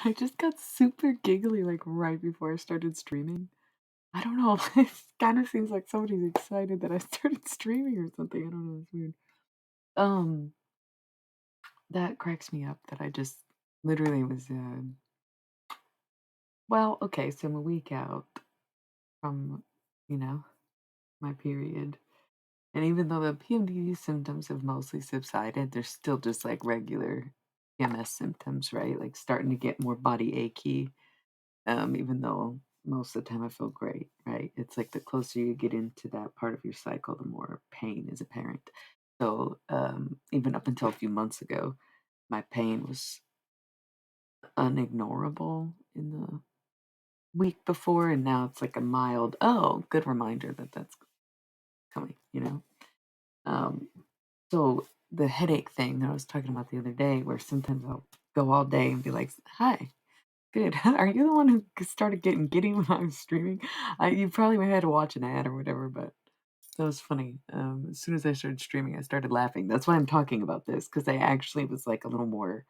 I just got super giggly like right before I started streaming. I don't know. It kind of seems like somebody's excited that I started streaming or something. I don't know. It's weird. Um, that cracks me up that I just literally was. Well, okay, so I'm a week out from, you know, my period. And even though the PMDD symptoms have mostly subsided, there's still just like regular PMS symptoms, right? Like starting to get more body achy. Even though most of the time I feel great, right? It's like the closer you get into that part of your cycle, the more pain is apparent. So even up until a few months ago, my pain was unignorable in the week before, and now it's like a mild, oh, good reminder that that's coming, you know? Um, so the headache thing that I was talking about the other day, where sometimes I'll go all day and be like, hi, good. Are you the one who started getting giddy when I was streaming? You probably had to watch an ad or whatever, but that was funny. As soon as I started streaming, I started laughing. That's why I'm talking about this, because I actually was like a little more,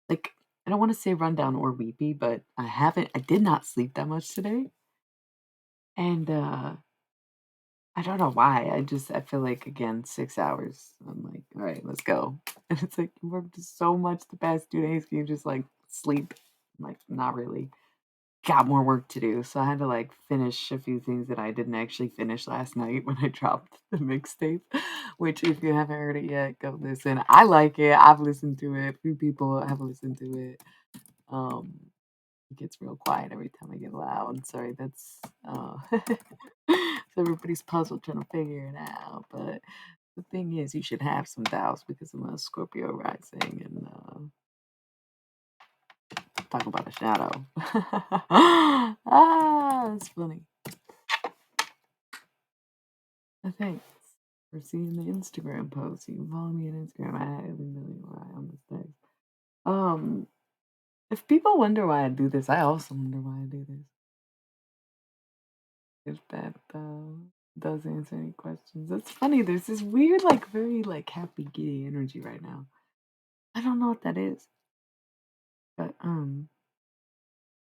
like, I don't want to say rundown or weepy, but I did not sleep that much today. And I don't know why. I feel like, again, 6 hours. I'm like, all right, let's go. And it's like, you worked so much the past 2 days. Can you just like sleep? I'm like, not really. Got more work to do. So I had to like finish a few things that I didn't actually finish last night when I dropped the mixtape. Which, if you haven't heard it yet, go listen. I like it. I've listened to it. A few people have listened to it. Um, it gets real quiet every time I get loud. Sorry, that's so everybody's puzzled trying to figure it out. But the thing is, you should have some doubts because I'm a Scorpio rising and talk about a shadow. It's funny. Thanks for seeing the Instagram post. You can follow me on Instagram at every on mistakes. Um, if people wonder why I do this, I also wonder why I do this. If that does answer any questions. It's funny, there's this weird, like very like happy giddy energy right now. I don't know what that is. But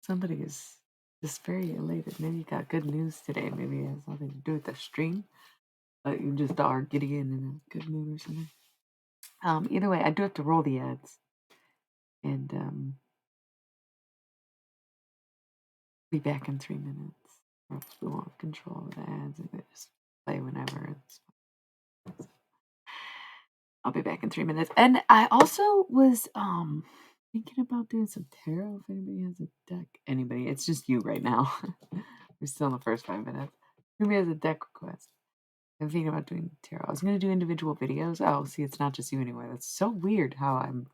somebody is just very elated. Maybe you got good news today. Maybe it has nothing to do with the stream. But you just are getting in a good mood or something. Either way, I do have to roll the ads. And be back in 3 minutes. Or else we won't control the ads and they just play whenever. I'll be back in 3 minutes. And I also was thinking about doing some tarot if anybody has a deck. Anybody. It's just you right now. We're still in the first 5 minutes. Who has a deck request? I'm thinking about doing tarot. I was gonna do individual videos. Oh, see, it's not just you anymore. That's so weird how I'm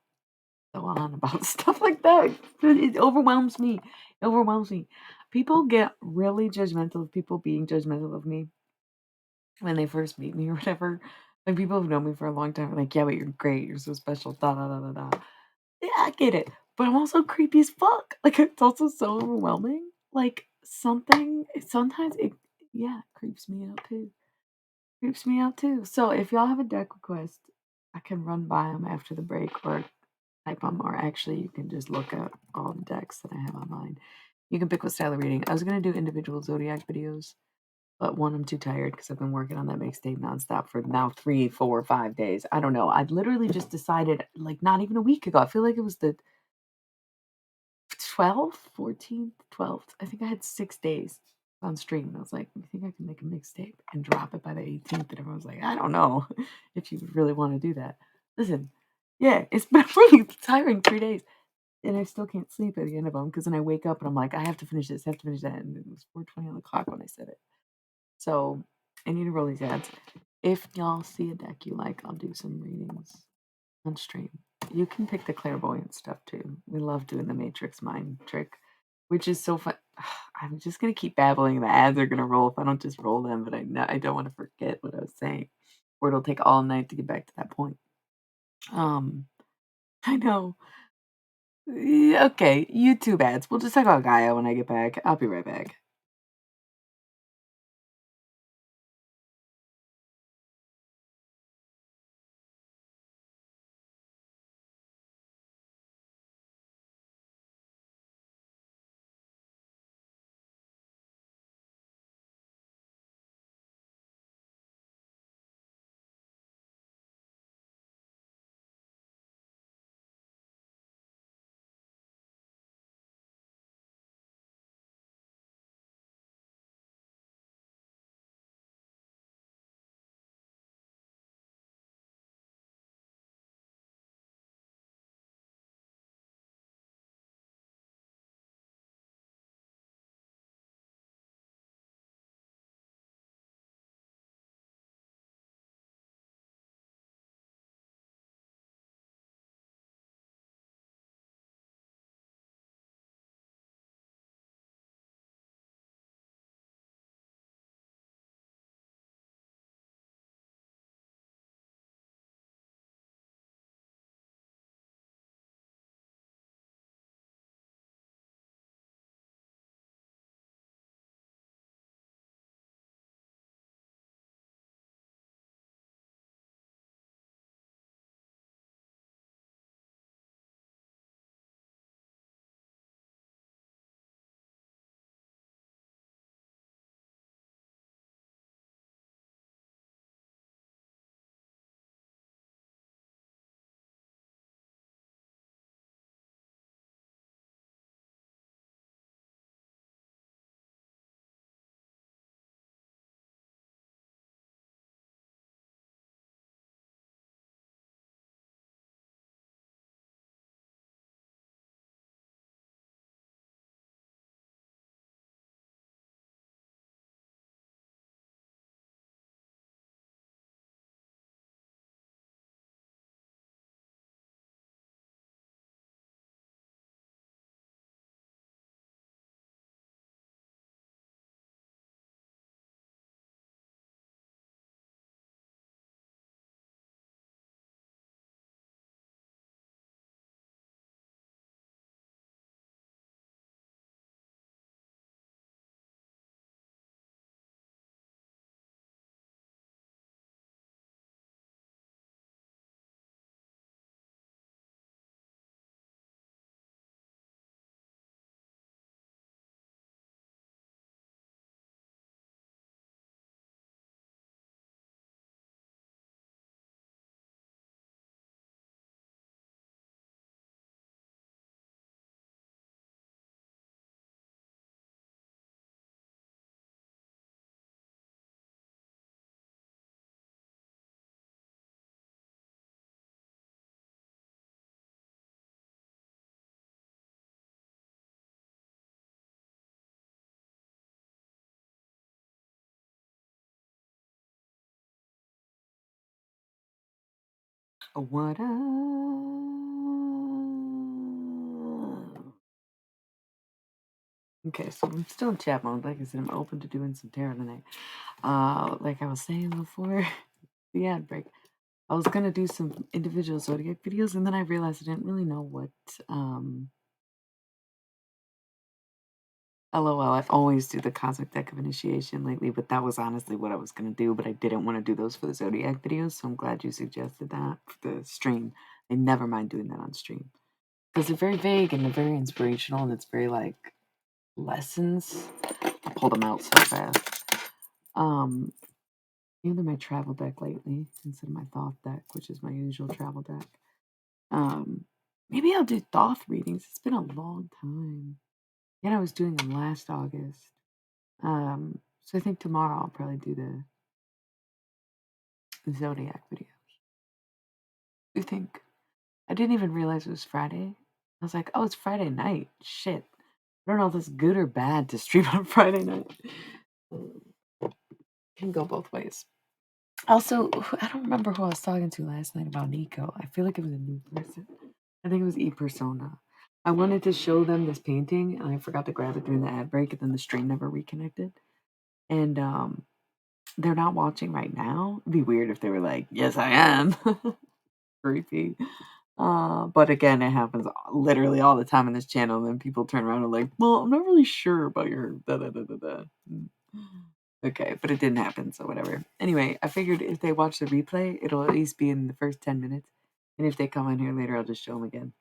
so on about stuff like that. It overwhelms me. It overwhelms me. People get really judgmental of people being judgmental of me when they first meet me or whatever. Like people who've known me for a long time are like, yeah, but you're great, you're so special, da da da da da. Yeah, I get it. But I'm also creepy as fuck. Like it's also so overwhelming. Like sometimes it yeah, creeps me out too. Creeps me out too. So if y'all have a deck request, I can run by them after the break or type them, or actually you can just look at all the decks that I have online. You can pick what style of reading. I was gonna do individual zodiac videos, but one, I'm too tired because I've been working on that mixtape nonstop for now 3, 4, 5 days. I don't know. I literally just decided like not even a week ago. I feel like it was the 12th, 14th, 12th. I think I had 6 days on stream. And I was like, I think I can make a mixtape and drop it by the 18th. And everyone was like, I don't know if you really want to do that. Listen, yeah, it's been really tiring 3 days. And I still can't sleep at the end of them because then I wake up and I'm like, I have to finish this, I have to finish that. And it was 4:20 on the clock when I said it. So I need to roll these ads. If y'all see a deck you like, I'll do some readings on stream. You can pick the clairvoyant stuff too. We love doing the Matrix mind trick, which is so fun. I'm just gonna keep babbling. The ads are gonna roll if I don't just roll them, but I don't want to forget what I was saying, or it'll take all night to get back to that point. Um, I know. Yeah, okay, YouTube ads. We'll just talk about Gaia when I get back. I'll be right back. What up? Okay, so I'm still in chat mode. Like I said, I'm open to doing some tarot tonight. Like I was saying before the ad break, I was gonna do some individual zodiac videos, and then I realized I didn't really know what. LOL. I've always do the cosmic deck of initiation lately, but that was honestly what I was gonna do. But I didn't want to do those for the zodiac videos, so I'm glad you suggested that for the stream. I never mind doing that on stream because they're very vague and they're very inspirational, and it's very like lessons. I pulled them out so fast. Either my travel deck lately instead of my thought deck, which is my usual travel deck. Maybe I'll do thought readings. It's been a long time. Yeah, I was doing them last August. So I think tomorrow I'll probably do the zodiac video. You think? I didn't even realize it was Friday. I was like, oh, it's Friday night. Shit. I don't know if it's good or bad to stream on Friday night. Can go both ways. Also, I don't remember who I was talking to last night about Nico. I feel like it was a new person. I think it was E-Persona. I wanted to show them this painting, and I forgot to grab it during the ad break, and then the stream never reconnected. And they're not watching right now. It'd be weird if they were like, "Yes, I am." Creepy. But again, it happens literally all the time on this channel. And then people turn around and like, "Well, I'm not really sure about your da da da da da." Okay, but it didn't happen, so whatever. Anyway, I figured if they watch the replay, it'll at least be in the first 10 minutes, and if they come in here later, I'll just show them again.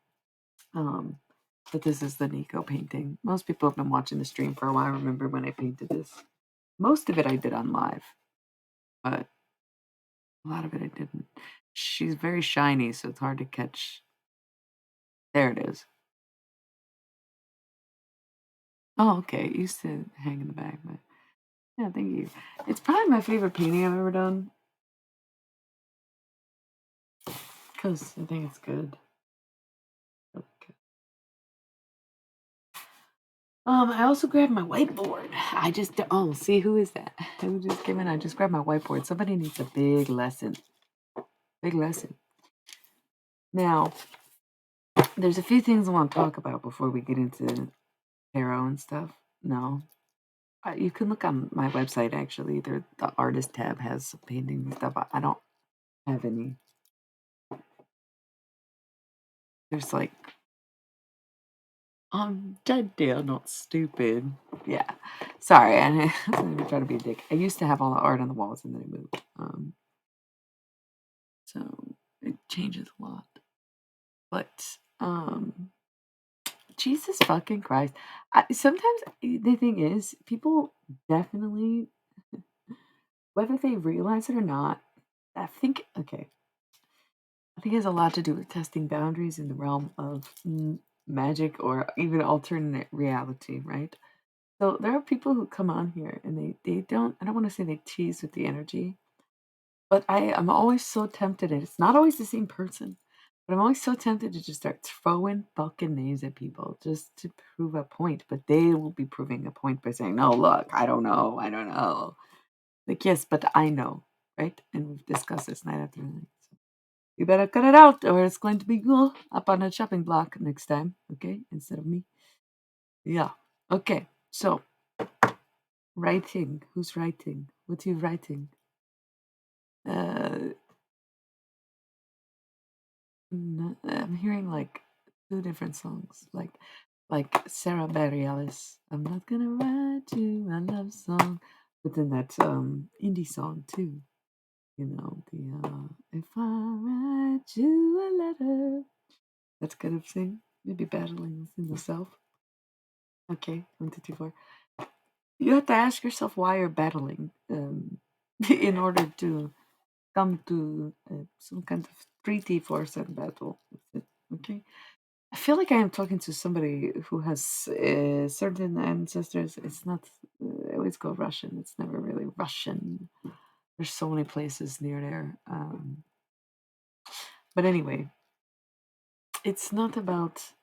But this is the Nico painting. Most people have been watching the stream for a while. I remember when I painted this. Most of it I did on live, but a lot of it I didn't. She's very shiny, so it's hard to catch. There it is. Oh, okay. It used to hang in the bag, but yeah, thank you. It's probably my favorite painting I've ever done because I think it's good. Okay. I also grabbed my whiteboard. I just oh, see who is that? Who just came in? I just grabbed my whiteboard. Somebody needs a big lesson. Big lesson. Now, there's a few things I want to talk about before we get into tarot and stuff. No, you can look on my website actually. The artist tab has some paintings and stuff. I don't have any. There's like I'm dead deal, not stupid. Yeah. Sorry, I am trying to be a dick. I used to have all the art on the walls and then I moved. So it changes a lot. But Jesus fucking Christ. Sometimes the thing is, people definitely, whether they realize it or not, I think okay. I think it has a lot to do with testing boundaries in the realm of magic or even alternate reality, right? So there are people who come on here and they don't I don't want to say they tease with the energy, but I'm always so tempted and it's not always the same person, but I'm always so tempted to just start throwing fucking names at people just to prove a point. But they will be proving a point by saying, no, look, I don't know, I don't know. Like, yes, but I know, right? And we've discussed this night after night. So you better cut it out or it's going to be you up on a chopping block next time, okay? Instead of me. Yeah. Okay. So writing. Who's writing? What are you writing? Uh, I'm hearing like two different songs, like Sarah Bareilles. I'm not gonna write you a love song, but then that indie song too. You know the if I write you a letter. That's kind of thing. Maybe battling within the self. Okay, 1, 2, 3, 4. You have to ask yourself why you're battling, in order to come to some kind of treaty for a certain battle. Okay. I feel like I am talking to somebody who has certain ancestors. It's not. I always go Russian. It's never really Russian. There's so many places near there. But anyway, it's not about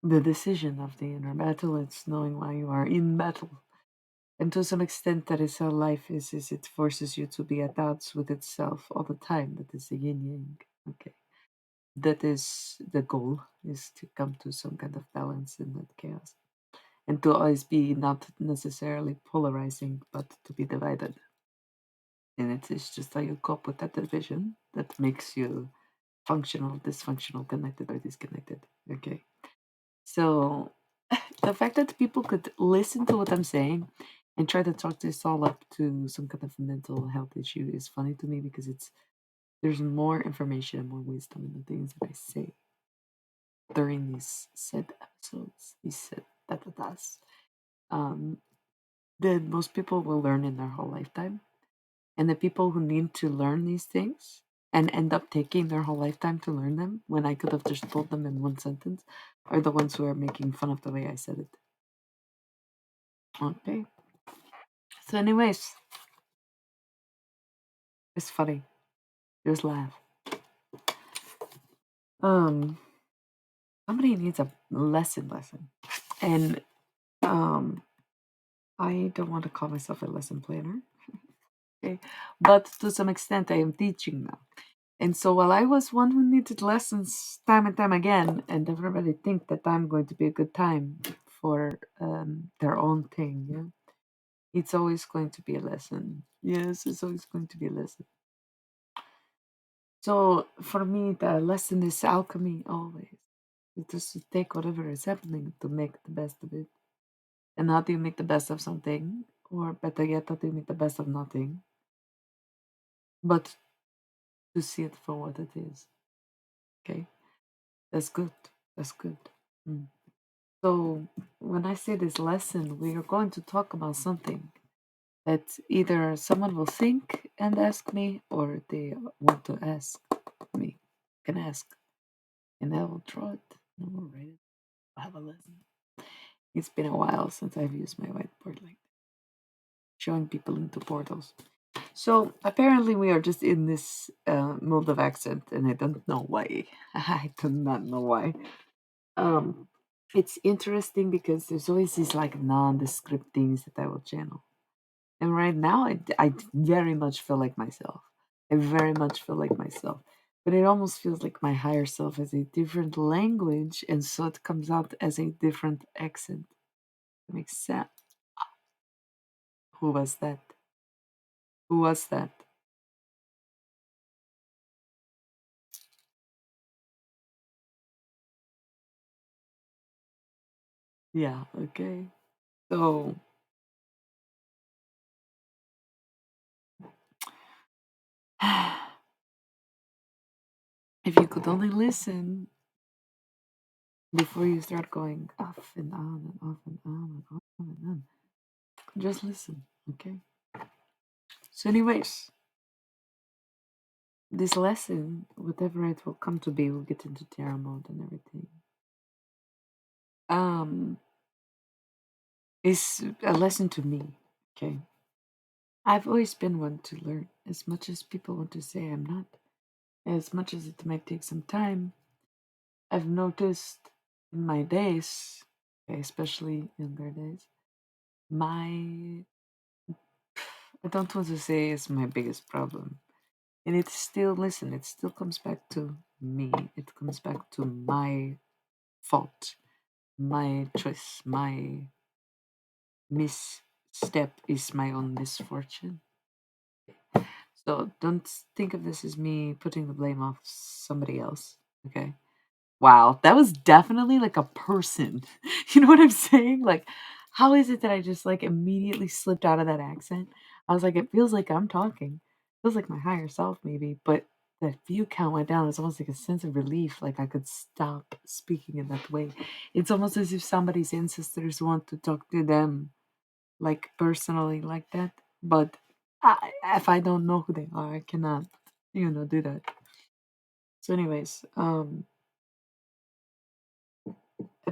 the decision of the inner battle. It's knowing why you are in battle. And to some extent, that is how life is it forces you to be at odds with itself all the time. That is the yin yang. Okay. That is the goal, is to come to some kind of balance in that chaos. And to always be not necessarily polarizing, but to be divided. And it is just how you cope with that division that makes you functional, dysfunctional, connected, or disconnected. Okay. So the fact that people could listen to what I'm saying and try to talk this all up to some kind of mental health issue is funny to me, because there's more information and more wisdom in the things that I say during these said episodes, these said da-da-das, um, that most people will learn in their whole lifetime. And the people who need to learn these things and end up taking their whole lifetime to learn them, when I could have just told them in one sentence, are the ones who are making fun of the way I said it. Okay. So, anyways, it's funny. Just laugh. Um, Somebody needs a lesson. And I don't want to call myself a lesson planner. Okay. But to some extent I am teaching now. And so while I was one who needed lessons time and time again, and everybody think that I'm going to be a good time for their own thing, yeah, it's always going to be a lesson. Yes, it's always going to be a lesson. So for me, the lesson is alchemy always. It's just to take whatever is happening to make the best of it. And how do you make the best of something? Or better yet, how do you make the best of nothing? But to see it for what it is. Okay? That's good. That's good. Mm. So, when I say this lesson, we are going to talk about something that either someone will think and ask me, or they want to ask me. Can ask, and I will draw it. And I will write it. I'll have a lesson. It's been a while since I've used my whiteboard like that, showing people into portals. So apparently we are just in this mode of accent, and I don't know why. I do not know why. Um, it's interesting because there's always these like nondescript things that I will channel. And right now, I very much feel like myself. I very much feel like myself. But it almost feels like my higher self has a different language, and so it comes out as a different accent. Makes sense. Who was that? Who was that? Yeah, okay. So, if you could only listen before you start going off and on and off and on and on and on, just listen, okay? So, anyways, this lesson, whatever it will come to be, we'll get into tarot mode and everything. Um, is a lesson to me. Okay, I've always been one to learn. As much as people want to say I'm not, as much as it might take some time, I've noticed in my days, okay, especially younger days, my I don't want to say it's my biggest problem. And it's still, listen, it still comes back to me. It comes back to my fault, my choice, my misstep is my own misfortune. So don't think of this as me putting the blame off somebody else. Okay. Wow, that was definitely like a person. You know what I'm saying? Like, how is it that I just like immediately slipped out of that accent? I was like, it feels like I'm talking. Feels like my higher self, maybe, but that view count went down. It's almost like a sense of relief, like I could stop speaking in that way. It's almost as if somebody's ancestors want to talk to them, like personally, like that. But if I don't know who they are, I cannot, do that. So, anyways, a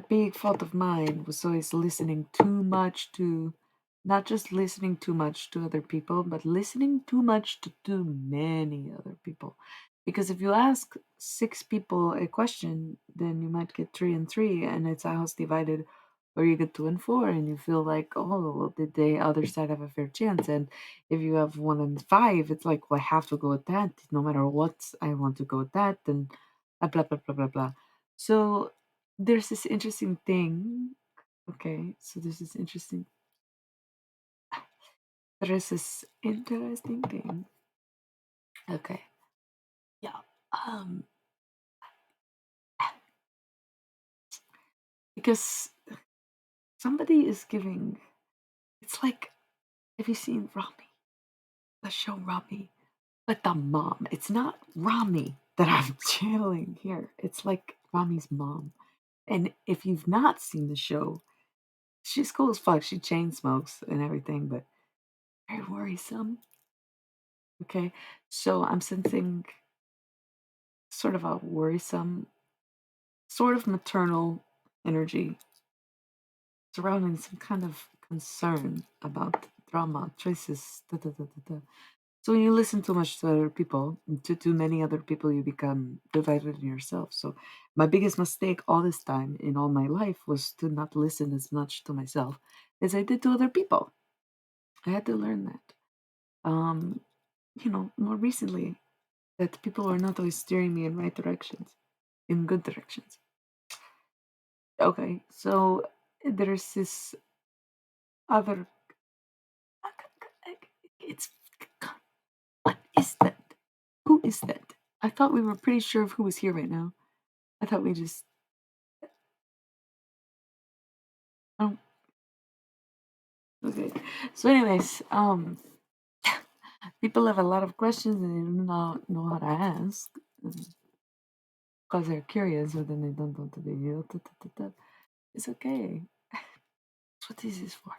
big fault of mine was always listening too much to, not just listening too much to other people, but listening too much to too many other people. Because if you ask six people a question, then you might get three and three, and it's a house divided, or you get two and four, and you feel like, oh, well, did the other side have a fair chance? And if you have one and five, it's like, well, I have to go with that. No matter what, I want to go with that. And blah blah blah blah blah. So there's this interesting thing. Okay, so there's this interesting thing. Okay, yeah. Um, because somebody is giving. It's like, have you seen Rami? The show Rami, but the mom. It's not Rami that I'm channeling here. It's like Rami's mom. And if you've not seen the show, she's cool as fuck. She chain smokes and everything, but very worrisome. Okay, so I'm sensing sort of a worrisome, sort of maternal energy surrounding some kind of concern about drama, choices. Da, da, da, da, da. So when you listen too much to other people, to too many other people, you become divided in yourself. So my biggest mistake all this time in all my life was to not listen as much to myself as I did to other people. I had to learn that. Um, more recently, that people are not always steering me in right directions, in good directions. Okay, so there's this other. It's what is that? Who is that? I thought we were pretty sure of who was here right now. I thought we just. Oh, okay. So, anyways, people have a lot of questions and they do not know how to ask because they're curious, or then they don't know the video. It's okay. That's what this is for.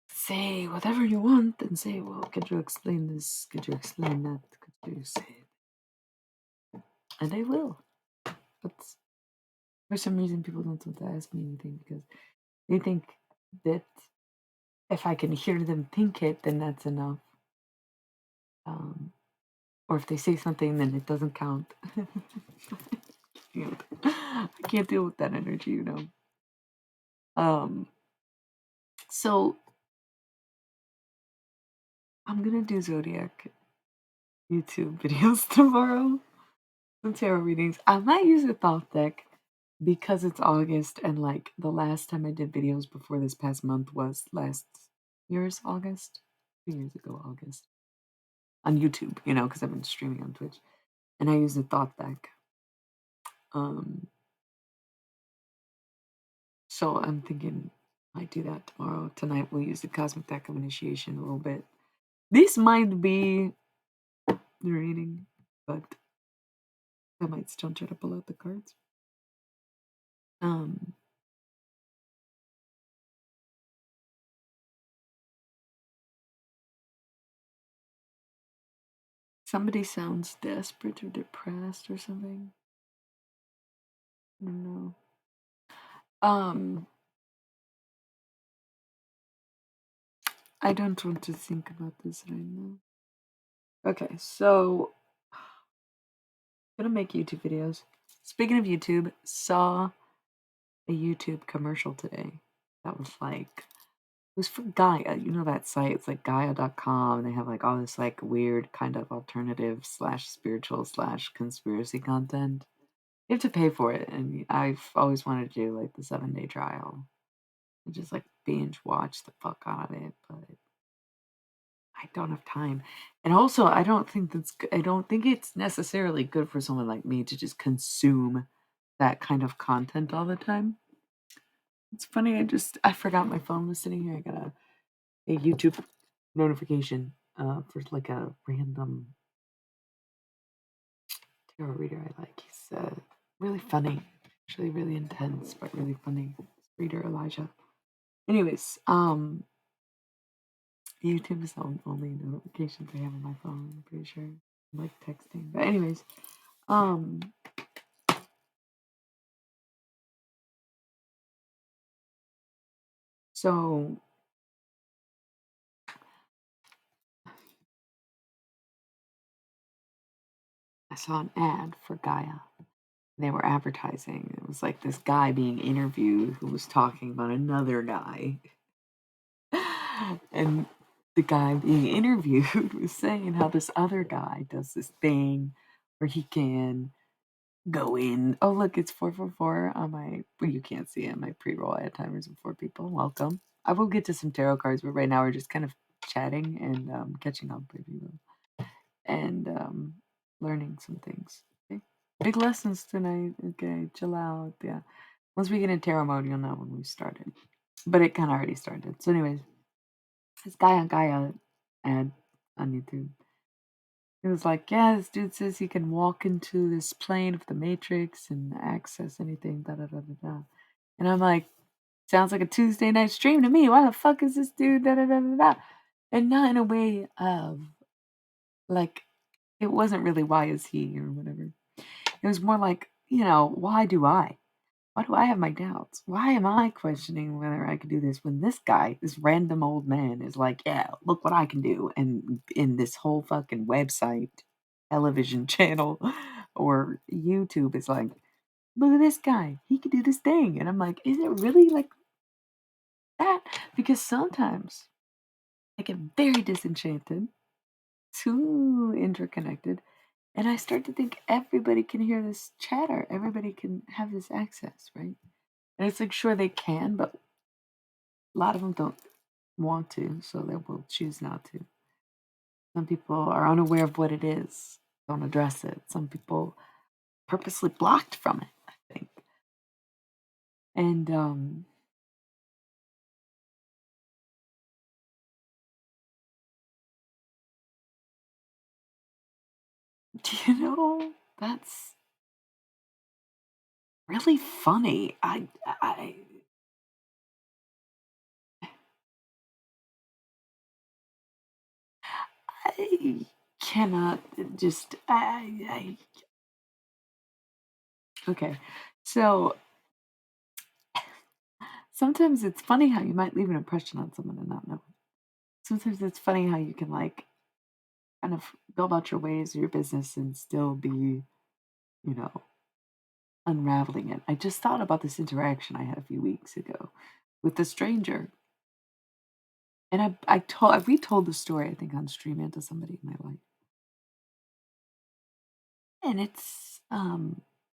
Say whatever you want and say, well, could you explain this? Could you explain that? Could you say it? And I will. But for some reason, people don't want to ask me anything because they think that if I can hear them think it, then that's enough. Um, or if they say something, then it doesn't count. I can't deal with that energy. Um, so I'm gonna do zodiac YouTube videos tomorrow. Some tarot readings. I might use a thought deck because it's August and like the last time I did videos before this past month was last year's August, 2 years ago August on YouTube. Because I've been streaming on Twitch, and I use a thought deck. Um, so I'm thinking I might do that tomorrow. Tonight we'll use the cosmic deck of initiation a little bit. This might be the reading, but I might still try to pull out the cards. Um, Somebody sounds desperate or depressed or something. I don't know. I don't want to think about this right now. Okay, so I'm gonna make YouTube videos. Speaking of YouTube, saw a YouTube commercial today that was like, it was for Gaia. You know that site? It's like Gaia.com, and they have like all this like weird kind of alternative slash spiritual slash conspiracy content. You have to pay for it, and I've always wanted to do like the 7-day trial and just like binge watch the fuck out of it, but I don't have time. And also, I don't think it's necessarily good for someone like me to just consume that kind of content all the time. It's funny, I forgot my phone was sitting here. I got a YouTube notification for like a random tarot reader I like. He's really funny, actually really intense, but really funny. Reader Elijah. Anyways, YouTube is the only notifications I have on my phone, I'm pretty sure. I'm like texting. But anyways, um so I saw an ad for Gaia. They were advertising. It was like this guy being interviewed who was talking about another guy. And the guy being interviewed was saying how this other guy does this thing where he can go in. Oh, look, it's 444 on my, well, you can't see it. My pre-roll, I had timers of 4 people. Welcome. I will get to some tarot cards, but right now we're just kind of chatting and catching up, if you will, and learning some things. Okay? Big lessons tonight. Okay, chill out. Yeah. Once we get in tarot mode, you'll know when we started. But it kind of already started. So, anyways, this guy on Gaia ad on YouTube. It was like, yeah, this dude says he can walk into this plane of the Matrix and access anything, da da da da da. And I'm like, sounds like a Tuesday night stream to me. Why the fuck is this dude, da da da da da? And not in a way of like, it wasn't really why is he or whatever. It was more like, why do I? Why do I have my doubts? Why am I questioning whether I could do this when this guy, this random old man, is like, yeah, look what I can do? And in this whole fucking website, television channel, or YouTube is like, look at this guy. He could do this thing. And I'm like, is it really like that? Because sometimes I get very disenchanted, too interconnected, and I start to think everybody can hear this chatter. Everybody can have this access, right? And it's like, sure, they can, but a lot of them don't want to, so they will choose not to. Some people are unaware of what it is, don't address it. Some people purposely blocked from it, I think. And do you know that's really funny? I cannot just okay. So sometimes it's funny how you might leave an impression on someone and not know. Sometimes it's funny how you can like kind of go about your ways or your business and still be, unraveling it. I just thought about this interaction I had a few weeks ago with a stranger. And I retold the story, I think, on stream and to somebody in my life. And it's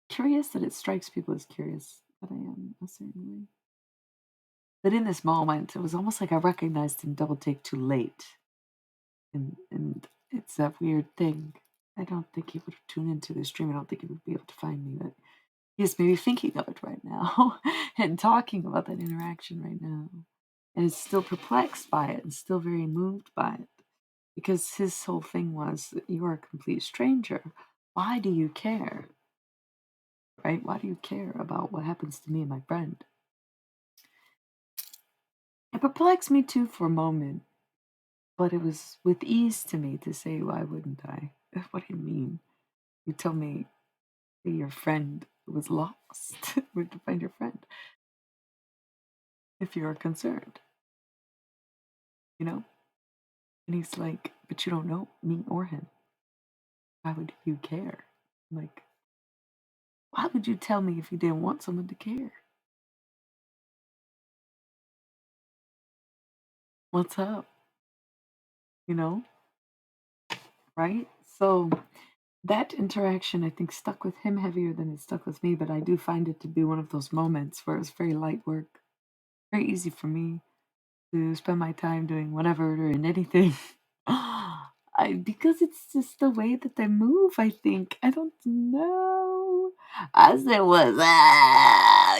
curious that it strikes people as curious that I am a certain way. But in this moment, it was almost like I recognized him double take too late. And it's that weird thing. I don't think he would tune into the stream. I don't think he would be able to find me, but he is maybe thinking of it right now and talking about that interaction right now. And is still perplexed by it and still very moved by it. Because his whole thing was that you are a complete stranger. Why do you care? Right? Why do you care about what happens to me and my friend? It perplexed me too for a moment, but it was with ease to me to say, why wouldn't I? What do you mean? You tell me that your friend was lost. Where to find your friend? If you're concerned, you know? And he's like, but you don't know me or him. Why would you care? I'm like, why would you tell me if you didn't want someone to care? What's up? You know? Right? So that interaction, I think, stuck with him heavier than it stuck with me, but I do find it to be one of those moments where it's very light work, very easy for me to spend my time doing whatever and anything. Because it's just the way that they move, I think. I don't know. I said was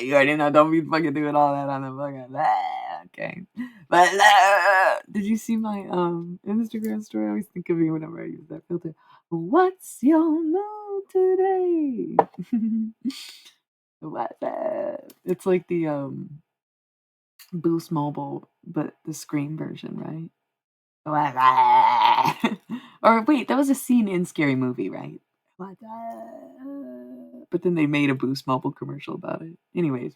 you already know, don't be fucking doing all that on the fucking okay. But did you see my Instagram story? I always think of you whenever I use that filter. What's your mood today? What it's like the Boost Mobile, but the Scream version, right? Or wait, that was a scene in Scary Movie, right? But then they made a Boost Mobile commercial about it. Anyways,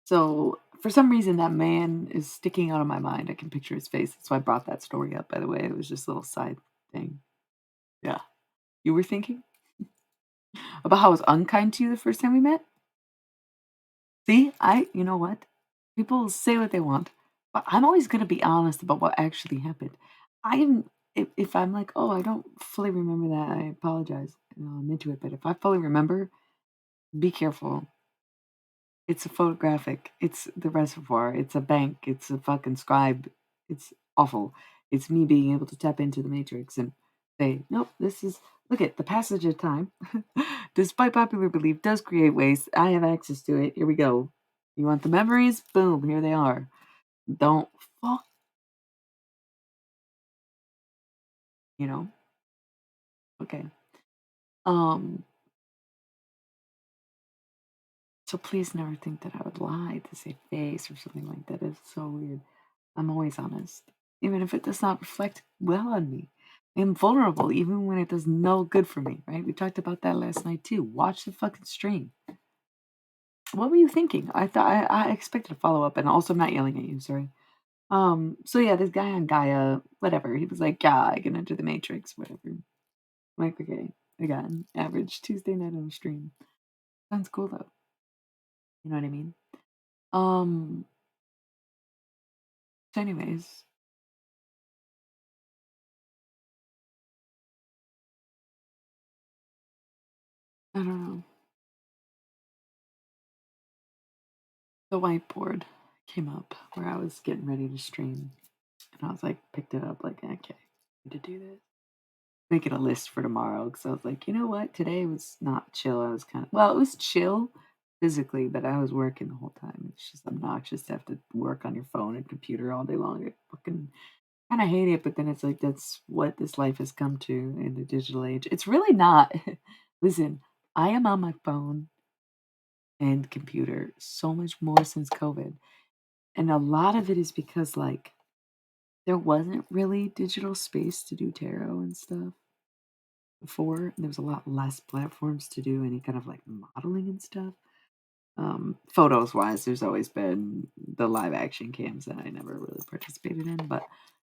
so for some reason that man is sticking out of my mind. I can picture his face. That's why I brought that story up, by the way. It was just a little side thing. Yeah. You were thinking about how I was unkind to you the first time we met? See, you know what? People say what they want, but I'm always going to be honest about what actually happened. I am if I'm like, "Oh, I don't fully remember that, I apologize." I'm into it, but if I fully remember, be careful. It's a photographic. It's the reservoir. It's a bank. It's a fucking scribe. It's awful. It's me being able to tap into the matrix and say, nope, this is look at the passage of time. Despite popular belief, does create waste. I have access to it. Here we go. You want the memories? Boom, here they are. Don't fuck, you know? Okay. Um, so please never think that I would lie to save face or something like that. It's so weird. I'm always honest, even if it does not reflect well on me. I'm vulnerable, even when it does no good for me, right? We talked about that last night too. Watch the fucking stream. What were you thinking? I thought I expected a follow up, and also I'm not yelling at you. Sorry. So yeah, this guy on Gaia, whatever. He was like, "Yeah, I can enter the Matrix, whatever." I'm like, okay, again, average Tuesday night on a stream. Sounds cool though. You know what I mean? Um. So, anyways, I don't know. The whiteboard came up where I was getting ready to stream. And I was like, picked it up, like, okay, I need to do this. Make it a list for tomorrow because I was like, you know what? Today was not chill. I was kind of, well, it was chill physically, but I was working the whole time. It's just obnoxious to have to work on your phone and computer all day long. I fucking kind of hate it, but then it's like, that's what this life has come to in the digital age. It's really not. Listen, I am on my phone and computer so much more since COVID. And a lot of it is because, like, there wasn't really digital space to do tarot and stuff before. There was a lot less platforms to do any kind of like modeling and stuff. Photos wise, there's always been the live action cams that I never really participated in. But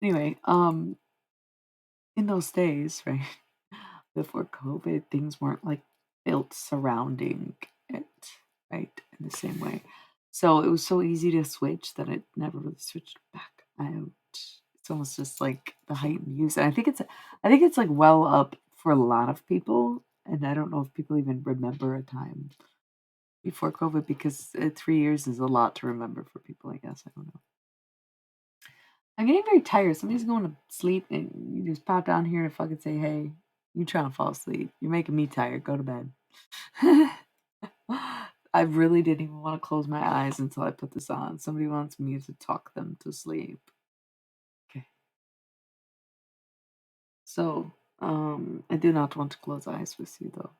anyway, in those days, right before COVID, things weren't like built surrounding it, right, in the same way. So it was so easy to switch that it never really switched back out. It's almost just like the heightened use. And I think it's like well up for a lot of people. And I don't know if people even remember a time before COVID because 3 years is a lot to remember for people, I guess. I don't know. I'm getting very tired. Somebody's going to sleep and you just pop down here to fucking say, hey, you trying to fall asleep. You're making me tired. Go to bed. I really didn't even want to close my eyes until I put this on. Somebody wants me to talk them to sleep. Okay. So, I do not want to close eyes with you though.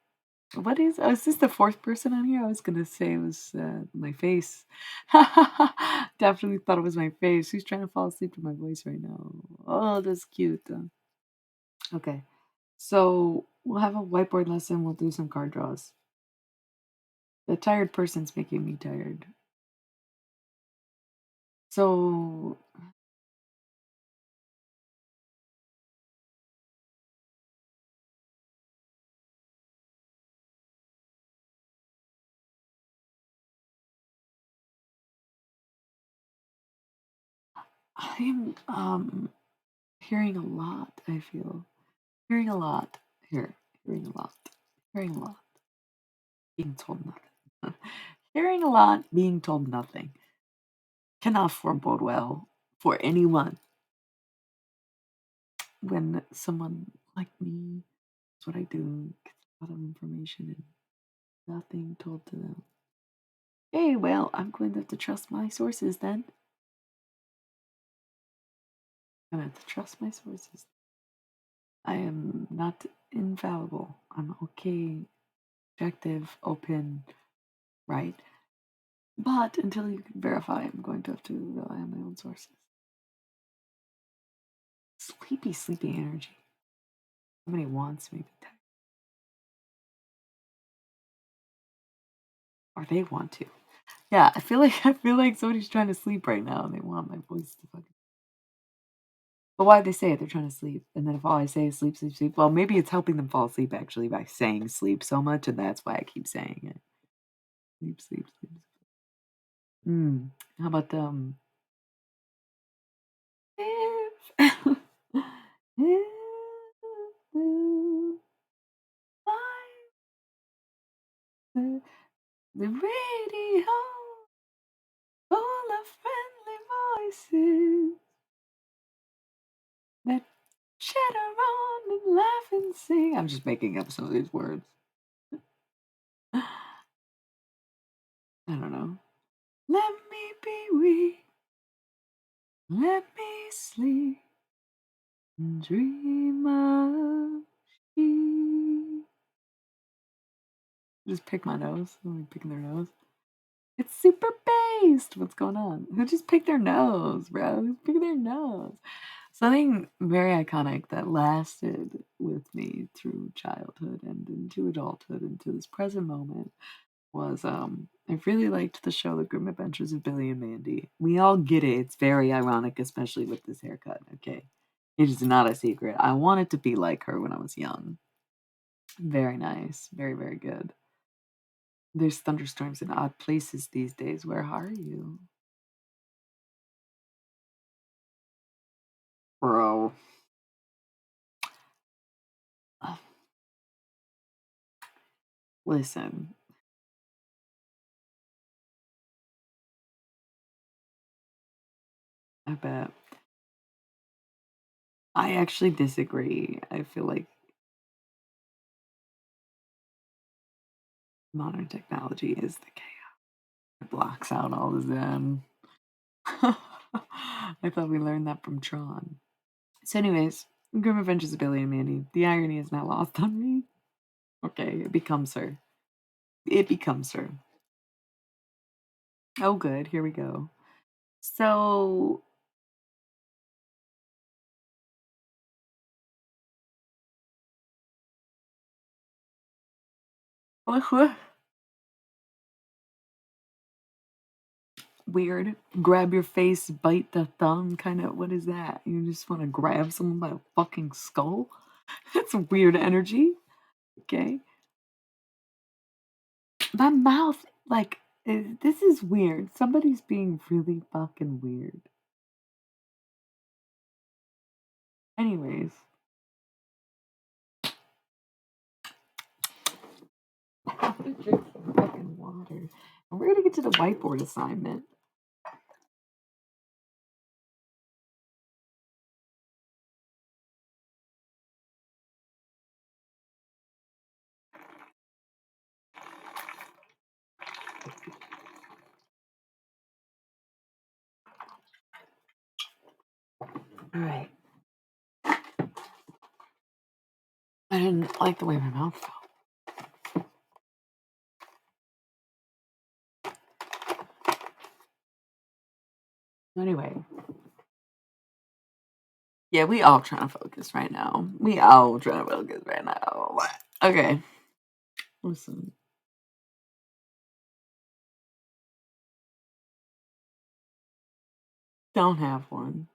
Is this the fourth person on here? I was gonna say it was my face. Definitely thought it was my face. Who's trying to fall asleep to my voice right now? Oh, that's cute. Okay. So we'll have a whiteboard lesson. We'll do some card draws. The tired person's making me tired. So I'm hearing a lot, I feel. Hearing a lot. Here. Hearing a lot. Hearing a lot. Being told nothing. Hearing a lot, being told nothing. Cannot forebode well for anyone when someone like me, that's what I do, gets a lot of information and nothing told to them. Hey, well, I'm going to have to trust my sources then. I'm going to have to trust my sources. I am not infallible. I'm okay, objective, open, right? But until you can verify, I'm going to have to rely on my own sources. Sleepy, sleepy energy. Somebody wants me to text, or they want to. Yeah, I feel like somebody's trying to sleep right now, and they want my voice to fucking. But why they say it? They're trying to sleep, and then if all I say is sleep, sleep, sleep, well, maybe it's helping them fall asleep actually by saying sleep so much, and that's why I keep saying it. Sleep, sleep, sleep. Hmm. How about if The radio full of friendly voices that chatter on and laugh and sing. I'm just making up some of these words. I don't know. Let me be weak. Let me sleep and dream of you. Just pick my nose. I'm picking their nose. It's super based. What's going on? Who just picked their nose, bro? Who's picking their nose? Something very iconic that lasted with me through childhood and into adulthood into this present moment was I really liked the show The Grim Adventures of Billy and Mandy. We all get it. It's very ironic, especially with this haircut. Okay. It is not a secret. I wanted to be like her when I was young. Very nice. Very, very good. There's thunderstorms in odd places these days. Where are you? Bro. Listen, I bet. I actually disagree. I feel like modern technology is the chaos. It blocks out all the zen. I thought we learned that from Tron. So, anyways, Grim Adventures of Billy and Mandy. The irony is not lost on me. Okay, it becomes her. It becomes her. Oh, good. Here we go. So, weird. Grab your face, bite the thumb, kind of. What is that? You just want to grab someone by a fucking skull? That's weird energy. Okay. My mouth, like, this is weird. Somebody's being really fucking weird. Anyways, I have to drink some fucking water. And we're gonna get to the whiteboard assignment. All right. I didn't like the way my mouth felt. Anyway, yeah, we all trying to focus right now. We all trying to focus right now. Okay, listen. Don't have one.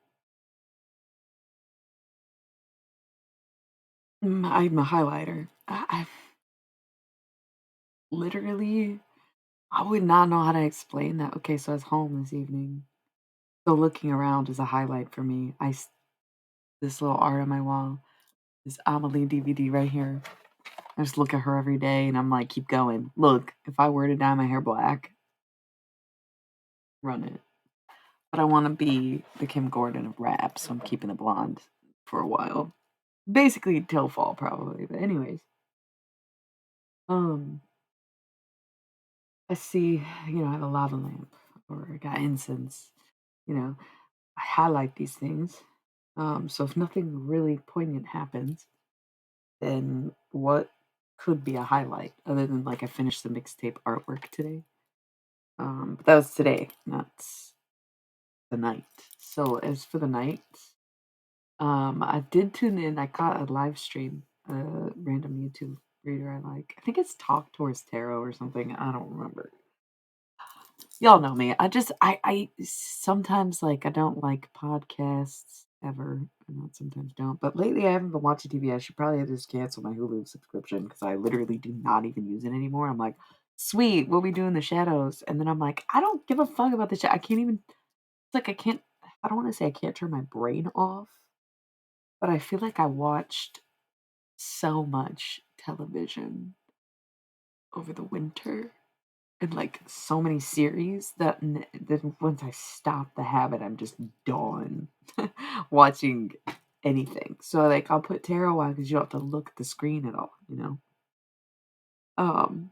I'm a highlighter. I literally, I would not know how to explain that. Okay, so I was home this evening. So looking around is a highlight for me. This little art on my wall, this Amelie DVD right here. I just look at her every day and I'm like, keep going. Look, if I were to dye my hair black, run it. But I want to be the Kim Gordon of rap, so I'm keeping it blonde for a while. Basically till fall probably. But anyways, um, I see, I have a lava lamp or I got incense. I highlight these things. So if nothing really poignant happens, then what could be a highlight other than like I finished the mixtape artwork today? But that was today, not the night. So as for the night, I did tune in. I caught a live stream, a random YouTube reader I like. I think it's Talk Towards Tarot or something. I don't remember. Y'all know me. I sometimes like I don't like podcasts ever. I not sometimes don't. But lately I haven't been watching TV. I should probably just cancel my Hulu subscription because I literally do not even use it anymore. I'm like, sweet, what we do in the shadows? And then I'm like, I don't give a fuck about the shit. I can't even it's like I don't want to say I can't turn my brain off, but I feel like I watched so much television over the winter and like so many series that then once I stop the habit, I'm just done watching anything. So like I'll put tarot on because you don't have to look at the screen at all, you know. Um,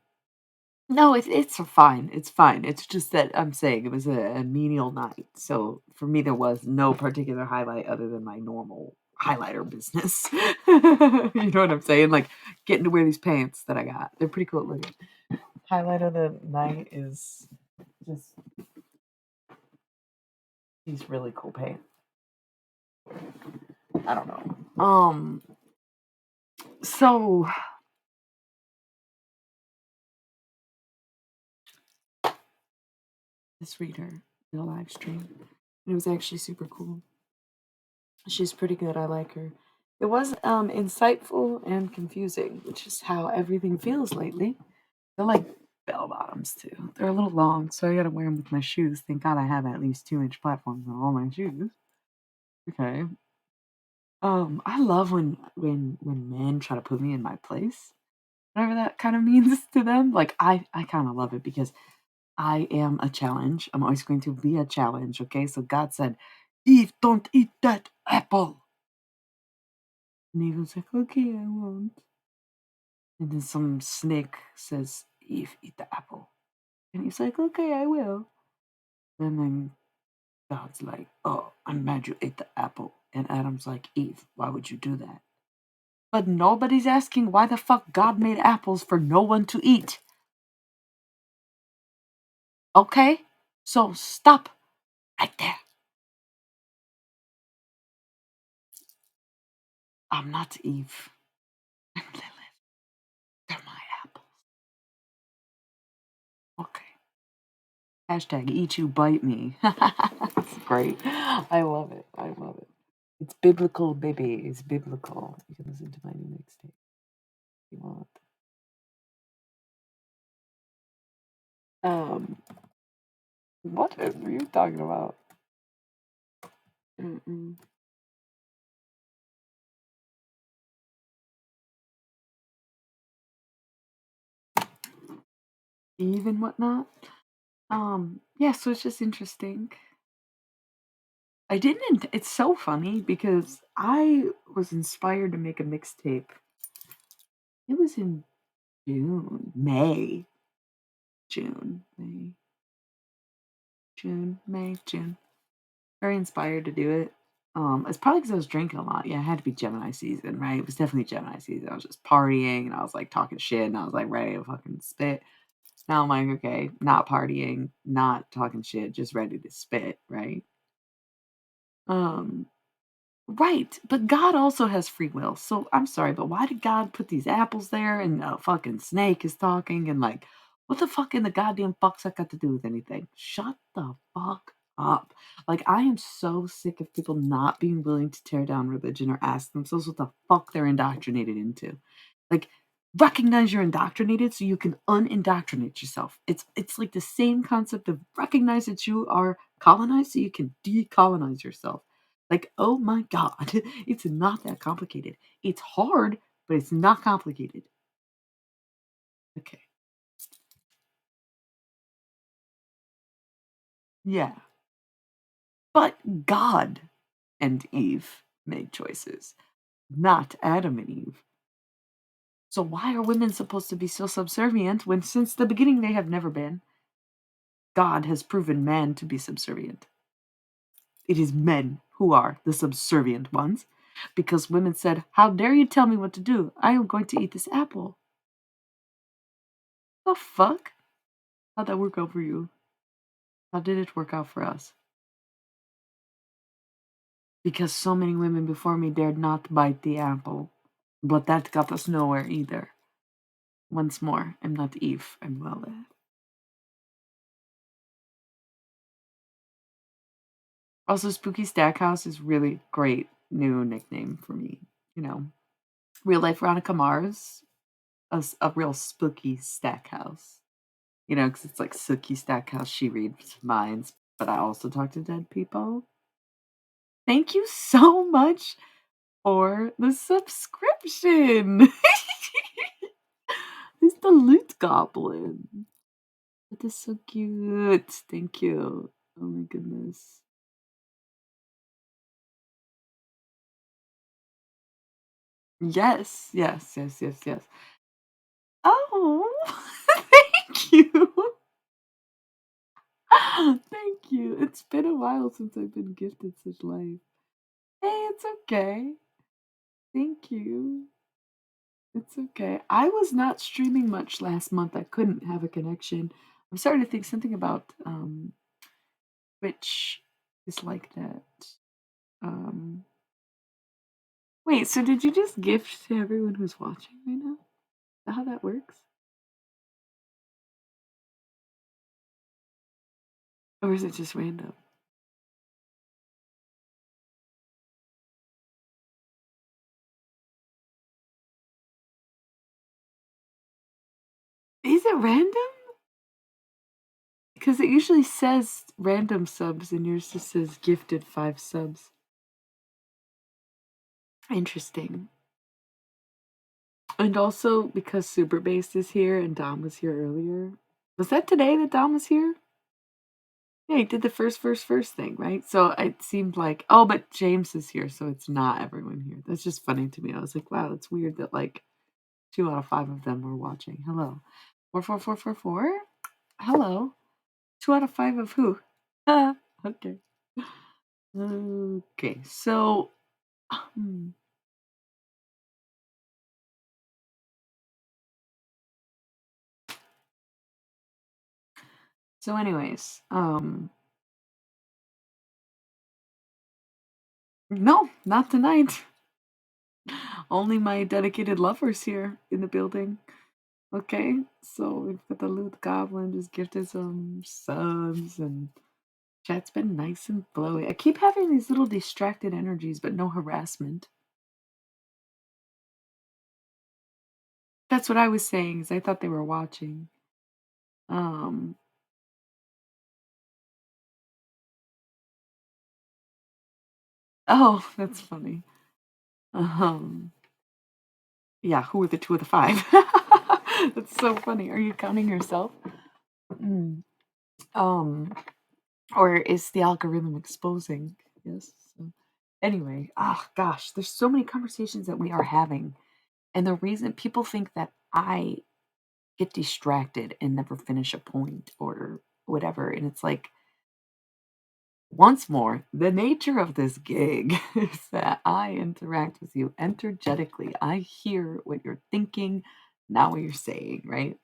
no, it's fine. It's fine. It's just that I'm saying it was a menial night. So for me, there was no particular highlight other than my normal highlighter business. You know what I'm saying? Like getting to wear these pants that I got. They're pretty cool looking. Highlight of the night is just these really cool pants. I don't know. So this reader did a live stream. It was actually super cool. She's pretty good. I like her. It was insightful and confusing, which is how everything feels lately. They're like bell bottoms too. They're a little long, so I gotta wear them with my shoes. Thank God I have at least 2-inch platforms on all my shoes. Okay. I love when men try to put me in my place, whatever that kind of means to them. Like I kind of love it because I am a challenge. I'm always going to be a challenge. Okay, so God said, "Eve, don't eat that apple." And Eve was like, "Okay, I won't." And then some snake says, "Eve, eat the apple." And he's like, "Okay, I will." And then God's like, "Oh, I'm mad you ate the apple." And Adam's like, "Eve, why would you do that?" But nobody's asking why the fuck God made apples for no one to eat. Okay? So stop right there. I'm not Eve. I'm Lilith. They're my apples. Okay. Hashtag eat you, bite me. That's great. I love it. I love it. It's biblical, baby. It's biblical. You can listen to my new mixtape if you want. Um, what are you talking about? Mm-mm. Eve and whatnot. Yeah, so it's just interesting. I didn't. It's so funny because I was inspired to make a mixtape. It was in June, June. Very inspired to do it. It's probably because I was drinking a lot. Yeah, it had to be Gemini season, right? It was definitely Gemini season. I was just partying and I was like talking shit and I was like ready to fucking spit. Now I'm like, okay, not partying, not talking shit, just ready to spit, right? Um, right, but God also has free will. So I'm sorry, but why did God put these apples there and a fucking snake is talking and like, what the fuck in the goddamn fuck's that got to do with anything? Shut the fuck up. Like, I am so sick of people not being willing to tear down religion or ask themselves what the fuck they're indoctrinated into. Like, recognize you're indoctrinated so you can unindoctrinate yourself. It's like the same concept of recognize that you are colonized so you can decolonize yourself. Like, oh my God, it's not that complicated. It's hard, but it's not complicated. Okay. Yeah. But God and Eve made choices, not Adam and Eve. So why are women supposed to be so subservient when since the beginning they have never been? God has proven man to be subservient. It is men who are the subservient ones because women said, "How dare you tell me what to do? I am going to eat this apple." The fuck? How'd that work out for you? How did it work out for us? Because so many women before me dared not bite the apple. But that got us nowhere either. Once more, I'm not Eve, I'm Lilith. Also, Spooky Stackhouse is really great new nickname for me. You know, real life Veronica Mars, a real spooky Stackhouse. You know, because it's like Sookie Stackhouse, she reads minds, but I also talk to dead people. Thank you so much for the subscription. He's the loot goblin. That is so cute. Thank you. Oh my goodness. Yes, yes, yes, yes, yes. Oh, thank you. Thank you. It's been a while since I've been gifted such life. Hey, it's okay. Thank you. It's okay. I was not streaming much last month. I couldn't have a connection. I'm starting to think something about Twitch is like that. Um Wait, so did you just gift to everyone who's watching right now? Is that how that works? Or is it just random? Is it random? Because it usually says random subs and yours just says gifted 5 subs. Interesting. And also because Super Bass is here and Dom was here earlier. Was that today that Dom was here? Yeah, he did the first thing, right? So it seemed like, oh, but James is here, so it's not everyone here. That's just funny to me. I was like, wow, it's weird that like 2 out of 5 of them were watching. Hello. 44444? Hello. 2 out of 5 of who? Okay. Okay. So, hmm, anyways, no, not tonight. Only my dedicated lovers here in the building. Okay, so we've got the Loot Goblin just gifted some subs, and chat's been nice and flowy. I keep having these little distracted energies, but no harassment. That's what I was saying, is I thought they were watching. Um, oh, that's funny. Um, yeah, who are the 2 of the 5? That's so funny. Are you counting yourself? Mm. Um, or is the algorithm exposing? Yes. So, anyway, oh gosh, there's so many conversations that we are having. And the reason people think that I get distracted and never finish a point or whatever. And it's like, once more, the nature of this gig is that I interact with you energetically. I hear what you're thinking, not what you're saying, right?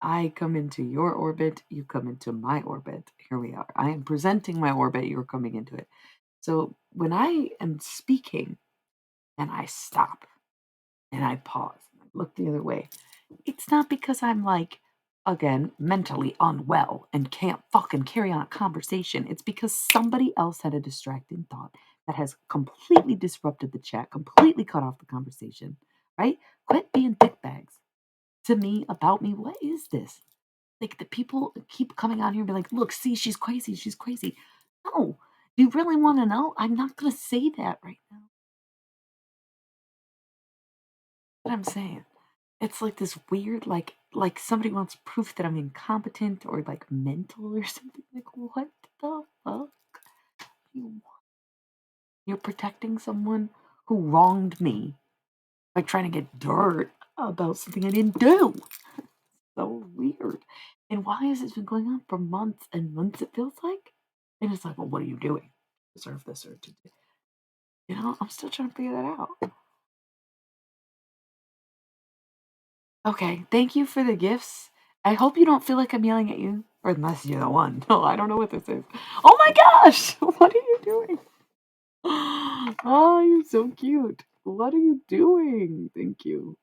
I come into your orbit, you come into my orbit. Here we are. I am presenting my orbit, you're coming into it. So when I am speaking and I stop and I pause, and I look the other way, it's not because I'm like, again, mentally unwell and can't fucking carry on a conversation. It's because somebody else had a distracting thought that has completely disrupted the chat, completely cut off the conversation, right? Quit being dickbags to me, about me. What is this? Like, the people keep coming on here and be like, look, see, she's crazy. She's crazy. No. Do you really want to know? I'm not going to say that right now. What I'm saying. It's like this weird, like somebody wants proof that I'm incompetent or like mental or something. Like, what the fuck you want? You're protecting someone who wronged me by trying to get dirt about something I didn't do. So weird. And why has this been going on for months and months, it feels like? And it's like, well, what are you doing? Deserve this or to do? I'm still trying to figure that out. Okay, thank you for the gifts. I hope you don't feel like I'm yelling at you, or unless you're the one. No, I don't know what this is. Oh my gosh! What are you doing? Oh, you're so cute. What are you doing? Thank you.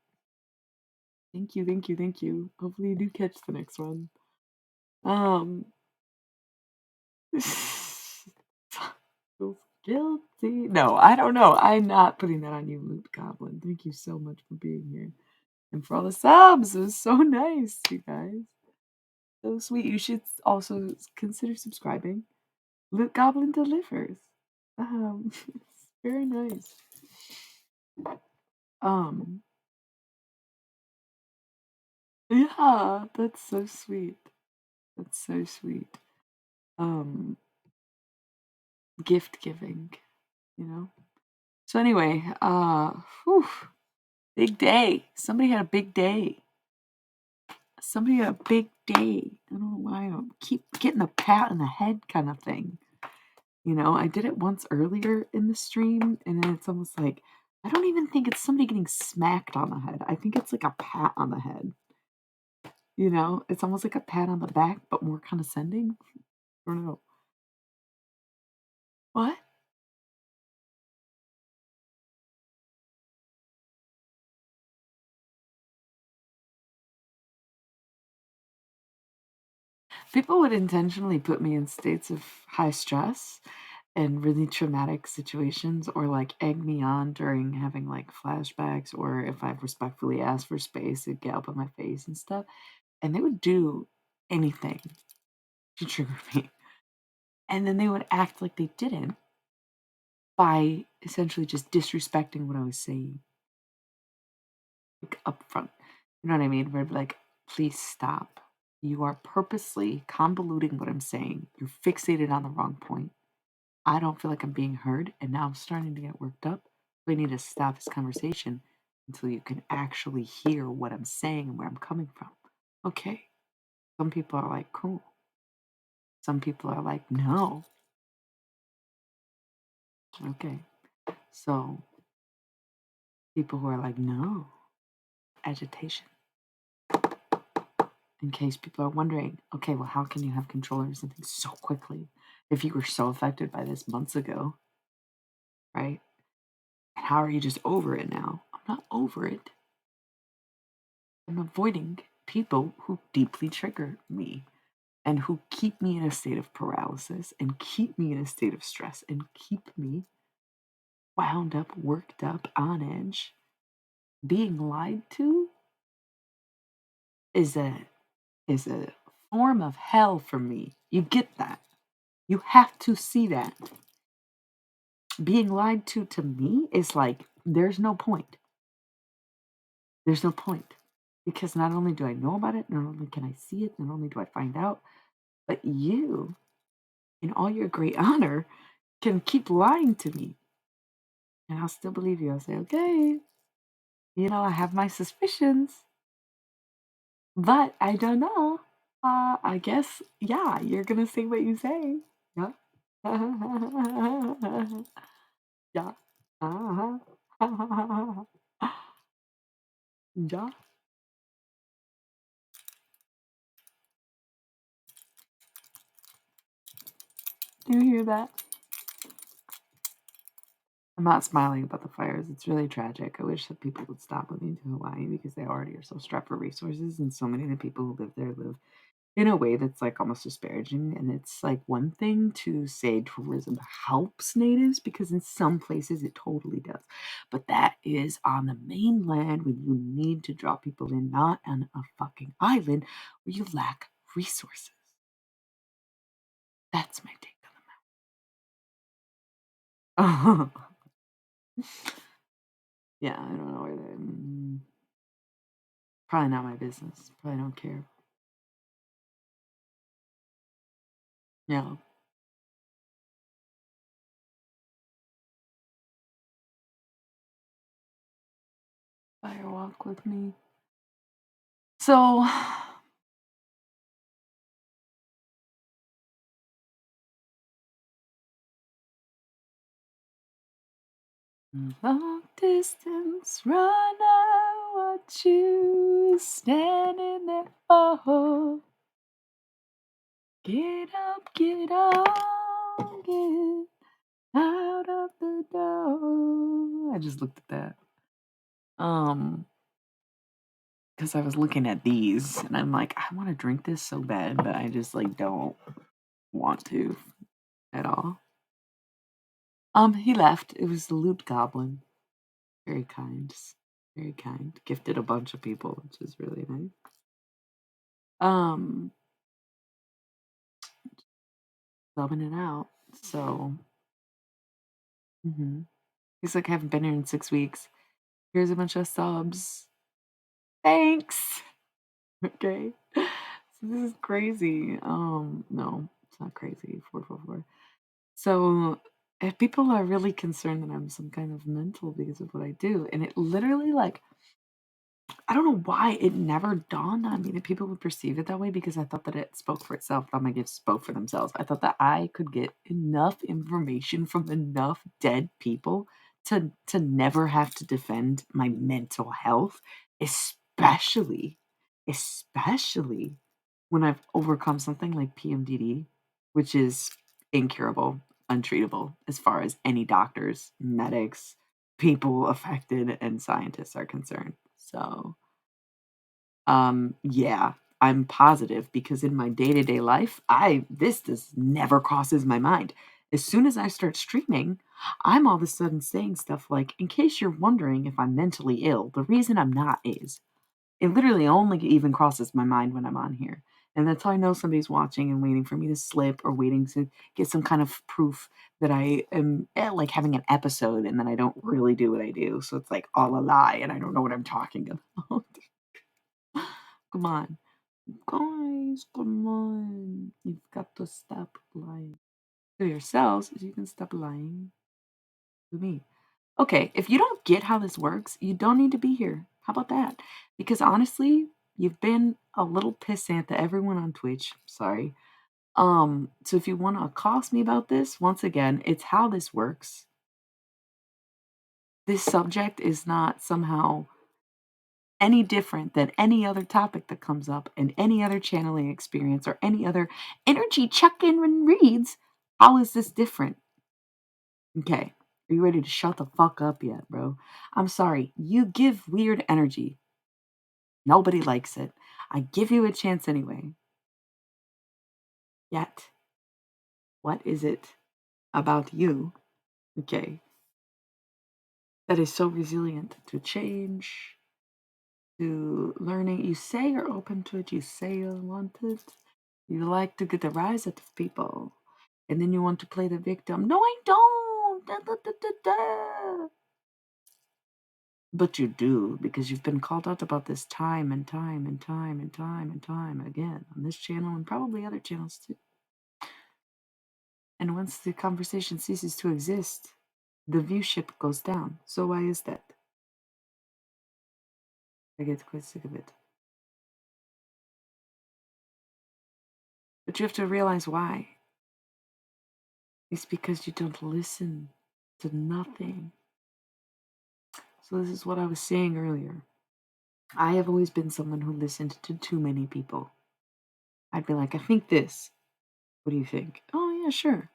Thank you, thank you, thank you. Hopefully you do catch the next one. Um Feels guilty. No, I don't know. I'm not putting that on you, Loot Goblin. Thank you so much for being here. And for all the subs. It was so nice, you guys. So sweet. You should also consider subscribing. Loot Goblin delivers. It's very nice. Um, Yeah, that's so sweet. That's so sweet. Um, gift giving, you know? So anyway, whew, big day. Somebody had a big day. Somebody had a big day. I don't know why I keep getting a pat on the head kind of thing. You know, I did it once earlier in the stream, and it's almost like I don't even think it's somebody getting smacked on the head. I think it's like a pat on the head. You know, it's almost like a pat on the back, but more condescending. I don't know. What? People would intentionally put me in states of high stress and really traumatic situations, or like egg me on during having like flashbacks, or if I've respectfully asked for space, it'd get up in my face and stuff. And they would do anything to trigger me. And then they would act like they didn't by essentially just disrespecting what I was saying, like up front. You know what I mean? Where I'd be like, please stop. You are purposely convoluting what I'm saying. You're fixated on the wrong point. I don't feel like I'm being heard, and now I'm starting to get worked up. We need to stop this conversation until you can actually hear what I'm saying and where I'm coming from. Okay. Some people are like, cool. Some people are like, no. Okay. So people who are like, no, agitation. In case people are wondering, okay, well, how can you have control over something so quickly if you were so affected by this months ago, right? And how are you just over it now? I'm not over it. I'm avoiding people who deeply trigger me and who keep me in a state of paralysis and keep me in a state of stress and keep me wound up, worked up, on edge. Being lied to is a form of hell for me. You get that. You have to see that. Being lied to me is like there's no point. There's no point. Because not only do I know about it, not only can I see it, not only do I find out, but you, in all your great honor, can keep lying to me. And I'll still believe you. I'll say, okay, I have my suspicions, but I don't know. I guess, yeah, you're gonna say what you say. Yeah. Yeah. Uh-huh. Yeah. Do you hear that? I'm not smiling about the fires. It's really tragic. I wish that people would stop moving to Hawaii because they already are so strapped for resources, and so many of the people who live there live in a way that's like almost disparaging. And it's like one thing to say tourism helps natives because in some places it totally does, but that is on the mainland when you need to draw people in, not on a fucking island where you lack resources. That's my take on the matter. Yeah, I don't know where they. Probably not my business. Probably don't care. Yeah. Fire walk with me. So, long distance runner, what you standing there for? Get up, get on, get out of the door. I just looked at that. Because I was looking at these and I'm like, I want to drink this so bad, but I just like don't want to at all. He left. It was the loot goblin. Very kind. Very kind. Gifted a bunch of people, which is really nice. Um, Subbing it out. So, he's like, I haven't been here in 6 weeks. Here's a bunch of subs. Thanks. Okay. So this is crazy. No, it's not crazy. 444. So if people are really concerned that I'm some kind of mental because of what I do, and it literally like I don't know why it never dawned on me that people would perceive it that way because I thought that it spoke for itself. I thought my gifts spoke for themselves. I thought that I could get enough information from enough dead people to never have to defend my mental health, especially, especially when I've overcome something like PMDD, which is incurable, untreatable as far as any doctors, medics, people affected, and scientists are concerned. So yeah, I'm positive because in my day-to-day life, I this does never crosses my mind. As soon as I start streaming, I'm all of a sudden saying stuff like, in case you're wondering if I'm mentally ill, the reason I'm not is. It literally only even crosses my mind when I'm on here. And that's how I know somebody's watching and waiting for me to slip or waiting to get some kind of proof that I am like having an episode and then I don't really do what I do. So it's like all a lie and I don't know what I'm talking about. Come on. Guys, come on. You've got to stop lying to yourselves. You can stop lying to me. Okay, if you don't get how this works, you don't need to be here. How about that? Because honestly, you've been a little pissant to everyone on Twitch. Sorry. So if you want to accost me about this, once again, it's how this works. This subject is not somehow any different than any other topic that comes up in any other channeling experience or any other energy check-in and reads. How is this different? Okay. Are you ready to shut the fuck up yet, bro? I'm sorry. You give weird energy. Nobody likes it. I give you a chance anyway. Yet, what is it about you, okay, that is so resilient to change, to learning? You say you're open to it. You say you want it. You like to get a rise out of people. And then you want to play the victim. No, I don't. Da, da, da, da, da. But you do because you've been called out about this time and time and time and time and time again on this channel and probably other channels too. And once the conversation ceases to exist, the viewship goes down. So why is that? I get quite sick of it. But you have to realize why. It's because you don't listen to nothing. So this is what I was saying earlier. I have always been someone who listened to too many people. I'd be like, I think this. What do you think? Oh, yeah, sure.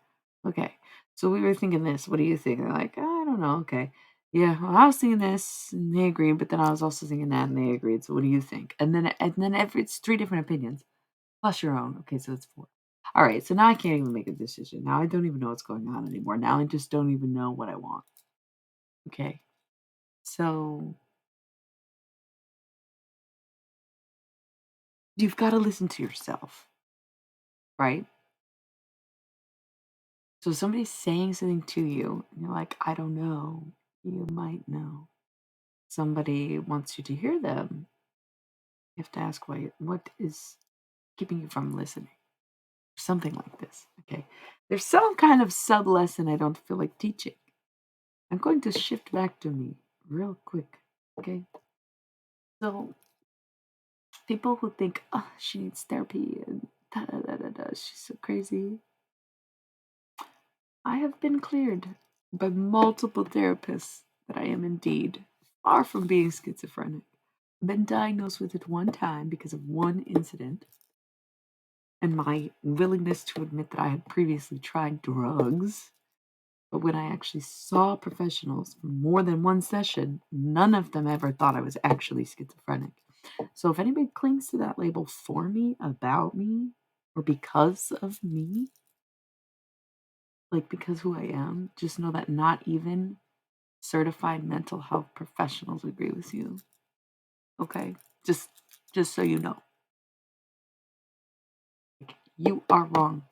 Okay. So we were thinking this. What do you think? They're like, I don't know. Okay. Yeah, well, I was thinking this and they agreed, but then I was also thinking that and they agreed. So what do you think? And then every it's three different opinions plus your own. Okay, so it's four. All right. So now I can't even make a decision. Now I don't even know what's going on anymore. Now I just don't even know what I want. Okay. So you've got to listen to yourself, right? So if somebody's saying something to you, and you're like, I don't know, you might know. Somebody wants you to hear them. You have to ask what is keeping you from listening? Something like this. Okay. There's some kind of sub lesson I don't feel like teaching. I'm going to shift back to me real quick. Okay. So people who think, oh, she needs therapy and da da da da da, she's so crazy. I have been cleared by multiple therapists that I am indeed far from being schizophrenic. I've been diagnosed with it one time because of one incident and my willingness to admit that I had previously tried drugs. But when I actually saw professionals for more than one session, none of them ever thought I was actually schizophrenic. So if anybody clings to that label for me, about me, or because of me, like because who I am, just know that not even certified mental health professionals agree with you. Okay? Just so you know. Like, you are wrong.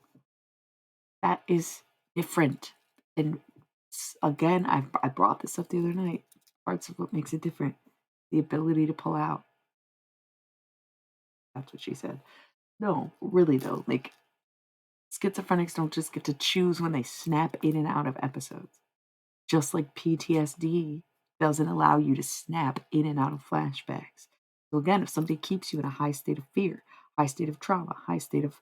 That is different. And again, I brought this up the other night. Parts of what makes it different. The ability to pull out. That's what she said. No, really though, like schizophrenics don't just get to choose when they snap in and out of episodes. Just like PTSD doesn't allow you to snap in and out of flashbacks. So again, if somebody keeps you in a high state of fear, high state of trauma, high state of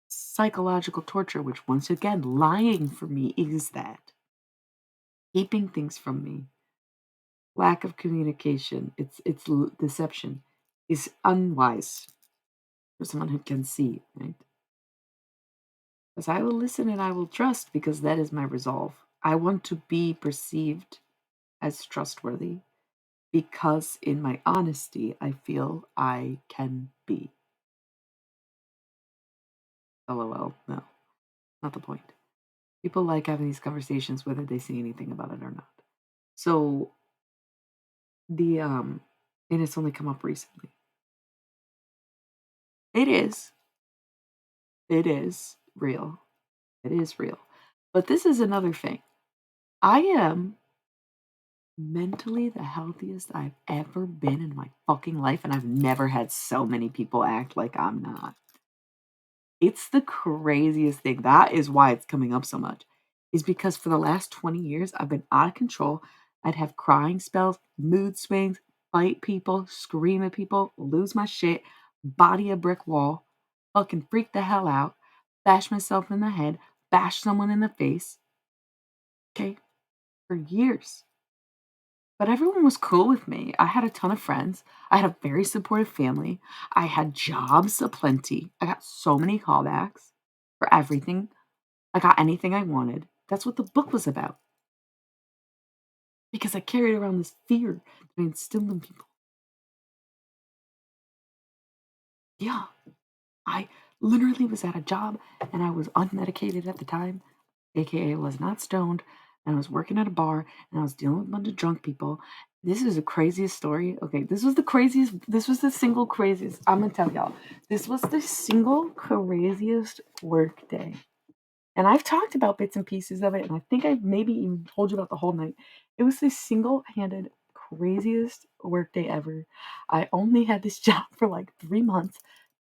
psychological torture, which once again, lying for me is that. Keeping things from me, lack of communication, deception is unwise for someone who can see, right? Because I will listen and I will trust because that is my resolve. I want to be perceived as trustworthy because in my honesty, I feel I can be. LOL. No, not the point. People like having these conversations whether they say anything about it or not. So and it's only come up recently. It is. It is real. It is real. But this is another thing. I am mentally the healthiest I've ever been in my fucking life, and I've never had so many people act like I'm not. It's the craziest thing. That is why it's coming up so much. Is because for the last 20 years, I've been out of control. I'd have crying spells, mood swings, fight people, scream at people, lose my shit, body a brick wall, fucking freak the hell out, bash myself in the head, bash someone in the face. Okay, for years. But everyone was cool with me. I had a ton of friends. I had a very supportive family. I had jobs aplenty. I got so many callbacks for everything. I got anything I wanted. That's what the book was about. Because I carried around this fear that I instilled in people. Yeah. I literally was at a job and I was unmedicated at the time, aka was not stoned, and I was working at a bar and I was dealing with a bunch of drunk people. This is the craziest story. Okay, this was the single craziest. I'm gonna tell y'all. This was the single craziest work day. And I've talked about bits and pieces of it, and I think I've maybe even told you about the whole night. It was the single-handed craziest workday ever. I only had this job for like 3 months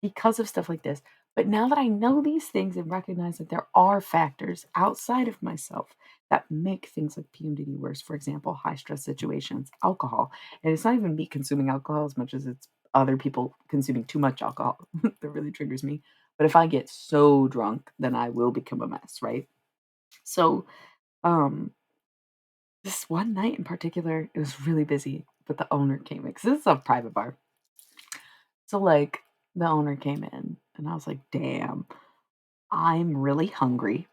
because of stuff like this. But now that I know these things and recognize that there are factors outside of myself that make things like PMDD worse, for example, high stress situations, alcohol. And it's not even me consuming alcohol as much as it's other people consuming too much alcohol that really triggers me. But if I get so drunk, then I will become a mess, right? So, um, this one night in particular, it was really busy, but the owner came in because this is a private bar. So, like, the owner came in, and I was like, damn, I'm really hungry,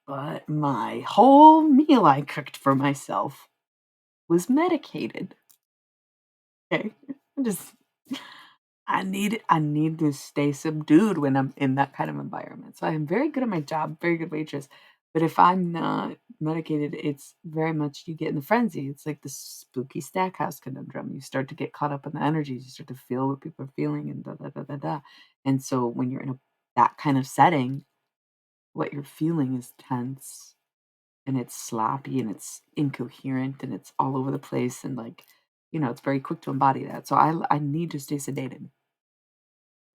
but my whole meal I cooked for myself was medicated. Okay. I just I need to stay subdued when I'm in that kind of environment. So I am very good at my job, very good waitress. But if I'm not medicated, it's very much you get in the frenzy. It's like the spooky Stackhouse conundrum. You start to get caught up in the energies. You start to feel what people are feeling and da da da da da. And so when you're in that kind of setting, what you're feeling is tense and it's sloppy and it's incoherent and it's all over the place and like, it's very quick to embody that. So I need to stay sedated.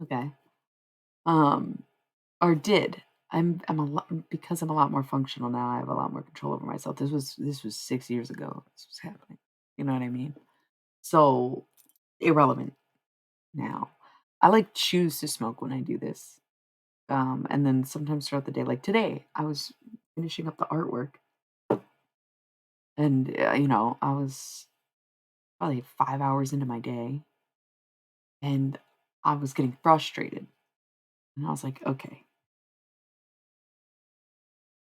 Okay. Um, or did. I'm a lot because I'm a lot more functional now. I have a lot more control over myself. This was 6 years ago. This was happening. You know what I mean? So irrelevant now. I like choose to smoke when I do this. And then sometimes throughout the day, like today, I was finishing up the artwork, and I was probably 5 hours into my day, and I was getting frustrated, and I was like, okay,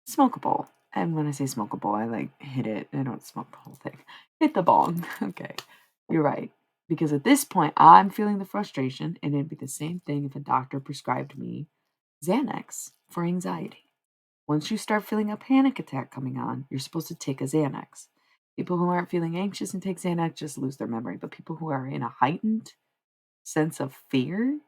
smoke a bowl. And when I say smoke a bowl, I like hit it. I don't smoke the whole thing. Hit the bong. Okay. You're right. Because at this point, I'm feeling the frustration, and it'd be the same thing if a doctor prescribed me Xanax for anxiety. Once you start feeling a panic attack coming on, you're supposed to take a Xanax. People who aren't feeling anxious and take Xanax just lose their memory. But people who are in a heightened sense of fear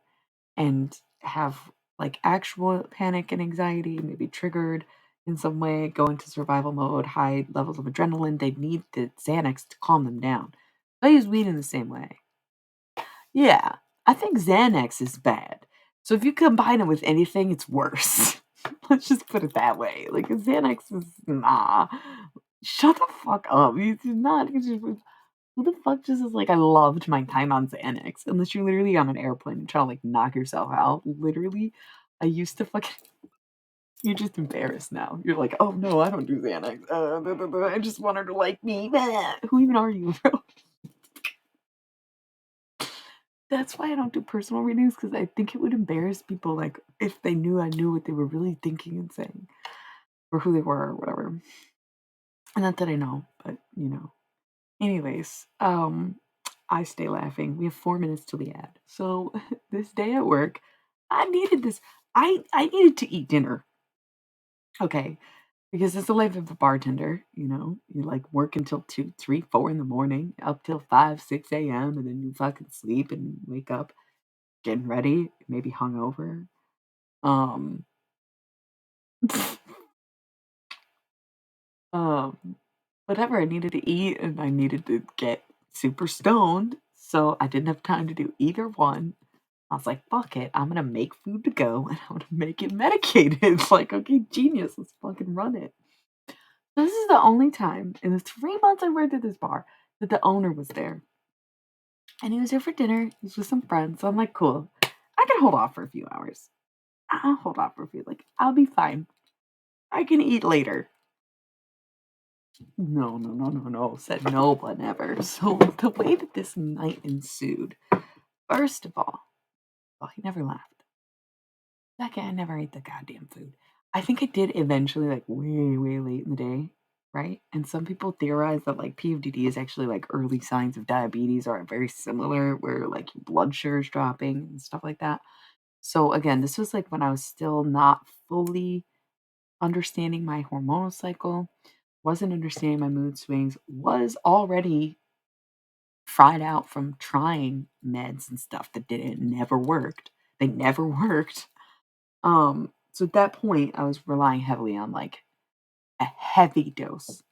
and have like actual panic and anxiety, maybe triggered in some way, go into survival mode, high levels of adrenaline, they need the Xanax to calm them down. I use weed in the same way. Yeah. I think Xanax is bad. So if you combine it with anything, it's worse. Let's just put it that way. Like Xanax is nah. Shut the fuck up. You do not. Who the fuck just is like, I loved my time on Xanax? Unless you're literally on an airplane and trying to like knock yourself out. Literally, I used to fucking. You're just embarrassed now. You're like, oh no, I don't do Xanax. I just want her to like me. Who even are you, bro? That's why I don't do personal readings because I think it would embarrass people, like if they knew I knew what they were really thinking and saying, or who they were, or whatever. And not that I know, but you know. Anyways, I stay laughing. We have 4 minutes till the ad. So this day at work, I needed this. I needed to eat dinner. Okay. Because it's the life of a bartender, you know. You like work until 2, 3, 4 in the morning, up till 5, 6 a.m., and then you fucking sleep and wake up getting ready, maybe hungover. Um um whatever, I needed to eat and I needed to get super stoned, so I didn't have time to do either one. I was like, "Fuck it, I'm gonna make food to go and I'm gonna make it medicated." It's like, "Okay, genius, let's fucking run it." This is the only time in the 3 months I worked at this bar that the owner was there, and he was here for dinner, he was with some friends, so I'm like, "Cool, I can hold off for a few hours. I'll hold off for a few, like, I'll be fine. I can eat later." No, no, no, no, no, said no one ever. So the way that this night ensued, first of all, well, he never laughed. Second, I never ate the goddamn food. I think I did eventually, like way, way late in the day, right? And some people theorize that like PFDD is actually like early signs of diabetes are very similar, where like your blood sugar is dropping and stuff like that. So again, this was like when I was still not fully understanding my hormonal cycle, wasn't understanding my mood swings, was already fried out from trying meds and stuff that didn't never worked. They never worked. So at that point, I was relying heavily on like a heavy dose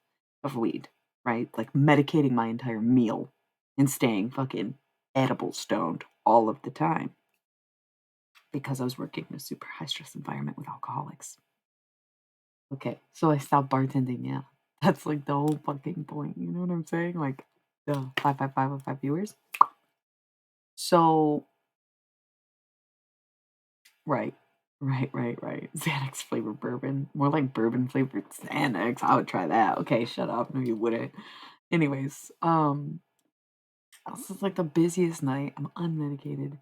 of weed, right? Like medicating my entire meal and staying fucking edible stoned all of the time because I was working in a super high stress environment with alcoholics. Okay, so I stopped bartending. Yeah, that's like the whole fucking point. You know what I'm saying? Like, the 555 viewers. So, right, right. Xanax flavored bourbon, more like bourbon flavored Xanax. I would try that. Okay, shut up. No, you wouldn't. Anyways, this is like the busiest night. I'm unmedicated,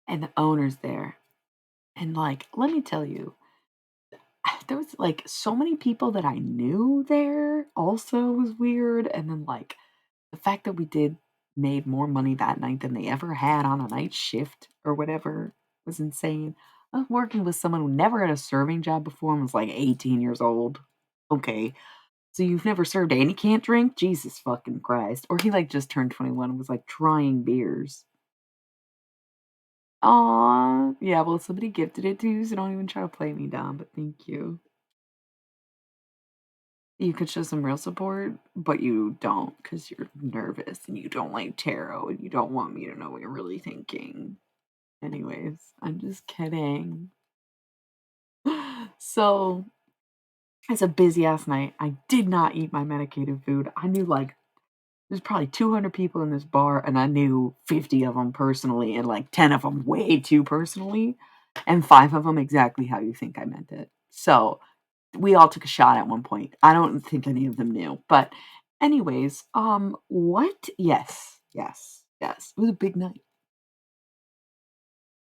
and the owner's there. And like, let me tell you, there was like so many people that I knew there. Also, was weird. And then like the fact that we did made more money that night than they ever had on a night shift or whatever was insane. I was working with someone who never had a serving job before and was like 18 years old. Okay. So you've never served and you can't drink? Jesus fucking Christ. Or he like just turned 21 and was like trying beers. Aw. Yeah, well somebody gifted it to you, so don't even try to play me down, but thank you. You could show some real support, but you don't because you're nervous and you don't like tarot and you don't want me to know what you're really thinking. Anyways, I'm just kidding. So, it's a busy ass night. I did not eat my medicated food. I knew like there's probably 200 people in this bar, and I knew 50 of them personally, and like 10 of them way too personally, and 5 of them exactly how you think I meant it. So, we all took a shot at one point. I don't think any of them knew. But anyways, what? Yes. It was a big night.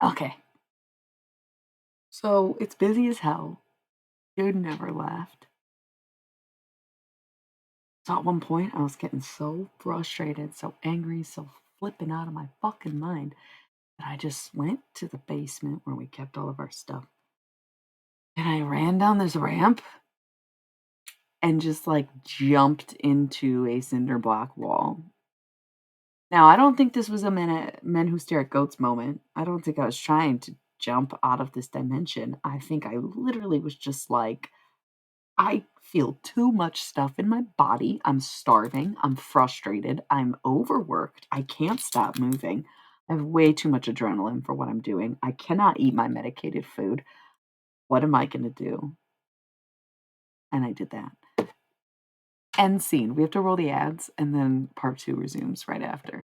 Okay. So it's busy as hell. Dude never left. So at one point I was getting so frustrated, so angry, so flipping out of my fucking mind that I just went to the basement where we kept all of our stuff. And I ran down this ramp and just like jumped into a cinder block wall. Now, I don't think this was a men who stare at goats moment. I don't think I was trying to jump out of this dimension. I think I literally was just like, I feel too much stuff in my body. I'm starving. I'm frustrated. I'm overworked. I can't stop moving. I have way too much adrenaline for what I'm doing. I cannot eat my medicated food. What am I gonna do? And I did that. End scene. We have to roll the ads, and then part 2 resumes right after.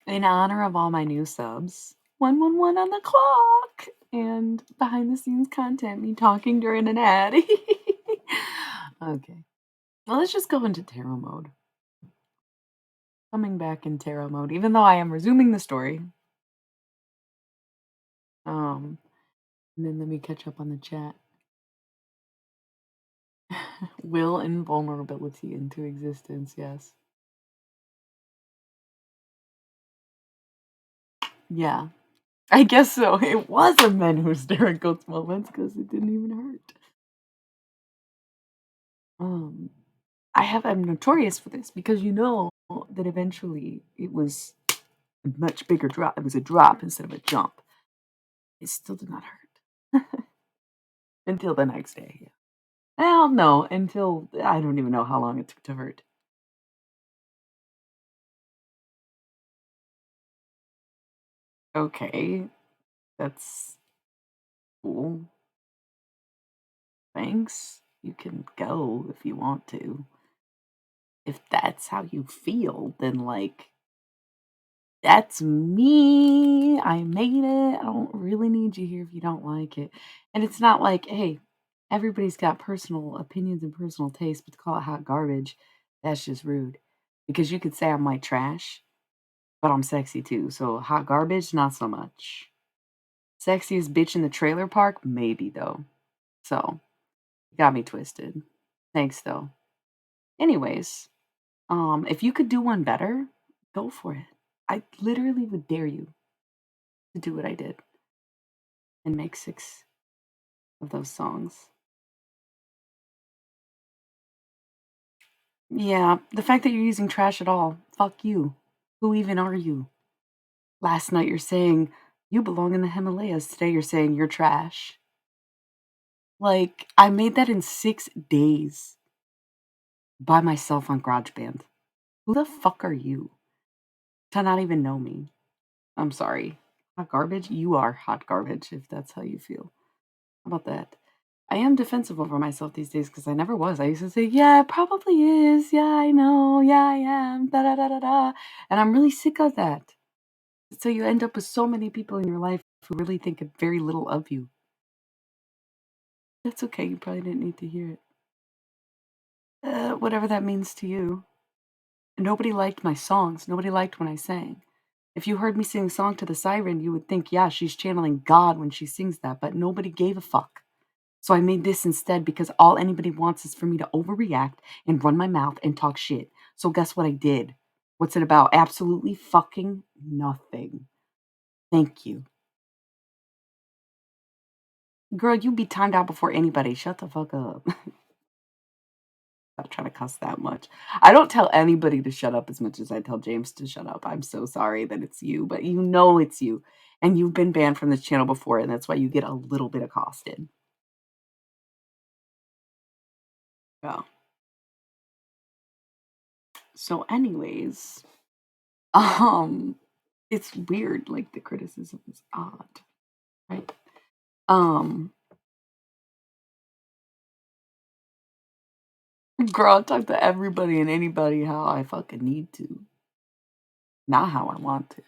In honor of all my new subs, 111 on the clock, and behind the scenes content, me talking during an ad. Okay. Well, let's just go into tarot mode. Coming back in tarot mode, even though I am resuming the story. Um, and then let me catch up on the chat. Will invulnerability into existence, yes. Yeah, I guess so. It was a men who stare at goats moments because it didn't even hurt. Um, I'm notorious for this because you know that eventually it was a much bigger drop. It was a drop instead of a jump. It still did not hurt until the next day. Yeah. Well, no, until I don't even know how long it took to hurt. Okay, that's cool. Thanks. You can go if you want to. If that's how you feel, then like that's me. I made it. I don't really need you here if you don't like it. And it's not like, hey, everybody's got personal opinions and personal taste, but to call it hot garbage, that's just rude. Because you could say I'm white trash, but I'm sexy too. So hot garbage, not so much. Sexiest bitch in the trailer park, maybe though. So got me twisted. Thanks though. Anyways, if you could do one better, go for it. I literally would dare you to do what I did. and make 6 of those songs. Yeah, the fact that you're using trash at all, fuck you. Who even are you? Last night you're saying you belong in the Himalayas. Today you're saying you're trash. Like, I made that in 6 days by myself on GarageBand. Who the fuck are you to not even know me? I'm sorry. Hot garbage? You are hot garbage if that's how you feel. How about that? I am defensive over myself these days because I never was. I used to say, yeah, it probably is. Yeah, I know. Yeah, I am. Da da da da da. And I'm really sick of that. So you end up with so many people in your life who really think very little of you. That's okay. You probably didn't need to hear it. Whatever that means to you. Nobody liked my songs. Nobody liked when I sang. If you heard me sing Song to the Siren, you would think, yeah, she's channeling God when she sings that, but nobody gave a fuck. So I made this instead because all anybody wants is for me to overreact and run my mouth and talk shit. So guess what I did? What's it about? Absolutely fucking nothing. Thank you. Girl, you be timed out before anybody. Shut the fuck up. Not trying to cuss that much. I don't tell anybody to shut up as much as I tell James to shut up. I'm so sorry that it's you, but you know it's you. And you've been banned from this channel before, and that's why you get a little bit accosted. Yeah. So, anyways, um, it's weird, like the criticism is odd, right? Um, Girl, I talk to everybody and anybody how I fucking need to, not how I want to.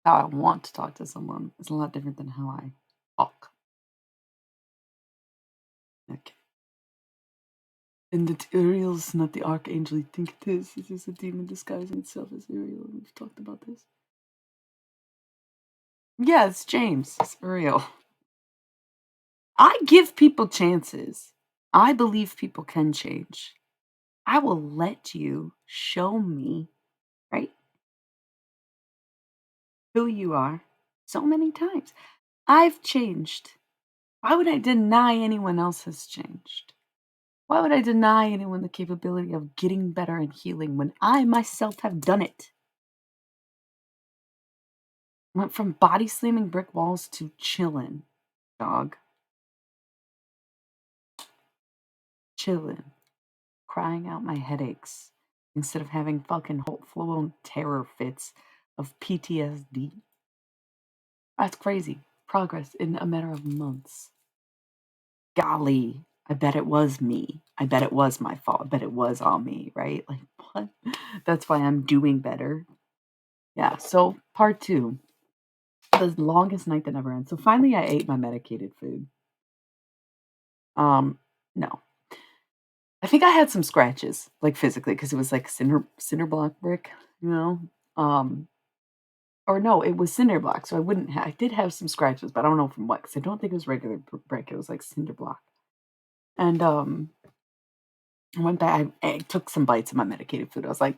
How I want to talk to someone is a lot different than how I talk. Okay. And that Uriel's not the archangel you think it is. It is a demon disguising itself as Uriel. We've talked about this. Yeah, it's James. It's Uriel. I give people chances. I believe people can change. I will let you show me, right, who you are so many times. I've changed. Why would I deny anyone else has changed? Why would I deny anyone the capability of getting better and healing when I myself have done it? Went from body slamming brick walls to chillin', dog. Chillin'. Crying out my headaches instead of having fucking whole full-blown terror fits of PTSD. That's crazy. Progress in a matter of months. Golly, I bet it was me. I bet it was my fault. I bet it was all me, right? Like, what? That's why I'm doing better. Yeah, so part 2. The longest night that never ends. So finally I ate my medicated food. No. I think I had some scratches, like physically, because it was like cinder block brick, you know? Um, or no, it was cinder block, so I did have some scratches, but I don't know from what, because I don't think it was regular brick. It was like cinder block. And I went back. I took some bites of my medicated food. I was like,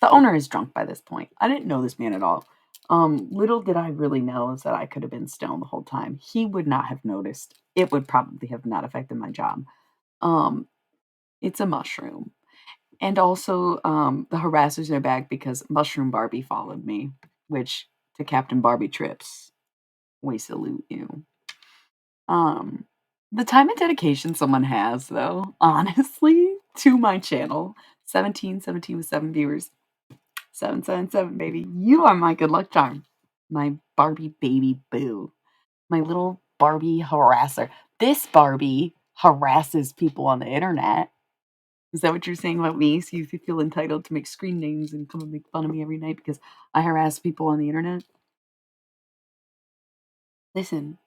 the owner is drunk by this point. I didn't know this man at all. Little did I really know is that I could have been stoned the whole time. He would not have noticed. It would probably have not affected my job. Um, it's a mushroom. And also, the harassers are back because Mushroom Barbie followed me, which to Captain Barbie trips, we salute you. Um, the time and dedication someone has, though, honestly, to my channel, 17 with 7 viewers, 777, baby. You are my good luck charm. My Barbie baby boo. My little Barbie harasser. This Barbie harasses people on the internet. Is that what you're saying about me? So you feel entitled to make screen names and come and make fun of me every night because I harass people on the internet? Listen,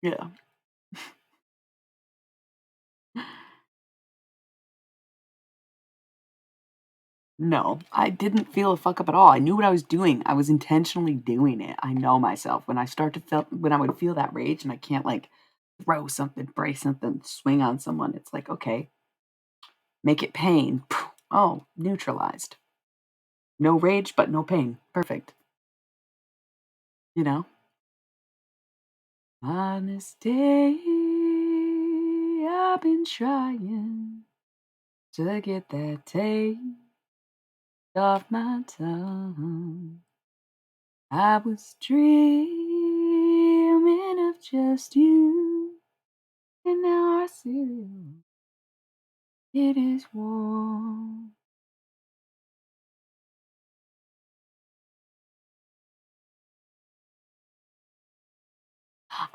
yeah. No, I didn't feel a fuck up at all. I knew what I was doing. I was intentionally doing it. I know myself. When I would feel that rage and I can't like throw something, break something, swing on someone, it's like, okay, make it pain. Oh, neutralized. No rage, but no pain. Perfect. You know? On this day, I've been trying to get that taste off my tongue. I was dreaming of just you, and now our cereal, it is warm.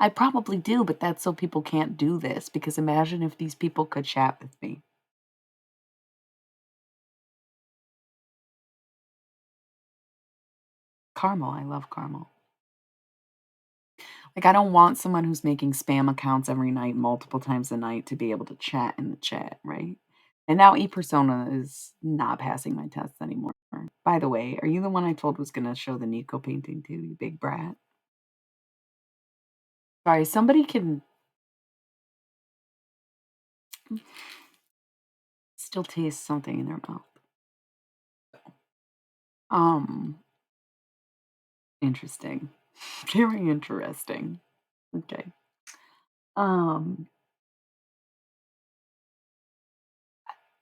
I probably do, but that's so people can't do this, because imagine if these people could chat with me. Caramel, I love caramel. Like, I don't want someone who's making spam accounts every night, multiple times a night, to be able to chat in the chat, right? And now ePersona is not passing my tests anymore. By the way, are you the one I told was gonna show the Nico painting to, you big brat? Sorry, somebody can still taste something in their mouth. Um, interesting. Very interesting. Okay. Um,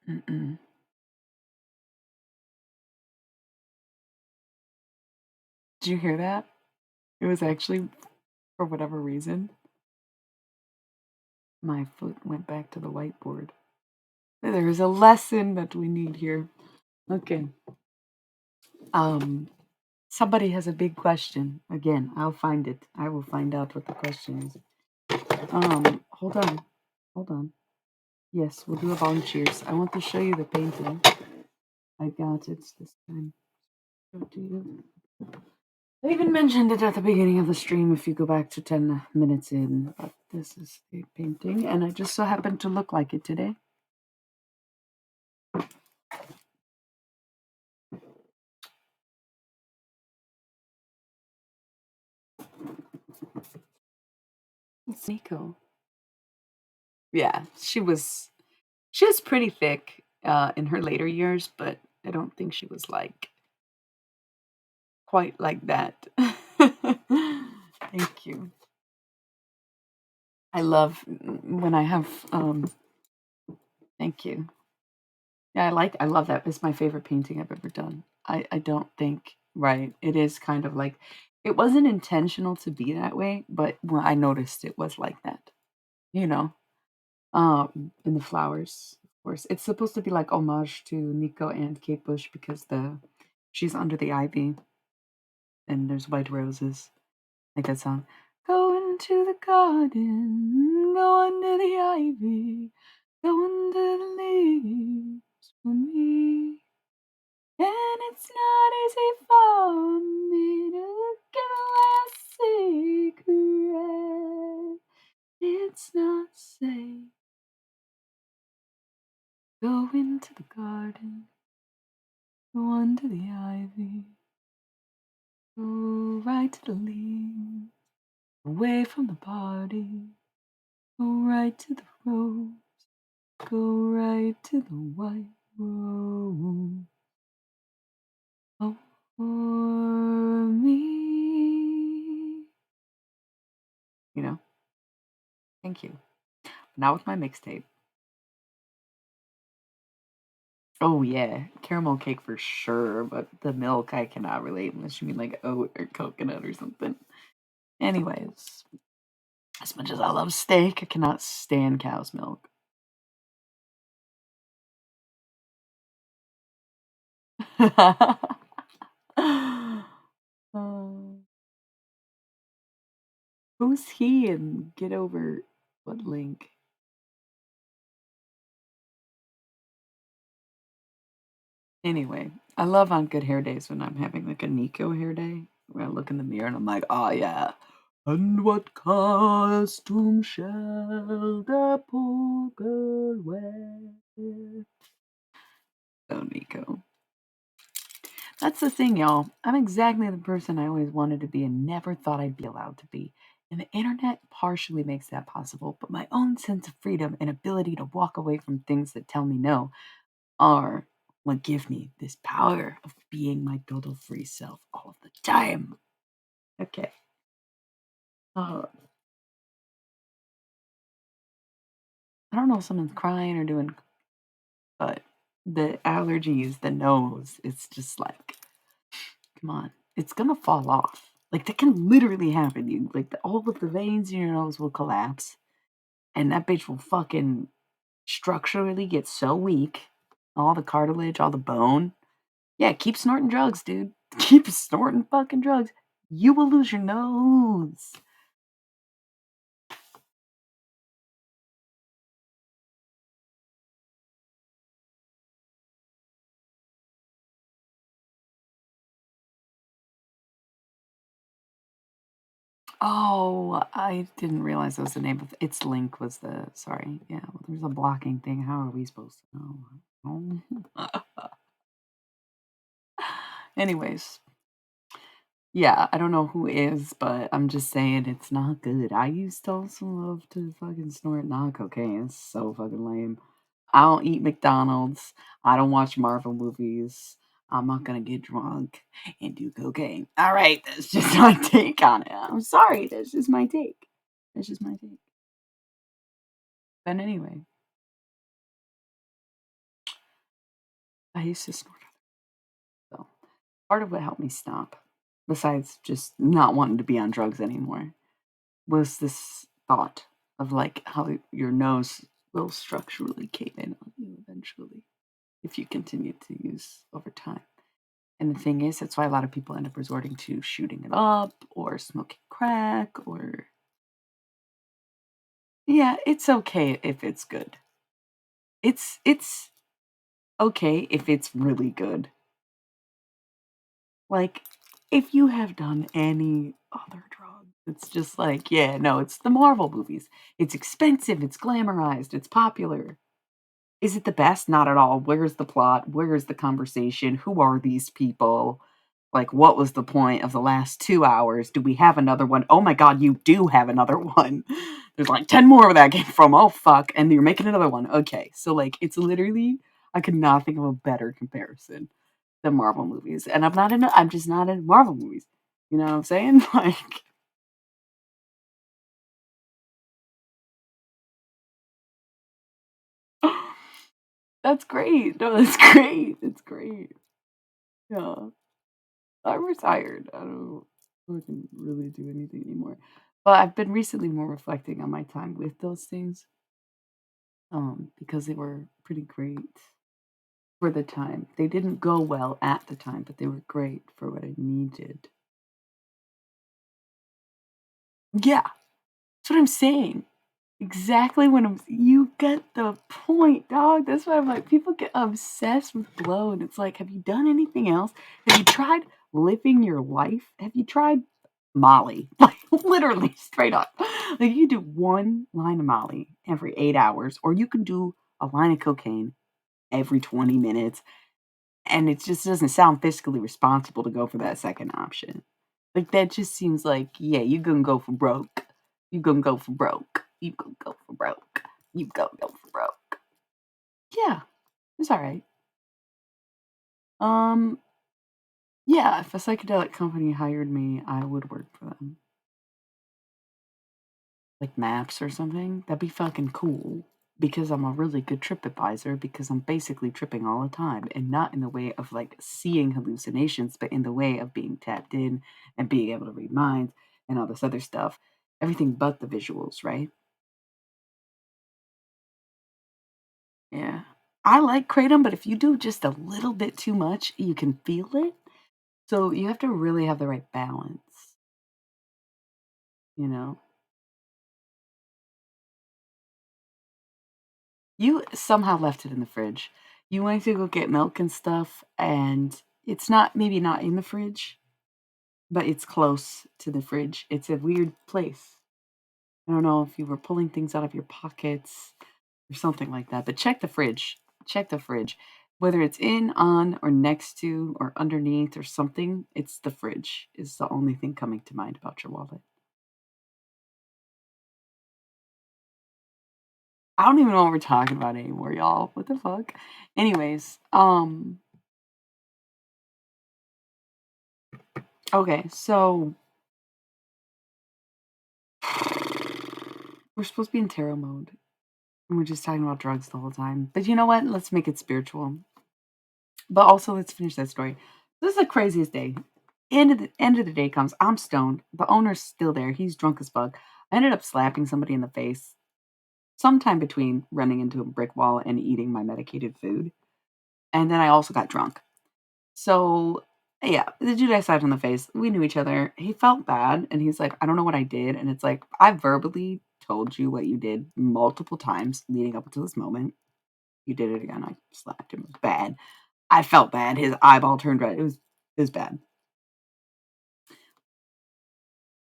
mm-mm. Did you hear that? It was actually, for whatever reason, my foot went back to the whiteboard. There is a lesson that we need here. Okay. Um, somebody has a big question. Again, I'll find it. I will find out what the question is. Hold on. Hold on. Yes, we'll do a volunteers. I want to show you the painting. I got it this time. Show it to you. I even mentioned it at the beginning of the stream if you go back to 10 minutes in, but this is the painting, and I just so happened to look like it today. It's Nico. Yeah, she was pretty thick in her later years, but I don't think she was like quite like that. Thank you. I love when I have thank you. Yeah, I love that. It's my favorite painting I've ever done. I don't think right. It is kind of like it wasn't intentional to be that way, but when I noticed it was like that. You know, in the flowers, of course. It's supposed to be like homage to Nico and Kate Bush because the she's under the ivy and there's white roses. Like that song. Go into the garden, go under the ivy, go under the leaves for me. And it's not easy for me to give away a secret. It's not safe. Go into the garden, go under the ivy, go right to the leaves, away from the party, go right to the rose, go right to the white rose. Oh, for me. You know, thank you. Now with my mixtape. Oh yeah, caramel cake for sure, but the milk I cannot relate unless you mean like oat or coconut or something. Anyways, as much as I love steak, I cannot stand cow's milk. Uh, who's he and get over what link? Anyway, I love on good hair days when I'm having like a Nico hair day where I look in the mirror and I'm like, oh yeah. And what costume shall the poor girl wear? Oh, Nico. That's the thing, y'all. I'm exactly the person I always wanted to be and never thought I'd be allowed to be. And the internet partially makes that possible, but my own sense of freedom and ability to walk away from things that tell me no are what give me this power of being my total free self all of the time. Okay. Uh, I don't know if someone's crying or doing, but the allergies, the nose, it's just like, come on, it's gonna fall off. Like that can literally happen. You like all of the veins in your nose will collapse, and that bitch will fucking structurally get so weak, all the cartilage, all the bone. Yeah, keep snorting drugs, dude. Keep snorting fucking drugs. You will lose your nose. Oh, I didn't realize that was the name of its link was the sorry. Yeah, well, there's a blocking thing. How are we supposed to know? Oh. Anyways, yeah, I don't know who is, but I'm just saying it's not good. I used to also love to fucking snort not cocaine. It's so fucking lame. I don't eat McDonald's. I don't watch Marvel movies. I'm not gonna get drunk and do cocaine. All right, that's just my take on it. I'm sorry, that's just my take. That's just my take. But anyway, I used to snort. So part of what helped me stop, besides just not wanting to be on drugs anymore, was this thought of like how your nose will structurally cave in on you eventually if you continue to use over time. And the thing is, that's why a lot of people end up resorting to shooting it up or smoking crack or yeah, it's okay if it's good. It's okay if it's really good. Like if you have done any other drug, it's just like, yeah, no, it's the Marvel movies. It's expensive, it's glamorized, it's popular. Is it the best? Not at all. Where's the plot? Where's the conversation? Who are these people? Like, what was the point of the last 2 hours? Do we have another one? Oh my god, you do have another one. There's like 10 more where that came from. Oh fuck. And you're making another one. Okay. So like it's literally I could not think of a better comparison than Marvel movies. And I'm just not in Marvel movies. You know what I'm saying? Like that's great. No, that's great. It's great. Yeah. I'm retired. I don't fucking really do anything anymore. But I've been recently more reflecting on my time with those things, because they were pretty great for the time. They didn't go well at the time, but they were great for what I needed. Yeah, that's what I'm saying. Exactly when you get the point, dog. That's why I'm like, people get obsessed with blow, and it's like, have you done anything else? Have you tried living your life? Have you tried Molly? Like literally straight up. Like you do one line of Molly every 8 hours, or you can do a line of cocaine every 20 minutes, and it just doesn't sound fiscally responsible to go for that second option. Like that just seems like, yeah, you gonna go for broke. You gonna go for broke. You gonna go for broke. You gonna go for broke. Yeah, it's all right. Um, yeah, if a psychedelic company hired me, I would work for them. Like maps or something. That'd be fucking cool. Because I'm a really good trip advisor because I'm basically tripping all the time and not in the way of like seeing hallucinations, but in the way of being tapped in and being able to read minds and all this other stuff. Everything but the visuals, right? Yeah. I like kratom, but if you do just a little bit too much, you can feel it. So you have to really have the right balance, you know? You somehow left it in the fridge. You went to go get milk and stuff, and it's not maybe not in the fridge, but it's close to the fridge. It's a weird place. I don't know if you were pulling things out of your pockets or something like that, but check the fridge. Check the fridge. Whether it's in, on, or next to, or underneath, or something, it's the fridge, is the only thing coming to mind about your wallet. I don't even know what we're talking about anymore, y'all. What the fuck? Anyways, okay, so we're supposed to be in tarot mode. We're just talking about drugs the whole time. But you know what? Let's make it spiritual. But also, let's finish that story. This is the craziest day. End of the day comes. I'm stoned. The owner's still there. He's drunk as fuck. I ended up slapping somebody in the face sometime between running into a brick wall and eating my medicated food. And then I also got drunk. So, yeah, the dude I slapped in the face, we knew each other. He felt bad and he's like, I don't know what I did. And it's like, I verbally told you what you did multiple times leading up until this moment. You did it again. I slapped him. It was bad. I felt bad. His eyeball turned red. It was bad,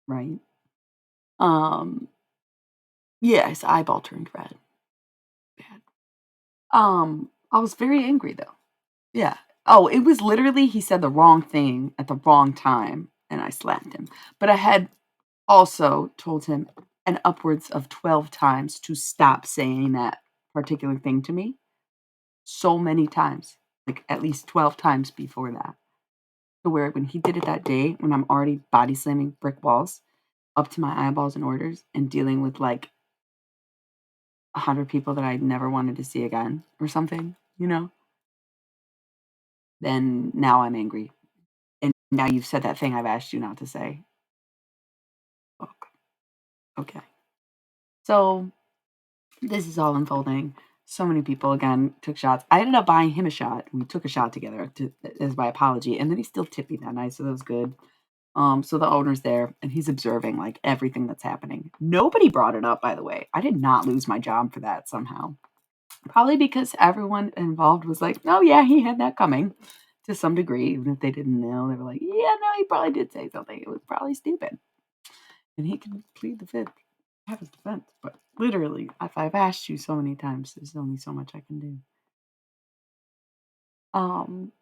right? Um, yeah, his eyeball turned red. Bad. I was very angry though. Yeah. Oh, it was literally he said the wrong thing at the wrong time and I slapped him. But I had also told him an upwards of 12 times to stop saying that particular thing to me. So many times. Like at least 12 times before that. To where when he did it that day, when I'm already body slamming brick walls up to my eyeballs in orders and dealing with like 100 people that I never wanted to see again or something, then now I'm angry. And now you've said that thing I've asked you not to say. Fuck. Okay. So this is all unfolding. So many people again took shots. I ended up buying him a shot. We took a shot together as my apology, and then he still tipped me that night, so that was good. So the owner's there, and he's observing like everything that's happening. Nobody brought it up, by the way. I did not lose my job for that somehow. Probably because everyone involved was like, "Oh yeah, he had that coming," to some degree, even if they didn't know. They were like, "Yeah, no, he probably did say something. It was probably stupid," and he can plead the fifth, have his defense. But literally, if I've asked you so many times, there's only so much I can do. Um,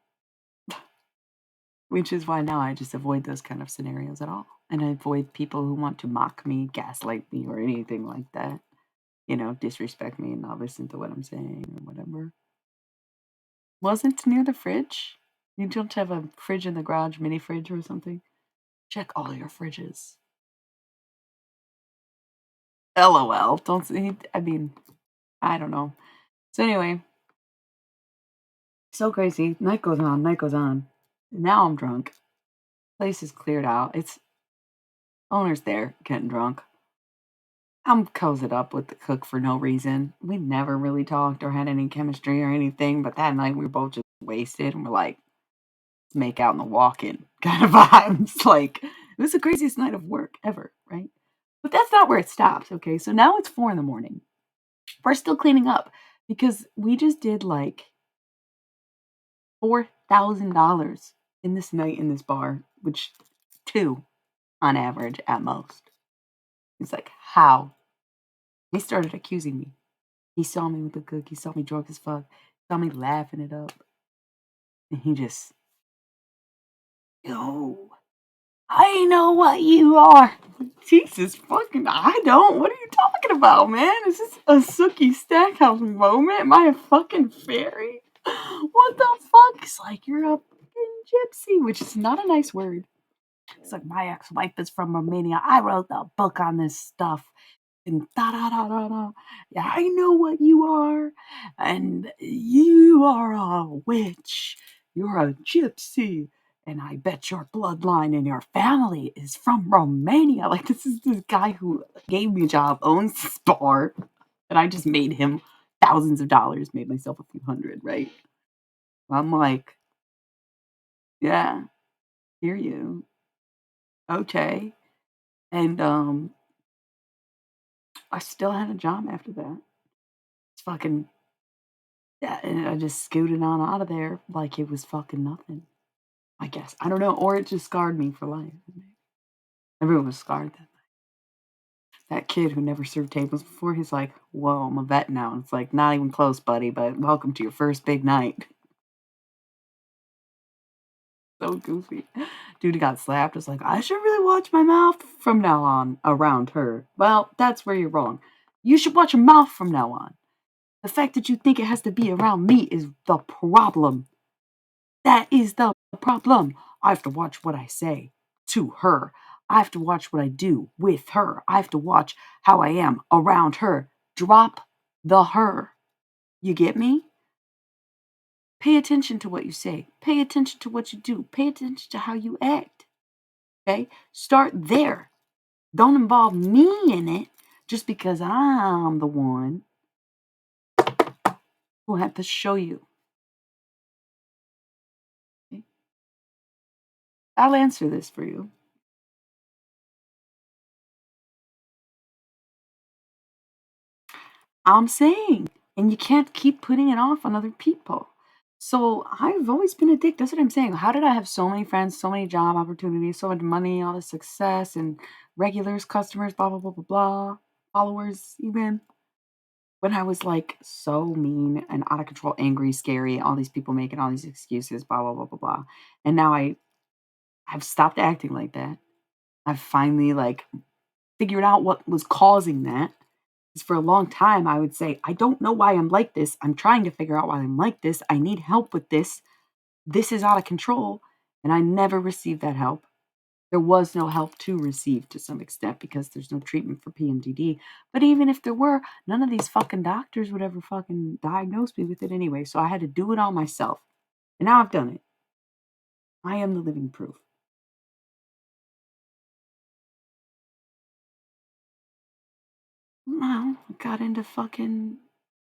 which is why now I just avoid those kind of scenarios at all, and I avoid people who want to mock me, gaslight me, or anything like that. Disrespect me and not listen to what I'm saying or whatever. Wasn't near the fridge. You don't have a fridge in the garage, mini fridge or something? Check all your fridges. LOL. Don't see. I mean, I don't know. So anyway, so crazy. Night goes on, night goes on. Now I'm drunk. Place is cleared out. It's owner's there getting drunk. I'm cozied up with the cook for no reason. We never really talked or had any chemistry or anything, but that night we were both just wasted and we're like, make out in the walk-in kind of vibes. Like, it was the craziest night of work ever, right? But that's not where it stops, okay? So now it's 4 in the morning. We're still cleaning up because we just did like $4,000 in this night in this bar, which two on average at most. He's like, how? He started accusing me. He saw me with the cook. He saw me drunk as fuck. He saw me laughing it up. And he just, yo, I know what you are. Jesus fucking, I don't. What are you talking about, man? Is this a Spookie Stackhouse moment? Am I a fucking fairy? What the fuck? It's like, you're a fucking gypsy, which is not a nice word. It's like, my ex-wife is from Romania. I wrote the book on this stuff. And da da da da da. Yeah, I know what you are. And you are a witch. You're a gypsy. And I bet your bloodline and your family is from Romania. Like, this is this guy who gave me a job, owns this bar, and I just made him thousands of dollars, made myself a few hundred, right? I'm like, yeah, hear you. Okay. And I still had a job after that. It's fucking, yeah, and I just scooted on out of there like it was fucking nothing. I guess. I don't know. Or it just scarred me for life. Everyone was scarred then. That kid who never served tables before, he's like, whoa, I'm a vet now. And it's like, not even close, buddy, but welcome to your first big night. So goofy. Dude got slapped. Was like, I should really watch my mouth from now on around her. Well, that's where you're wrong. You should watch your mouth from now on. The fact that you think it has to be around me is the problem. That is the problem. I have to watch what I say to her. I have to watch what I do with her. I have to watch how I am around her. Drop The her. You get me? Pay attention to what you say. Pay attention to what you do. Pay attention to how you act. Okay? Start there. Don't involve me in it just because I'm the one who had to show you. Okay? I'll answer this for you. I'm saying, and you can't keep putting it off on other people. So I've always been a dick. That's what I'm saying. How did I have so many friends, so many job opportunities, so much money, all this success, and regulars, customers, blah, blah, blah, blah, blah, followers, even when I was like so mean and out of control, angry, scary, all these people making all these excuses, blah, blah, blah, blah, blah. And now I've stopped acting like that. I've finally like figured out what was causing that. 'Cause for a long time, I would say, I don't know why I'm like this. I'm trying to figure out why I'm like this. I need help with this. This is out of control. And I never received that help. There was no help to receive to some extent because there's no treatment for PMDD. But even if there were, none of these fucking doctors would ever fucking diagnose me with it anyway. So I had to do it all myself. And now I've done it. I am the living proof. Well, I got into fucking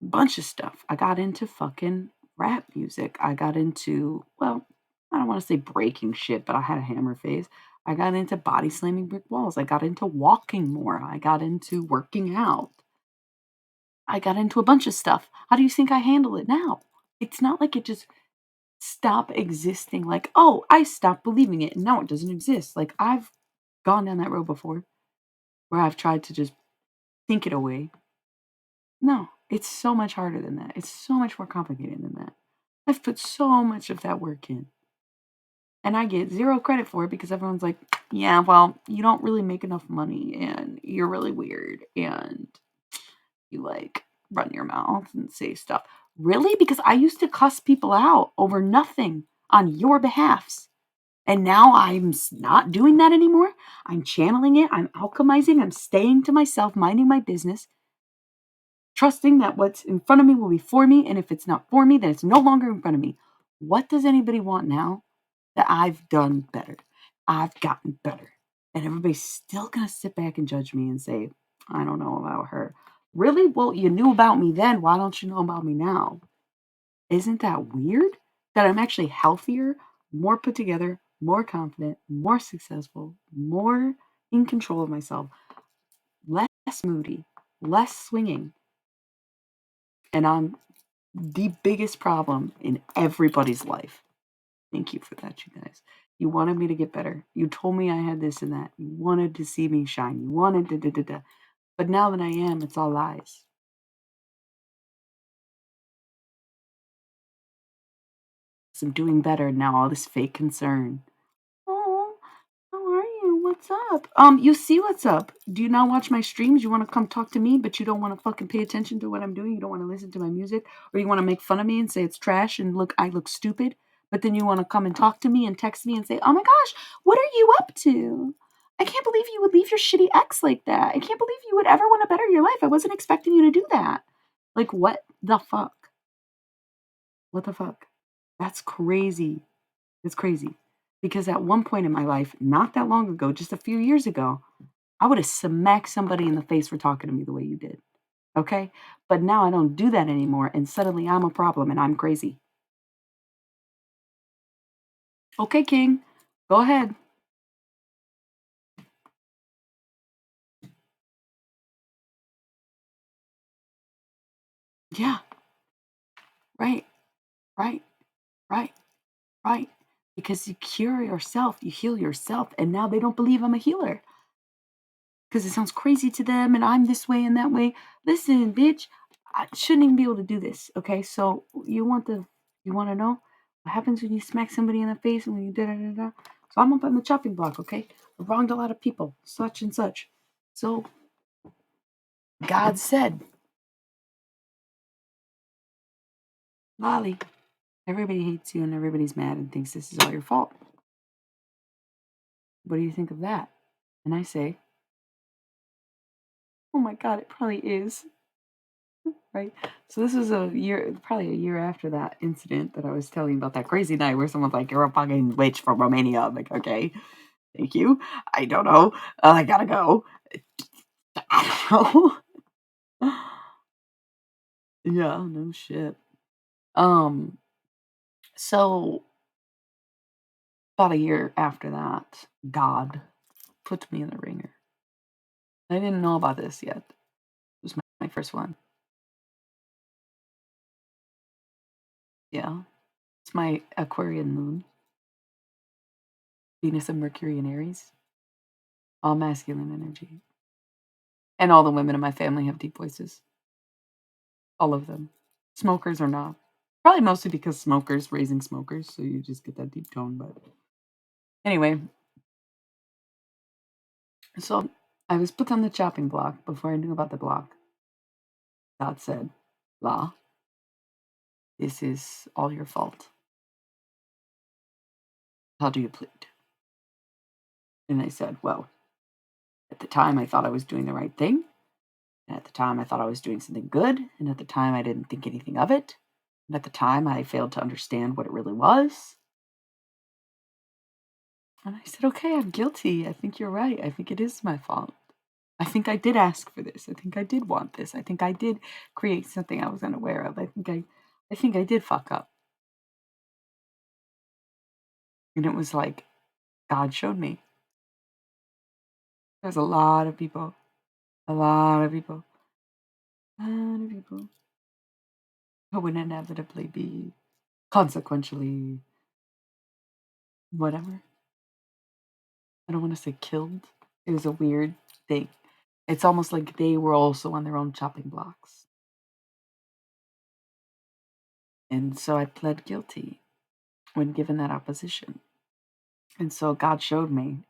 bunch of stuff. I got into fucking rap music. I got into, well, I don't want to say breaking shit, but I had a hammer phase. I got into body slamming brick walls. I got into walking more. I got into working out. I got into a bunch of stuff. How do you think I handle it now? It's not like it just stopped existing. Like, oh, I stopped believing it and now it doesn't exist. Like, I've gone down that road before where I've tried to just think it away. No, it's so much harder than that. It's so much more complicated than that. I've put so much of that work in. And I get zero credit for it because everyone's like, yeah, well, you don't really make enough money and you're really weird and you like run your mouth and say stuff. Really? Because I used to cuss people out over nothing on your behalfs. And now not doing that anymore. I'm channeling it. I'm alchemizing. I'm staying to myself, minding my business, trusting that what's in front of me will be for me. And if it's not for me, then it's no longer in front of me. What does anybody want now that I've done better? I've gotten better. And everybody's still going to sit back and judge me and say, I don't know about her. Really? Well, you knew about me then. Why don't you know about me now? Isn't that weird? That I'm actually healthier, more put together, more confident, more successful, more in control of myself, less moody, less swinging. And I'm the biggest problem in everybody's life. Thank you for that, you guys. You wanted me to get better. You told me I had this and that. You wanted to see me shine. You wanted da da da da. But now that I am, it's all lies. 'Cause I'm doing better now. All this fake concern. Oh, how are you? What's up? You see what's up. Do you not watch my streams? You want to come talk to me, but you don't want to fucking pay attention to what I'm doing. You don't want to listen to my music, or you want to make fun of me and say it's trash and I look stupid. But then you want to come and talk to me and text me and say, "Oh my gosh, what are you up to? I can't believe you would leave your shitty ex like that. I can't believe you would ever want to better your life. I wasn't expecting you to do that." Like, what the fuck? What the fuck? That's crazy. It's crazy. Because at one point in my life, not that long ago, just a few years ago, I would have smacked somebody in the face for talking to me the way you did. Okay? But now I don't do that anymore. And suddenly I'm a problem and I'm crazy. Okay, King. Go ahead. Yeah. Right. Right. Right. Right. Because you cure yourself, you heal yourself. And now they don't believe I'm a healer. Because it sounds crazy to them and I'm this way and that way. Listen, bitch, I shouldn't even be able to do this. Okay, so you want to know what happens when you smack somebody in the face and when you da da da da. So I'm up on the chopping block. Okay, I wronged a lot of people, such and such. So God said, Lolly, everybody hates you and everybody's mad and thinks this is all your fault. What do you think of that? And I say, oh my God, it probably is. right? So this was probably a year after that incident that I was telling you about, that crazy night where someone's like, "You're a fucking witch from Romania." I'm like, "Okay, thank you. I don't know. I gotta go." I don't know. Yeah, no shit. Um, so about a year after that, God put me in the ringer. I didn't know about this yet. It was my first one. Yeah. It's my Aquarian moon, Venus and Mercury in Aries, all masculine energy. And all the women in my family have deep voices. All of them. Smokers or not. Probably mostly because smokers raising smokers, so you just get that deep tone. But anyway, so I was put on the chopping block before I knew about the block. God said, "La, this is all your fault. How do you plead?" And I said, "Well, at the time I thought I was doing the right thing. And at the time I thought I was doing something good. And at the time I didn't think anything of it. And at the time I failed to understand what it really was." And I said, "Okay, I'm guilty. I think you're right. I think it is my fault. I think I did ask for this. I think I did want this. I think I did create something I was unaware of. I think I did fuck up." And it was like God showed me. There's a lot of people, a lot of people who would inevitably be consequentially whatever. I don't want to say killed. It was a weird thing. It's almost like they were also on their own chopping blocks. And so I pled guilty when given that opposition. And so God showed me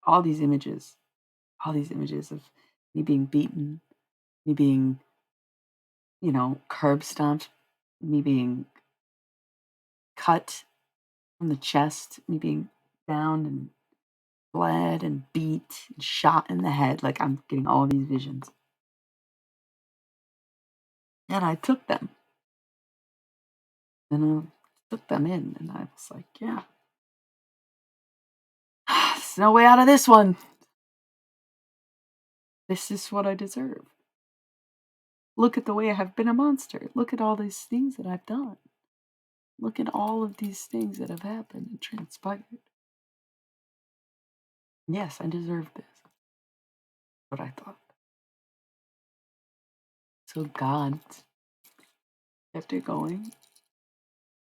all these images, all these images of me being beaten, me being, curb stomped, me being cut from the chest, me being bound and bled and beat and shot in the head. Like I'm getting all these visions. And I took them and I took them in. And I was like, yeah, there's no way out of this one. This is what I deserve. Look at the way I have been a monster. Look at all these things that I've done. Look at all of these things that have happened and transpired. Yes, I deserve this. What I thought. So God kept it going.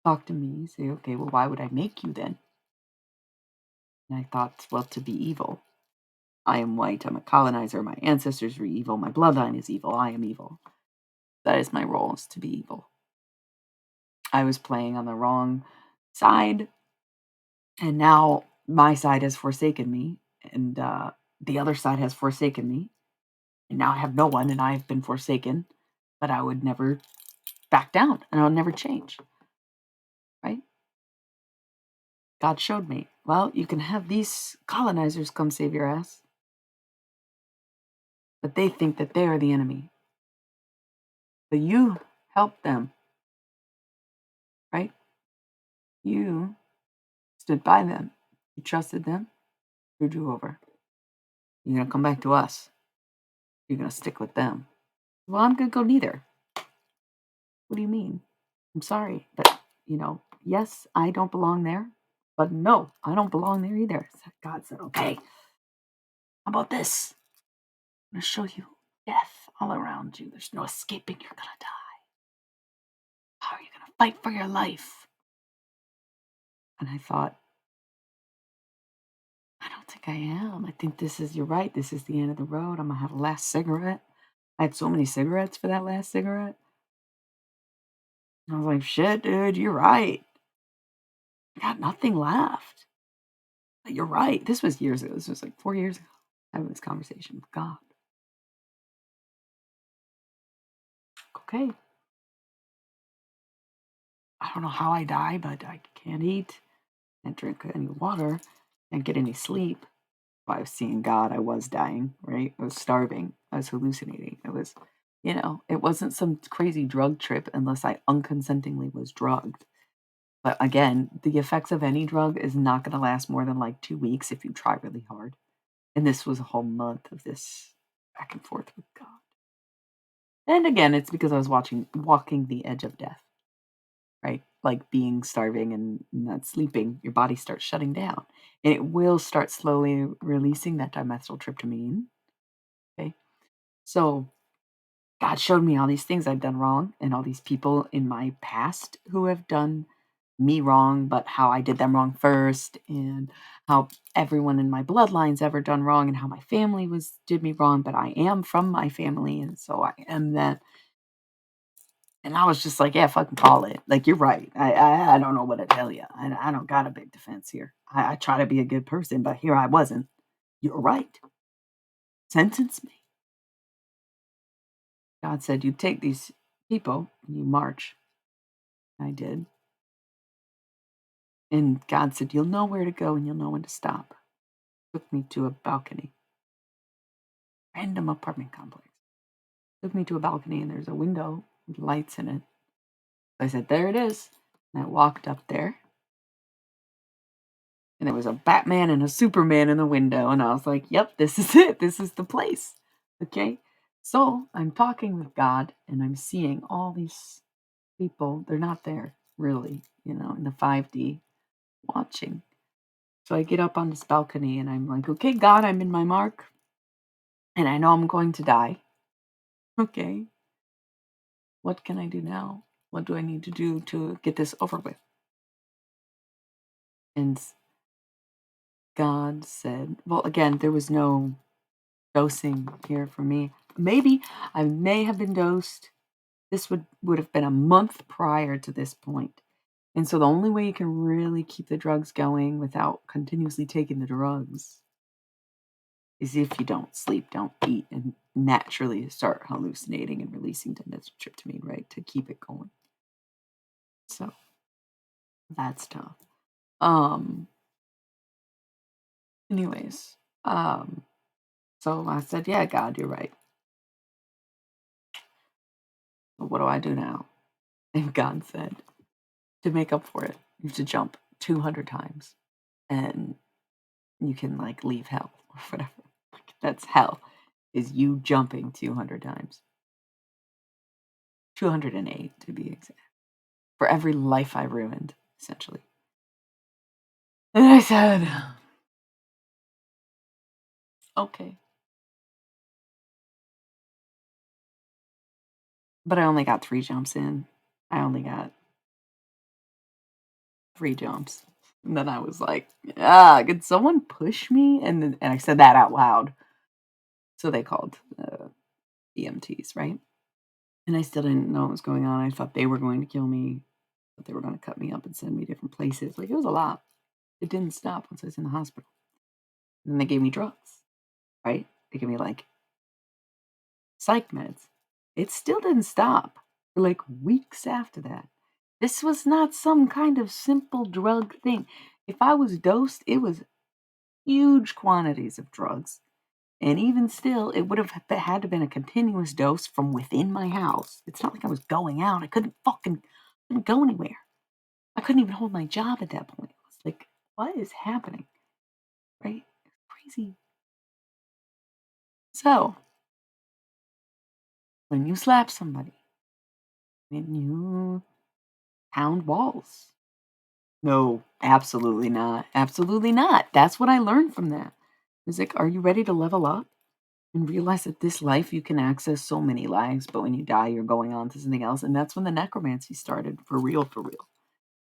Talk to me. Say, okay, well, why would I make you then? And I thought, well, to be evil. I am white. I'm a colonizer. My ancestors were evil. My bloodline is evil. I am evil. That is my role, is to be evil. I was playing on the wrong side, and now my side has forsaken me, and the other side has forsaken me, and now I have no one, and I have been forsaken. But I would never back down, and I'll never change. Right? God showed me. Well, you can have these colonizers come save your ass, but they think that they are the enemy. But you help them, right? You stood by them. You trusted them. Screwed you over. You're gonna come back to us. You're gonna stick with them. Well, I'm gonna go neither. What do you mean? I'm sorry, but yes, I don't belong there. But no, I don't belong there either. So God said, okay, how about this? I'm gonna show you death all around you. There's no escaping. You're gonna die. How are you gonna fight for your life? And I thought, I don't think I am. I think you're right. This is the end of the road. I'm gonna have a last cigarette. I had so many cigarettes for that last cigarette. I was like, shit, dude, you're right. I got nothing left. But you're right. This was years ago. This was like 4 years ago. Having this conversation with God. Okay. I don't know how I die, but I can't eat, can't drink any water, can't get any sleep. If I was seeing God, I was dying, right? I was starving. I was hallucinating. I was, It wasn't some crazy drug trip unless I unconsentingly was drugged. But again, the effects of any drug is not gonna last more than, like, 2 weeks if you try really hard. And this was a whole month of this back and forth with God. And again, it's because I was watching walking the edge of death, right? Like being starving and not sleeping, your body starts shutting down. And it will start slowly releasing that dimethyltryptamine. Okay. So God showed me all these things I've done wrong and all these people in my past who have done me wrong, but how I did them wrong first, and how everyone in my bloodline's ever done wrong, and how my family was did me wrong, but I am from my family, and so I am that. And I was just like, yeah, fucking call it. Like, you're right. I don't know what to tell you. I don't got a big defense here. I try to be a good person, but here I wasn't. You're right. Sentence me. God said, you take these people and you march. I did. And God said, you'll know where to go and you'll know when to stop. Took me to a balcony, random apartment complex. Took me to a balcony and there's a window with lights in it. So I said, there it is. And I walked up there and there was a Batman and a Superman in the window. And I was like, yep, this is it. This is the place. Okay. So I'm talking with God and I'm seeing all these people. They're not there really, in the 5D watching. So I get up on this balcony and I'm like, okay, God, I'm in my mark and I know I'm going to die. Okay. What can I do now? What do I need to do to get this over with? And God said, well, again, there was no dosing here for me. Maybe I may have been dosed. This would have been a month prior to this point. And so the only way you can really keep the drugs going without continuously taking the drugs is if you don't sleep, don't eat, and naturally start hallucinating and releasing dimethyltryptamine, right, to keep it going. So that's tough. Um, anyways, so I said, yeah, God, you're right. But what do I do now? And God said, to make up for it, you have to jump 200 times and you can like leave hell or whatever. Like, that's hell, is you jumping 200 times. 208 to be exact. For every life I ruined, essentially. And I said, okay. But I only got 3 jumps in. I only got 3 jumps. And then I was like, could someone push me? And I said that out loud. So they called EMTs, right? And I still didn't know what was going on. I thought they were going to kill me, but they were going to cut me up and send me different places. Like, it was a lot. It didn't stop once I was in the hospital. And then they gave me drugs, right? They gave me like psych meds. It still didn't stop for like weeks after that. This was not some kind of simple drug thing. If I was dosed, it was huge quantities of drugs. And even still, it would have had to been a continuous dose from within my house. It's not like I was going out. I couldn't go anywhere. I couldn't even hold my job at that point. I was like, what is happening? Right? Crazy. So, when you slap somebody, when you pound walls, no, absolutely not. Absolutely not. That's what I learned from that. It's like, are you ready to level up and realize that this life you can access so many lives, but when you die, you're going on to something else? And that's when the necromancy started for real, for real.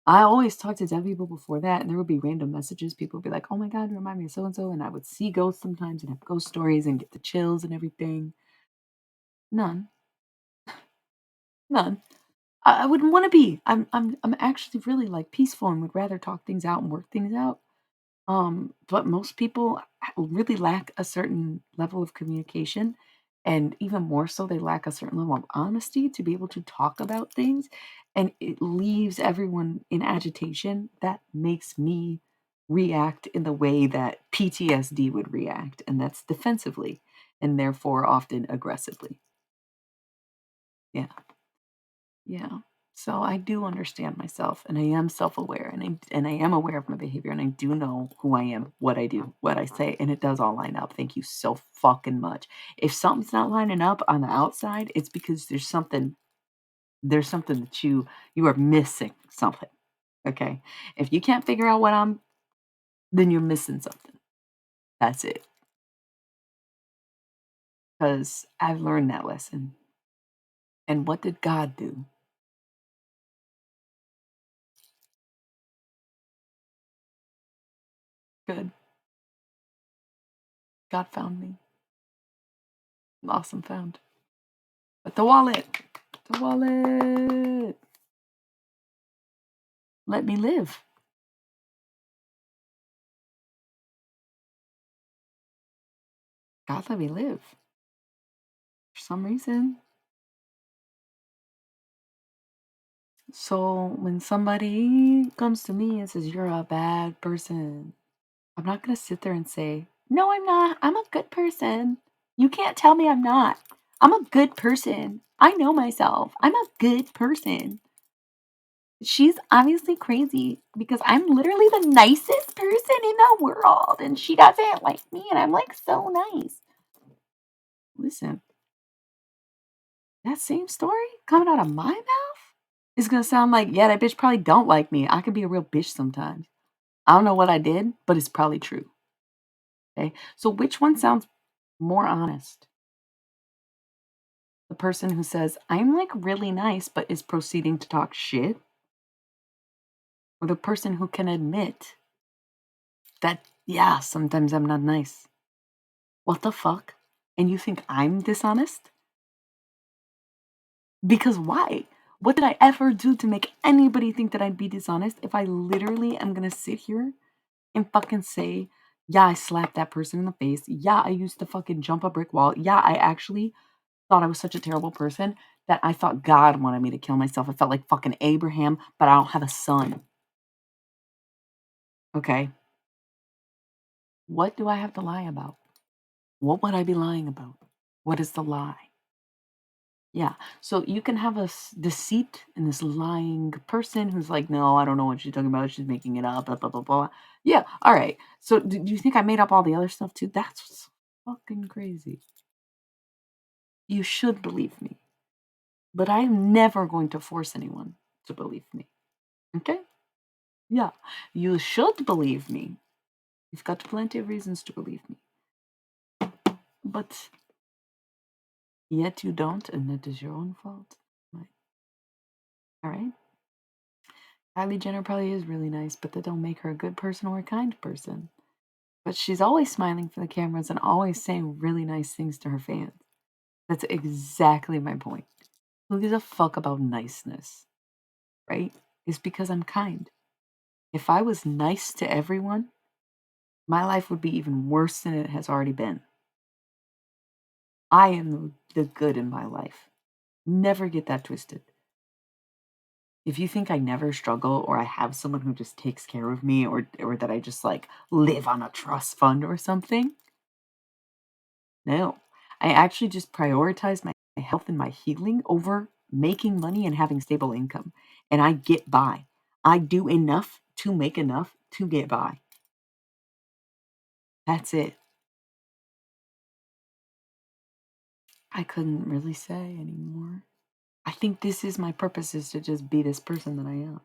I always talked to dead people before that, and there would be random messages. People would be like, oh my God, you remind me of so and so. And I would see ghosts sometimes and have ghost stories and get the chills and everything. None. None. I wouldn't want to be. I'm actually really like peaceful and would rather talk things out and work things out. But most people really lack a certain level of communication, and even more so, they lack a certain level of honesty to be able to talk about things, and it leaves everyone in agitation. That makes me react in the way that PTSD would react, and that's defensively, and therefore often aggressively. Yeah. Yeah. So I do understand myself and I am self-aware and I am aware of my behavior and I do know who I am, what I do, what I say, and it does all line up. Thank you so fucking much. If something's not lining up on the outside, it's because there's something that you are missing something. Okay. If you can't figure out what I'm then you're missing something. That's it. Because I've learned that lesson. And what did God do? Good. God found me. Awesome found. But the wallet, let me live. God let me live for some reason. So when somebody comes to me and says, "You're a bad person," I'm not going to sit there and say, "No, I'm not. I'm a good person." You can't tell me I'm not. I'm a good person. I know myself. I'm a good person. She's obviously crazy because I'm literally the nicest person in the world and she doesn't like me and I'm like so nice. Listen, that same story coming out of my mouth is gonna sound like, yeah, that bitch probably don't like me. I could be a real bitch sometimes. I don't know what I did, but it's probably true. Okay. So which one sounds more honest? The person who says, I'm like really nice, but is proceeding to talk shit? Or the person who can admit that, yeah, sometimes I'm not nice. What the fuck? And you think I'm dishonest? Because why? What did I ever do to make anybody think that I'd be dishonest if I literally am gonna sit here and fucking say, yeah, I slapped that person in the face. Yeah, I used to fucking jump a brick wall. Yeah, I actually thought I was such a terrible person that I thought God wanted me to kill myself. I felt like fucking Abraham, but I don't have a son. Okay. What do I have to lie about? What would I be lying about? What is the lie? Yeah. So you can have a deceit and this lying person who's like, no, I don't know what she's talking about. She's making it up. Blah, blah, blah, blah. Yeah. All right. So do you think I made up all the other stuff too? That's what's fucking crazy. You should believe me, but I'm never going to force anyone to believe me. Okay? Yeah. You should believe me. You've got plenty of reasons to believe me, but yet you don't, and that is your own fault. Right. All right. Kylie Jenner probably is really nice, but that don't make her a good person or a kind person. But she's always smiling for the cameras and always saying really nice things to her fans. That's exactly my point. Who gives a fuck about niceness, right? It's because I'm kind. If I was nice to everyone, my life would be even worse than it has already been. I am the good in my life. Never get that twisted. If you think I never struggle or I have someone who just takes care of me or that I just like live on a trust fund or something, no. I actually just prioritize my health and my healing over making money and having stable income. And I get by. I do enough to make enough to get by. That's it. I couldn't really say anymore. I think this is my purpose is to just be this person that I am.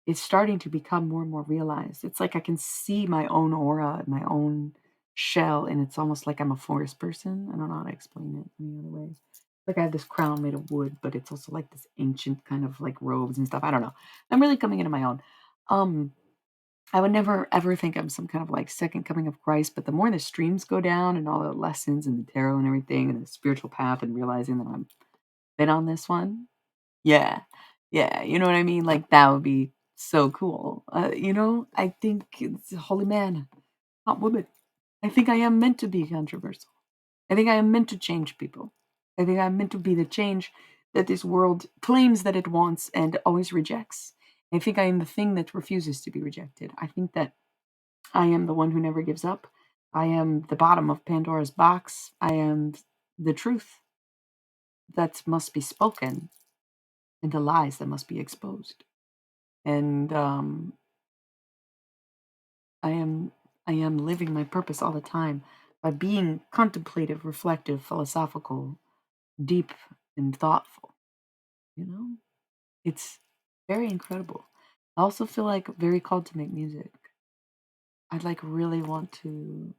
It's starting to become more and more realized. It's like I can see my own aura, my own shell, and it's almost like I'm a forest person. I don't know how to explain it any other way. Like I have this crown made of wood, but it's also like this ancient kind of like robes and stuff. I don't know. I'm really coming into my own. Um, I would never ever think I'm some kind of like second coming of Christ, but the more the streams go down and all the lessons and the tarot and everything and the spiritual path and realizing that I'm been on this one, yeah. Yeah, you know what I mean? Like, that would be so cool. I think it's a holy man, not woman. I think I am meant to be controversial. I think I am meant to change people. I think I'm meant to be the change that this world claims that it wants and always rejects. I think I am the thing that refuses to be rejected. I think that I am the one who never gives up. I am the bottom of Pandora's box. I am the truth. that must be spoken and the lies that must be exposed. And I am I am living my purpose all the time by being contemplative, reflective, philosophical, deep, and thoughtful. You know, it's very incredible. I also feel like very called to make music. I'd like really want to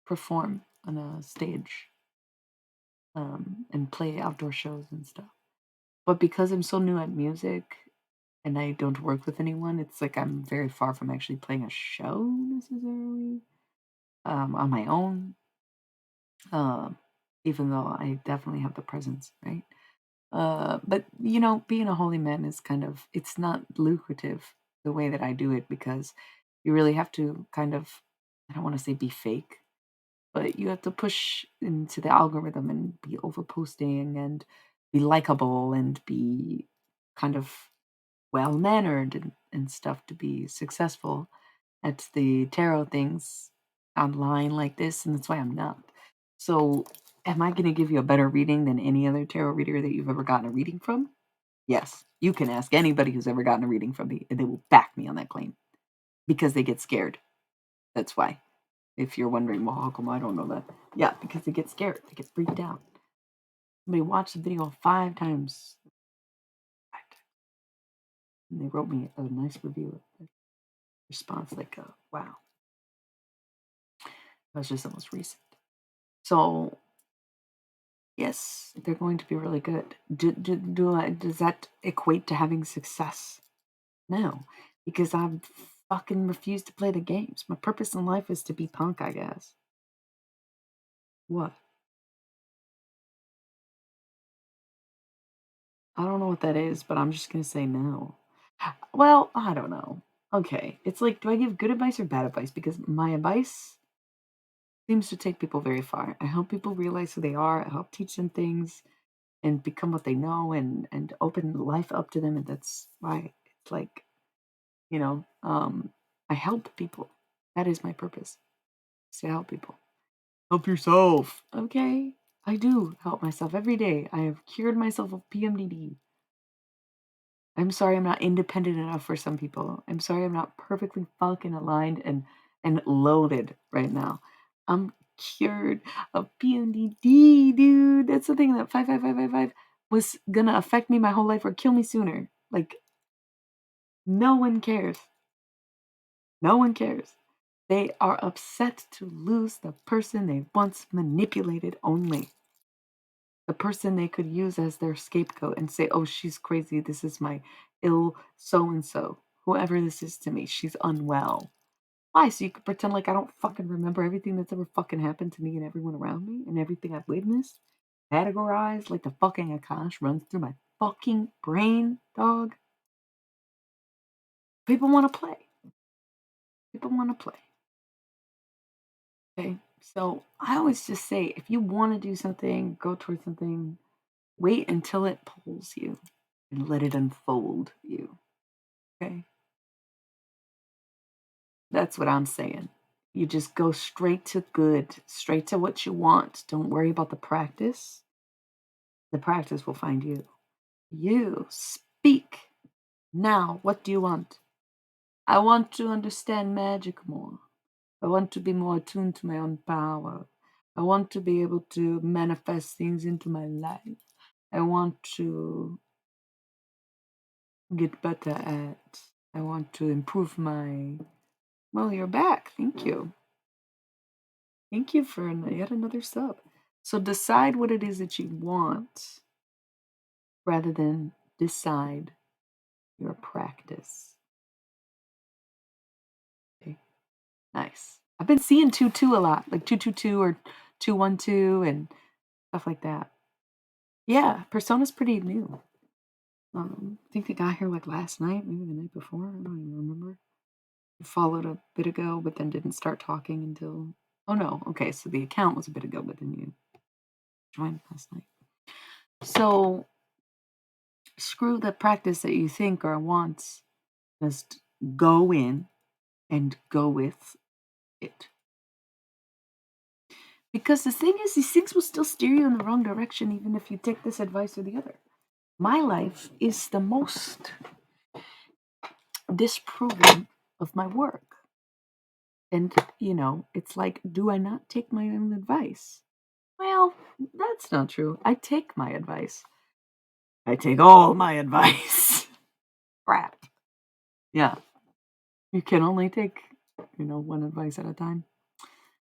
perform on a stage and play outdoor shows and stuff. But because I'm so new at music and I don't work with anyone, it's like I'm very far from actually playing a show necessarily on my own. Um, Even though I definitely have the presence, right? But being a holy man is kind of it's not lucrative the way that I do it because you really have to kind of I don't want to say be fake, but you have to push into the algorithm and be over posting and be likable and be kind of well mannered and stuff to be successful at the tarot things online like this, and that's why I'm not. So, am I going to give you a better reading than any other tarot reader that you've ever gotten a reading from? Yes, you can ask anybody who's ever gotten a reading from me, and they will back me on that claim because they get scared. That's why. If you're wondering, well, how come I don't know that? Yeah, because they get scared. They get freaked out. They watched the video 5 times, and they wrote me a nice review, a response like, wow, that was just the most recent. So, yes, they're going to be really good. Does that equate to having success? No, because I fucking refuse to play the games. My purpose in life is to be punk, I guess. What? I don't know what that is, but I'm just gonna say no. Well, I don't know. Okay, it's like, do I give good advice or bad advice? Because my advice seems to take people very far. I help people realize who they are. I help teach them things and become what they know and open life up to them. And that's why it's like, you know, um, I help people. That is my purpose. Is to help people. Help yourself. Okay. I do help myself every day. I have cured myself of PMDD. I'm sorry I'm not independent enough for some people. I'm sorry I'm not perfectly fucking aligned and loaded right now. I'm cured of PMDD, dude. That's the thing that 55555 was gonna affect me my whole life or kill me sooner. Like no one cares. No one cares. They are upset to lose the person they once manipulated only. The person they could use as their scapegoat and say, "Oh, she's crazy. This is my ill so and so. Whoever this is to me, she's unwell." Why? So you could pretend like I don't fucking remember everything that's ever fucking happened to me and everyone around me and everything I've witnessed? Categorized like the fucking Akash runs through my fucking brain, dog. People want to play. People want to play. Okay. So I always just say if you want to do something, go towards something, wait until it pulls you and let it unfold you. Okay. That's what I'm saying. You just go straight to good, straight to what you want. Don't worry about the practice. The practice will find you. You speak. Now, what do you want? I want to understand magic more. I want to be more attuned to my own power. I want to be able to manifest things into my life. I want to get better at. I want to improve my. Well, you're back. Thank you. Thank you for yet another sub. So decide what it is that you want rather than decide your practice. Okay, nice. I've been seeing 2-2 a lot, like 222 or 212 and stuff like that. Yeah, Persona's pretty new. I think they got here like last night, maybe the night before. I don't even remember. Followed a bit ago, but then didn't start talking until. Oh no, okay, so the account was a bit ago, but then you joined last night. So screw the practice that you think or wants. Just go in and go with it. Because the thing is, these things will still steer you in the wrong direction, even if you take this advice or the other. My life is the most disproving of my work. And, it's like, do I not take my own advice? Well, that's not true. I take my advice. I take all my advice. Crap. Yeah. You can only take, one advice at a time.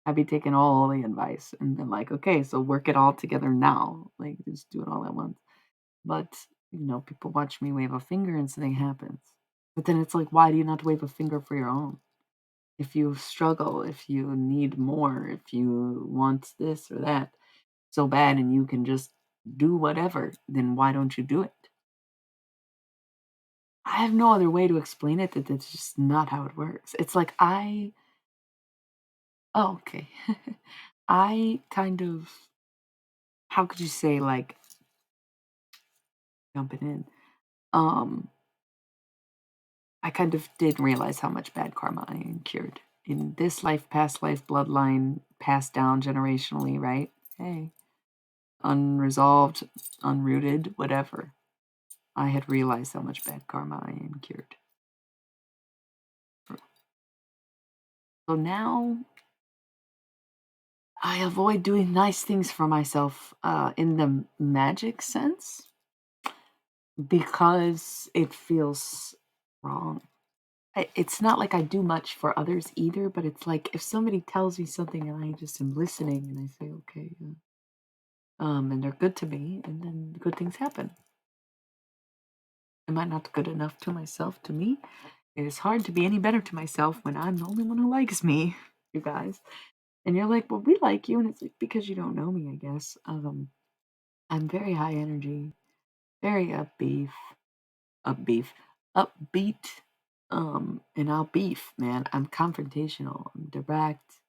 I'd be taking all the advice and then like, okay, so work it all together now. Like just do it all at once. But, people watch me wave a finger and something happens. But then it's like, why do you not wave a finger for your own? If you struggle, if you need more, if you want this or that so bad and you can just do whatever, then why don't you do it? I have no other way to explain it that that's just not how it works. It's like oh, okay. I kind of, how could you say, like, jumping in, um, I kind of did realize how much bad karma I incurred in this life, past life, bloodline, passed down generationally, right? Hey, unresolved, unrooted, whatever. I had realized how much bad karma I incurred. So now I avoid doing nice things for myself in the magic sense because it feels wrong. It's not like I do much for others either, but it's like if somebody tells me something and I just am listening and I say, okay, and they're good to me, and then good things happen. Am I not good enough to myself, to me? It is hard to be any better to myself when I'm the only one who likes me, you guys. And you're like, well, we like you, and it's like, because you don't know me, I guess. I'm very high energy, very upbeat, upbeat, and I'll beef, man. I'm confrontational, I'm direct.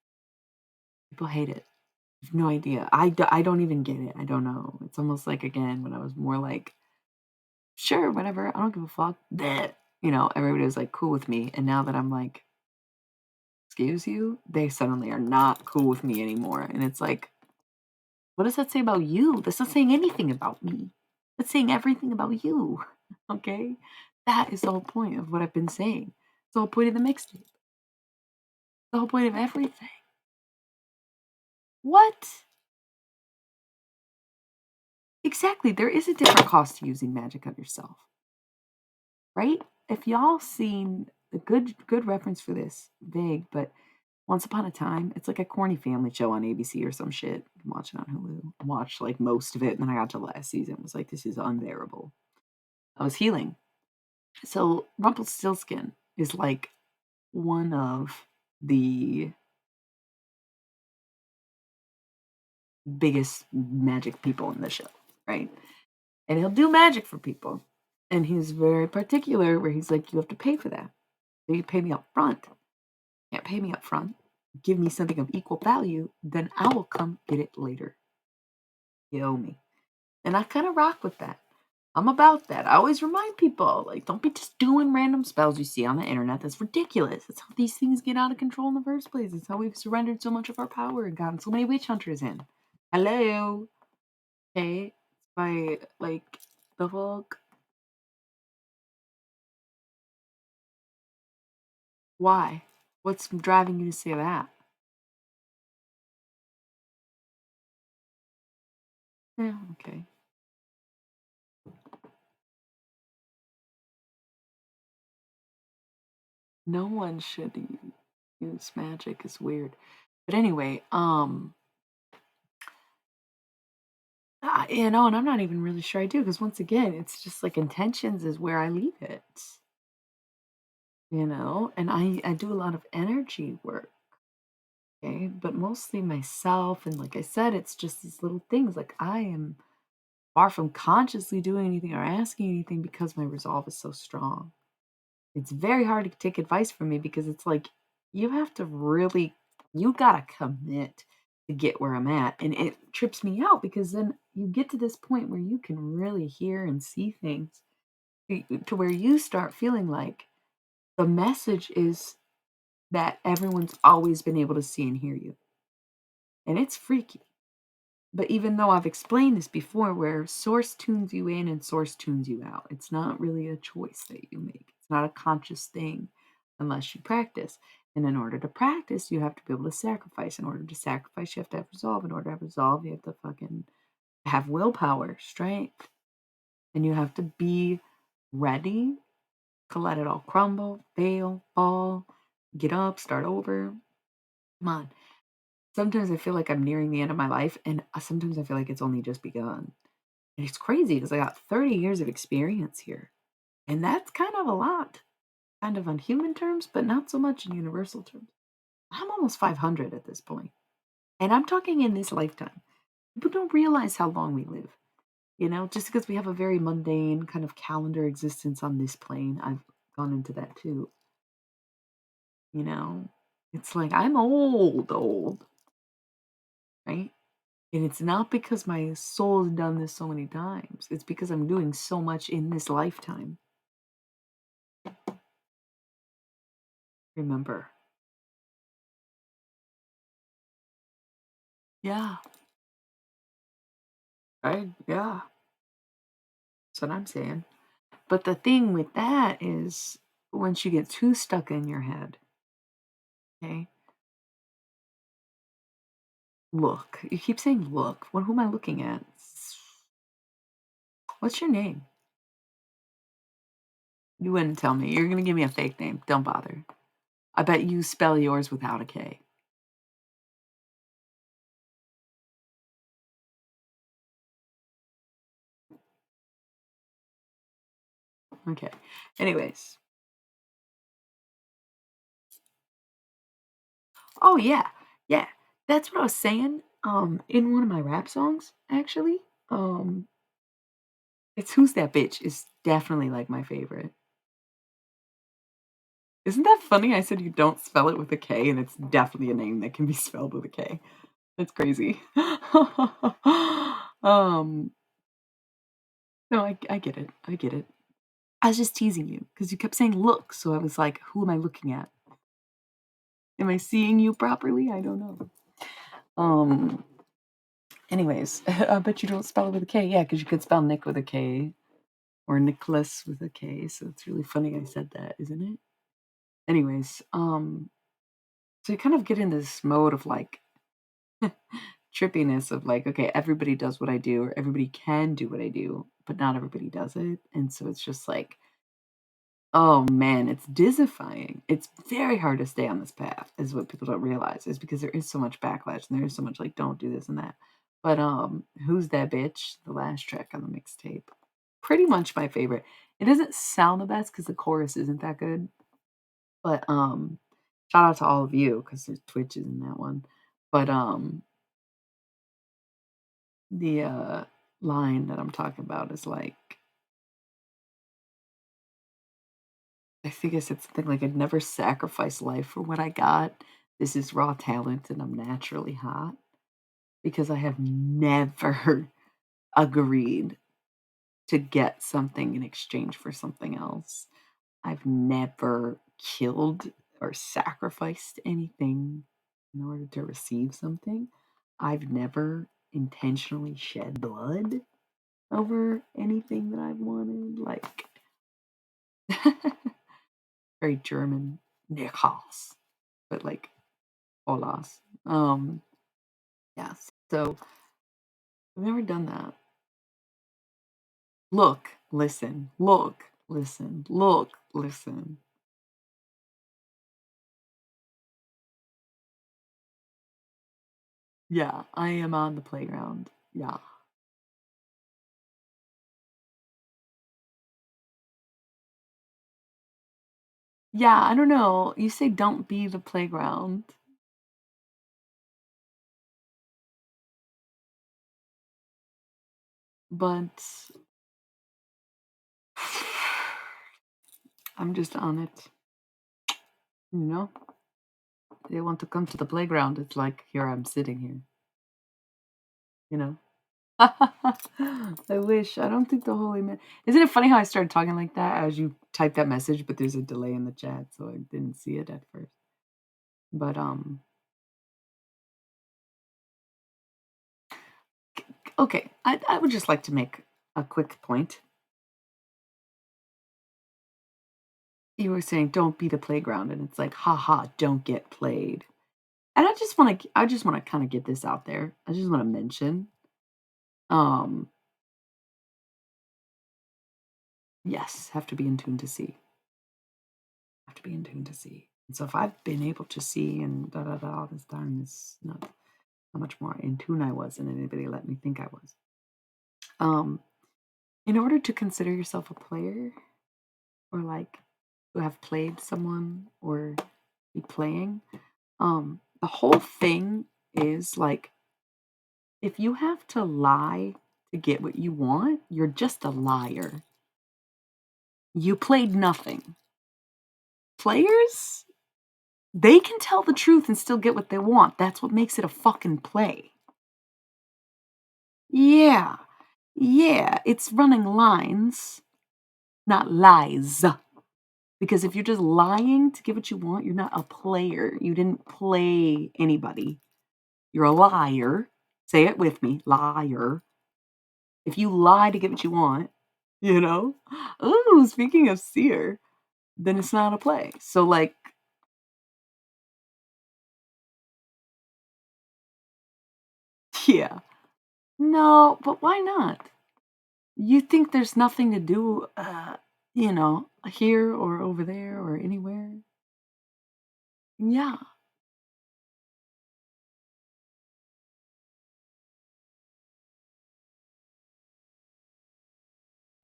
People hate it. I have no idea. I don't even get it. I don't know. It's almost like, again, when I was more like, sure, whatever, I don't give a fuck. Bleh. Everybody was like cool with me. And now that I'm like, excuse you, they suddenly are not cool with me anymore. And it's like, what does that say about you? That's not saying anything about me. That's saying everything about you. Okay? That is the whole point of what I've been saying. It's the whole point of the mixtape. The whole point of everything. What? Exactly. There is a different cost to using magic on yourself. Right? If y'all seen a good reference for this, vague, but Once Upon a Time, it's like a corny family show on ABC or some shit. I'm watching on Hulu. I watched like most of it, and then I got to last season. It was like, this is unbearable. I was healing. So Rumpelstiltskin is like one of the biggest magic people in the show, right? And he'll do magic for people. And he's very particular where he's like, you have to pay for that. So you pay me up front. Can't pay me up front. Give me something of equal value, then I will come get it later. You owe me. And I kind of rock with that. I'm about that. I always remind people, like, don't be just doing random spells you see on the internet. That's ridiculous. That's how these things get out of control in the first place. It's how we've surrendered so much of our power and gotten so many witch hunters in. Hello. Okay. By, like, the fuck? Why? What's driving you to say that? Yeah, okay. No one should use magic. It's weird. But anyway, and I'm not even really sure I do because once again, it's just like intentions is where I leave it, and I do a lot of energy work, okay, but mostly myself. And like I said, it's just these little things. Like I am far from consciously doing anything or asking anything because my resolve is so strong. It's very hard to take advice from me because it's like you have to really, you gotta commit to get where I'm at. And it trips me out because then you get to this point where you can really hear and see things to where you start feeling like the message is that everyone's always been able to see and hear you. and it's freaky. But even though I've explained this before, where source tunes you in and source tunes you out, it's not really a choice that you make. It's not a conscious thing unless you practice. And in order to practice, you have to be able to sacrifice. In order to sacrifice, you have to have resolve. In order to have resolve, you have to fucking have willpower, strength. And you have to be ready to let it all crumble, fail, fall, get up, start over. Come on. Sometimes I feel like I'm nearing the end of my life, and sometimes I feel like it's only just begun. And it's crazy because I got 30 years of experience here. And that's kind of a lot, kind of on human terms, but not so much in universal terms. I'm almost 500 at this point, and I'm talking in this lifetime. People don't realize how long we live. Just because we have a very mundane kind of calendar existence on this plane, I've gone into that too. You know, it's like I'm old, old, right? And it's not because my soul's done this so many times. It's because I'm doing so much in this lifetime. Remember. Yeah, right? Yeah, that's what I'm saying. But the thing with that is once you get too stuck in your head, okay? Look. You keep saying look. Who am I looking at? What's your name? You wouldn't tell me. You're gonna give me a fake name. Don't bother. I bet you spell yours without a K. Okay. Anyways. Oh yeah. Yeah. That's what I was saying. In one of my rap songs, actually. It's Who's That Bitch is definitely like my favorite. Isn't that funny? I said you don't spell it with a K, and it's definitely a name that can be spelled with a K. That's crazy. um, no, I get it. I get it. I was just teasing you because you kept saying look, so I was like, who am I looking at? Am I seeing you properly? I don't know. Um, anyways, I bet you don't spell it with a K. Yeah, because you could spell Nick with a K or Nicholas with a K. So it's really funny I said that, isn't it? Anyways, so you kind of get in this mode of like trippiness of like, okay, everybody does what I do, or everybody can do what I do, but not everybody does it. And so it's just like, oh man, it's dizifying. It's very hard to stay on this path, is what people don't realize, is because there is so much backlash and there is so much like, don't do this and that. But Who's That Bitch? The last track on the mixtape. Pretty much my favorite. It doesn't sound the best because the chorus isn't that good. But shout out to all of you because there's Twitches in that one. But the line that I'm talking about is like, I think I said something like, I'd never sacrifice life for what I got. This is raw talent and I'm naturally hot because I have never agreed to get something in exchange for something else. I've never killed or sacrificed anything in order to receive something. I've never intentionally shed blood over anything that I've wanted. Like, very German, Nicholas, but like Olas. Yes. So I've never done that. Look, listen, look, listen, look, listen. Yeah, I am on the playground. Yeah. Yeah, I don't know. You say don't be the playground, but I'm just on it. You know, they want to come to the playground. It's like, here I'm sitting here, you know. I wish. I don't think the holy man. Isn't it funny how I started talking like that as you type that message, but there's a delay in the chat, so I didn't see it at first. But okay, I would just like to make a quick point. You were saying, "Don't be the playground," and it's like, "Ha ha, don't get played." And I just wanna kinda get this out there. I just wanna mention, um, yes, have to be in tune to see. Have to be in tune to see. And so if I've been able to see and da da da all this time, it's not how much more in tune I was than anybody let me think I was. Um, in order to consider yourself a player or like to have played someone or be playing, the whole thing is like if you have to lie to get what you want, you're just a liar. You played nothing. Players, they can tell the truth and still get what they want. That's what makes it a fucking play. Yeah. Yeah, it's running lines, not lies. Because if you're just lying to get what you want, you're not a player. You didn't play anybody. You're a liar. Say it with me, liar. If you lie to get what you want, you know? Ooh, speaking of seer, then it's not a play. So, like, yeah. No, but why not? You think there's nothing to do, here or over there or anywhere? Yeah.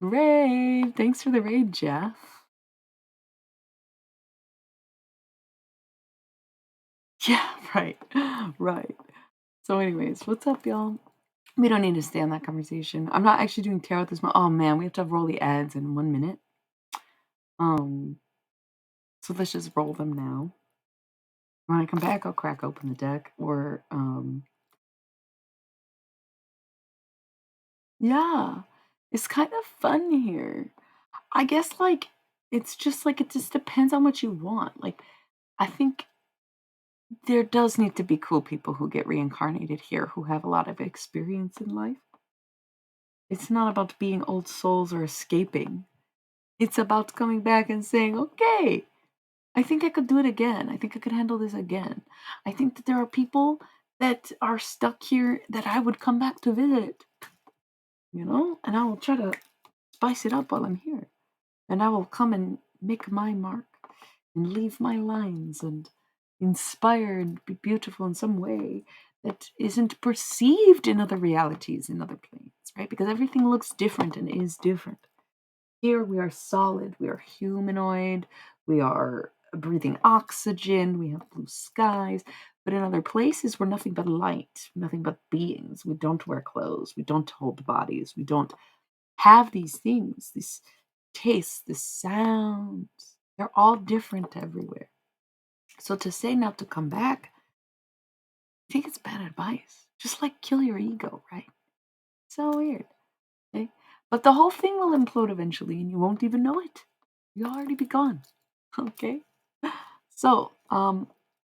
Rave. Thanks for the raid, Jeff. Yeah, right. Right. So, anyways, what's up, y'all? We don't need to stay on that conversation. I'm not actually doing tarot this month. Oh man, we have to roll the ads in 1 minute. Um, so let's just roll them now. When I come back, I'll crack open the deck. Or yeah, it's kind of fun here. I guess like it's just like it just depends on what you want. Like I think there does need to be cool people who get reincarnated here who have a lot of experience in life. It's not about being old souls or escaping. It's about coming back and saying, "Okay, I think I could do it again. I think I could handle this again. I think that there are people that are stuck here that I would come back to visit, and I will try to spice it up while I'm here. And I will come and make my mark and leave my lines and inspire and be beautiful in some way that isn't perceived in other realities, in other planes, right? Because everything looks different and is different. Here we are solid, we are humanoid, we are breathing oxygen, we have blue skies. But in other places, we're nothing but light, nothing but beings. We don't wear clothes, we don't hold bodies, we don't have these things, these tastes, the sounds. They're all different everywhere. So to say not to come back, I think it's bad advice. Just like kill your ego, right? So weird. Okay? But the whole thing will implode eventually and you won't even know it. You'll already be gone. Okay? So,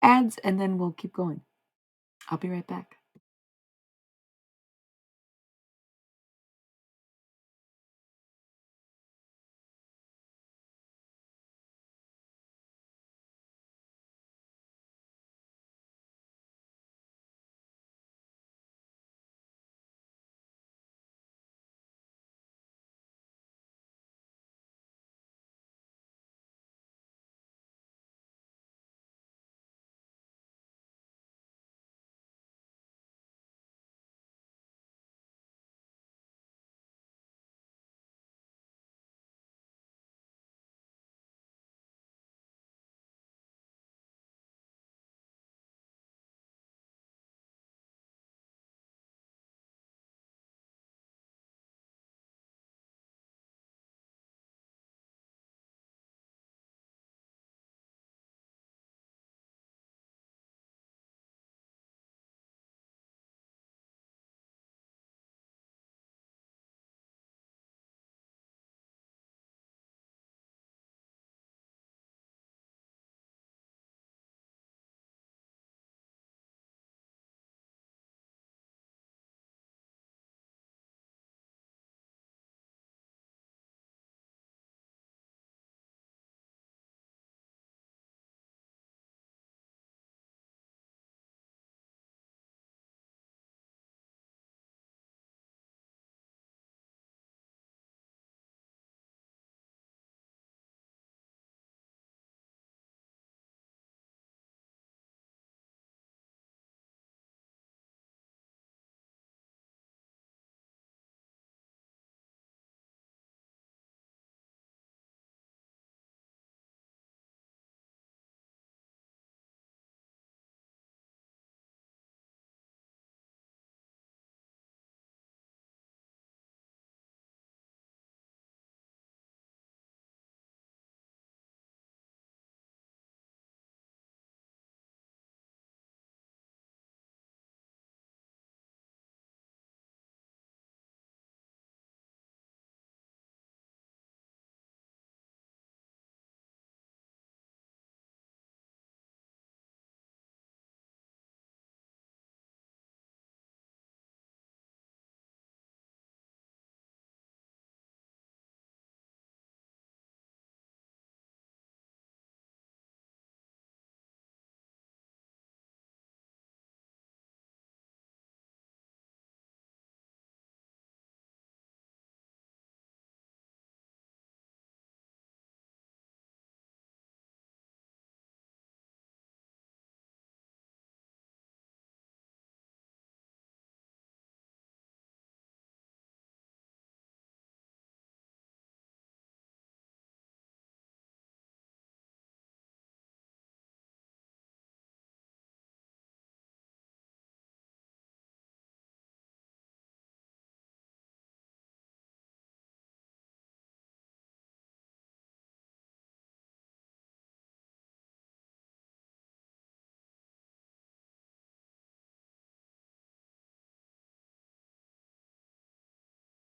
ads and then we'll keep going. I'll be right back.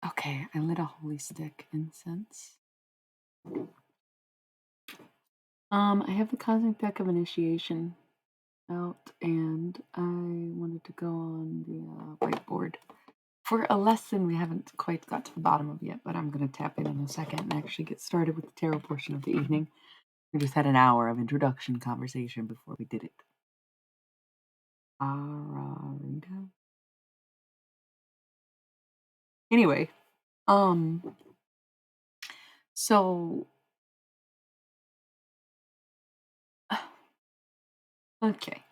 Okay, I lit a holy stick incense. I have the cosmic deck of initiation out, and I wanted to go on the whiteboard for a lesson we haven't quite got to the bottom of yet, but I'm going to tap in a second and actually get started with the tarot portion of the evening. We just had an hour of introduction conversation before we did it. Rita. Anyway, so okay.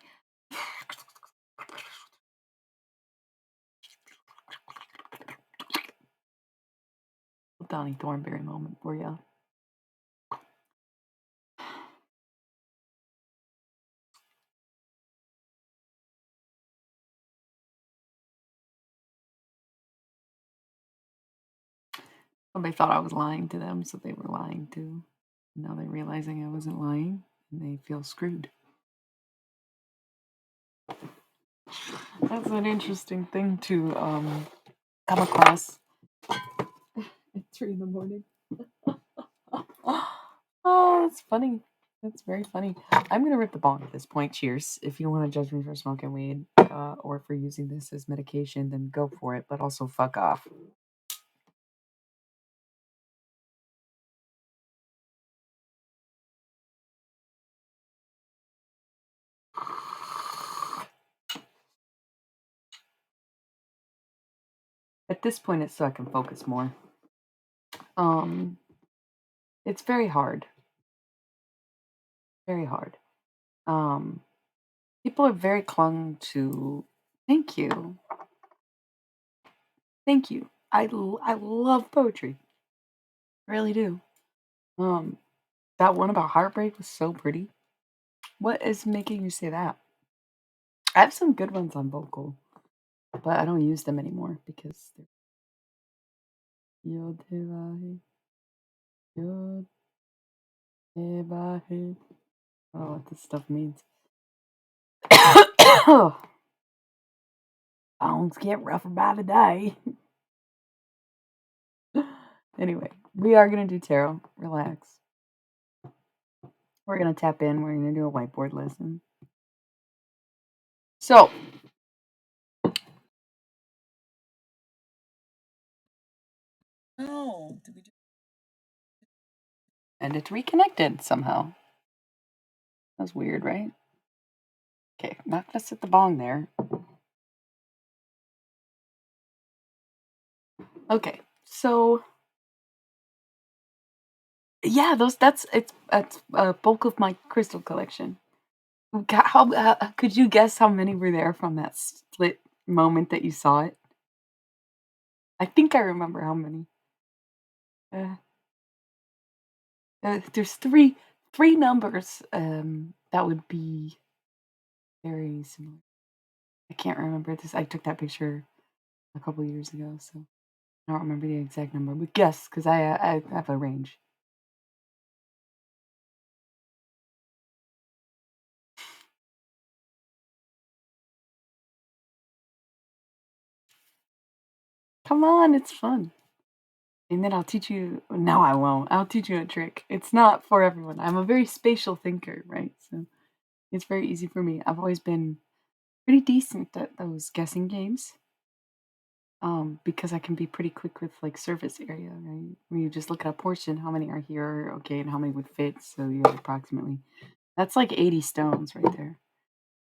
Donnie Thornberry moment for you. Somebody thought I was lying to them, so they were lying too. Now they're realizing I wasn't lying, and they feel screwed. That's an interesting thing to come across at 3 in the morning. Oh, that's funny. That's very funny. I'm gonna rip the bong at this point. Cheers. If you want to judge me for smoking weed or for using this as medication, then go for it. But also, fuck off. At this point, it's so I can focus more. It's very hard. Very hard. People are very clung to. Thank you. Thank you. I love poetry. I really do. That one about heartbreak was so pretty. What is making you say that? I have some good ones on vocal, but I don't use them anymore because they're Yod Hevahe, Yod Hevahe. I don't know what this stuff means. Bones get rougher by the day. Anyway, we are gonna do tarot. Relax. We're gonna tap in. We're gonna do a whiteboard lesson. So, oh, did we just... And it's reconnected somehow. That's weird, right? Okay, I'm not gonna sit the bong there. Okay, so yeah, that's bulk of my crystal collection. How could you guess how many were there from that split moment that you saw it? I think I remember how many. Uh, there's three numbers that would be very similar. I can't remember this. I took that picture a couple years ago, so I don't remember the exact number. But guess, because I have a range. Come on, it's fun. And then I'll teach you. No, I won't. I'll teach you a trick. It's not for everyone. I'm a very spatial thinker, right? So it's very easy for me. I've always been pretty decent at those guessing games. Because I can be pretty quick with like surface area, right? When you just look at a portion, how many are here, okay, and how many would fit. So you have approximately that's like 80 stones right there.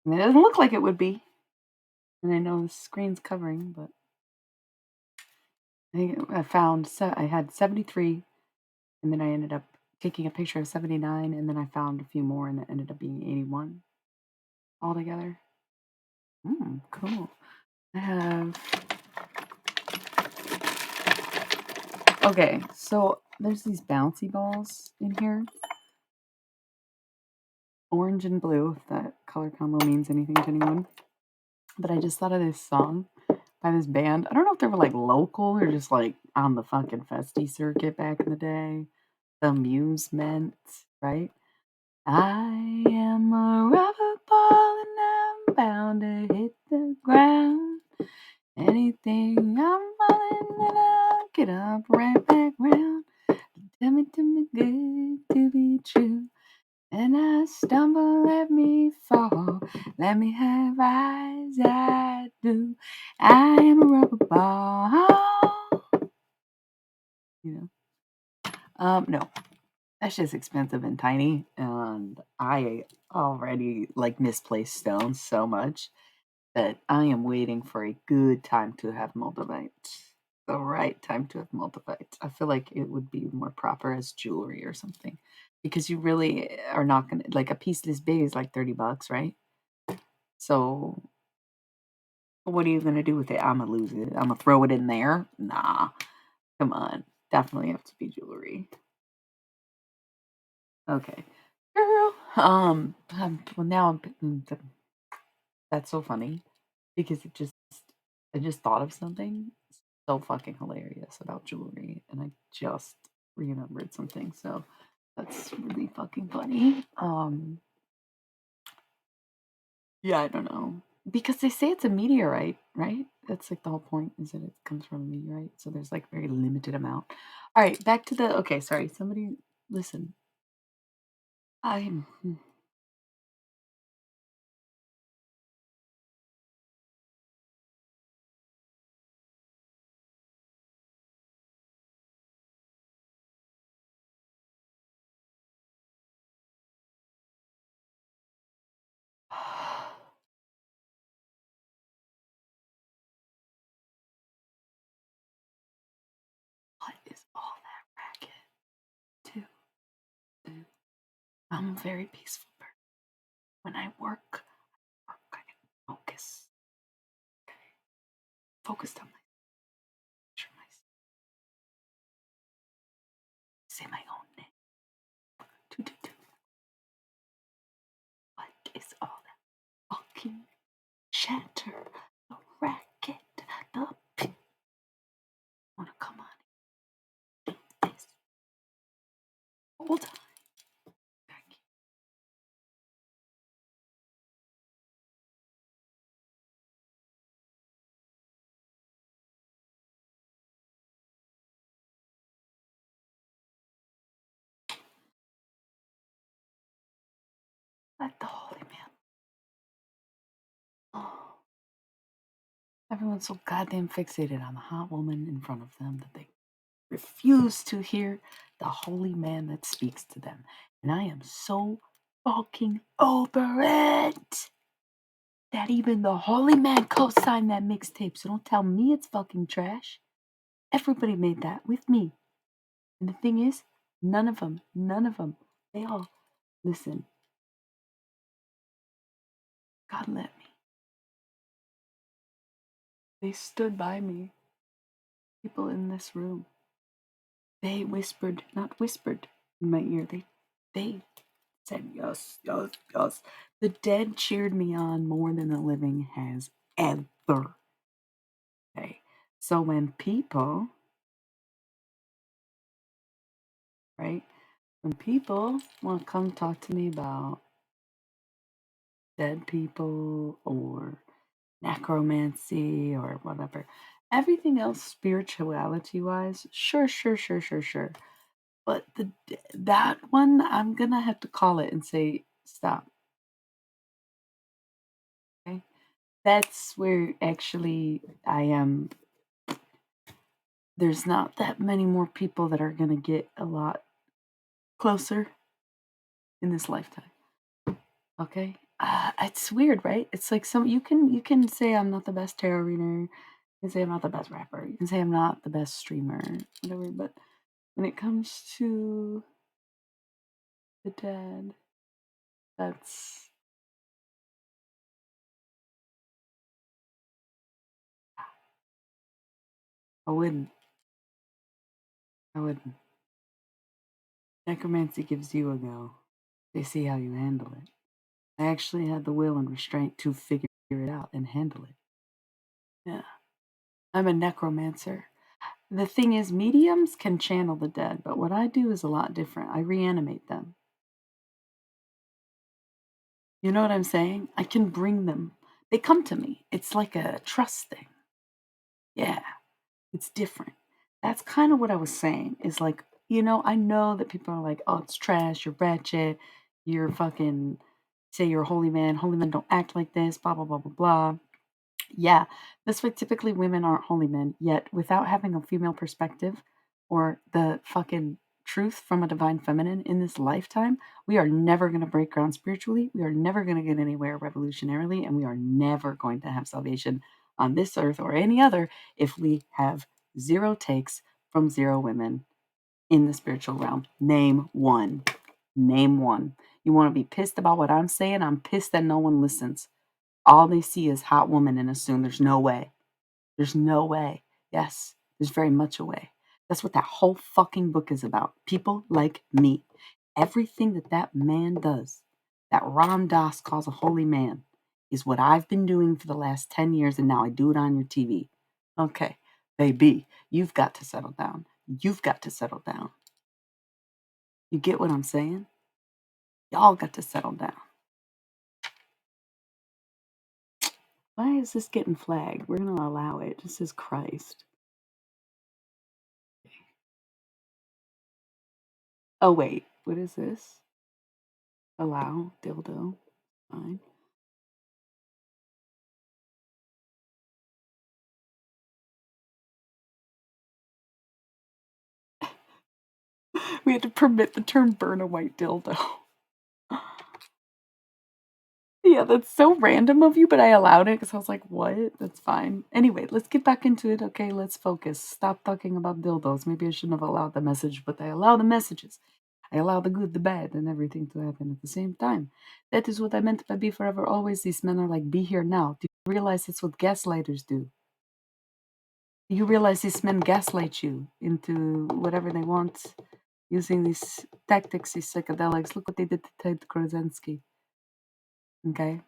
I mean, it doesn't look like it would be. And I know the screen's covering, but I had 73, and then I ended up taking a picture of 79, and then I found a few more, and it ended up being 81 altogether. Cool. I have. Okay, so there's these bouncy balls in here. Orange and blue, if that color combo means anything to anyone. But I just thought of this song by this band. I don't know if they were like local or just like on the fucking festy circuit back in the day. The Amusement, right? I am a rubber ball and I'm bound to hit the ground. Anything I'm falling and I back it up, right back round. Tell me to me good to be true. And I stumble, let me fall. Let me have eyes I do. I am a rubber ball. You know. No, that's just expensive and tiny, and I already like misplaced stones so much that I am waiting for a good time to have multivite. The right time to have multivite. I feel like it would be more proper as jewelry or something because you really are not gonna like a piece this big is like $30, right? So what are you gonna do with it? I'm gonna lose it. I'm gonna throw it in there. Nah, come on. Definitely have to be jewelry. Okay. Girl, well now that's so funny because I just thought of something so fucking hilarious about jewelry and I just remembered something. So that's really fucking funny. Yeah, I don't know. Because they say it's a meteorite, right? That's like the whole point is that it comes from a meteorite. So there's like very limited amount. All right, back to the okay, sorry. Somebody listen. I'm what is all that racket? Too. I'm a very peaceful person. When I work, I can focus. Okay. Focused on my picture, my say my own name. Two, two, two. What is all that fucking chatter? The racket, the wanna come on this whole time. Let the holy man. Oh, everyone's so goddamn fixated on the hot woman in front of them that they refuse to hear the holy man that speaks to them. And I am so fucking over it that even the holy man co-signed that mixtape. So don't tell me it's fucking trash. Everybody made that with me. And the thing is, none of them, they all listen. God let me. They stood by me. People in this room. They whispered, not whispered in my ear. They said yes, yes, yes. The dead cheered me on more than the living has ever. Okay. So when people, right, when people want to come talk to me about dead people or necromancy or whatever, everything else spirituality wise, sure, sure, sure, sure, sure. But that one, I'm gonna have to call it and say stop. Okay, that's where actually I am. There's not that many more people that are gonna get a lot closer in this lifetime. Okay, it's weird, right? It's like some you can say I'm not the best tarot reader. You can say I'm not the best rapper. You can say I'm not the best streamer, whatever. But when it comes to the dead, that's I wouldn't. I wouldn't. Necromancy gives you a go. They see how you handle it. I actually had the will and restraint to figure it out and handle it. Yeah. I'm a necromancer. The thing is, mediums can channel the dead, but what I do is a lot different. I reanimate them. You know what I'm saying? I can bring them. They come to me. It's like a trust thing. Yeah, it's different. That's kind of what I was saying. Is like, I know that people are like, oh, it's trash, you're ratchet, you're fucking, say you're a holy man. Holy men don't act like this, blah, blah, blah, blah, blah. Yeah, that's why typically women aren't holy men, yet without having a female perspective or the fucking truth from a divine feminine in this lifetime, we are never going to break ground spiritually. We are never going to get anywhere revolutionarily, and we are never going to have salvation on this earth or any other if we have zero takes from zero women in the spiritual realm. Name one. Name one. You want to be pissed about what I'm saying? I'm pissed that no one listens. All they see is hot woman and assume there's no way. There's no way. Yes, there's very much a way. That's what that whole fucking book is about. People like me. Everything that that man does, that Ram Dass calls a holy man, is what I've been doing for the last 10 years, and now I do it on your TV. Okay, baby, you've got to settle down. You've got to settle down. You get what I'm saying? Y'all got to settle down. Why is this getting flagged? We're going to allow it. It just says Christ. Oh, wait. What is this? Allow. Dildo. Fine. We had to permit the term burn a white dildo. Yeah, that's so random of you, but I allowed it because I was like, what? That's fine. Anyway, let's get back into it. Okay, let's focus. Stop talking about dildos. Maybe I shouldn't have allowed the message, but I allow the messages. I allow the good, the bad, and everything to happen at the same time. That is what I meant by be forever always. These men are like, be here now. Do you realize that's what gaslighters do? You realize these men gaslight you into whatever they want using these tactics, these psychedelics. Look what they did to Ted Krasinski. Okay?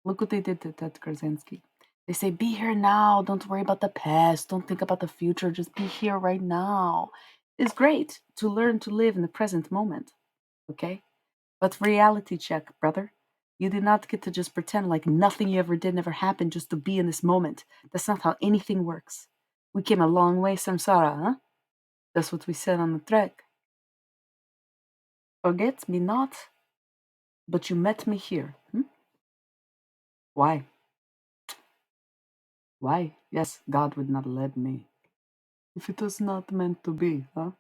Look what they did to Ted Krasinski. They say, be here now. Don't worry about the past. Don't think about the future. Just be here right now. It's great to learn to live in the present moment. Okay? But reality check, brother. You do not get to just pretend like nothing you ever did never happened just to be in this moment. That's not how anything works. We came a long way, Samsara, huh? That's what we said on the track. Forget me not, but you met me here. Why? Why? Yes, God would not let me. If it was not meant to be, huh?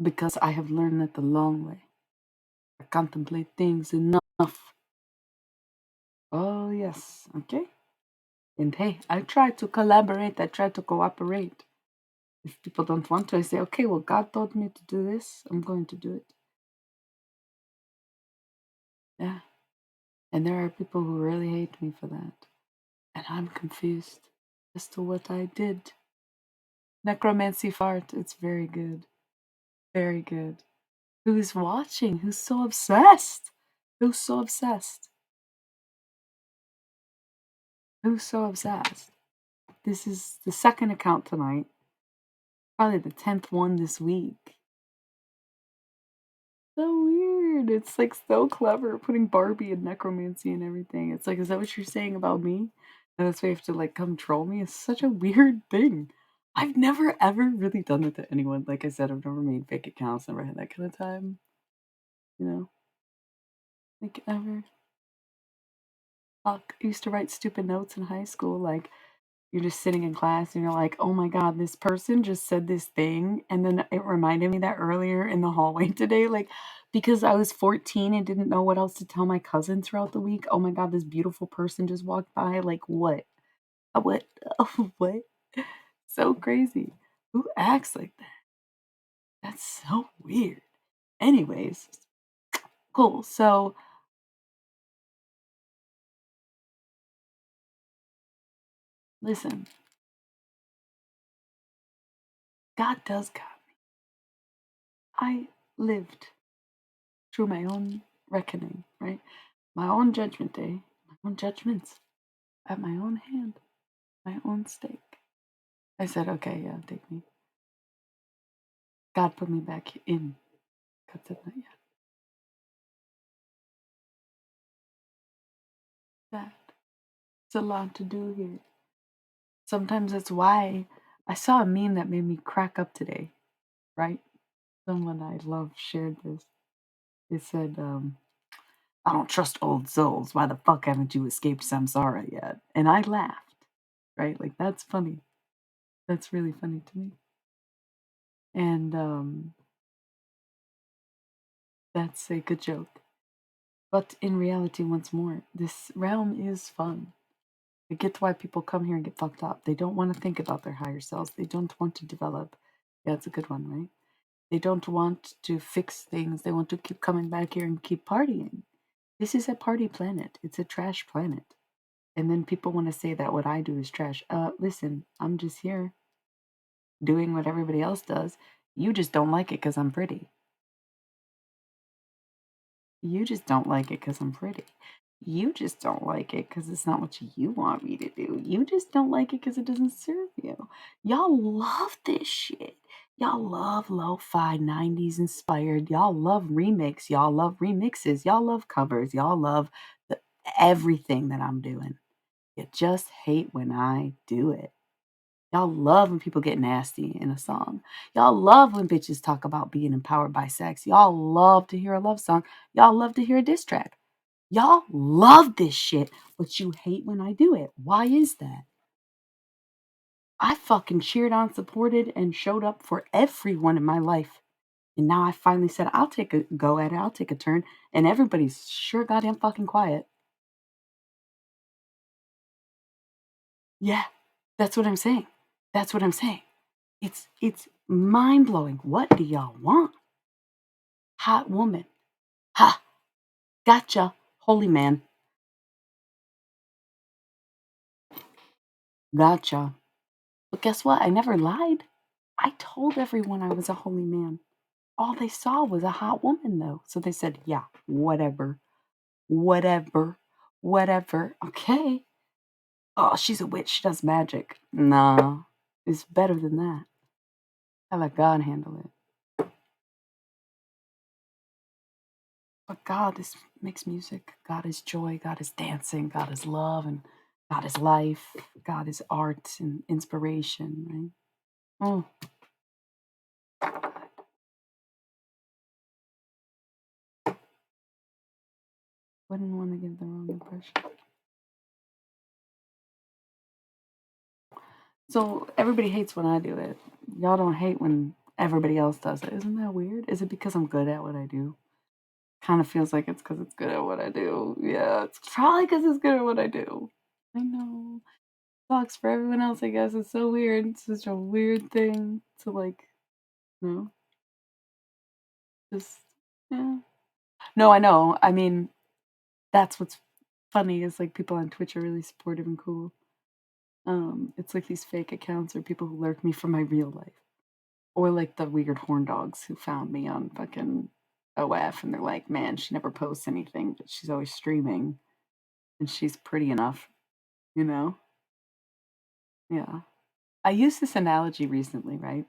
Because I have learned it the long way. I contemplate things enough. Oh, yes, okay? And hey, I try to collaborate, I try to cooperate. If people don't want to, I say, okay, well, God told me to do this, I'm going to do it. Yeah. And there are people who really hate me for that. And I'm confused as to what I did. Necromancy fart, it's very good. Very good. Who's watching? Who's so obsessed? Who's so obsessed? Who's so obsessed? This is the second account tonight. Probably the 10th one this week. So weird. It's like so clever putting Barbie and necromancy and everything. It's like, is that what you're saying about me? And that's why you have to like control me? It's such a weird thing. I've never ever really done it to anyone. Like I said, I've never made fake accounts, never had that kind of time. You know? Like ever. Fuck. I used to write stupid notes in high school, like you're just sitting in class and you're like, oh my God, this person just said this thing. And then it reminded me that earlier in the hallway today, like, because I was 14 and didn't know what else to tell my cousin throughout the week. Oh my God, this beautiful person just walked by. Like, what? What? Oh, what? So crazy. Who acts like that? That's so weird. Anyways, cool. So, listen, God does got me. I lived through my own reckoning, right? My own judgment day, my own judgments at my own hand, my own stake. I said, okay, yeah, take me. God put me back in. God said, not yet. That. It's a lot to do here. Sometimes that's why I saw a meme that made me crack up today, right? Someone I love shared this. It said, I don't trust old souls. Why the fuck haven't you escaped samsara yet? And I laughed, right? Like, that's funny. That's really funny to me. And that's a good joke. But in reality, once more, this realm is fun. I get why people come here and get fucked up. They don't want to think about their higher selves. They don't want to develop. Yeah, it's a good one, right? They don't want to fix things. They want to keep coming back here and keep partying. This is a party planet. It's a trash planet. And then people want to say that what I do is trash. Listen, I'm just here doing what everybody else does. You just don't like it because I'm pretty. You just don't like it because I'm pretty. You just don't like it because it's not what you want me to do. You just don't like it because it doesn't serve you. Y'all love this shit. Y'all love lo-fi 90s inspired. Y'all love remix. Y'all love remixes. Y'all love covers. Y'all love the, everything that I'm doing. You just hate when I do it. Y'all love when people get nasty in a song. Y'all love when bitches talk about being empowered by sex. Y'all love to hear a love song. Y'all love to hear a diss track. Y'all love this shit, but you hate when I do it. Why is that? I fucking cheered on, supported, and showed up for everyone in my life. And now I finally said, I'll take a go at it. I'll take a turn. And everybody's sure goddamn fucking quiet. Yeah, that's what I'm saying. That's what I'm saying. It's mind blowing. What do y'all want? Hot woman. Ha! Gotcha. Holy man. Gotcha. But guess what? I never lied. I told everyone I was a holy man. All they saw was a hot woman, though. So they said, yeah, whatever. Whatever. Whatever. Okay. Oh, she's a witch. She does magic. Nah. It's better than that. I let God handle it. But God is makes music. God is joy. God is dancing. God is love. And God is life. God is art and inspiration, right? Oh, wouldn't want to give the wrong impression. So everybody hates when I do it. Y'all don't hate when everybody else does it. Isn't that weird? Is it because I'm good at what I do? Kind of feels like it's because it's good at what I do. Yeah, it's probably because it's good at what I do. I know. Sucks for everyone else, I guess. It's so weird. It's such a weird thing to like, you know, just, yeah. No, I know. I mean, that's what's funny is like people on Twitch are really supportive and cool. It's like these fake accounts or people who lurk me from my real life. Or like the weird horn dogs who found me on fucking OF and they're like, man, she never posts anything, but she's always streaming and she's pretty enough, you know? Yeah. I used this analogy recently, right?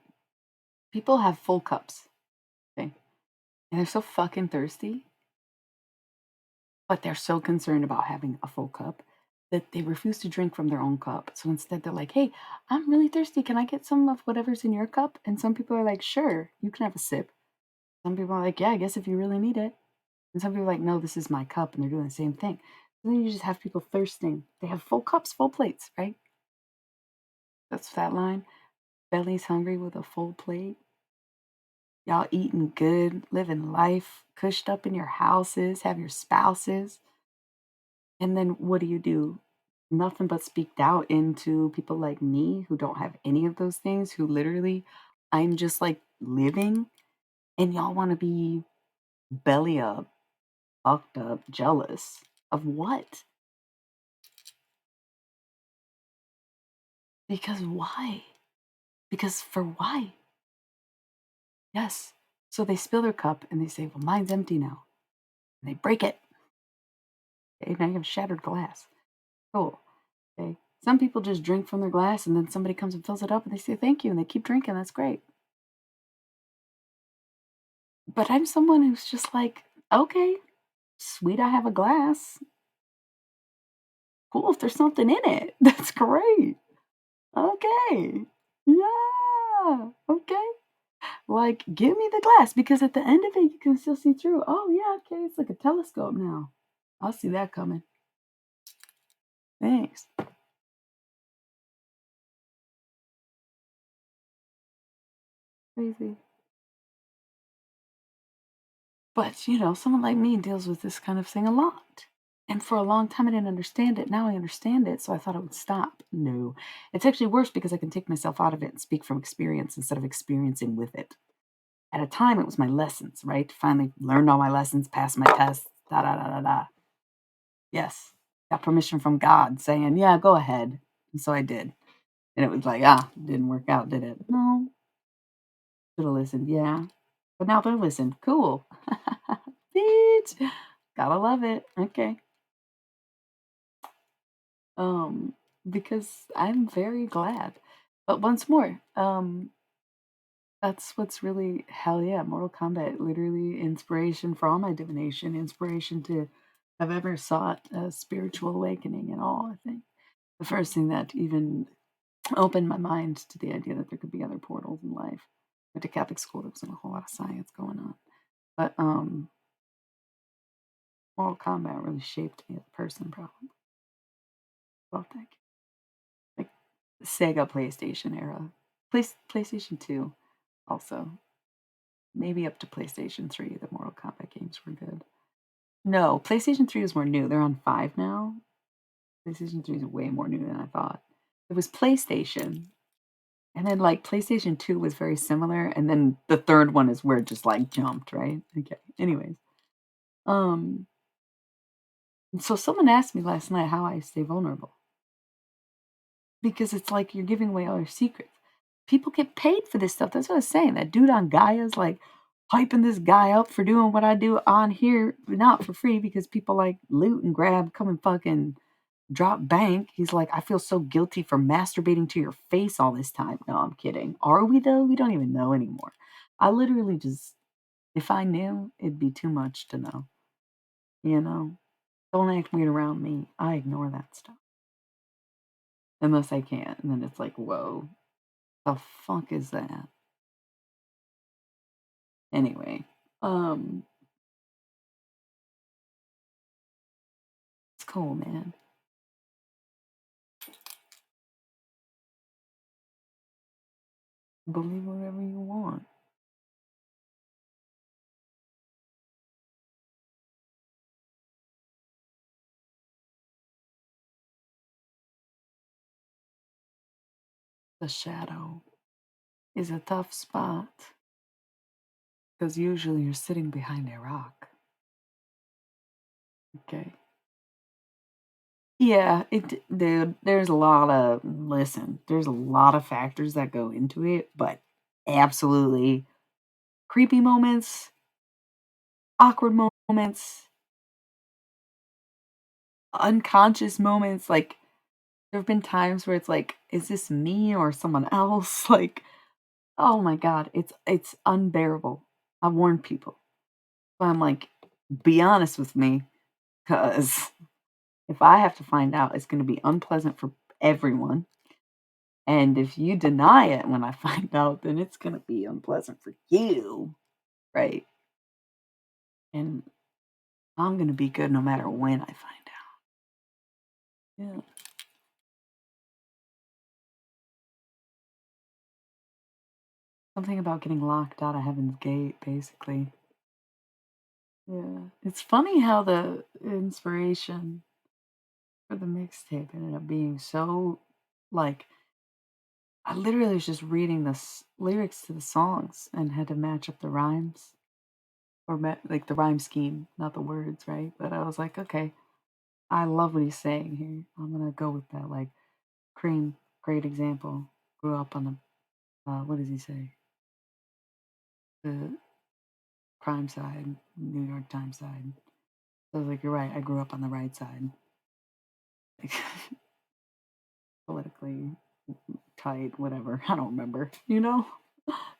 People have full cups, okay? And they're so fucking thirsty, but they're so concerned about having a full cup that they refuse to drink from their own cup. So instead, they're like, hey, I'm really thirsty. Can I get some of whatever's in your cup? And some people are like, sure, you can have a sip. Some people are like, yeah, I guess if you really need it. And some people are like, no, this is my cup. And they're doing the same thing. And then you just have people thirsting. They have full cups, full plates, right? That's that line. Belly's hungry with a full plate. Y'all eating good, living life, cushed up in your houses, have your spouses. And then what do? Nothing but speak out into people like me who don't have any of those things, who literally, I'm just like living. And y'all want to be belly up, fucked up, jealous of what? Because why? Because for why? Yes. So they spill their cup and they say, well, mine's empty now. And they break it. Okay, now you have shattered glass. Cool. Okay. Some people just drink from their glass and then somebody comes and fills it up and they say thank you and they keep drinking. That's great. But I'm someone who's just like, okay, sweet, I have a glass. Cool if there's something in it. That's great. Okay. Yeah. Okay. Like, give me the glass because at the end of it, you can still see through. Oh, yeah. Okay. It's like a telescope now. I'll see that coming. Thanks. Crazy. But, someone like me deals with this kind of thing a lot. And for a long time, I didn't understand it. Now I understand it. So I thought it would stop. No. It's actually worse because I can take myself out of it and speak from experience instead of experiencing with it. At a time, it was my lessons, right? Finally learned all my lessons, passed my tests, da da da da da. Yes. Got permission from God saying, yeah, go ahead. And so I did. And it was like, didn't work out, did it? No. Should have listened. Yeah. But now they're listened. Cool. Bitch. Gotta love it. Okay. Um, because I'm very glad. But once more, that's what's really hell yeah, Mortal Kombat, literally inspiration for all my divination, inspiration to have ever sought a spiritual awakening and all, I think. The first thing that even opened my mind to the idea that there could be other portals in life. Went to Catholic school, there wasn't a whole lot of science going on. But Mortal Kombat really shaped me as a person, probably. Well, thank you. Like Sega PlayStation era. PlayStation 2 also. Maybe up to PlayStation 3, the Mortal Kombat games were good. No, PlayStation 3 is more new. They're on 5 now. PlayStation 3 is way more new than I thought. It was PlayStation, and then, like, PlayStation 2 was very similar, and then the 3rd one is where it just, like, jumped, right? Okay, anyways. Um, so someone asked me last night how I stay vulnerable, because it's like you're giving away all your secrets. People get paid for this stuff, that's what I was saying, that dude on Gaia's, like, hyping this guy up for doing what I do on here, but not for free because people, like, loot and grab, come and fucking drop bank. He's like, "I feel so guilty for masturbating to your face all this time." No, I'm kidding. Are we though? We don't even know anymore. I literally just if I knew, it'd be too much to know, you know? Don't act weird around me. I ignore that stuff. Unless I can. And then it's like, whoa, the fuck is that? Anyway, um, it's cool, man. Believe whatever you want. The shadow is a tough spot because usually you're sitting behind a rock. Okay. Yeah, dude, there's a lot of factors that go into it, but absolutely creepy moments, awkward moments, unconscious moments. Like, there have been times where it's like, is this me or someone else? Like, oh my God, it's unbearable. I warn people. So I'm like, be honest with me, because if I have to find out, it's going to be unpleasant for everyone. And if you deny it when I find out, then it's gonna be unpleasant for you, right? And I'm gonna be good no matter when I find out. Yeah. Something about getting locked out of Heaven's Gate, basically. Yeah. It's funny how the inspiration for the mixtape ended up being so like I literally was just reading the lyrics to the songs and had to match up the rhymes or like the rhyme scheme, not the words, right? But I was like, okay, I love what he's saying here. I'm gonna go with that. Like Cream, great example. Grew up on the what does he say? The crime side, New York Times side. So I was like, you're right. I grew up on the right side, like politically tight, whatever. I don't remember.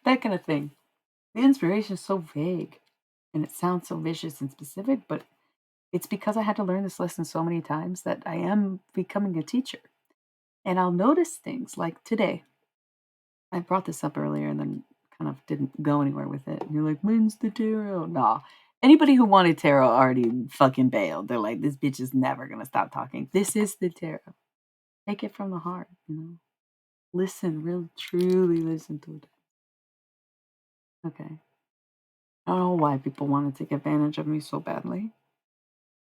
That kind of thing. The inspiration is so vague, and it sounds so vicious and specific, but it's because I had to learn this lesson so many times that I am becoming a teacher, and I'll notice things like today. I brought this up earlier and then kind of didn't go anywhere with it. And you're like, when's the tarot? Nah. Anybody who wanted tarot already fucking bailed. They're like, this bitch is never gonna stop talking. This is the tarot. Take it from the heart, you know. Listen, really truly listen to it. Okay. I don't know why people want to take advantage of me so badly.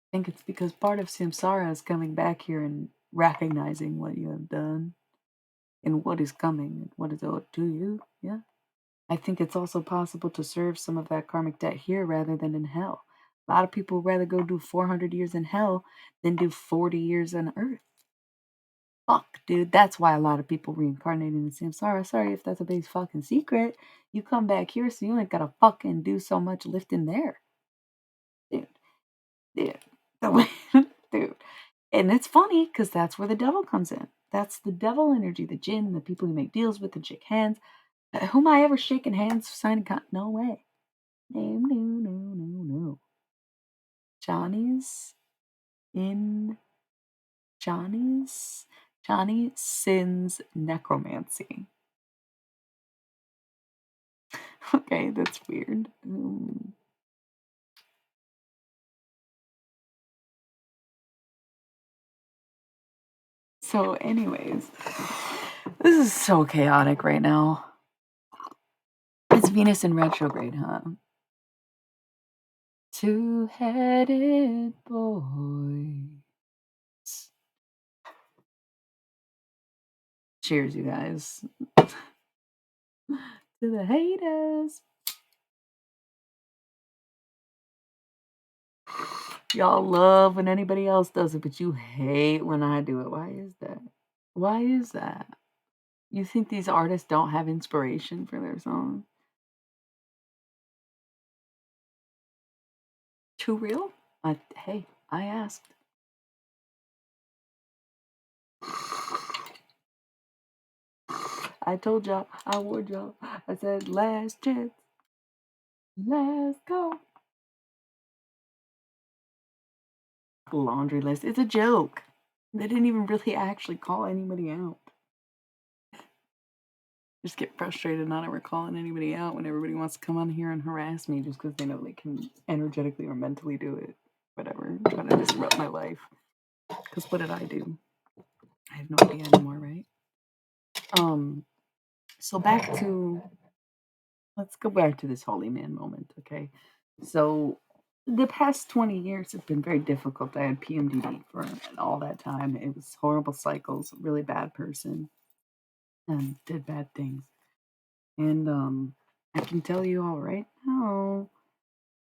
I think it's because part of samsara is coming back here and recognizing what you have done and what is coming and what is owed to you. Yeah. I think it's also possible to serve some of that karmic debt here rather than in hell. A lot of people would rather go do 400 years in hell than do 40 years on earth. Fuck, dude. That's why a lot of people reincarnate in the samsara. Sorry if that's a big fucking secret. You come back here, so you ain't gotta fucking do so much lifting there. Dude, dude. The way, dude. And it's funny because that's where the devil comes in. That's the devil energy, the jinn, the people you make deals with and shake hands. Whom I ever shaken hands, signing no way. No, no, no, no, no. Johnny's in Johnny sins necromancy. Okay, that's weird. So, anyways, this is so chaotic right now. It's Venus in retrograde, huh? Two-headed boys. Cheers, you guys. To the haters. Y'all love when anybody else does it, but you hate when I do it. Why is that? Why is that? You think these artists don't have inspiration for their songs? Too real? Hey, I asked. I told y'all, I warned y'all. I said, last chance. Let's go. Laundry list. It's a joke. They didn't even really actually call anybody out. Just get frustrated not ever calling anybody out when everybody wants to come on here and harass me just because they know they can energetically or mentally do it. Whatever. Trying to disrupt my life. Because what did I do? I have no idea anymore, right? So let's go back to this holy man moment, okay? So the past 20 years have been very difficult. I had PMDD for all that time. It was horrible cycles, really bad person, and did bad things. And I can tell you all right now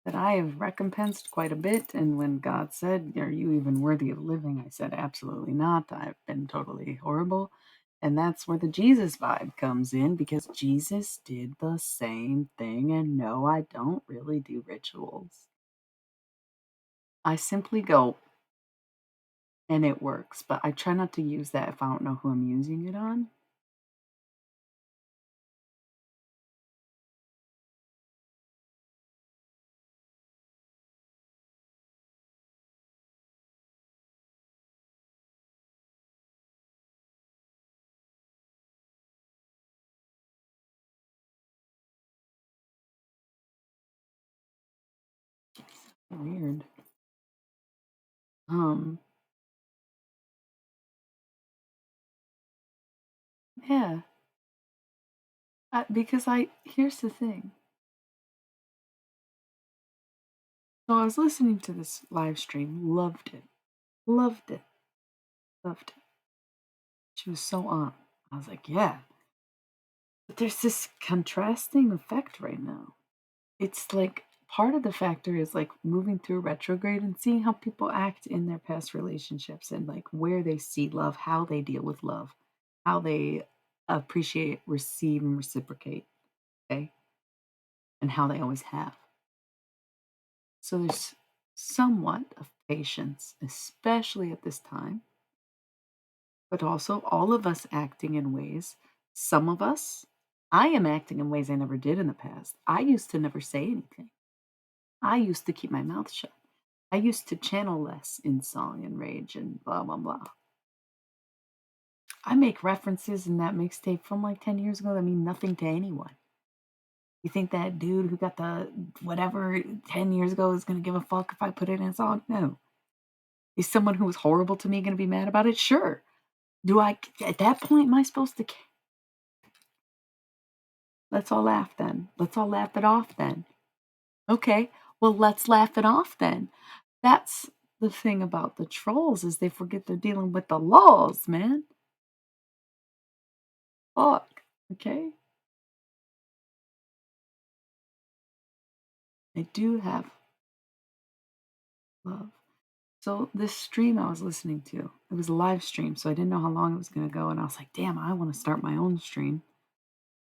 that I have recompensed quite a bit. And when God said, are you even worthy of living? I said, absolutely not. I've been totally horrible. And that's where the Jesus vibe comes in because Jesus did the same thing. And no, I don't really do rituals. I simply go and it works, but I try not to use that if I don't know who I'm using it on. Weird. Um, yeah. Here's the thing. So I was listening to this live stream, loved it, loved it, loved it. She was so on. I was like, yeah. But there's this contrasting effect right now. It's like part of the factor is like moving through retrograde and seeing how people act in their past relationships and like where they see love, how they deal with love, how they appreciate, receive, and reciprocate. Okay. And how they always have. So there's somewhat of patience, especially at this time, but also all of us acting in ways, some of us, I am acting in ways I never did in the past. I used to never say anything. I used to keep my mouth shut. I used to channel less in song and rage and blah, blah, blah. I make references in that mixtape from like 10 years ago that mean nothing to anyone. You think that dude who got the whatever 10 years ago is going to give a fuck if I put it in a song? No. Is someone who was horrible to me going to be mad about it? Sure. Do I, at that point, am I supposed to? Let's all laugh then. Let's all laugh it off then. Okay. Well, let's laugh it off then. That's the thing about the trolls is they forget they're dealing with the laws, man. Fuck. Okay. I do have love. So this stream I was listening to, it was a live stream, so I didn't know how long it was going to go, and I was like, damn, I want to start my own stream.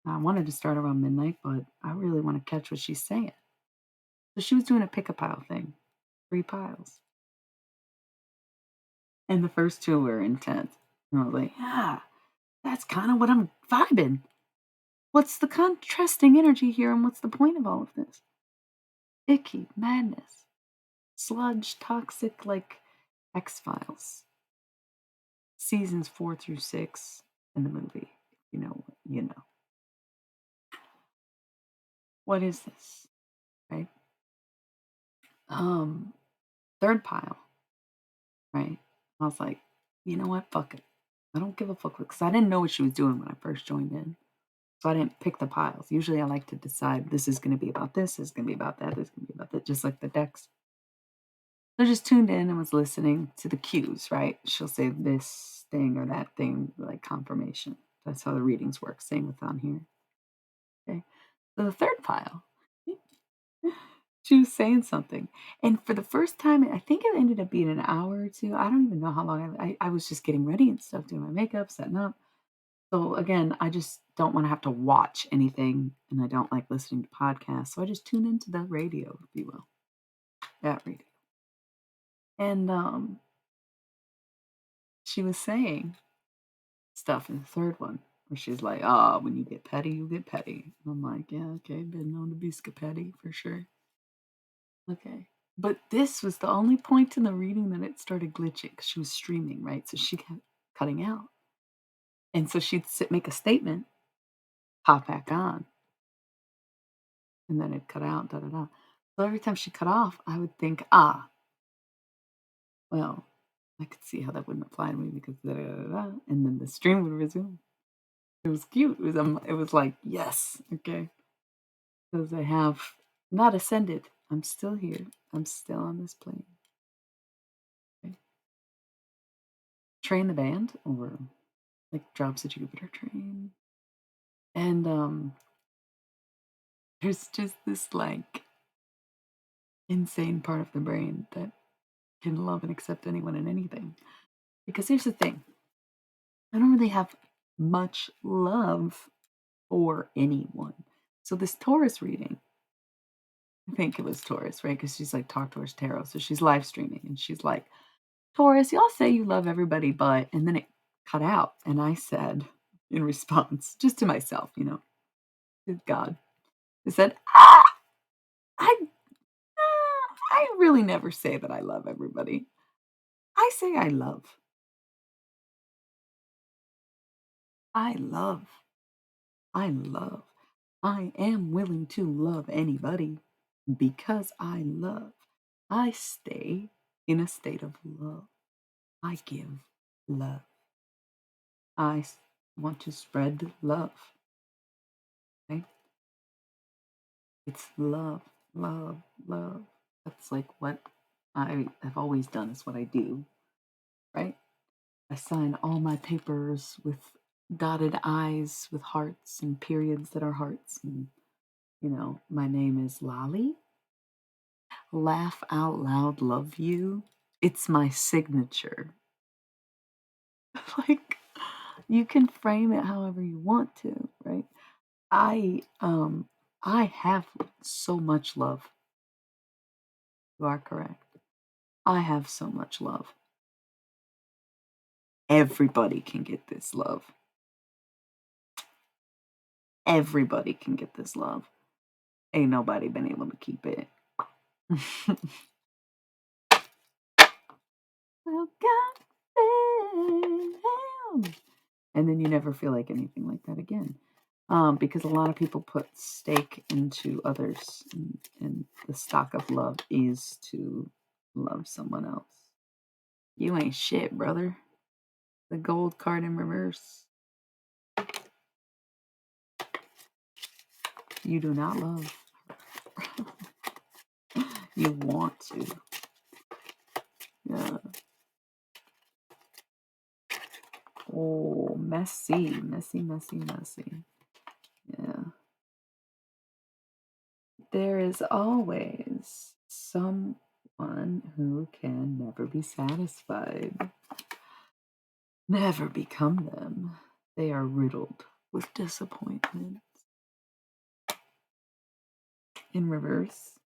I wanted to start around midnight, but I really want to catch what she's saying. So she was doing a pick-a-pile thing, 3 piles. And the first 2 were intense. And I was like, yeah, that's kind of what I'm vibing. What's the contrasting energy here, and what's the point of all of this? Icky, madness, sludge, toxic, like X-Files. Seasons 4 through 6 in the movie. You know, you know. What is this? Right? Third pile, right? I was like, you know what? Fuck it. I don't give a fuck because I didn't know what she was doing when I first joined in. So I didn't pick the piles. Usually I like to decide this is going to be about this is going to be about that, this is going to be about that, just like the decks. So I just tuned in and was listening to the cues, right? She'll say this thing or that thing, like confirmation. That's how the readings work. Same with on here. Okay. So the third pile, she was saying something. And for the first time, I think it ended up being an hour or 2. I don't even know how long I was just getting ready and stuff, doing my makeup, setting up. So again, I just don't want to have to watch anything and I don't like listening to podcasts. So I just tune into the radio, if you will. That radio. And she was saying stuff in the third one where she's like, "Ah, when you get petty, you get petty." And I'm like, "Yeah, okay, been known to be petty for sure." Okay. But this was the only point in the reading that it started glitching because she was streaming, right? So she kept cutting out. And so she'd make a statement, pop back on, and then it'd cut out, da da da. So every time she cut off, I would think, ah, well, I could see how that wouldn't apply to me because da da da da, and then the stream would resume. It was cute. It was like, yes, okay, because I have not ascended. I'm still here. I'm still on this plane. Okay. Train the band or like Drops of Jupiter train. And there's just this like insane part of the brain that can love and accept anyone and anything. Because here's the thing. I don't really have much love for anyone. So this Taurus reading, I think it was Taurus, right? Because she's like Talk Taurus Tarot. So she's live streaming and she's like, Taurus, y'all say you love everybody, but, and then it cut out. And I said in response, just to myself, you know, to God, I said, I, I really never say that I love everybody. I say I love. I love. I love. I am willing to love anybody because I love. I stay in a state of love. I give love. Want to spread love. Okay? It's love, love, love. That's like what I have always done, is what I do, right? I sign all my papers with dotted I's with hearts and periods that are hearts. And, you know, my name is Lolly. Laugh out loud, love you. It's my signature. Like, you can frame it however you want to, right? I have so much love. You are correct. I have so much love. Everybody can get this love. Everybody can get this love. Ain't nobody been able to keep it. Well, God damn. And then you never feel like anything like that again. Because a lot of people put stake into others, and the stock of love is to love someone else. You ain't shit, brother. The gold card in reverse. You do not love. You want to. Yeah. Oh, messy, messy, messy, messy. Yeah. There is always someone who can never be satisfied, never become them. They are riddled with disappointment. In reverse,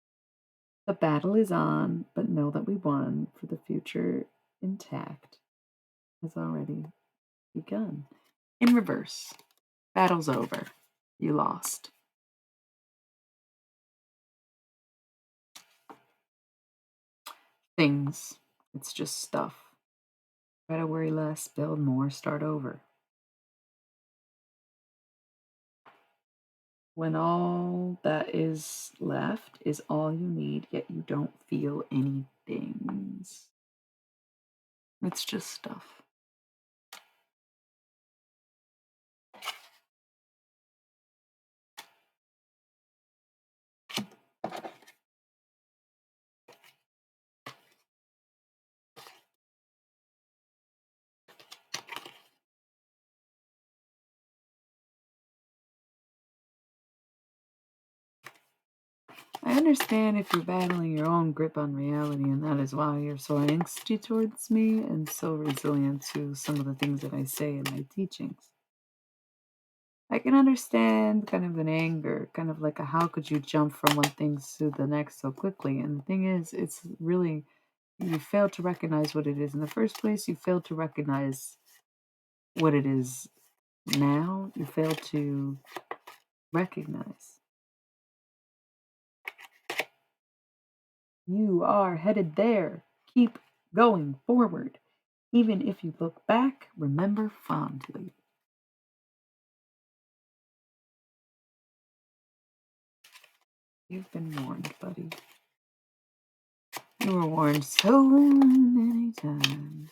the battle is on, but know that we won, for the future intact has already begun. In reverse, battle's over. You lost. Things, it's just stuff. Try to worry less, build more, start over. When all that is left is all you need, yet you don't feel any things. It's just stuff. I understand if you're battling your own grip on reality, and that is why you're so angsty towards me and so resilient to some of the things that I say in my teachings. I can understand kind of an anger, kind of like a how could you jump from one thing to the next so quickly? And the thing is, it's really, you failed to recognize what it is in the first place. You failed to recognize what it is now. You failed to recognize. You are headed there. Keep going forward. Even if you look back, remember fondly. You've been warned, buddy. You were warned so many times.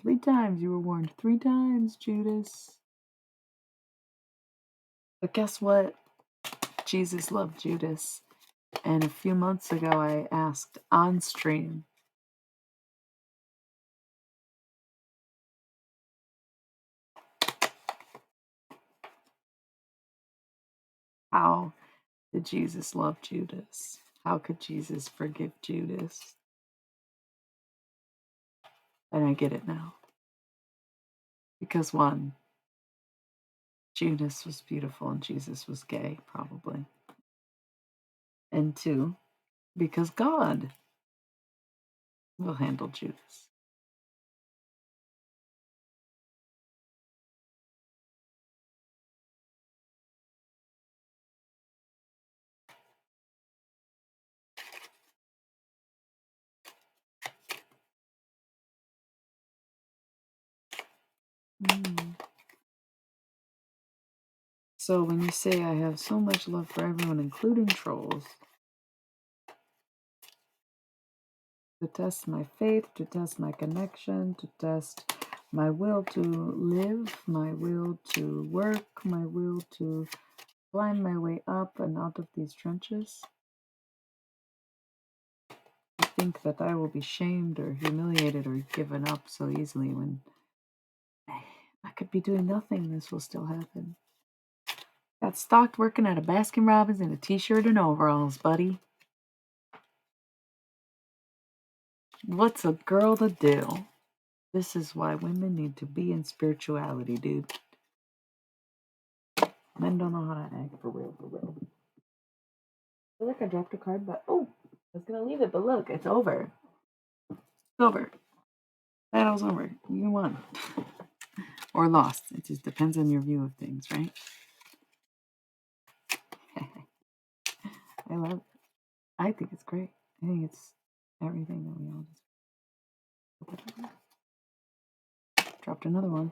3 times you were warned. 3 times, Judas. But guess what? Jesus loved Judas. And a few months ago, I asked on stream, how did Jesus love Judas? How could Jesus forgive Judas? And I get it now. Because one, Judas was beautiful and Jesus was gay, probably. And two, because God will handle Judas. Mm. So when you say I have so much love for everyone, including trolls, to test my faith, to test my connection, to test my will to live, my will to work, my will to climb my way up and out of these trenches, I think that I will be shamed or humiliated or given up so easily when I could be doing nothing. This will still happen. Got stocked working at a Baskin Robbins in a t-shirt and overalls, buddy. What's a girl to do? This is why women need to be in spirituality, dude. Men don't know how to act for real, for real. I feel like I dropped a card, but I was gonna leave it, but look, it's over. It's over. Battle's over. You won. Or lost. It just depends on your view of things, right? I love it. I think it's great. I think it's everything that we all just Dropped another one.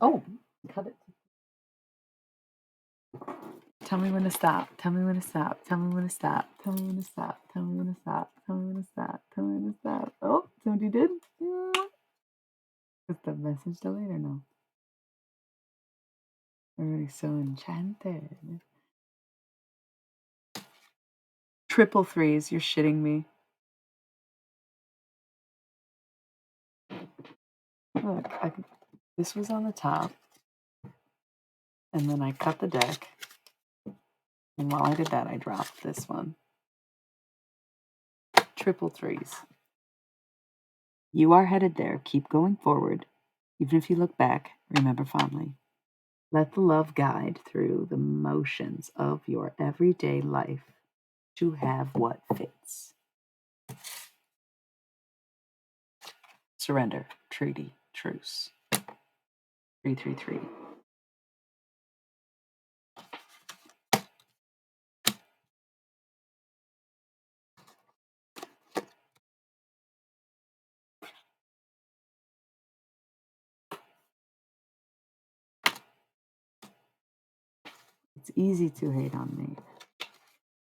Oh, cut it. Tell me when to stop. Tell me when to stop. Tell me when to stop. Tell me when to stop. Tell me when to stop. Tell me when to stop. Tell me when to stop. Oh, somebody did. Is the message delayed or no? Everybody's so enchanted. Triple threes. You're shitting me. Look, this was on the top. And then I cut the deck. And while I did that, I dropped this one. Triple threes. You are headed there. Keep going forward. Even if you look back, remember fondly. Let the love guide through the motions of your everyday life to have what fits. Surrender, treaty, truce. 333. It's easy to hate on me.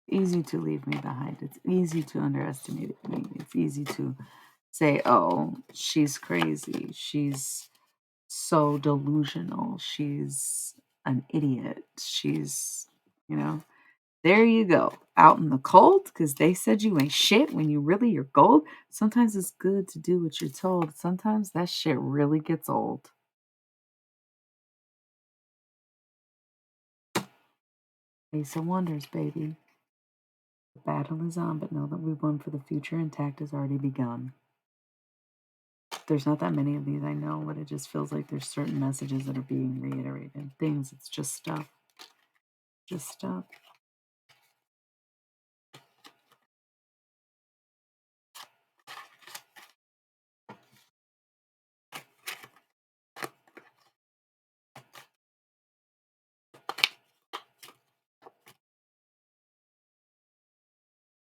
Easy to leave me behind. It's easy to underestimate me. It's easy to say, oh, she's crazy. She's so delusional. She's an idiot. She's, there you go. Out in the cold because they said you ain't shit when you're gold. Sometimes it's good to do what you're told. Sometimes that shit really gets old. Ace of Wonders, baby. The battle is on, but know that we won, for the future intact has already begun. There's not that many of these, I know, but it just feels like there's certain messages that are being reiterated. Things, it's just stuff. Just stuff.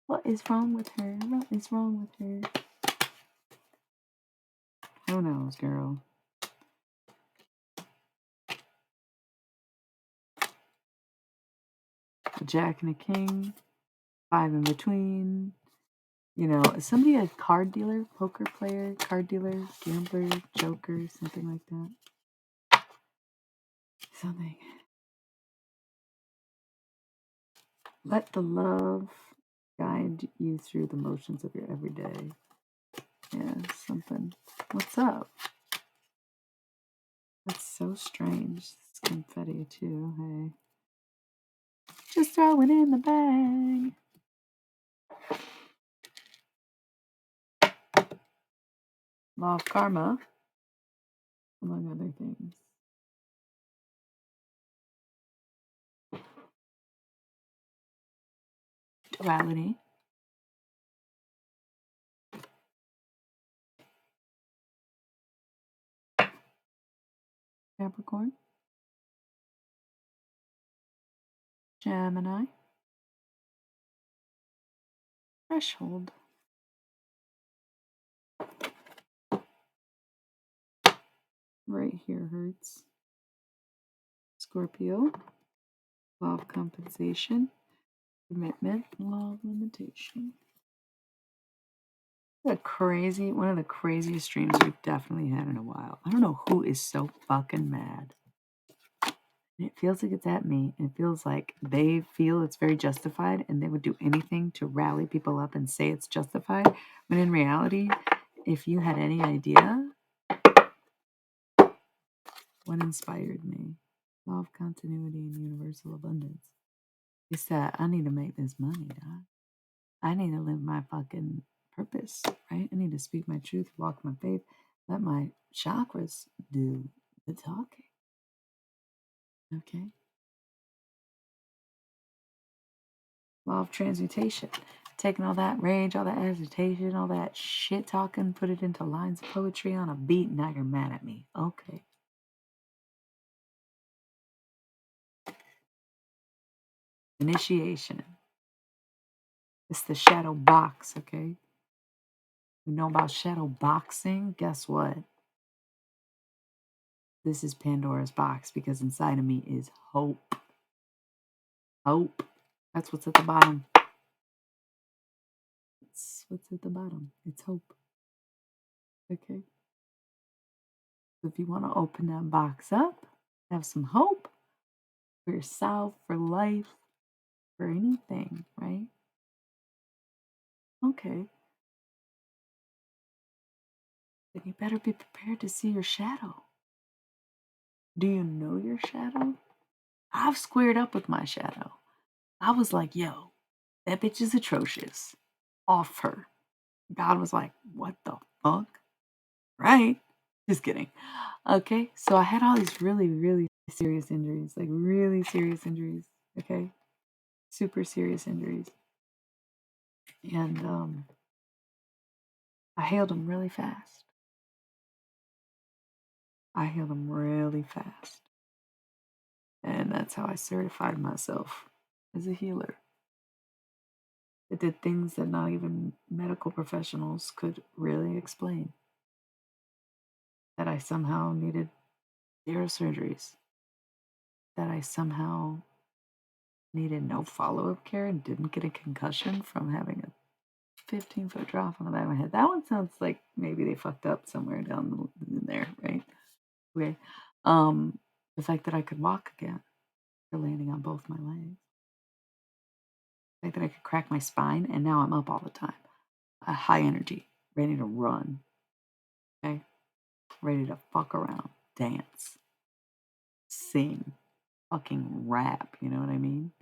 What is wrong with her? What is wrong with her? Who knows, girl? A jack and a king, 5 in between. Is somebody a card dealer, poker player, card dealer, gambler, joker, something like that? Something. Let the love guide you through the motions of your everyday. Yeah, something. What's up? That's so strange. It's confetti too, hey. Just throw it in the bag. Law of karma, among other things. Duality. Capricorn. Gemini. Threshold. Right here hurts. Scorpio. Law of compensation. Commitment. Law of limitation. One of the craziest streams we've definitely had in a while. I don't know who is so fucking mad. And it feels like it's at me. And it feels like they feel it's very justified and they would do anything to rally people up and say it's justified. When in reality, if you had any idea what inspired me, law of continuity and universal abundance, it's that I need to make this money, dog. I need to live my fucking purpose, right? I need to speak my truth, walk my faith, let my chakras do the talking. Okay? Law of transmutation. Taking all that rage, all that agitation, all that shit talking, put it into lines of poetry on a beat, now you're mad at me. Okay. Initiation. It's the shadow box, okay? You know about shadow boxing? Guess what? This is Pandora's box because inside of me is hope. Hope. That's what's at the bottom. It's what's at the bottom. It's hope. Okay. So if you want to open that box up, have some hope for yourself, for life, for anything, right? Okay. Then you better be prepared to see your shadow. Do you know your shadow? I've squared up with my shadow. I was like, yo, that bitch is atrocious. Off her. God was like, what the fuck? Right? Just kidding. Okay, so I had all these really, really serious injuries, like really serious injuries. Okay, super serious injuries. And I healed them really fast. I healed them really fast. And that's how I certified myself as a healer. It did things that not even medical professionals could really explain. That I somehow needed 0 surgeries. That I somehow needed no follow-up care and didn't get a concussion from having a 15-foot drop on the back of my head. That one sounds like maybe they fucked up somewhere down in there, right? Okay. The fact that I could walk again after landing on both my legs. The fact that I could crack my spine and now I'm up all the time. High energy, ready to run. Okay? Ready to fuck around, dance, sing, fucking rap, you know what I mean?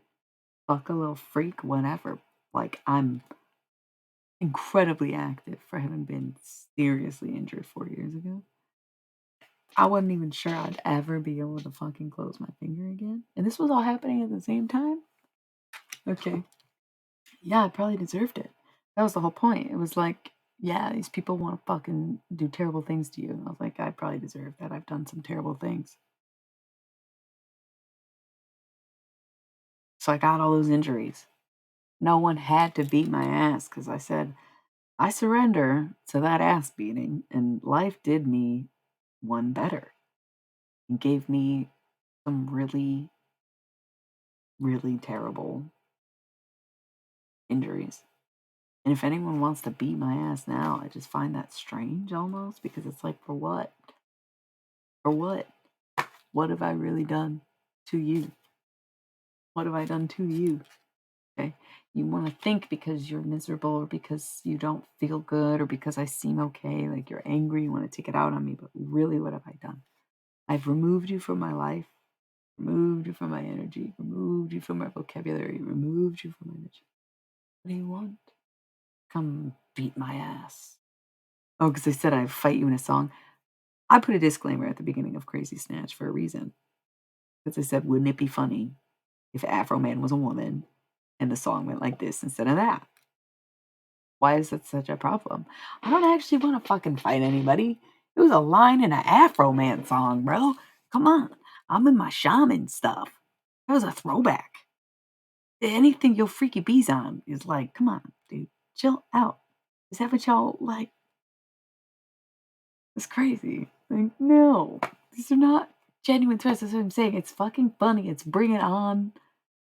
Fuck a little freak, whatever. Like, I'm incredibly active for having been seriously injured 4 years ago. I wasn't even sure I'd ever be able to fucking close my finger again. And this was all happening at the same time? Okay. Yeah, I probably deserved it. That was the whole point. It was like, yeah, these people want to fucking do terrible things to you. And I was like, I probably deserve that. I've done some terrible things. So I got all those injuries. No one had to beat my ass because I said, I surrender to that ass beating. And life did me one better and gave me some really, really terrible injuries. And if anyone wants to beat my ass now, I just find that strange almost because it's like, for what? For what? What have I really done to you? What have I done to you? Okay. You want to think because you're miserable or because you don't feel good or because I seem okay, like you're angry, you want to take it out on me, but really, what have I done? I've removed you from my life, removed you from my energy, removed you from my vocabulary, removed you from my mission. What do you want? Come beat my ass. Oh, because I said I'd fight you in a song. I put a disclaimer at the beginning of Crazy Snatch for a reason. Because I said, wouldn't it be funny if Afro Man was a woman and the song went like this instead of that? Why is that such a problem? I don't actually want to fucking fight anybody. It was a line in an Afro Man song, bro. Come on. I'm in my shaman stuff. That was a throwback. Anything your freaky bees on is like, come on, dude. Chill out. Is that what y'all like? It's crazy. Like, no. These are not genuine threats. That's what I'm saying. It's fucking funny. It's bring it on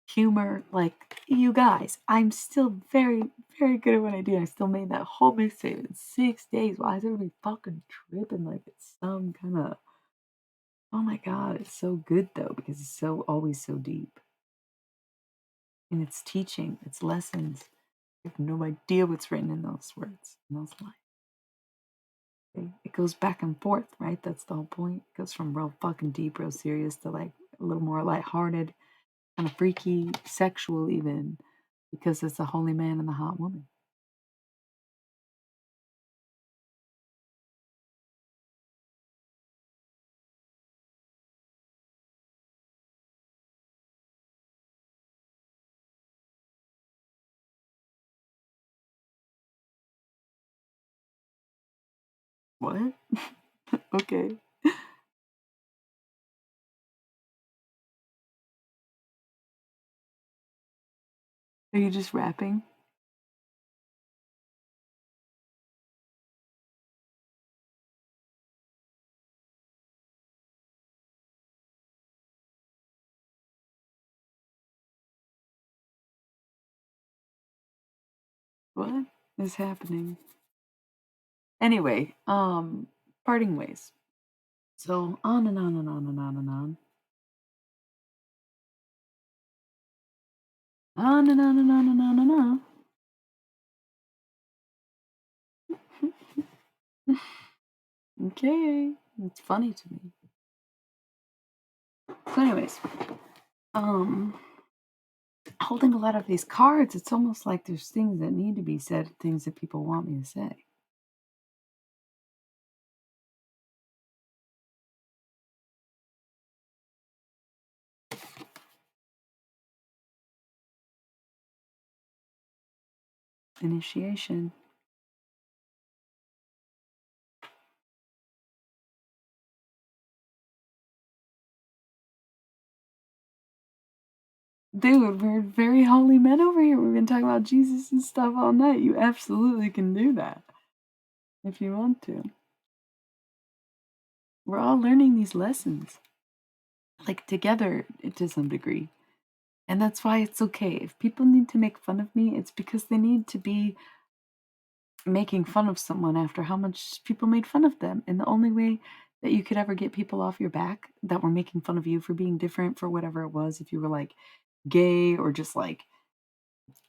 humor. Like, you guys, I'm still very, very good at what I do. I still made that whole mixtape in 6 days. Why is everybody fucking tripping like it's some kind of, oh my God, it's so good though, because it's so always so deep. And it's teaching, it's lessons. You have no idea what's written in those words, in those lines. Okay? It goes back and forth, right? That's the whole point. It goes from real fucking deep, real serious to like a little more lighthearted, kind of freaky, sexual even, because it's a holy man and the hot woman. What? Okay. Are you just rapping? What is happening? Anyway, parting ways. So on and on and on and on and on. On and on and on and on and on. Okay. It's funny to me. So anyways, um holding a lot of these cards, it's almost like there's things that need to be said, things that people want me to say. Initiation. Dude, we're very holy men over here. We've been talking about Jesus and stuff all night. You absolutely can do that if you want to. We're all learning these lessons, like together to some degree. And that's why it's okay. If people need to make fun of me, it's because they need to be making fun of someone after how much people made fun of them. And the only way that you could ever get people off your back that were making fun of you for being different, for whatever it was, if you were like gay or just like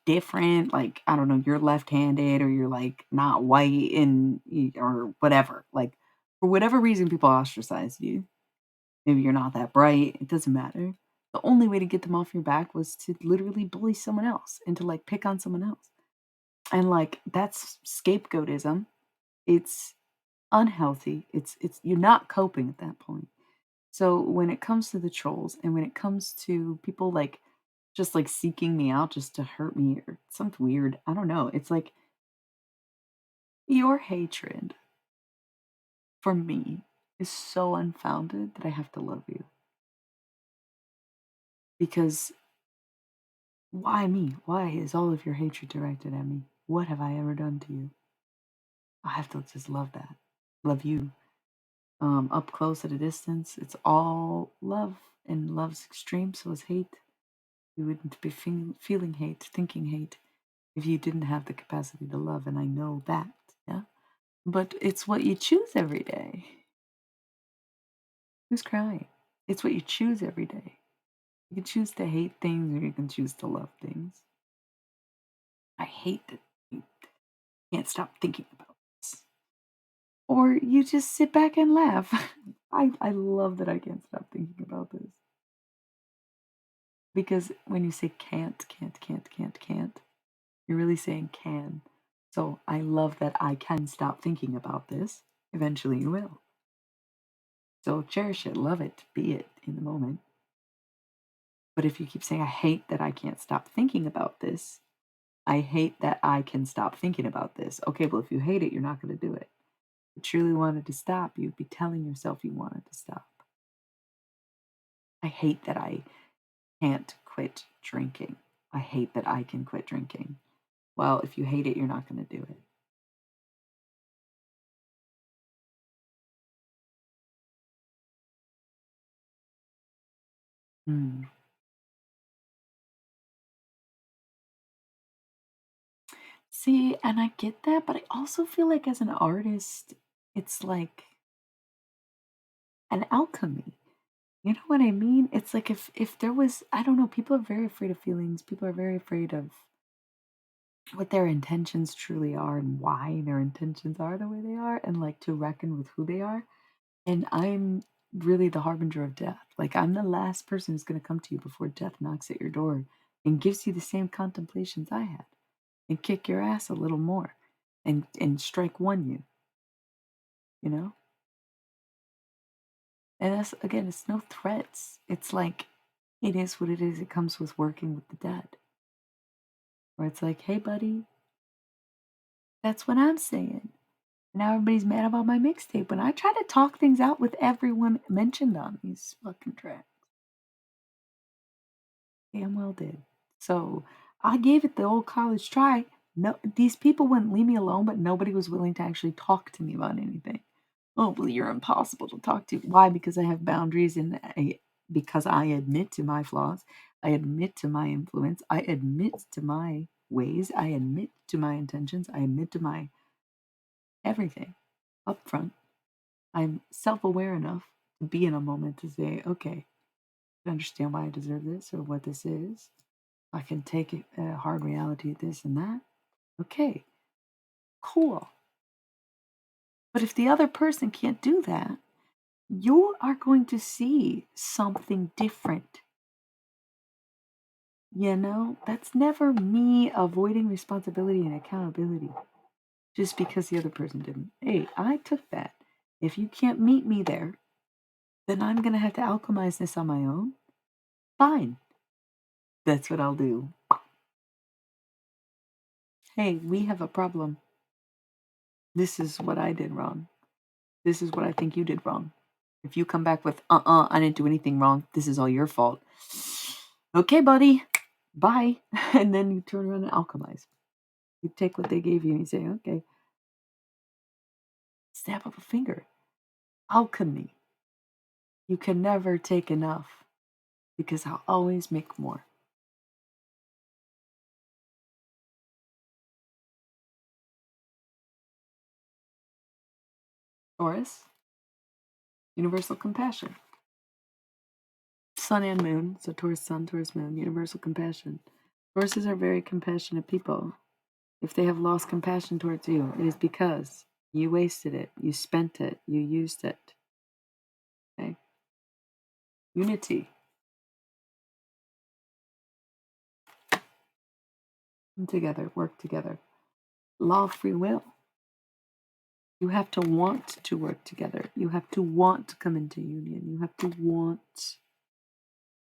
different, like I don't know, you're left-handed or you're like not white and or whatever, like for whatever reason people ostracize you. Maybe you're not that bright, it doesn't matter. The only way to get them off your back was to literally bully someone else and to like pick on someone else. And like that's scapegoatism. It's unhealthy. It's you're not coping at that point. So when it comes to the trolls and when it comes to people like just like seeking me out just to hurt me or something weird, I don't know. It's like your hatred for me is so unfounded that I have to love you. Because why me? Why is all of your hatred directed at me? What have I ever done to you? I have to just love that. Love you. Up close at a distance. It's all love, and love's extreme, so is hate. You wouldn't be feeling hate, thinking hate, if you didn't have the capacity to love, and I know that. Yeah. But it's what you choose every day. Who's crying? It's what you choose every day. You can choose to hate things or you can choose to love things. I hate that you can't stop thinking about this. Or you just sit back and laugh. I love that I can't stop thinking about this. Because when you say can't, you're really saying can. So I love that I can stop thinking about this. Eventually you will. So cherish it, love it, be it in the moment. But if you keep saying, I hate that I can't stop thinking about this, I hate that I can stop thinking about this. Okay, well, if you hate it, you're not going to do it. If you truly wanted to stop, you'd be telling yourself you wanted to stop. I hate that I can't quit drinking. I hate that I can quit drinking. Well, if you hate it, you're not going to do it. Hmm. See, and I get that, but I also feel like as an artist, it's like an alchemy. You know what I mean? It's like if there was, I don't know, people are very afraid of feelings. People are very afraid of what their intentions truly are and why their intentions are the way they are and like to reckon with who they are. And I'm really the harbinger of death. Like I'm the last person who's going to come to you before death knocks at your door and gives you the same contemplations I had and kick your ass a little more and strike one you, you know? And that's again, it's no threats. It's like it is what it is. It comes with working with the dead. Where it's like, hey buddy, that's what I'm saying. Now everybody's mad about my mixtape when I try to talk things out with everyone mentioned on these fucking tracks. Damn well did. So I gave it the old college try. No, these people wouldn't leave me alone, but nobody was willing to actually talk to me about anything. Oh, well, you're impossible to talk to. Why? Because I have boundaries and because I admit to my flaws. I admit to my influence. I admit to my ways. I admit to my intentions. I admit to my everything up front. I'm self aware enough to be in a moment to say, okay, I understand why I deserve this or what this is. I can take it, hard reality, this and that. Okay, cool. But if the other person can't do that, you are going to see something different. You know, that's never me avoiding responsibility and accountability just because the other person didn't. Hey, I took that. If you can't meet me there, then I'm going to have to alchemize this on my own. Fine. That's what I'll do. Hey, we have a problem. This is what I did wrong. This is what I think you did wrong. If you come back with, I didn't do anything wrong, this is all your fault. Okay, buddy, bye. And then you turn around and alchemize. You take what they gave you and you say, okay, snap of a finger. Alchemy. You can never take enough because I'll always make more. Taurus, universal compassion. Sun and moon, so Taurus sun, Taurus moon, universal compassion. Tauruses are very compassionate people. If they have lost compassion towards you, it is because you wasted it, you spent it, you used it. Okay? Unity. Come together, work together. Law of free will. You have to want to work together. You have to want to come into union. You have to want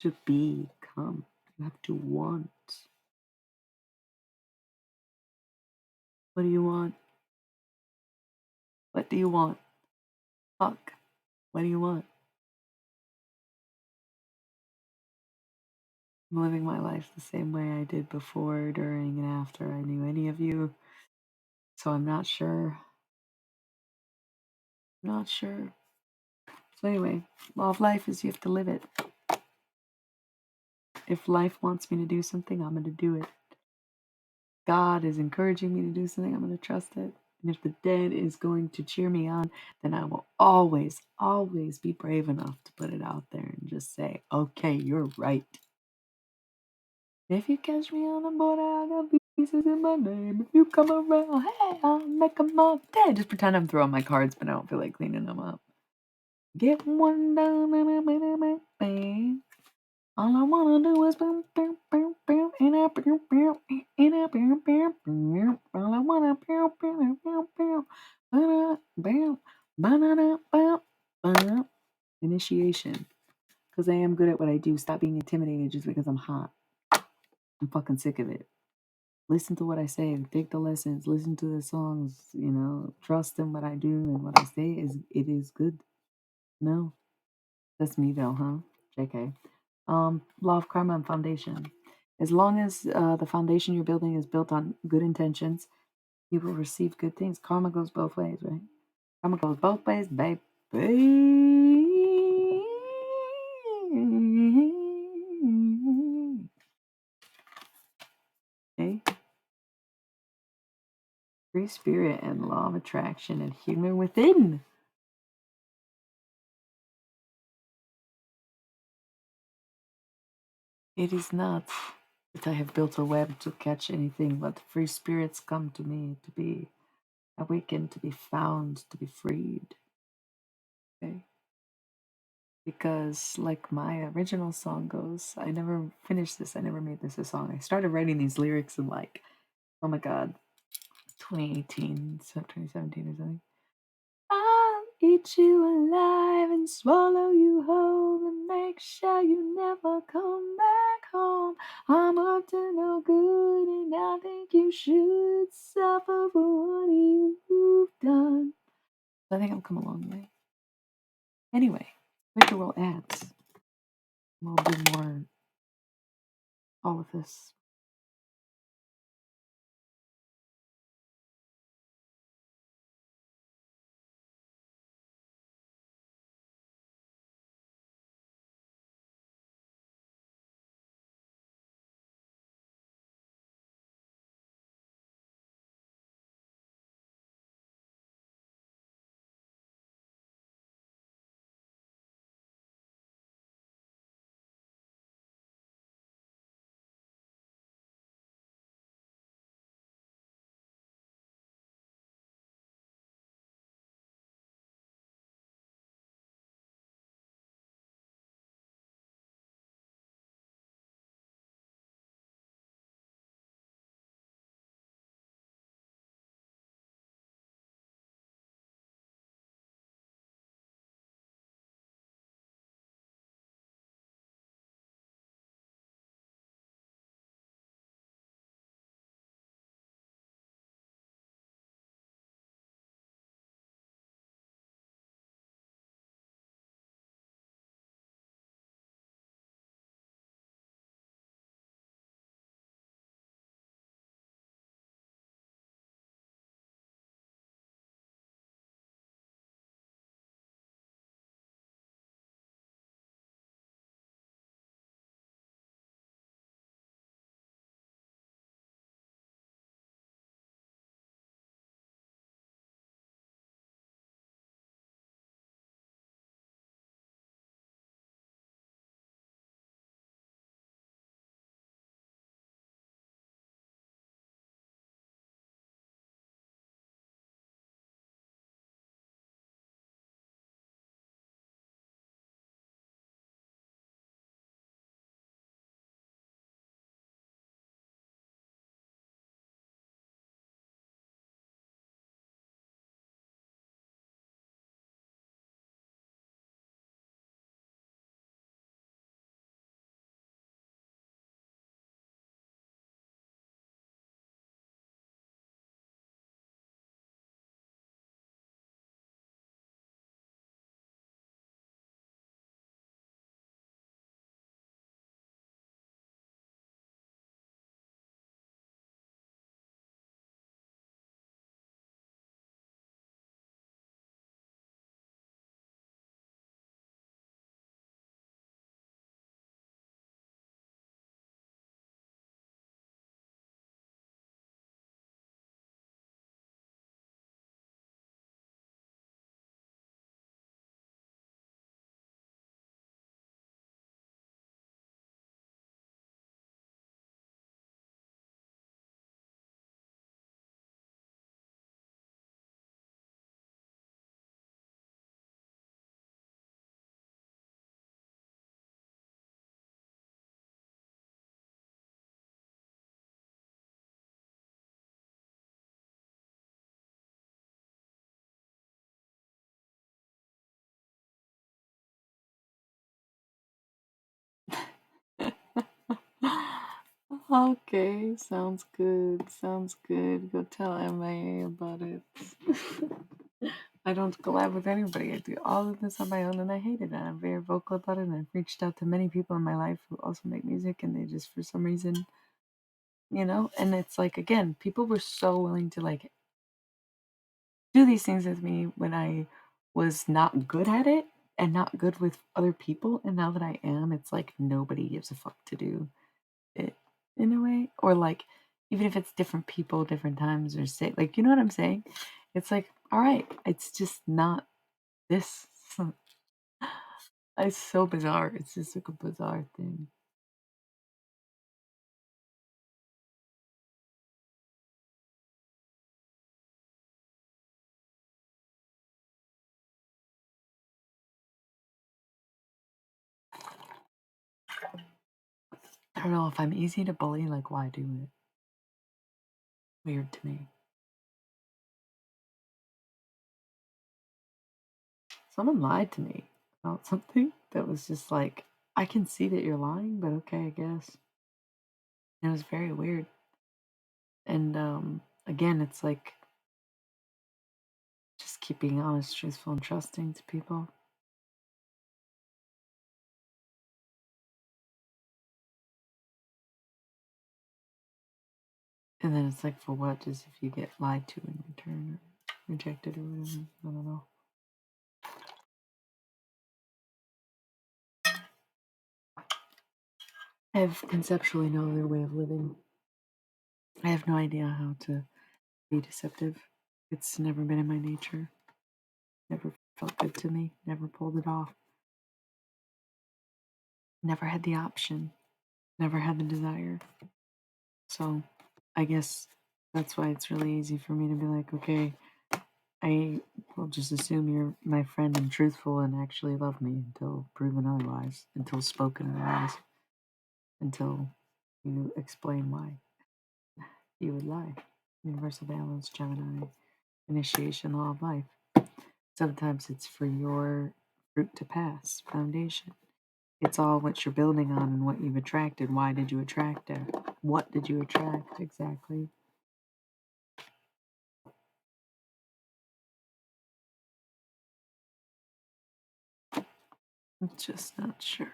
to become. You have to want. What do you want? What do you want? Fuck. What do you want? I'm living my life the same way I did before, during, and after I knew any of you. So I'm not sure. Not sure. So anyway, law of life is you have to live it. If life wants me to do something, I'm going to do it. God is encouraging me to do something, I'm going to trust it. And if the dead is going to cheer me on, then I will always, always be brave enough to put it out there and just say, okay, you're right. If you catch me on the border, I got pieces in my name. If you come around, hey, I'll make them all dead. Just pretend I'm throwing my cards, but I don't feel like cleaning them up. Get one down and a bang, bang. All I wanna do is boom, boom, boom, boom, and a boom, boom, and a boom, boom, boom. All I wanna boom, boom, boom, boom, ba-da, bam, ba-da-da, bam, bam. Initiation. Because I am good at what I do. Stop being intimidated just because I'm hot. I'm fucking sick of it. Listen to what I say. Take the lessons. Listen to the songs. You know, trust in what I do and what I say is good. No, that's me though, huh? JK. Law of karma and foundation. As long as the foundation you're building is built on good intentions, you will receive good things. Karma goes both ways, right? Karma goes both ways, baby. Okay. Free spirit and law of attraction and human within. It is not that I have built a web to catch anything, but free spirits come to me to be awakened, to be found, to be freed. Okay? Because, like my original song goes, I never finished this, I never made this a song. I started writing these lyrics in, like, oh my god, 2018, 2017 or something. I'll eat you alive and swallow you whole and make sure you never come back home. I'm up to no good and I think you should suffer for what you've done. I think I've come a long way. Anyway, we can roll ads. We'll do more all of this. Okay, sounds good. Sounds good. Go tell MIA about it. I don't collab with anybody. I do all of this on my own and I hate it. And I'm very vocal about it. And I've reached out to many people in my life who also make music and they just, for some reason, and it's like, again, people were so willing to like do these things with me when I was not good at it and not good with other people. And now that I am, it's like nobody gives a fuck to do it in a way. Or like, even if it's different people, different times, or say, like, you know what I'm saying? It's like, all right, it's just not this. It's so bizarre. It's just like a bizarre thing. I don't know if I'm easy to bully, like, why do it? Weird to me. Someone lied to me about something that was just like, I can see that you're lying, but okay, I guess. And it was very weird. And again, it's like just keep being honest, truthful, and trusting to people. And then it's like, for what? Just if you get lied to in return or rejected or whatever. I don't know. I have conceptually no other way of living. I have no idea how to be deceptive. It's never been in my nature. Never felt good to me. Never pulled it off. Never had the option. Never had the desire. So I guess that's why it's really easy for me to be like, okay, I will just assume you're my friend and truthful and actually love me until proven otherwise, until spoken otherwise, until you explain why you would lie. Universal balance, Gemini, initiation, law of life. Sometimes it's for your fruit to pass, foundation. It's all what you're building on and what you've attracted. Why did you attract it? What did you attract exactly? I'm just not sure.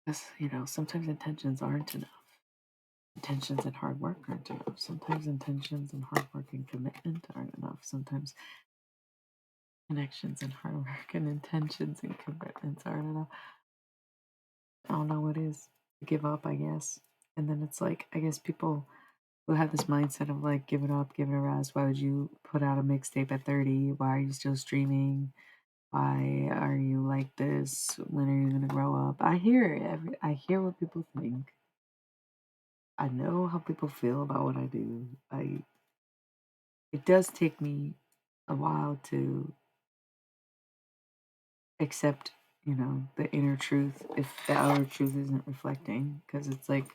Because, sometimes intentions aren't enough. Intentions and hard work aren't enough. Sometimes intentions and hard work and commitment aren't enough. Sometimes connections and hard work and intentions and commitments aren't enough. I don't know what is. Give up, I guess. And then it's like, I guess people who have this mindset of like, give it up, give it a rest. Why would you put out a mixtape at 30? Why are you still streaming? Why are you like this? When are you gonna grow up? I hear it. I hear what people think. I know how people feel about what I do. It does take me a while to accept, the inner truth if the outer truth isn't reflecting. Because it's like,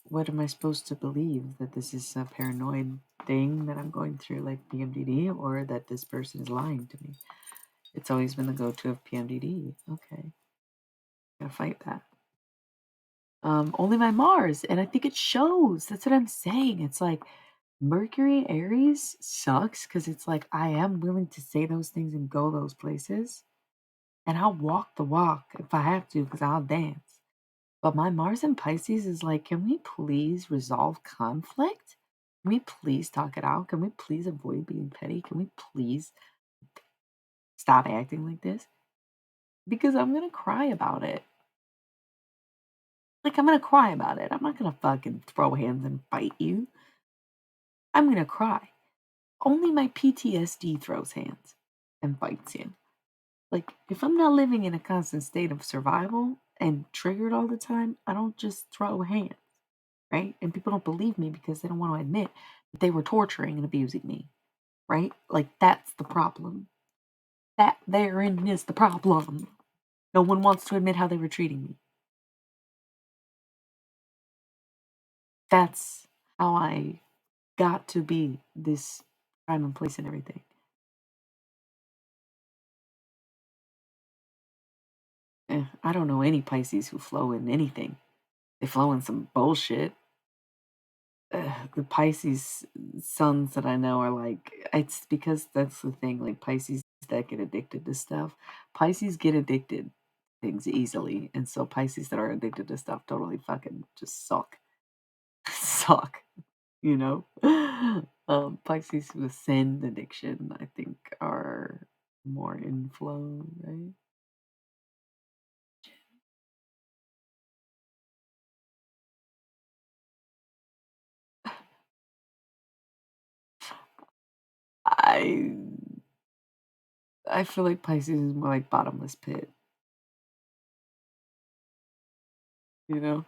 what am I supposed to believe? That this is a paranoid thing that I'm going through, like PMDD, or that this person is lying to me? It's always been the go-to of PMDD. Okay, gotta fight that. Only my Mars, and I think it shows. That's what I'm saying. It's like Mercury Aries sucks because it's like I am willing to say those things and go those places, and I'll walk the walk if I have to because I'll dance. But my Mars in Pisces is like, can we please resolve conflict? Can we please talk it out? Can we please avoid being petty? Can we please stop acting like this? Because I'm gonna cry about it. Like, I'm gonna cry about it. I'm not gonna fucking throw hands and fight you. I'm gonna cry. Only my PTSD throws hands and fights you. Like, if I'm not living in a constant state of survival and triggered all the time, I don't just throw hands, right? And people don't believe me because they don't want to admit that they were torturing and abusing me, right? Like, that's the problem. That therein is the problem. No one wants to admit how they were treating me. That's how I got to be this time and place and everything. I don't know any Pisces who flow in anything. They flow in some bullshit. The Pisces sons that I know are like, it's because that's the thing, like Pisces that get addicted to stuff. Pisces get addicted to things easily, and so Pisces that are addicted to stuff totally fucking just suck. Suck, you know? Pisces with sin addiction, I think, are more in flow, right? I I feel like Pisces is more like bottomless pit, you know?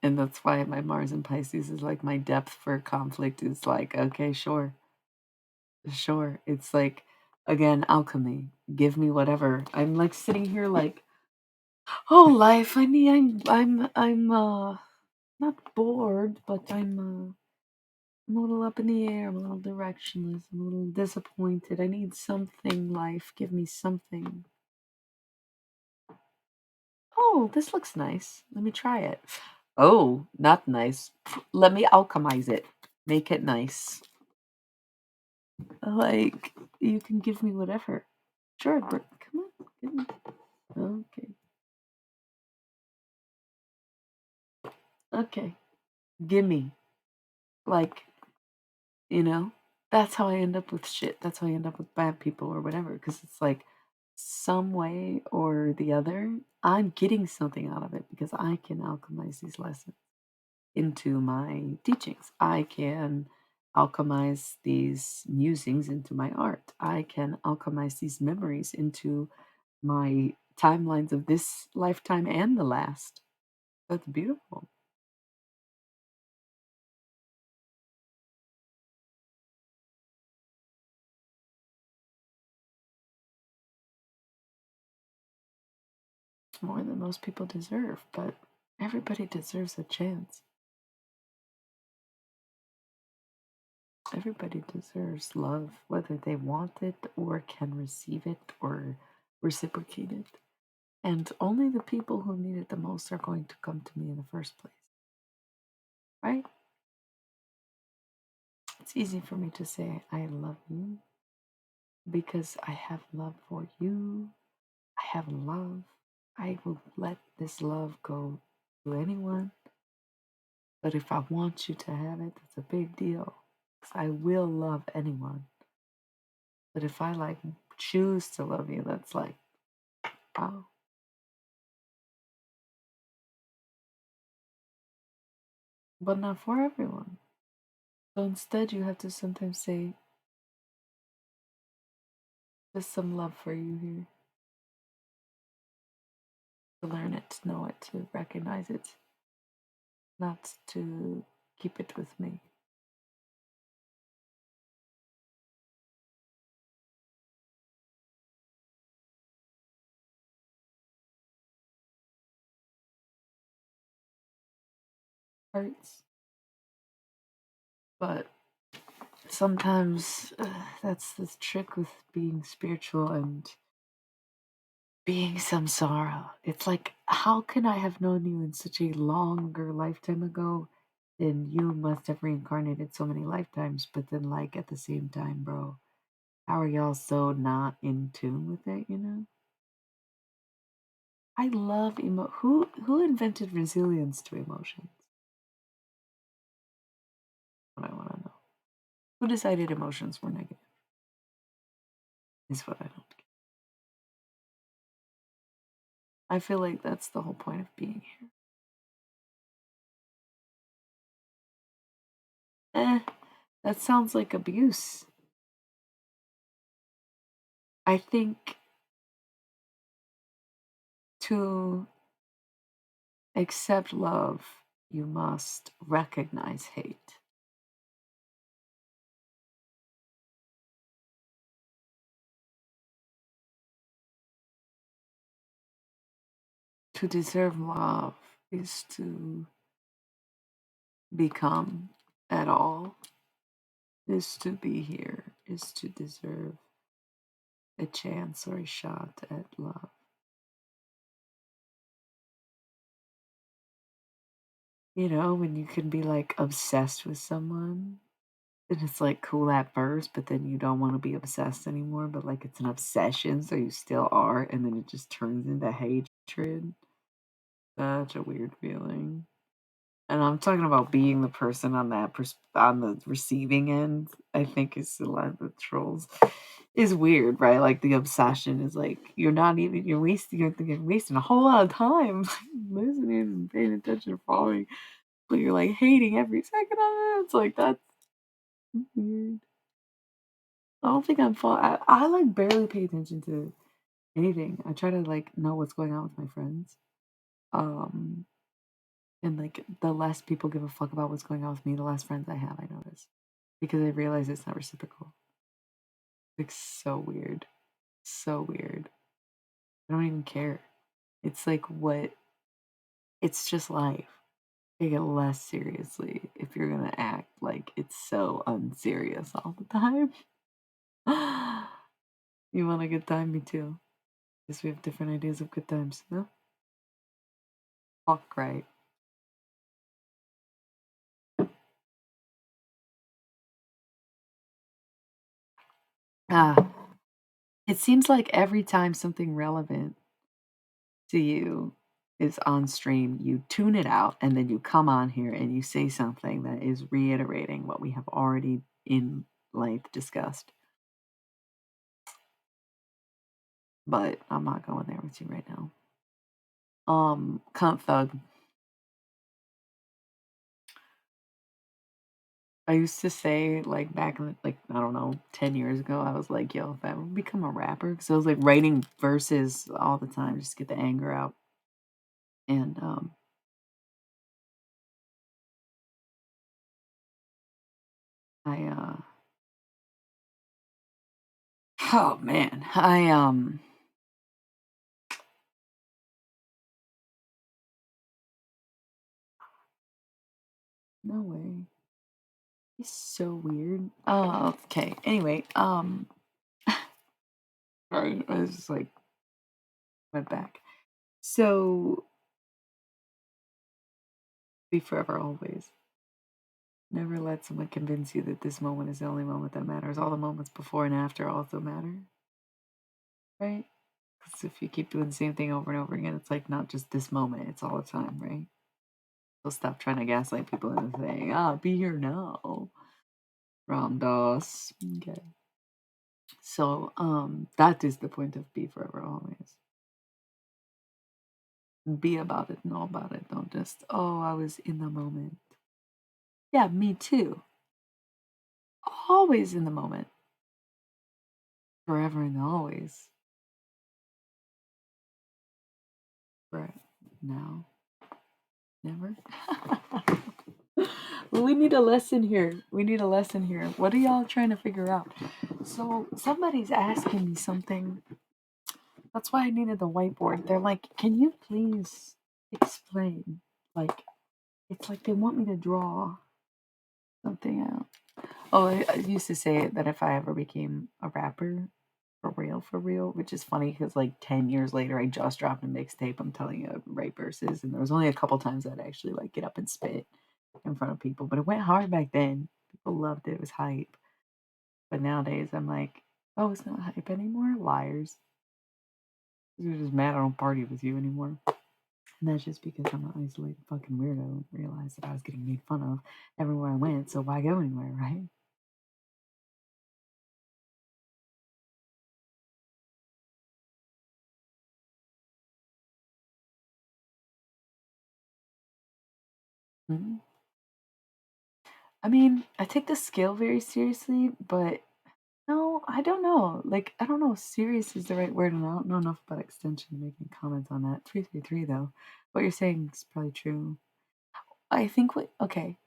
And that's why my Mars in Pisces is like my depth for conflict is like, okay, sure, sure. It's like, again, alchemy. Give me whatever. I'm like sitting here like, oh, life. I mean, I'm not bored, but I'm a little up in the air. I'm a little directionless. I'm a little disappointed. I need something, life. Give me something. Oh, this looks nice. Let me try it. Oh, not nice. Let me alchemize it. Make it nice. Like, you can give me whatever. Sure, come on. Give me. Okay. Okay. Gimme. Like, you know? That's how I end up with shit. That's how I end up with bad people or whatever. Because it's like, some way or the other, I'm getting something out of it because I can alchemize these lessons into my teachings. I can alchemize these musings into my art. I can alchemize these memories into my timelines of this lifetime and the last. That's beautiful. It's more than most people deserve, but everybody deserves a chance. Everybody deserves love, whether they want it or can receive it or reciprocate it. And only the people who need it the most are going to come to me in the first place, right? It's easy for me to say, I love you because I have love for you. I have love. I will let this love go to anyone. But if I want you to have it, it's a big deal. 'Cause I will love anyone. But if I like choose to love you, that's like, wow. But not for everyone. So instead, you have to sometimes say, there's some love for you here. To learn it, to know it, to recognize it, not to keep it with me. Hurts. But sometimes that's the trick with being spiritual and being samsara. It's like, how can I have known you in such a longer lifetime ago? Then you must have reincarnated so many lifetimes. But then, like, at the same time, bro, how are y'all so not in tune with it, you know? I love who invented resilience to emotions? What I want to know. Who decided emotions were negative? Is what I don't get. I feel like that's the whole point of being here. That sounds like abuse. I think to accept love, you must recognize hate. To deserve love is to become at all, is to be here, is to deserve a chance or a shot at love. when you can be like obsessed with someone and it's like cool at first, but then you don't want to be obsessed anymore, but like it's an obsession, so you still are, and then it just turns into hatred. Such a weird feeling. And I'm talking about being the person on on the receiving end. I think is a lot of the trolls is weird, right? Like the obsession is like you're wasting a whole lot of time listening and paying attention, following, but you're like hating every second of it. It's like that's weird. I don't think I like barely pay attention to anything. I try to like know what's going on with my friends. Um, and like the less people give a fuck about what's going on with me, the less friends I have, I notice. Because I realize it's not reciprocal. It's so weird. So weird. I don't even care. It's like it's just life. Take it less seriously if you're gonna act like it's so unserious all the time. You want a good time? Me too. Because we have different ideas of good times. No? Fuck right. Ah, it seems like every time something relevant to you is on stream, you tune it out and then you come on here and you say something that is reiterating what we have already in length discussed. But I'm not going there with you right now. Cunt thug. I used to say like back in like I don't know 10 years ago, I was like, yo, if I would become a rapper, because I was like writing verses all the time just to get the anger out. And I oh man, I no way. It's so weird. Oh, okay. Anyway, sorry, I was just like went back. So be forever always. Never let someone convince you that this moment is the only moment that matters. All the moments before and after also matter, right? Because if you keep doing the same thing over and over again, it's like not just this moment, it's all the time, right? So stop trying to gaslight people into saying, be here now. Ram Dass. Okay. So that is the point of be forever always. Be about it, know about it. Don't just, I was in the moment. Yeah, me too. Always in the moment. Forever and always. Right now. Never. Well, we need a lesson here. We need a lesson here. What are y'all trying to figure out? So somebody's asking me something. That's why I needed the whiteboard. They're like, can you please explain? Like, it's like they want me to draw something out. Oh, I used to say that if I ever became a rapper, for real, which is funny because like 10 years later, I just dropped a mixtape. I'm telling you, write verses, and there was only a couple times I'd actually like get up and spit in front of people, but it went hard back then. People loved it. It was hype. But nowadays, I'm like, oh, it's not hype anymore. Liars. You're just mad I don't party with you anymore. And that's just because I'm an isolated fucking weirdo and realized that I was getting made fun of everywhere I went. So why go anywhere, right? Mhm. I mean, I take the skill very seriously, but no, I don't know. Like, I don't know if serious is the right word, and I don't know enough about extension to make any comments on that. 333, though. What you're saying is probably true. I think okay,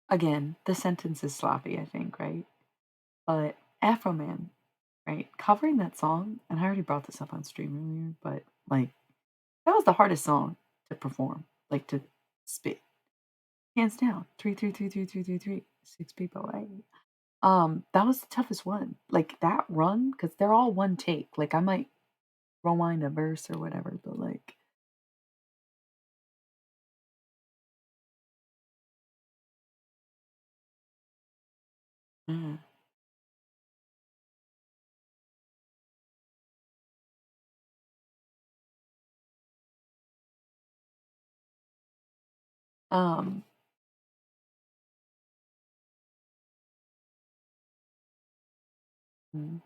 again, the sentence is sloppy, I think, right? But Afro Man, right? Covering that song, and I already brought this up on stream earlier, but like, that was the hardest song to perform, like to spit. Hands down. 3333333. Six people, right? That was the toughest one. Like that run, because they're all one take. Like I might rewind a verse or whatever, but like Mm. Um, mm.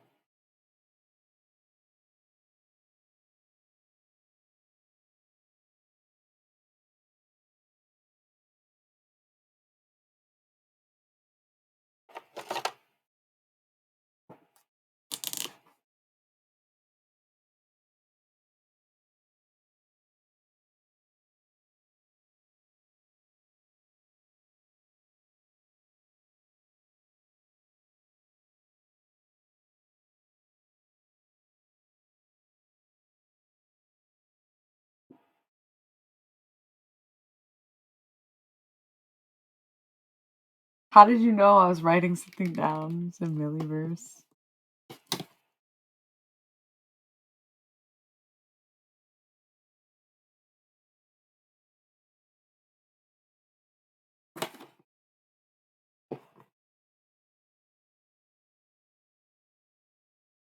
How did you know I was writing something down? It's a milliverse.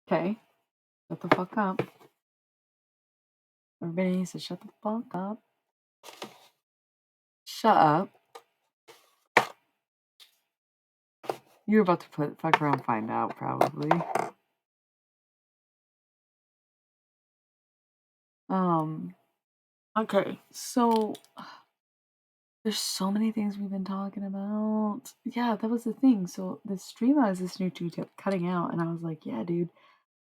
Okay, shut the fuck up. Everybody needs to shut the fuck up. Shut up. You're about to put fuck around, find out, probably. Um. Okay, so there's so many things we've been talking about. Yeah, that was the thing. So the stream has this new dude kept cutting out, and I was like, yeah, dude,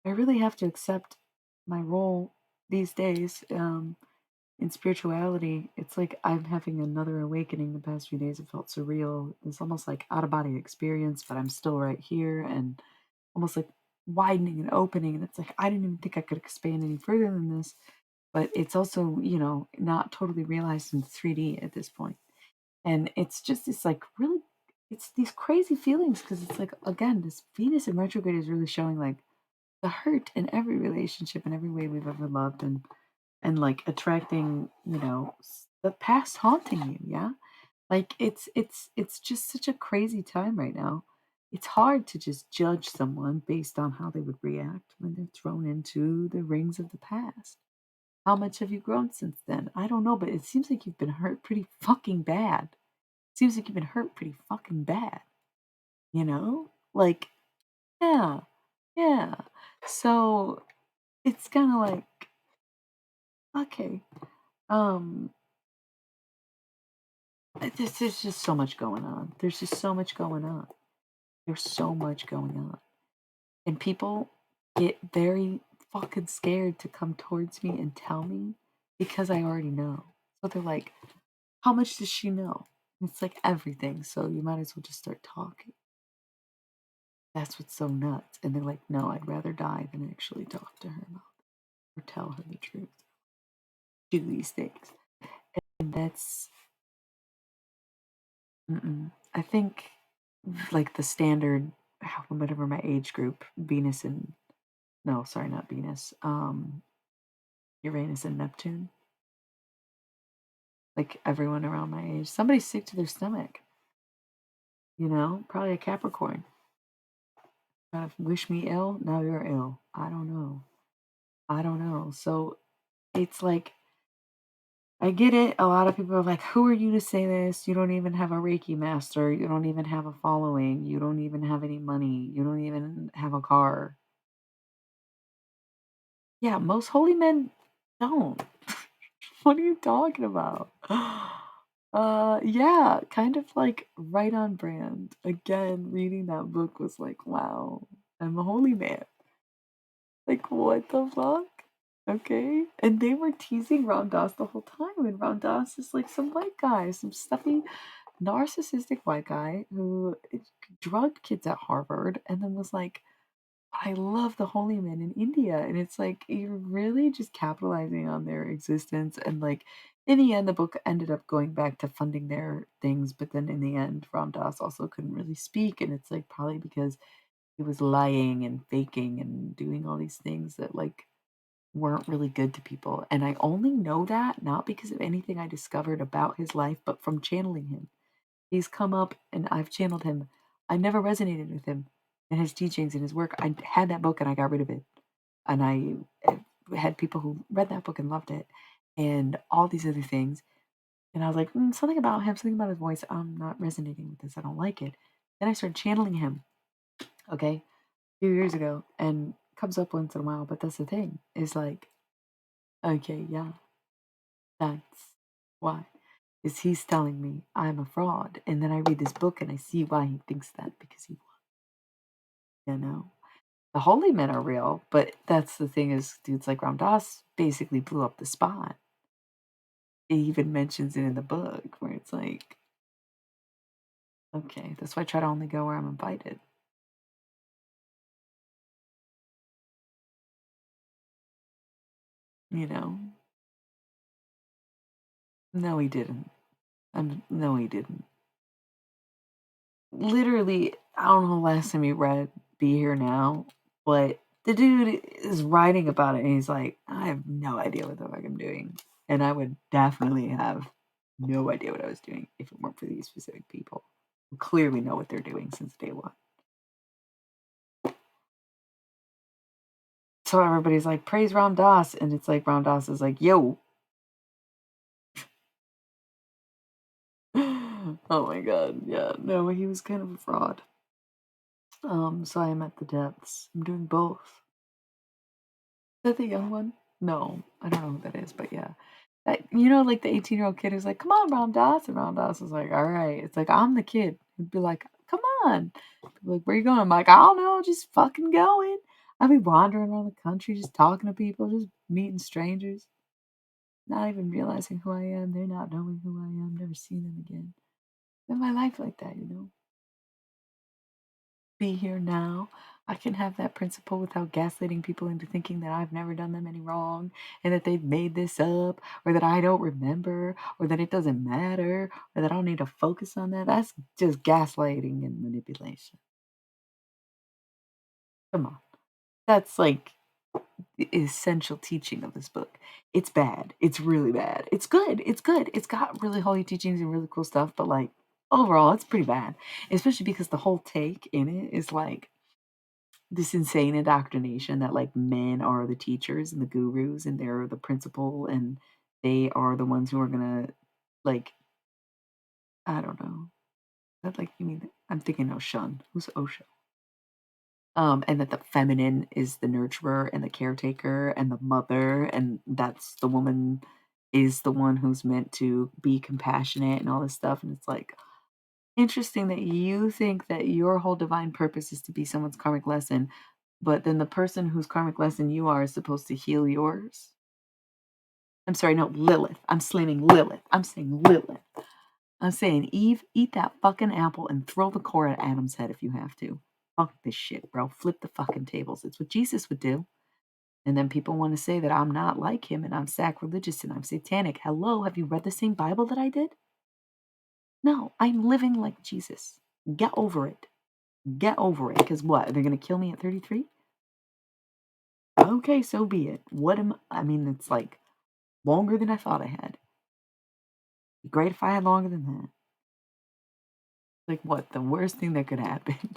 I really have to accept my role these days. In spirituality, it's like I'm having another awakening the past few days. It felt surreal. It's almost like out of body experience, but I'm still right here and almost like widening and opening. And it's like I didn't even think I could expand any further than this. But it's also, not totally realized in 3D at this point. And it's just this like really it's these crazy feelings because it's like again, this Venus in retrograde is really showing like the hurt in every relationship in every way we've ever loved and like attracting, the past haunting you, yeah? Like it's just such a crazy time right now. It's hard to just judge someone based on how they would react when they're thrown into the rings of the past. How much have you grown since then? I don't know, but it seems like you've been hurt pretty fucking bad. Seems like you've been hurt pretty fucking bad, you know? Like, yeah, yeah. So it's kind of like, okay, um, there's just so much going on. There's just so much going on. There's so much going on. And people get very fucking scared to come towards me and tell me because I already know. So they're like, how much does she know? And it's like everything. So you might as well just start talking. That's what's so nuts. And they're like, no, I'd rather die than actually talk to her about it or tell her the truth. Do these things. And that's, I think, like the standard, whatever my age group, Venus and, no, sorry, not Venus, Uranus and Neptune, like everyone around my age, somebody's sick to their stomach, probably a Capricorn. Kind of wish me ill, now you're ill. I don't know. I don't know. So it's like, I get it. A lot of people are like, who are you to say this? You don't even have a Reiki master. You don't even have a following. You don't even have any money. You don't even have a car. Yeah, most holy men don't. What are you talking about? Yeah, kind of like right on brand. Again, reading that book was like, wow, I'm a holy man. Like, what the fuck? Okay. And they were teasing Ram Dass the whole time. And Ram Dass is like some white guy, some stuffy, narcissistic white guy who drugged kids at Harvard and then was like, I love the holy men in India. And it's like, you're really just capitalizing on their existence. And like, in the end, the book ended up going back to funding their things. But then in the end, Ram Dass also couldn't really speak. And it's like, probably because he was lying and faking and doing all these things that like weren't really good to people. And I only know that not because of anything I discovered about his life, but from channeling him. He's come up and I've channeled him I never resonated with him and his teachings and his work. I had that book and I got rid of it. And had people who read that book and loved it and all these other things. And I was like, something about him, something about his voice. I'm not resonating with this. I don't like it. Then I started channeling him, okay, a few years ago, and comes up once in a while. But that's the thing is like, okay, yeah, that's why. Is he's telling me I'm a fraud. And then I read this book and I see why he thinks that because he, you know. The holy men are real, but that's the thing is dudes like Ram Dass basically blew up the spot. He even mentions it in the book where it's like, okay, that's why I try to only go where I'm invited, you know? No, he didn't. No, he didn't. Literally, I don't know the last time he read Be Here Now, but the dude is writing about it and he's like, I have no idea what the fuck I'm doing. And I would definitely have no idea what I was doing if it weren't for these specific people who clearly know what they're doing since day one. So everybody's like, praise Ram Dass. And it's like Ram Dass is like, yo. Oh my god. Yeah. No, he was kind of a fraud. So I am at the depths. I'm doing both. Is that the young one? No, I don't know who that is, but yeah. That, like the 18-year-old kid who's like, come on, Ram Dass. And Ram Dass is like, all right. It's like, I'm the kid. He'd be like, come on. Like, where you going? I'm like, I don't know, just fucking going. I'd be wandering around the country, just talking to people, just meeting strangers, not even realizing who I am. They're not knowing who I am, never seeing them again. Live my life like that. Be here now. I can have that principle without gaslighting people into thinking that I've never done them any wrong and that they've made this up or that I don't remember or that it doesn't matter or that I don't need to focus on that. That's just gaslighting and manipulation. Come on. That's like the essential teaching of this book. It's bad. It's really bad. It's good. It's good. It's got really holy teachings and really cool stuff, but like overall, it's pretty bad. Especially because the whole take in it is like this insane indoctrination that like men are the teachers and the gurus and they're the principal and they are the ones who are gonna like I don't know. That like you mean I'm thinking Oshun. Who's Osho? And that the feminine is the nurturer and the caretaker and the mother, and that's the woman is the one who's meant to be compassionate and all this stuff. And it's like interesting that you think that your whole divine purpose is to be someone's karmic lesson, but then the person whose karmic lesson you are is supposed to heal yours. I'm sorry, no, Lilith. I'm slamming Lilith. I'm saying Lilith. I'm saying, Eve, eat that fucking apple and throw the core at Adam's head if you have to. Fuck this shit, bro. Flip the fucking tables. It's what Jesus would do. And then people want to say that I'm not like him and I'm sacrilegious and I'm satanic. Hello, have you read the same Bible that I did? No, I'm living like Jesus. Get over it. Get over it. Because what? They're going to kill me at 33? Okay, so be it. What am I mean, it's like longer than I thought I had. Be great if I had longer than that. Like what? The worst thing that could happen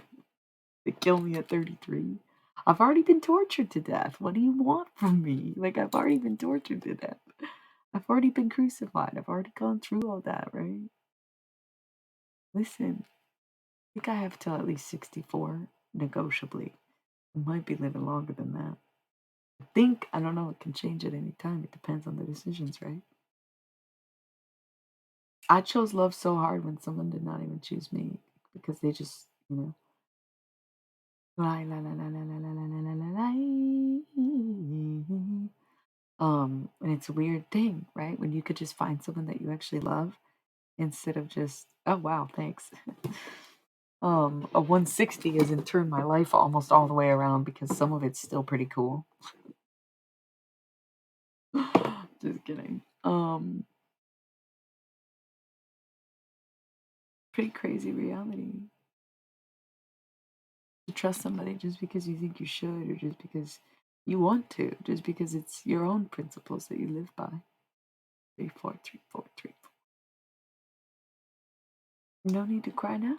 to kill me at 33? I've already been tortured to death. What do you want from me? Like I've already been tortured to death. I've already been crucified. I've already gone through all that, right? Listen, I think I have till at least 64, negotiably. I might be living longer than that. I don't know, it can change at any time. It depends on the decisions, right? I chose love so hard when someone did not even choose me because they just, lie, lie, lie, lie, lie, lie, lie, lie, lie, lie, lie. And it's a weird thing, right? When you could just find someone that you actually love instead of just, oh wow, thanks. A 160 hasn't turned my life almost all the way around because some of it's still pretty cool. Just kidding. Pretty crazy reality. To trust somebody just because you think you should, or just because you want to, just because it's your own principles that you live by. 3 4 3 4 3. No need to cry now.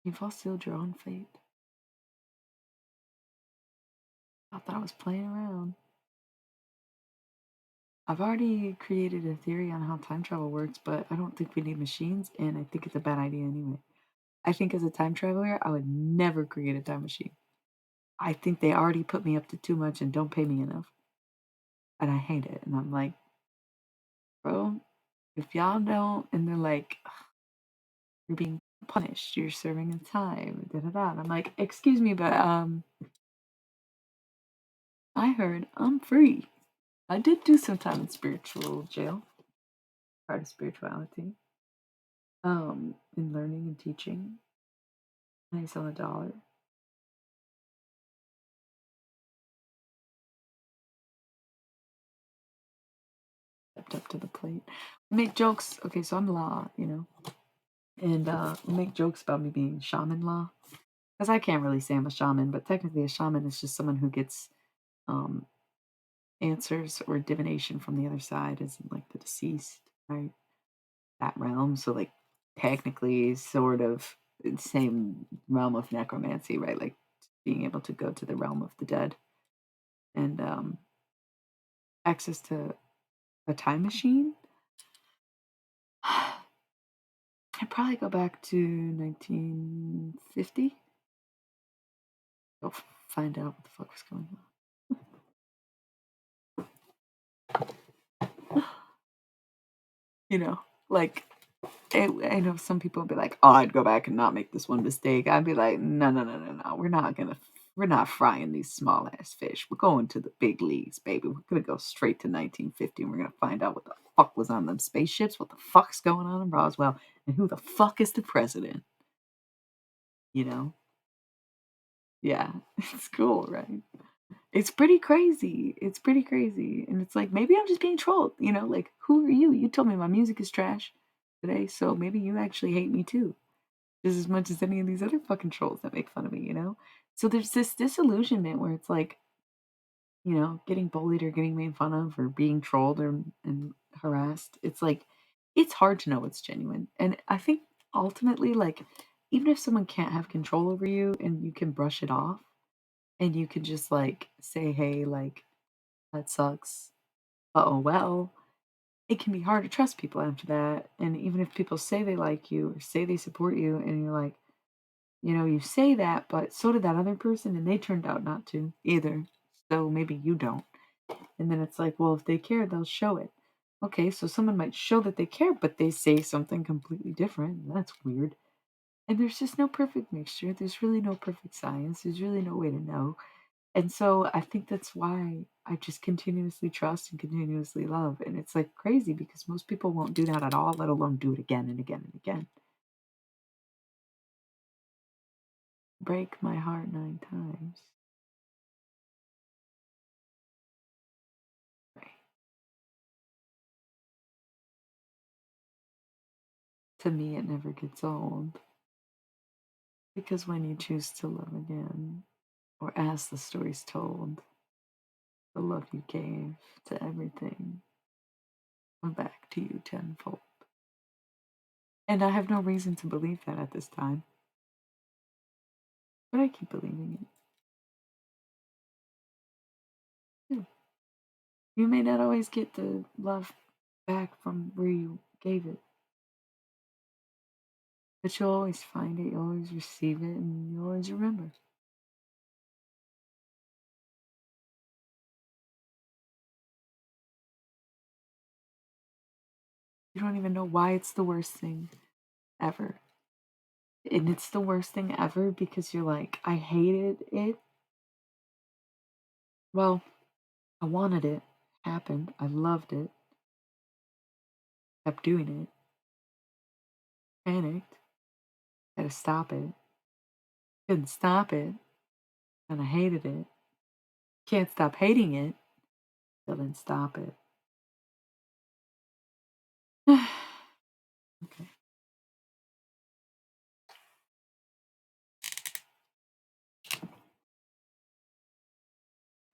You've all sealed your own fate. I thought I was playing around. I've already created a theory on how time travel works, but I don't think we need machines, and I think it's a bad idea anyway. I think as a time traveler, I would never create a time machine. I think they already put me up to too much and don't pay me enough. And I hate it. And I'm like, bro, if y'all don't, and they're like, you're being punished, you're serving a time, da da da. And I'm like, excuse me, but I heard I'm free. I did do some time in spiritual jail, part of spirituality, in learning and teaching. Nice on the dollar. Stepped up to the plate. We make jokes. Okay, so I'm law, and we make jokes about me being shaman law. Because I can't really say I'm a shaman, but technically a shaman is just someone who gets um, answers or divination from the other side, as in like the deceased, right? That realm. So like technically, sort of the same realm of necromancy, right? Like being able to go to the realm of the dead and access to a time machine. I'd probably go back to 1950. Go find out what the fuck was going on. Like I know some people would be like, "Oh, I'd go back and not make this one mistake." I'd be like, "No, no, no, no, no. We're not frying these small ass fish. We're going to the big leagues, baby. We're gonna go straight to 1950, and we're gonna find out what the fuck was on them spaceships, what the fuck's going on in Roswell, and who the fuck is the president." You know? Yeah, it's cool, right? It's pretty crazy. It's pretty crazy, and it's like maybe I'm just being trolled. Like who are you? You told me my music is trash today, so maybe you actually hate me too just as much as any of these other fucking trolls that make fun of me. So there's this disillusionment where it's like, getting bullied or getting made fun of or being trolled and harassed. It's like, it's hard to know what's genuine. And I think ultimately, like, even if someone can't have control over you and you can brush it off and you can just like say, hey, like, that sucks. Oh, well, it can be hard to trust people after that. And even if people say they like you or say they support you and you're like, you say that, but so did that other person, and they turned out not to either. So maybe you don't. And then it's like, well, if they care, they'll show it. Okay, so someone might show that they care, but they say something completely different. That's weird. And there's just no perfect mixture. There's really no perfect science. There's really no way to know. And so I think that's why I just continuously trust and continuously love. And it's like crazy because most people won't do that at all, let alone do it again and again and again. Break my heart 9 times. Right. To me, it never gets old. Because when you choose to love again, or as the story's told, the love you gave to everything come back to you tenfold. And I have no reason to believe that at this time, but I keep believing it. Yeah. You may not always get the love back from where you gave it, but you'll always find it, you'll always receive it, and you'll always remember. You don't even know why it's the worst thing ever. And it's the worst thing ever because you're like, I hated it. Well, I wanted it. Happened. I loved it. Kept doing it. Panicked. Had to stop it. Couldn't stop it. And I hated it. Can't stop hating it. Still didn't stop it. Okay.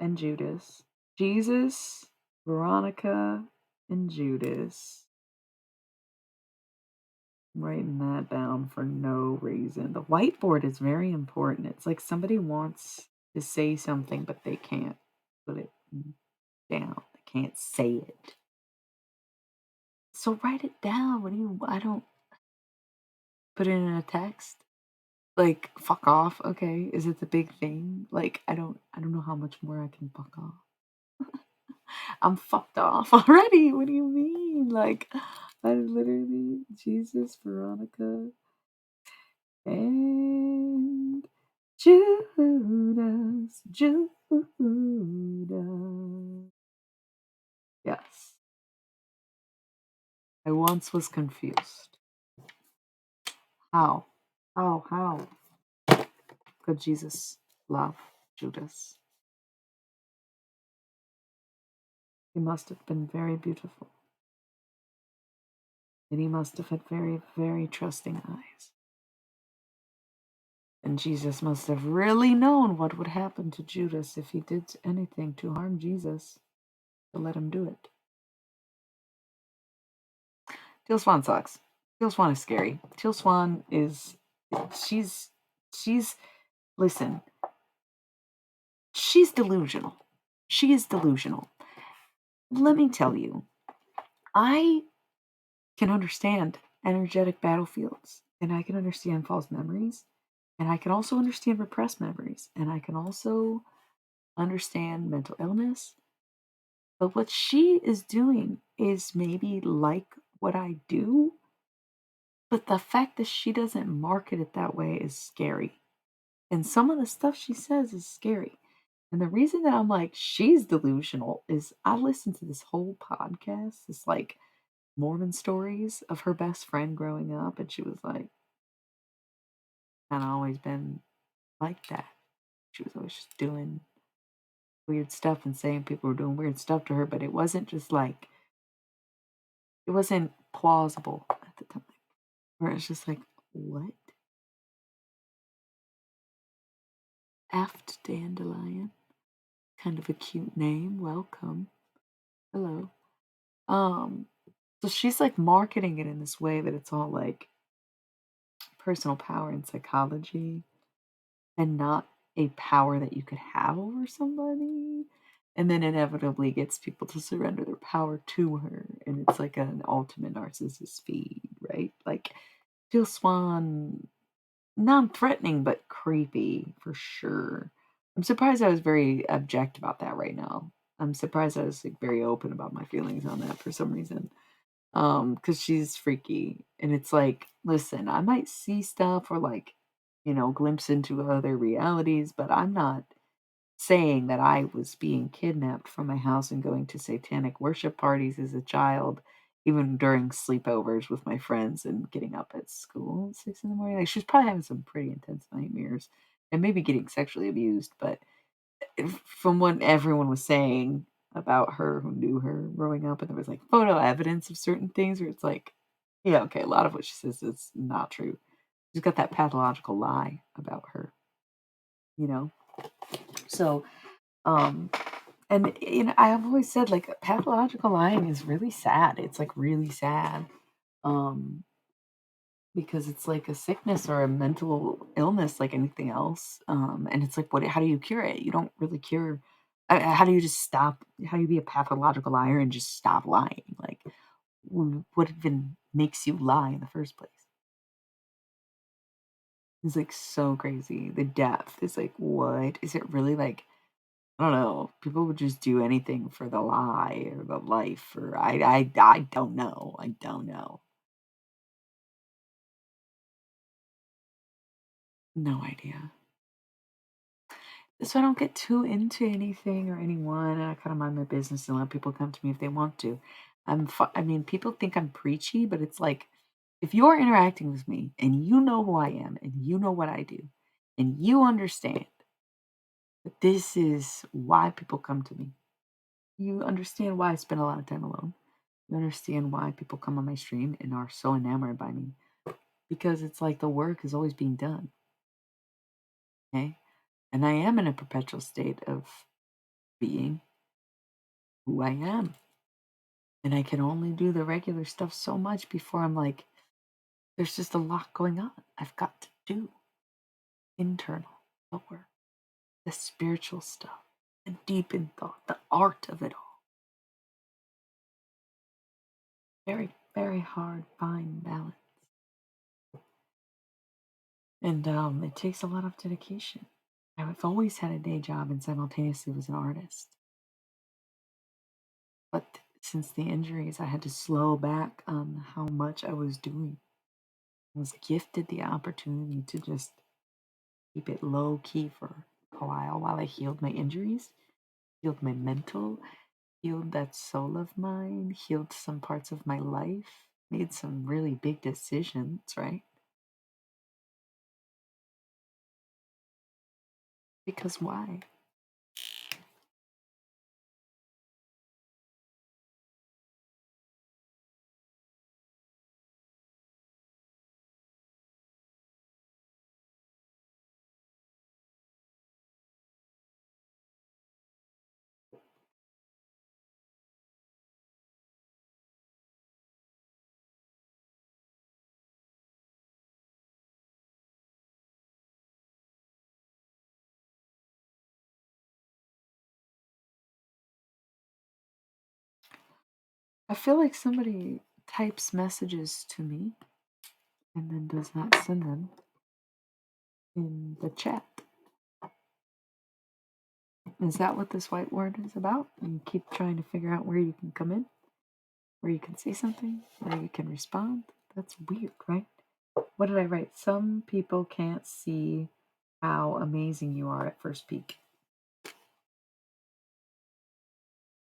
And Judas. Jesus, Veronica, and Judas. writing that down for no reason. The whiteboard is very important. It's like somebody wants to say something, but they can't put it down. They can't say it. So write it down. What do you, I don't put it in a text. Like, fuck off. Okay. Is it the big thing? Like, I don't know how much more I can fuck off. I'm fucked off already. What do you mean? Like, I literally, Jesus, Veronica, and Judas, Judas. Yes, I once was confused. How? How could Jesus love Judas? He must have been very beautiful, and he must have had very, very trusting eyes. And Jesus must have really known what would happen to Judas if he did anything to harm Jesus to let him do it. Teal Swan sucks. Teal Swan is scary. Teal Swan is she's she's listen, she's delusional. She is delusional. Let me tell you, I can understand energetic battlefields, and I can understand false memories, and I can also understand repressed memories, and I can also understand mental illness. But what she is doing is maybe like what I do, but the fact that she doesn't market it that way is scary. And some of the stuff she says is scary. And the reason that I'm like, she's delusional is I listened to this whole podcast, this like Mormon stories of her best friend growing up. And she was like, kind of always been like that. She was always just doing weird stuff and saying people were doing weird stuff to her, but it wasn't just like, it wasn't plausible at the time. Where it's just like, what? Aft Dandelion. Kind of a cute name. Welcome. Hello. Um, so she's like marketing it in this way that it's all like personal power and psychology and not a power that you could have over somebody. And then inevitably gets people to surrender their power to her. And it's like an ultimate narcissist feed, right? Like Jill Swan, non threatening, but creepy for sure. I'm surprised I was very abject about that right now. I'm surprised I was like very open about my feelings on that for some reason. Because she's freaky. And it's like, listen, I might see stuff or like, glimpse into other realities, but I'm not saying that I was being kidnapped from my house and going to satanic worship parties as a child, even during sleepovers with my friends and getting up at school at 6 in the morning. Like she's probably having some pretty intense nightmares and maybe getting sexually abused, but from what everyone was saying about her who knew her growing up, and there was like photo evidence of certain things where it's like, yeah, okay, a lot of what she says is not true. She's got that pathological lie about her, you know? So, um, and I've always said like pathological lying is really sad. It's like really sad. Um, because it's like a sickness or a mental illness like anything else. And it's like, how do you cure it? You don't really cure. How do you just stop? How do you be a pathological liar and just stop lying? Like, what even makes you lie in the first place? It's like so crazy. The depth is like, what is it really like? I don't know. People would just do anything for the lie or the life, or I don't know. I don't know. No idea. So I don't get too into anything or anyone. And I kind of mind my business and let people come to me if they want to. I mean, people think I'm preachy, but it's like if you're interacting with me and you know who I am and you know what I do and you understand that this is why people come to me. You understand why I spend a lot of time alone. You understand why people come on my stream and are so enamored by me because it's like the work is always being done. Okay. And I am in a perpetual state of being who I am. And I can only do the regular stuff so much before I'm like, there's just a lot going on I've got to do. Internal, the work, the spiritual stuff, the deep in thought, the art of it all. Very, very hard, fine balance. And it takes a lot of dedication. I've always had a day job and simultaneously was an artist. But since the injuries, I had to slow back on how much I was doing. I was gifted the opportunity to just keep it low key for a while I healed my injuries, healed my mental, healed that soul of mine, healed some parts of my life, made some really big decisions, right? Because why? I feel like somebody types messages to me and then does not send them in the chat. Is that what this whiteboard is about? You keep trying to figure out where you can come in, where you can say something, where you can respond? That's weird, right? What did I write? Some people can't see how amazing you are at first peek. Does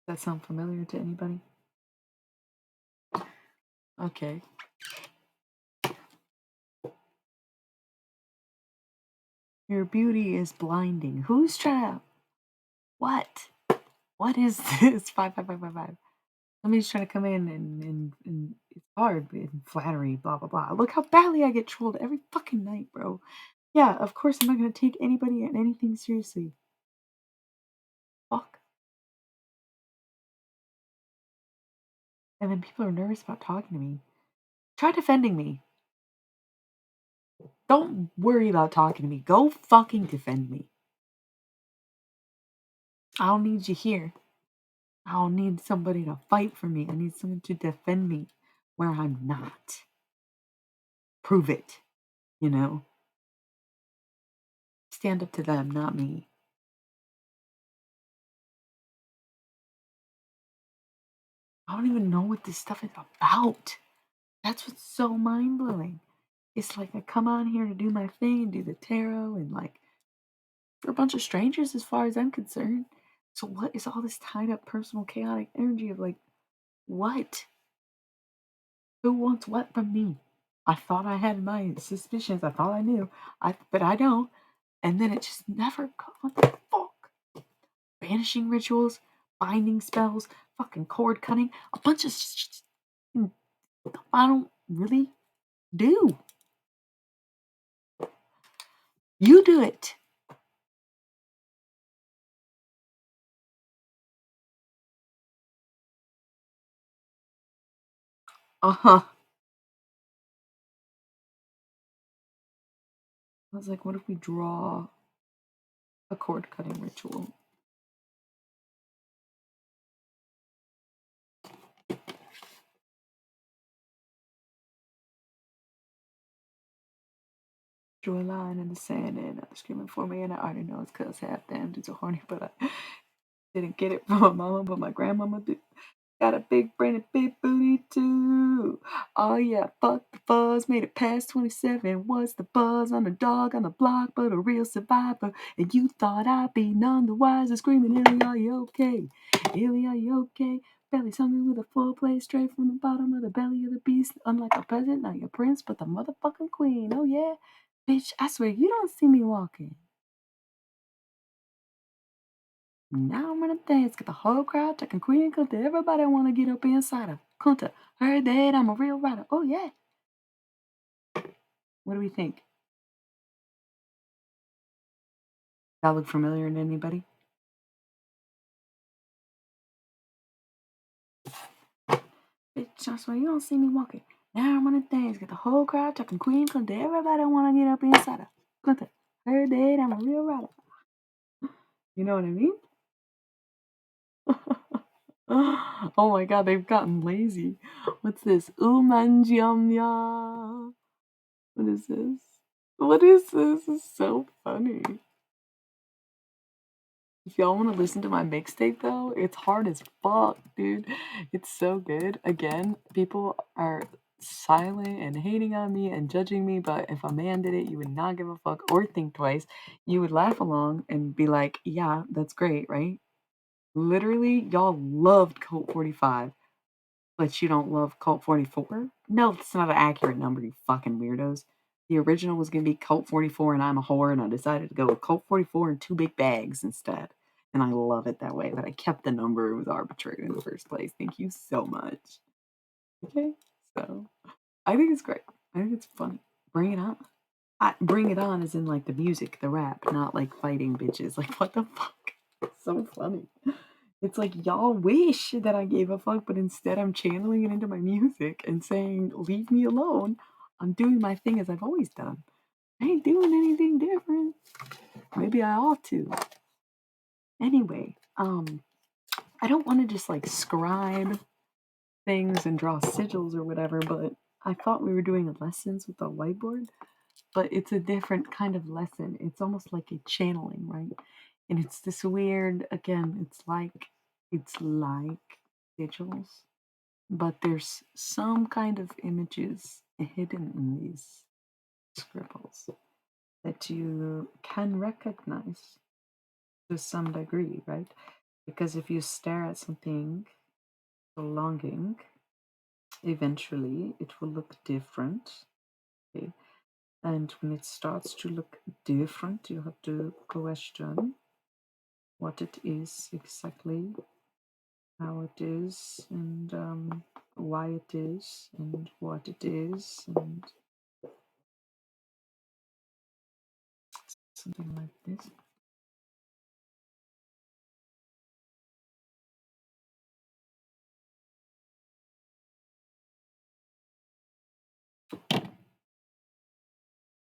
that sound familiar to anybody? Okay. Your beauty is blinding. Who's trying to... What? What is this? 55555. Somebody's trying to come in and it's hard and flattery, blah, blah, blah. Look how badly I get trolled every fucking night, bro. Yeah, of course I'm not going to take anybody and anything seriously. Fuck. And then people are nervous about talking to me. Try defending me. Don't worry about talking to me. Go fucking defend me. I don't need you here. I don't need somebody to fight for me. I need someone to defend me where I'm not. Prove it, you know? Stand up to them, not me. I don't even know what this stuff is about. That's what's so mind blowing. It's like I come on here to do my thing and do the tarot and like for a bunch of strangers as far as I'm concerned. So what is all this tied up personal chaotic energy of like what? Who wants what from me? I thought I had my suspicions. I thought I knew. But I don't. And then it just never what the fuck? Banishing rituals, binding spells, fucking cord cutting, a bunch of stuff I don't really do. You do it. Uh-huh. I was like, what if we draw a cord cutting ritual? Drew a line in the sand and screaming for me, and I already know it's because half damn dudes are horny, but I didn't get it from my mama, but my grandmama did. Got a big brain and big booty too. Oh yeah, fuck the fuzz, made it past 27. Was the buzz on the dog on the block, but a real survivor. And you thought I'd be none the wiser, screaming, Illy, are you okay? Illy, are you okay? Belly's hungry with a full plate straight from the bottom of the belly of the beast. Unlike a peasant, not your prince, but the motherfucking queen. Oh yeah? Bitch, I swear you don't see me walking. Now I'm gonna dance, get the whole crowd taking Queen Kunta. Everybody wanna get up inside of Kunta. Heard that I'm a real writer. Oh yeah. What do we think? That look familiar to anybody? Bitch, I swear you don't see me walking. Now I'm gonna dance, get the whole crowd talking Queen Clinton. Everybody wanna get up inside her. Clinton. Her date, I'm a real rider. You know what I mean? Oh my god, they've gotten lazy. What's this? Umanjiamya. What is this? What is this? It's so funny. If y'all want to listen to my mixtape though, it's hard as fuck, dude. It's so good. Again, people are silent and hating on me and judging me, but if a man did it, you would not give a fuck or think twice. You would laugh along and be like, yeah, that's great, right? Literally, y'all loved Cult 45, but you don't love Cult 44? No, that's not an accurate number, you fucking weirdos. The original was gonna be Cult 44 and I'm a whore, and I decided to go with Cult 44 and two big bags instead. And I love it that way, but I kept the number. It was arbitrary in the first place. Thank you so much. Okay? So, I think it's great. I think it's funny. Bring it on. Bring it on as in like the music, the rap, not like fighting bitches. Like, what the fuck? It's so funny. It's like y'all wish that I gave a fuck, but instead I'm channeling it into my music and saying, leave me alone. I'm doing my thing as I've always done. I ain't doing anything different. Maybe I ought to. Anyway, I don't want to just like scribe things and draw sigils or whatever, but I thought we were doing lessons with a whiteboard, but it's a different kind of lesson. It's almost like a channeling, right? And it's this weird, again, it's like sigils, but there's some kind of images hidden in these scribbles that you can recognize to some degree, right? Because if you stare at something for longing, eventually it will look different. Okay? And when it starts to look different, you have to question what it is exactly, how it is, and why it is, and what it is, and something like this.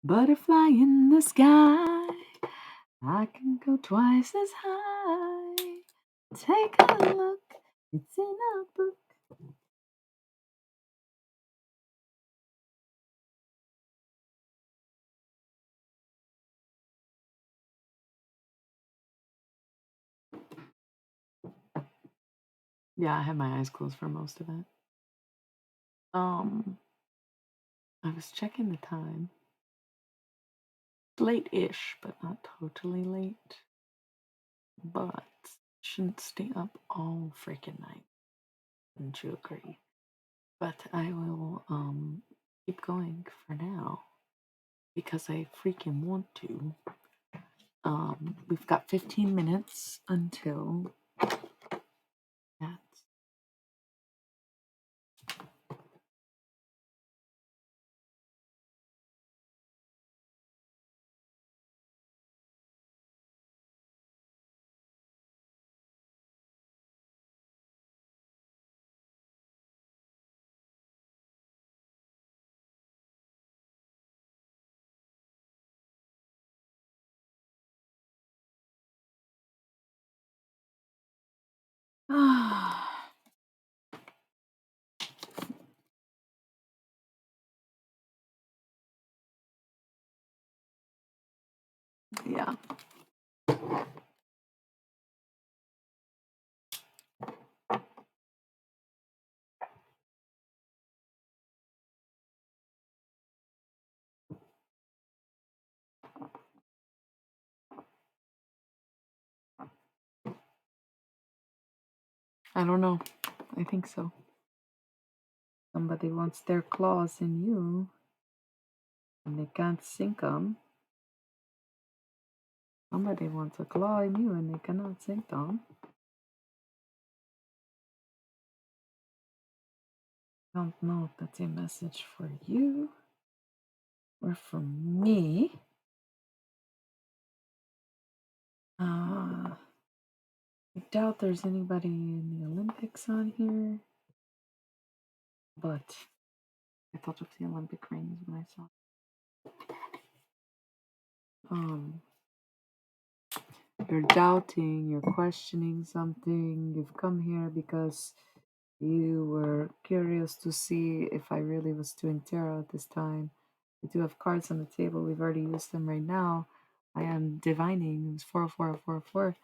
Butterfly in the sky, I can go twice as high. Take a look, it's in a book. Yeah, I had my eyes closed for most of it. Um, I was checking the time. Late-ish, but not totally late. But shouldn't stay up all freaking night. Wouldn't you agree? But I will keep going for now because I freaking want to. We've got 15 minutes until that. Yeah, I don't know. I think so. Somebody wants their claws in you and they can't sink them. Somebody wants a claw in you and they cannot sink them. Don't know if that's a message for you or for me. I doubt there's anybody in the Olympics on here, but I thought of the Olympic rings when I saw it. You're doubting, you're questioning something, you've come here because you were curious to see if I really was doing tarot at this time. We do have cards on the table, we've already used them right now. I am divining, it was 40404.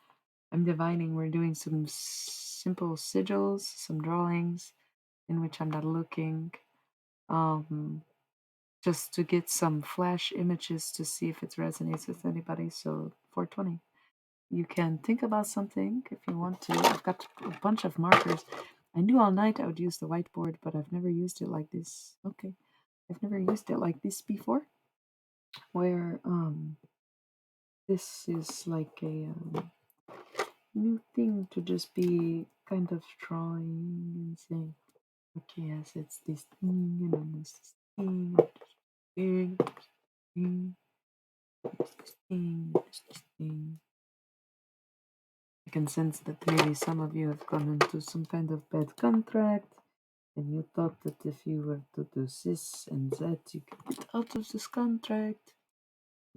I'm divining, we're doing some simple sigils, some drawings in which I'm not looking. Just to get some flash images to see if it resonates with anybody. So 420. You can think about something if you want to. I've got a bunch of markers. I knew all night I would use the whiteboard, but I've never used it like this. Okay. I've never used it like this before. Where this is like a new thing to just be kind of drawing and saying, okay, yes, it's this thing, and then there's this thing, and this thing, this thing, this thing. I can sense that maybe some of you have gone into some kind of bad contract, and you thought that if you were to do this and that, you could get out of this contract.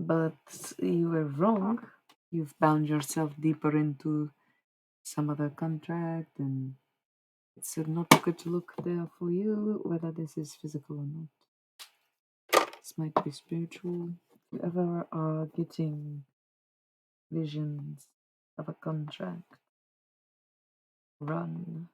But you were wrong. You've bound yourself deeper into some other contract, and it's not good to look there for you, whether this is physical or not. This might be spiritual. If you ever are getting visions of a contract, run.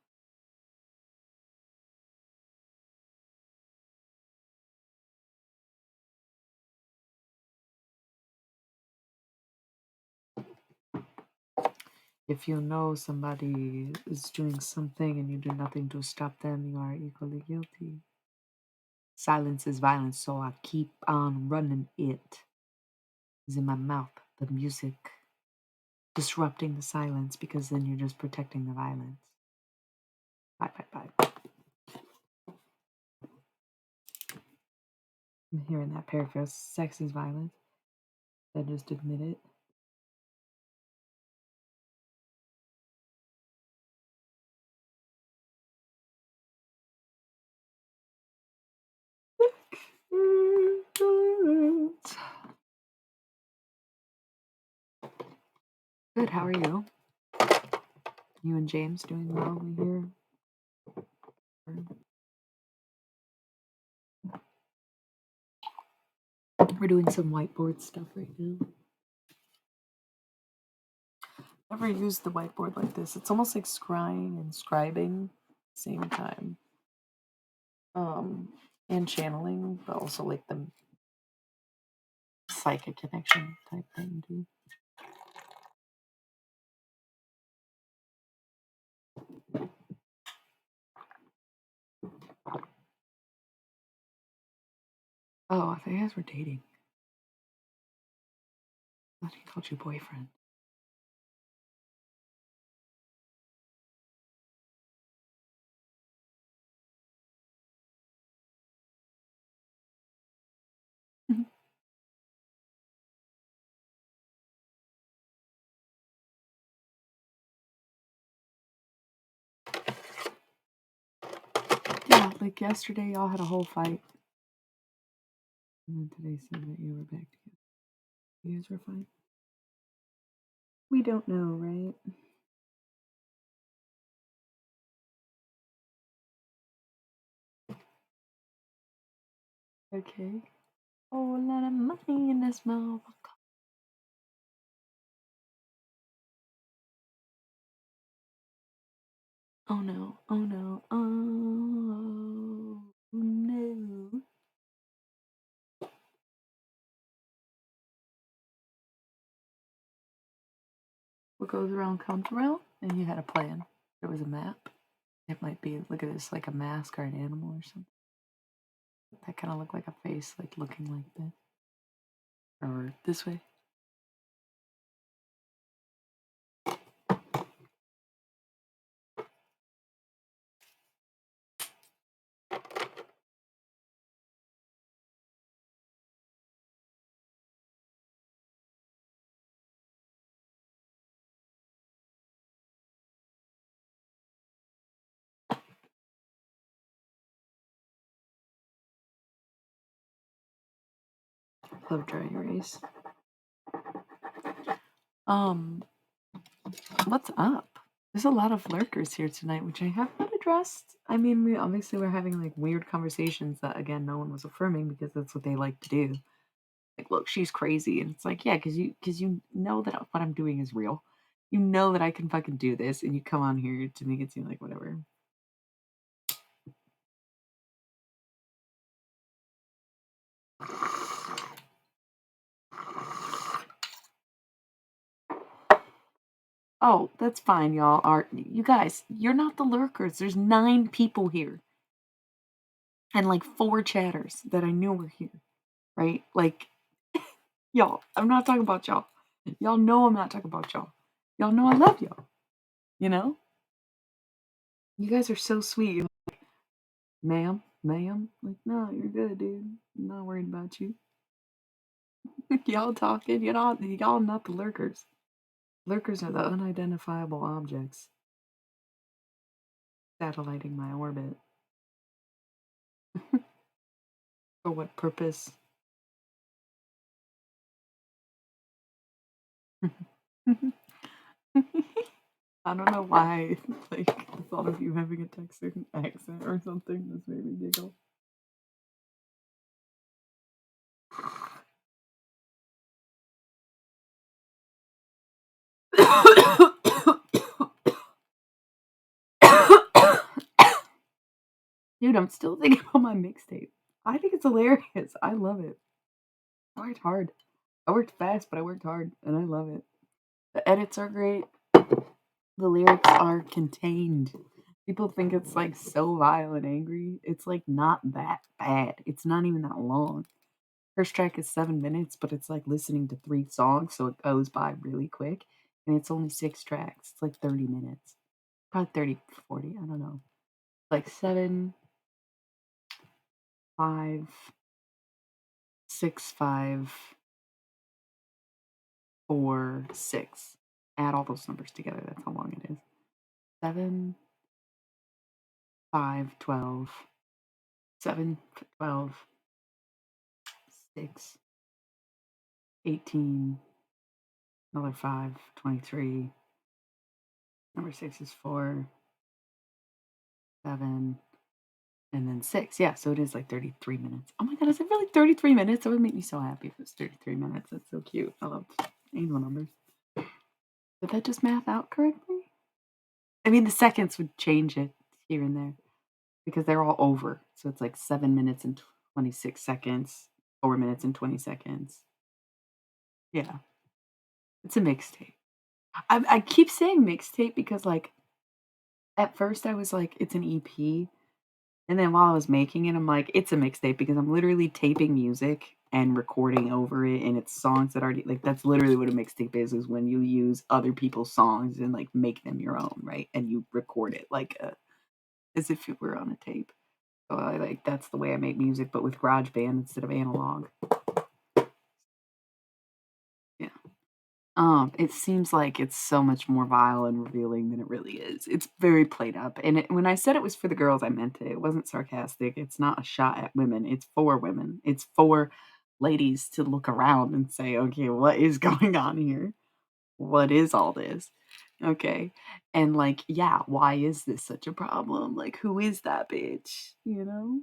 If you know somebody is doing something and you do nothing to stop them, you are equally guilty. Silence is violence, so I keep on running it. It's in my mouth, the music, disrupting the silence because then you're just protecting the violence. Bye, bye, bye. I'm hearing that paraphrase. Sex is violence. I just admit it. Good, how are you? You and James doing well, we hear? We're doing some whiteboard stuff right now. Never used the whiteboard like this. It's almost like scrying and scribing at the same time. And channeling, but also like the psychic connection type thing too. Oh, I thought you guys were dating. I thought he called you boyfriend. Yeah, like yesterday y'all had a whole fight. And then today said that you were back together. You guys were fine. We don't know, right? Okay. Oh, a lot of money in this mouth. Oh no, oh no, oh no. What goes around comes around, and you had a plan. There was a map. It might be, look at this, like a mask or an animal or something. That kind of looked like a face, like looking like this. Or this way. Love dry erase. Um, what's up? There's a lot of lurkers here tonight, which I have not addressed. I mean, we're having like weird conversations that again no one was affirming because that's what they like to do. Like, look, she's crazy, and it's like, yeah, because you know that what I'm doing is real. You know that I can fucking do this, and you come on here to make it seem like whatever. Oh, that's fine, y'all. Are you guys? You're not the lurkers. There's 9 people here, and like 4 chatters that I knew were here, right? Like, y'all. I'm not talking about y'all. Y'all know I'm not talking about y'all. Y'all know I love y'all. You know, you guys are so sweet. You're like, ma'am. Like, no, you're good, dude. I'm not worried about you. Y'all talking. Y'all not the lurkers. Lurkers are the unidentifiable objects satelliting my orbit. For what purpose? I don't know why. Like, I thought of you having a Texan accent or something. This made me giggle. Dude, I'm still thinking about my mixtape. I think it's hilarious. I love it. I worked hard. I worked fast, but I worked hard, and I love it. The edits are great. The lyrics are contained. People think it's like so vile and angry. It's like not that bad. It's not even that long. First track is 7 minutes, but it's like listening to 3 songs, so it goes by really quick. And it's only 6 tracks. It's like 30 minutes. Probably 30, 40. I don't know. Like 7, 5, 6, 5, 4, 6. Add all those numbers together. That's how long it is. 7, 5, 12, 7, 12, 6, 18, another 5, 23. Number 6 is 4, 7, and then 6. Yeah, so it is like 33 minutes. Oh my god, is it really 33 minutes? That would make me so happy if it was 33 minutes. That's so cute. I love anal numbers. Did that just math out correctly? I mean, the seconds would change it here and there because they're all over. So it's like 7 minutes and 26 seconds, 4 minutes and 20 seconds. Yeah, it's a mixtape. I keep saying mixtape because, like, at first I was like, it's an EP. And then while I was making it, I'm like, it's a mixtape because I'm literally taping music and recording over it. And it's songs that already, like, that's literally what a mixtape is when you use other people's songs and, like, make them your own, right? And you record it like as if it were on a tape. So I like, that's the way I make music, but with GarageBand instead of analog. Yeah. It seems like it's so much more vile and revealing than it really is. It's very played up, and when I said it was for the girls, I meant it. It wasn't sarcastic. It's not a shot at women. It's for women. It's for ladies to look around and say, "Okay, what is going on here? What is all this?" Okay, and like, yeah, why is this such a problem? Like, who is that bitch? You know?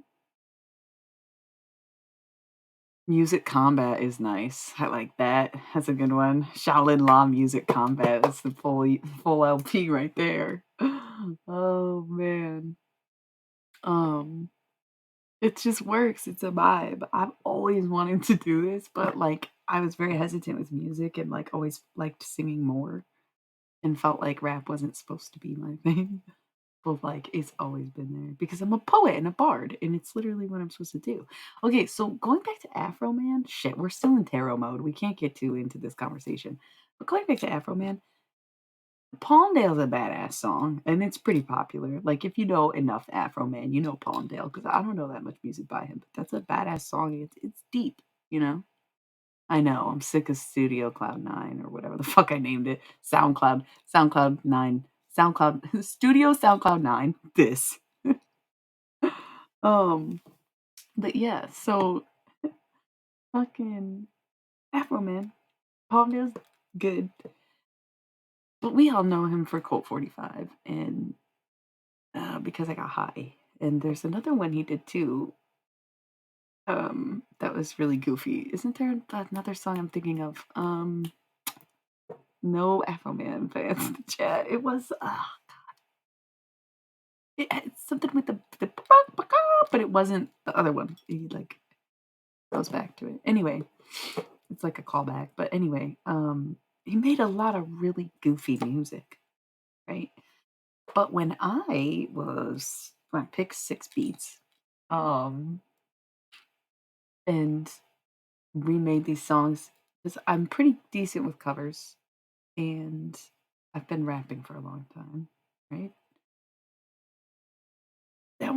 Music Combat is nice. I like that. That's a good one. Shaolin Law Music Combat. That's the full LP right there. Oh man. Um, it just works. It's a vibe. I've always wanted to do this, but like I was very hesitant with music and like always liked singing more and felt like rap wasn't supposed to be my thing. But like it's always been there because I'm a poet and a bard, and it's literally what I'm supposed to do. Okay, so going back to Afro Man, shit, we're still in tarot mode. We can't get too into this conversation. But going back to Afro Man, Palmdale's a badass song, and it's pretty popular. Like if you know enough Afro Man, you know Palmdale because I don't know that much music by him, but that's a badass song. It's deep, you know. I know. I'm sick of Studio Cloud 9 or whatever the fuck I named it. SoundCloud 9, SoundCloud Studio SoundCloud 9. This. um, but yeah, so fucking Afro Man. Palmdale's good. But we all know him for Colt 45 and because I got high. And there's another one he did too. That was really goofy. Isn't there another song I'm thinking of? No Afro Man fans in the chat. It was it had something with the but it wasn't the other one. He like goes back to it. Anyway, it's like a callback. But anyway, he made a lot of really goofy music, right? But when I picked six beats, um, and remade these songs, because I'm pretty decent with covers, and I've been rapping for a long time, right? It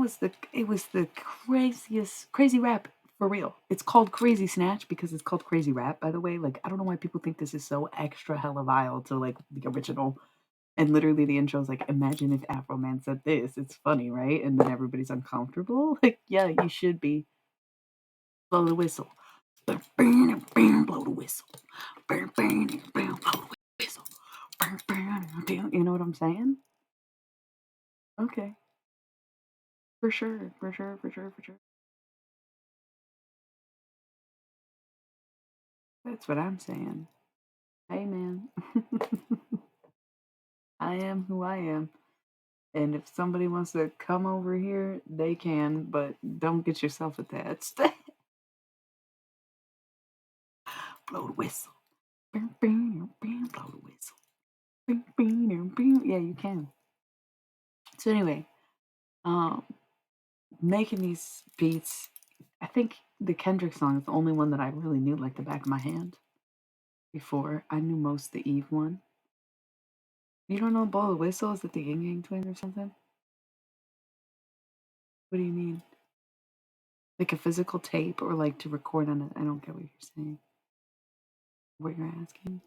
was the craziest crazy rap for real. It's called Crazy Snatch because it's called Crazy Rap, by the way. Like I don't know why people think this is so extra hella vile to like the original. And literally the intro is like, imagine if Afro Man said this. It's funny, right? And then everybody's uncomfortable. Like, yeah, you should be. Blow the whistle. Blow the whistle. Blow the whistle. You know what I'm saying? Okay. For sure. For sure. For sure. For sure. That's what I'm saying. Hey, man. I am who I am. And if somebody wants to come over here, they can, but don't get yourself attached. Blow the whistle. Blow the whistle. Yeah, you can. So anyway, um, making these beats, I think the Kendrick song is the only one that I really knew like the back of my hand. Before I knew most of the Eve one. You don't know Blow the Whistle? Is it the Yin Yang Twins or something? What do you mean? Like a physical tape or like to record on it? I don't get what you're saying. What you're asking?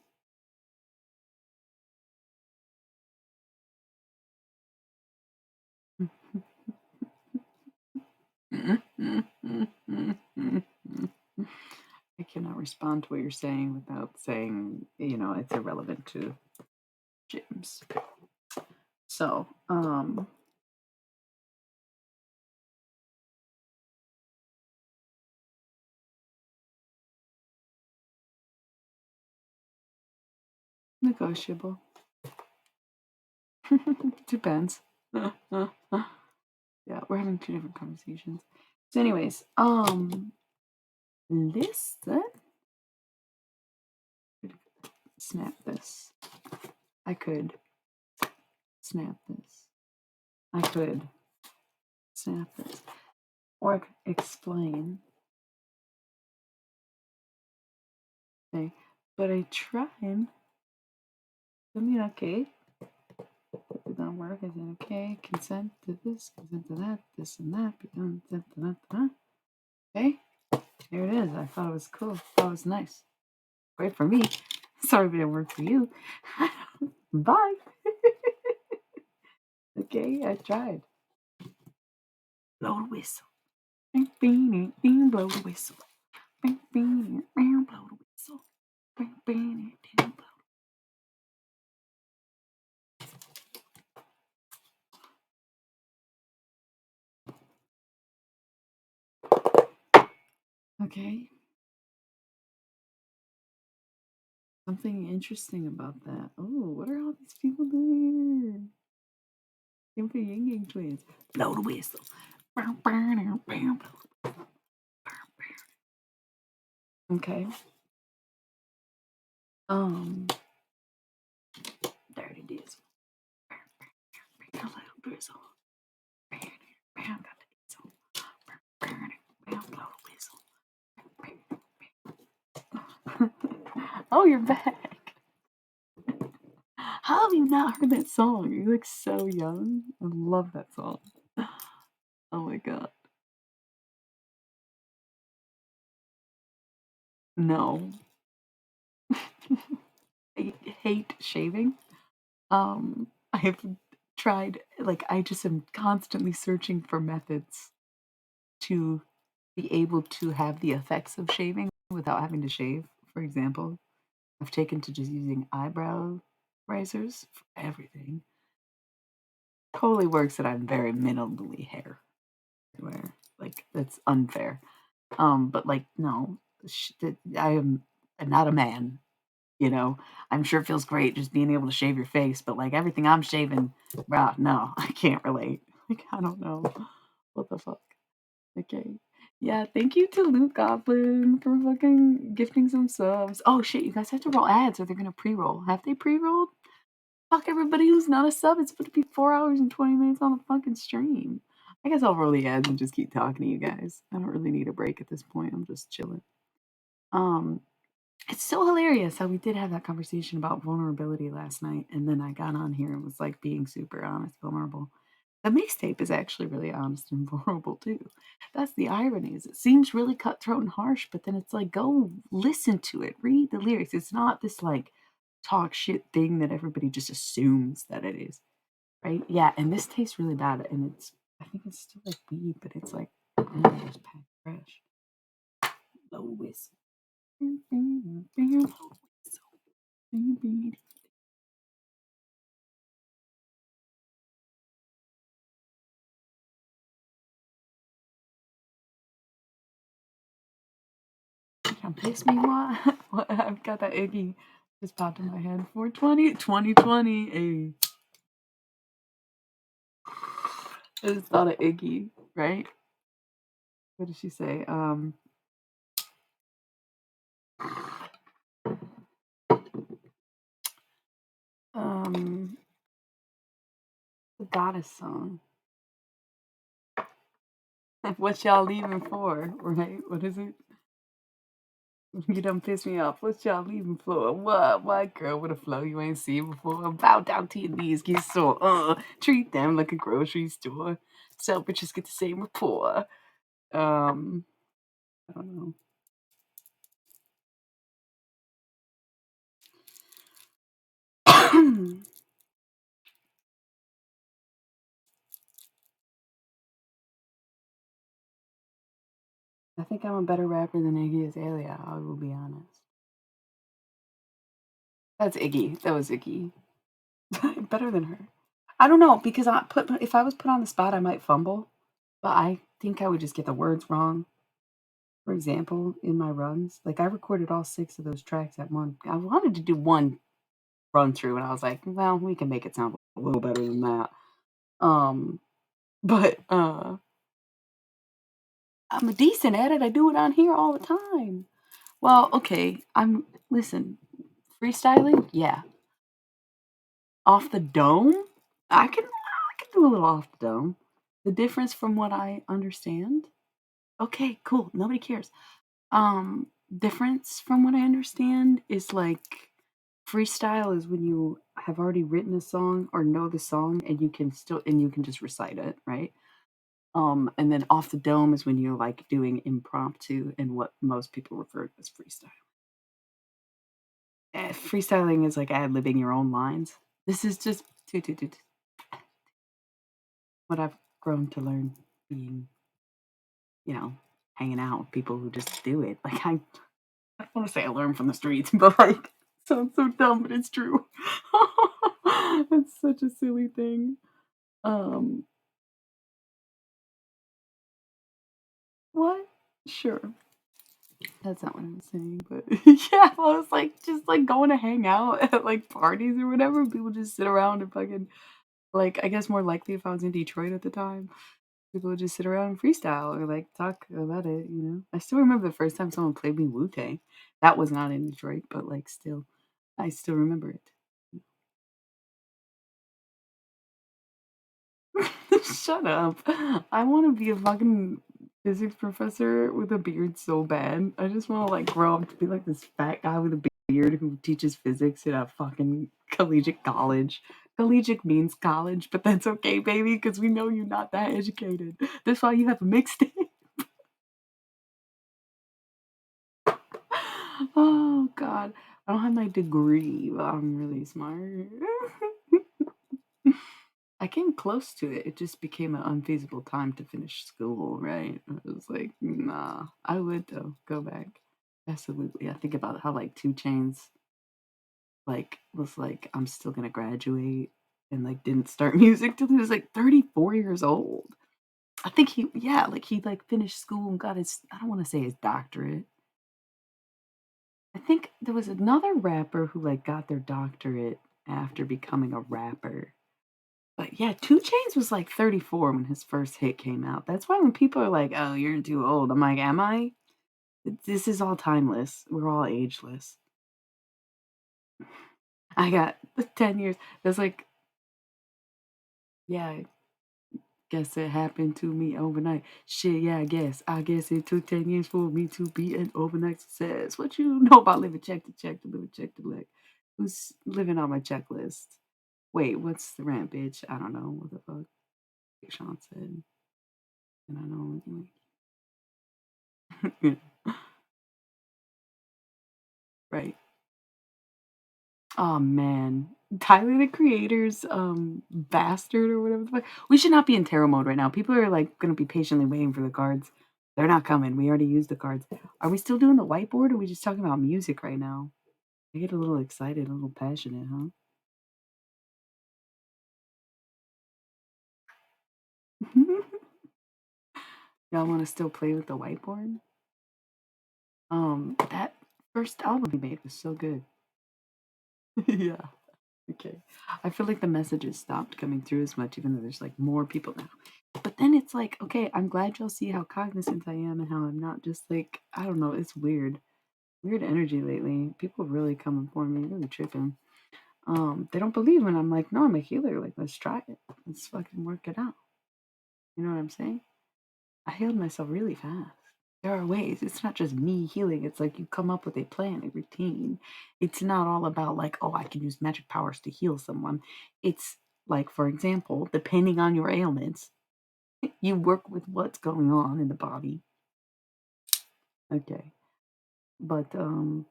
I cannot respond to what you're saying without saying, it's irrelevant to James. So, negotiable. Depends. Yeah, we're having two different conversations. So, anyways, listen. Snap this. I could snap this. I could snap this. Or I could explain. Okay. But I tried. I mean, okay. That did not work. I said, okay, consent to this, consent to that, this and that, consent to that. Okay, here it is. I thought it was cool. I thought it was nice. Great for me. Sorry if it didn't work for you. Bye. Okay, I tried. Blow the whistle. Blow the whistle. Blow the whistle. Okay. Something interesting about that. Oh, what are all these people doing here? Same for Ying Yang Twins. Blow the whistle. Okay. Um, there it is. Oh, you're back. How have you not heard that song? You look so young. I love that song. Oh my god. No. I hate shaving. I've tried, like, I just am constantly searching for methods to be able to have the effects of shaving without having to shave for example, I've taken to just using eyebrow razors for everything. Totally works that I'm very minimally hair everywhere. Like, that's unfair. But like, no, I am not a man. You know, I'm sure it feels great just being able to shave your face, but like everything I'm shaving, bruh, no, I can't relate. Like, I don't know. What the fuck? Okay. Yeah, thank you to Luke Goblin for fucking gifting some subs. Oh shit, you guys have to roll ads or they're gonna pre-roll. Have they pre-rolled? Fuck everybody who's not a sub. It's supposed to be 4 hours and 20 minutes on the fucking stream. I guess I'll roll the ads and just keep talking to you guys. I don't really need a break at this point. I'm just chilling. Um, it's so hilarious how we did have that conversation about vulnerability last night, and then I got on here and was like being super honest, vulnerable. The mixtape is actually really honest and vulnerable too. That's the irony. Is it seems really cutthroat and harsh, but then it's like go listen to it, read the lyrics. It's not this like talk shit thing that everybody just assumes that it is, right? Yeah, and this tastes really bad, and it's I think it's still like weed, but it's like it's packed fresh. Low whistle. Don't piss me what? What? I've got that Iggy just popped in my head. 420, 2020. Hey. I just thought of Iggy, right? What did she say? Um, the goddess song. What y'all leaving for, right? What is it? You done piss me off. What y'all leaving for? What? White girl with a flow you ain't seen before. Bow down to your knees, get sore. Treat them like a grocery store. Sell bitches get the same rapport. I don't know. I think I'm a better rapper than Iggy Azalea. I will be honest. That's Iggy. That was Iggy. Better than her. I don't know because if I was put on the spot, I might fumble. But I think I would just get the words wrong. For example, in my runs, like I recorded all 6 of those tracks at one. I wanted to do one run through, and I was like, well, we can make it sound a little better than that. Um, but I'm a decent at it. I do it on here all the time. Well, okay. Listen. Freestyling, yeah. Off the dome, I can do a little off the dome. The difference from what I understand. Okay, cool. Nobody cares. Difference from what I understand is like freestyle is when you have already written a song or know the song and you can just recite it, right? And then off the dome is when you're like doing impromptu and what most people refer to as freestyle. Freestyling is like ad-libbing your own lines. This is just what I've grown to learn being, you know, hanging out with people who just do it. Like I don't want to say I learned from the streets, but like it sounds so dumb, but it's true. It's such a silly thing. Um, what? Sure. That's not what I'm saying, but yeah, I was like just like going to hang out at like parties or whatever. People just sit around and fucking like I guess more likely if I was in Detroit at the time, people would just sit around and freestyle or like talk about it, you know. I still remember the first time someone played me Wu Tang. That was not in Detroit, but like still, I still remember it. Shut up. I want to be a fucking physics professor with a beard so bad. I just want to like grow up to be like this fat guy with a beard who teaches physics at a fucking collegiate college. Collegiate means college, but that's okay, baby, because we know you're not that educated. That's why you have a mixtape. Oh God, I don't have my degree, but I'm really smart. I came close to it. It just became an unfeasible time to finish school, right? I was like, nah, I would though go back. Absolutely. I think about how like 2 Chains like was like, I'm still gonna graduate and like didn't start music till he was like 34 years old. I think he yeah, like he like finished school and got his I don't want to say his doctorate. I think there was another rapper who like got their doctorate after becoming a rapper. But yeah, 2 Chains was like 34 when his first hit came out. That's why when people are like, "Oh, you're too old." I'm like, "Am I?" This is all timeless. We're all ageless. I got 10 years. That's like, yeah, I guess it happened to me overnight. Shit, yeah, I guess. I guess it took 10 years for me to be an overnight success. What you know about living check to check to living check to lick? Who's living on my checklist? Wait, what's the rant, bitch? I don't know what the fuck Big Sean said. And I know, like, right. Oh man. Tyler the Creator's bastard or whatever the fuck. We should not be in tarot mode right now. People are like gonna be patiently waiting for the cards. They're not coming. We already used the cards. Are we still doing the whiteboard or are we just talking about music right now? I get a little excited, a little passionate, huh? Y'all wanna still play with the whiteboard? That first album he made was so good. Yeah. Okay. I feel like the messages stopped coming through as much, even though there's like more people now. But then it's like, okay, I'm glad y'all see how cognizant I am and how I'm not just like, I don't know, it's weird. Weird energy lately. People really coming for me, really tripping. They don't believe when I'm like, no, I'm a healer. Like, let's try it. Let's fucking work it out. You know what I'm saying? I healed myself really fast. There are ways. It's not just me healing. It's like you come up with a plan, a routine. It's not all about like, oh, I can use magic powers to heal someone. It's like, for example, depending on your ailments, you work with what's going on in the body. Okay. But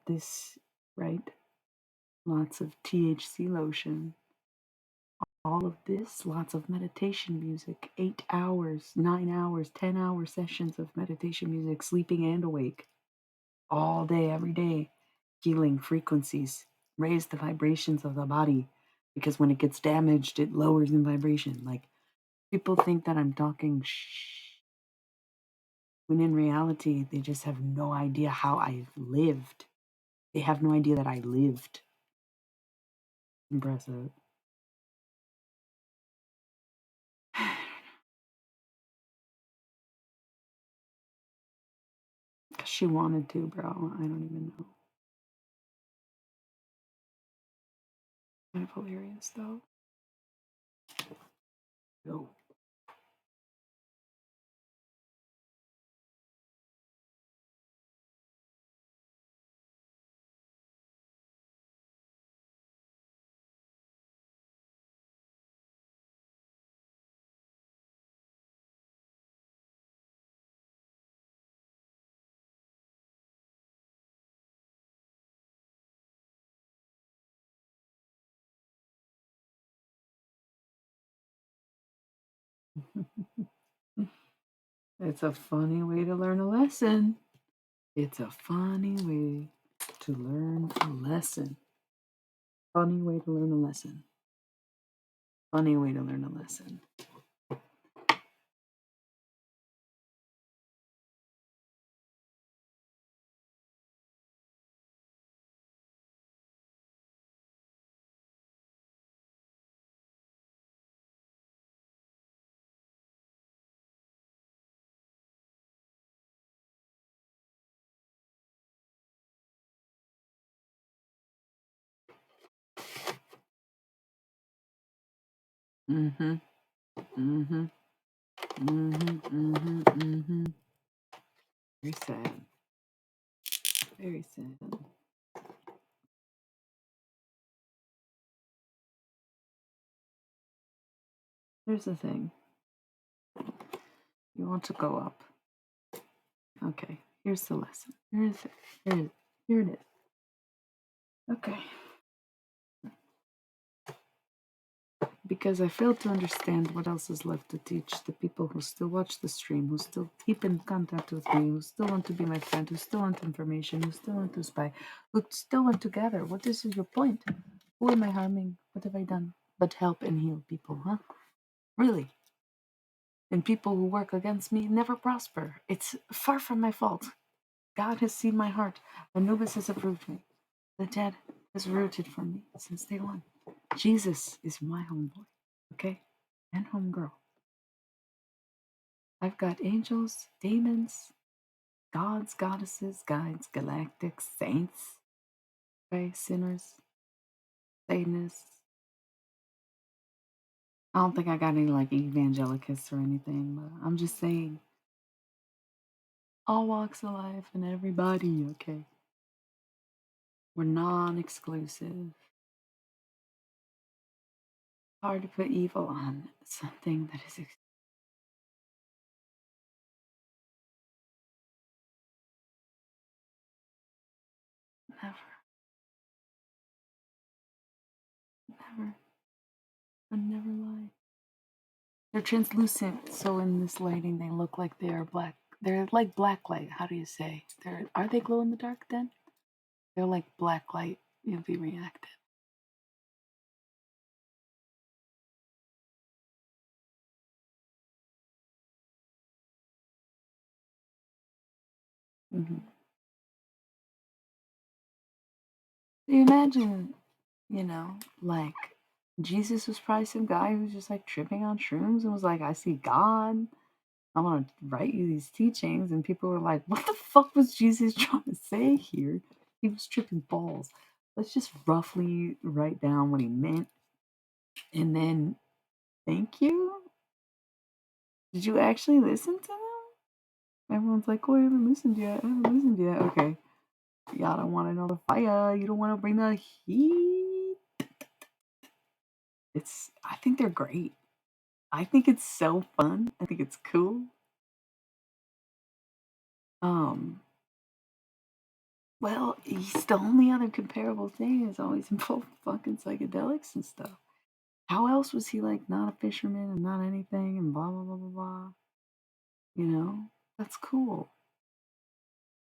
this right, lots of THC lotion, all of this, lots of meditation music, 8 hours, 9 hours, 10 hour sessions of meditation music, sleeping and awake, all day, every day, healing frequencies, raise the vibrations of the body because when it gets damaged, it lowers in vibration. Like people think that I'm talking when in reality, they just have no idea how I've lived. They have no idea that I lived. Impressive. Because she wanted to, bro. I don't even know. Kind of hilarious, though. No. It's a funny way to learn a lesson. It's a funny way to learn a lesson. Funny way to learn a lesson. Funny way to learn a lesson. Mm-hmm. Mm-hmm. Mm-hmm. Mm-hmm. Mm-hmm. Very sad. Very sad. Here's the thing. You want to go up. Okay. Here's the lesson. Here it is. Okay. because I failed to understand what else is left to teach the people who still watch the stream, who still keep in contact with me, who still want to be my friend, who still want information, who still want to spy, who still want to gather. What is your point? Who am I harming? What have I done? But help and heal people, huh? Really? And people who work against me never prosper. It's far from my fault. God has seen my heart. Anubis has approved me. The dead has rooted for me since day one. Jesus is my homeboy, okay? And homegirl. I've got angels, demons, gods, goddesses, guides, galactic saints, okay? Sinners, Satanists. I don't think I got any like evangelicals or anything, but I'm just saying all walks of life and everybody, okay? We're non exclusive. Hard to put evil on something that is never, never, I never lie. They're translucent, so in this lighting they look like they are black. They're like black light. How do you say? Are they glow in the dark then? They're like black light UV reactive. Mm-hmm. You imagine, like Jesus was probably some guy who was just like tripping on shrooms and was like, I see God. I want to write you these teachings. And people were like, what the fuck was Jesus trying to say here? He was tripping balls. Let's just roughly write down what he meant. And then, thank you. Did you actually listen to them? Everyone's like, oh, I haven't listened yet. I haven't listened yet. Okay. Y'all don't want to know the fire. You don't want to bring the heat. I think they're great. I think it's so fun. I think it's cool. Um, well, he's the only other comparable thing is always involved fucking psychedelics and stuff. How else was he like not a fisherman and not anything and blah blah blah blah blah? You know, that's cool.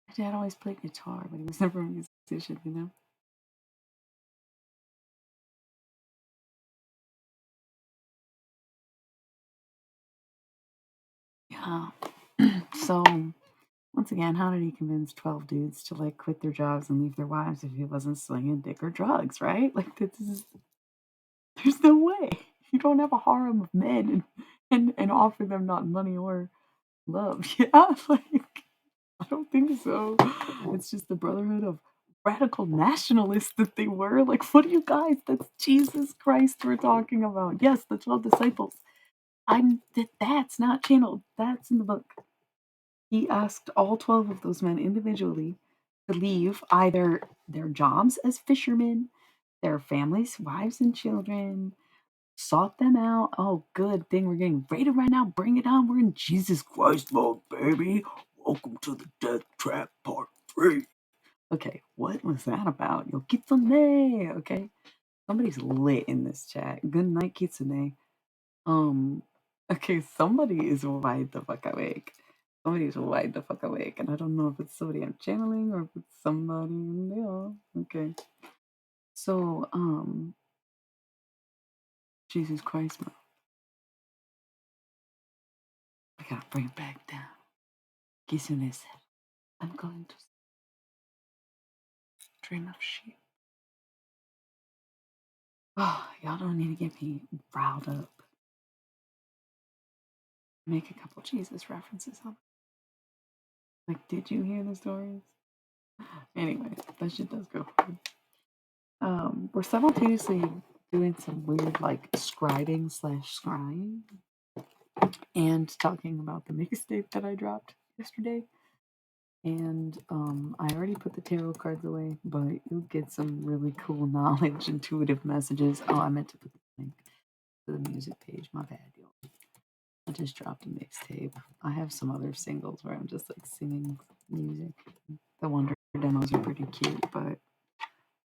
My dad always played guitar, but he was never a musician. You know. Yeah. So once again, how did he convince 12 dudes to like quit their jobs and leave their wives if he wasn't slinging dick or drugs? Right? Like this is there's no way. You don't have a harem of men and offer them not money or love. Yeah, like I don't think so. It's just the brotherhood of radical nationalists that they were. Like, what are you guys? That's Jesus Christ we're talking about. Yes, the 12 disciples. That's not channeled. That's in the book. He asked all 12 of those men individually to leave either their jobs as fishermen, their families, wives, and children, sought them out. Oh, good thing we're getting raided right now. Bring it on. We're in Jesus Christ mode, baby. Welcome to the Death Trap Part 3. Okay, what was that about? Yo, Kitsune. Okay, somebody's lit in this chat. Good night, Kitsune. Um, okay, somebody is wide the fuck awake. Somebody's wide the fuck awake, and I don't know if it's somebody I'm channeling or if it's somebody in there. Okay, so Jesus Christ, I gotta bring it back down. Kitsune said, "I'm going to dream of sheep." Oh, y'all don't need to get me riled up. Make a couple Jesus references. Like, did you hear the stories? Anyway, that shit does go hard. We're simultaneously doing some weird like scribing slash scrying and talking about the mixtape that I dropped yesterday. And I already put the tarot cards away, but you'll get some really cool knowledge, intuitive messages. Oh, I meant to put the link to the music page. My bad, y'all. I just dropped a mixtape. I have some other singles where I'm just like singing music. The Wonder demos are pretty cute, but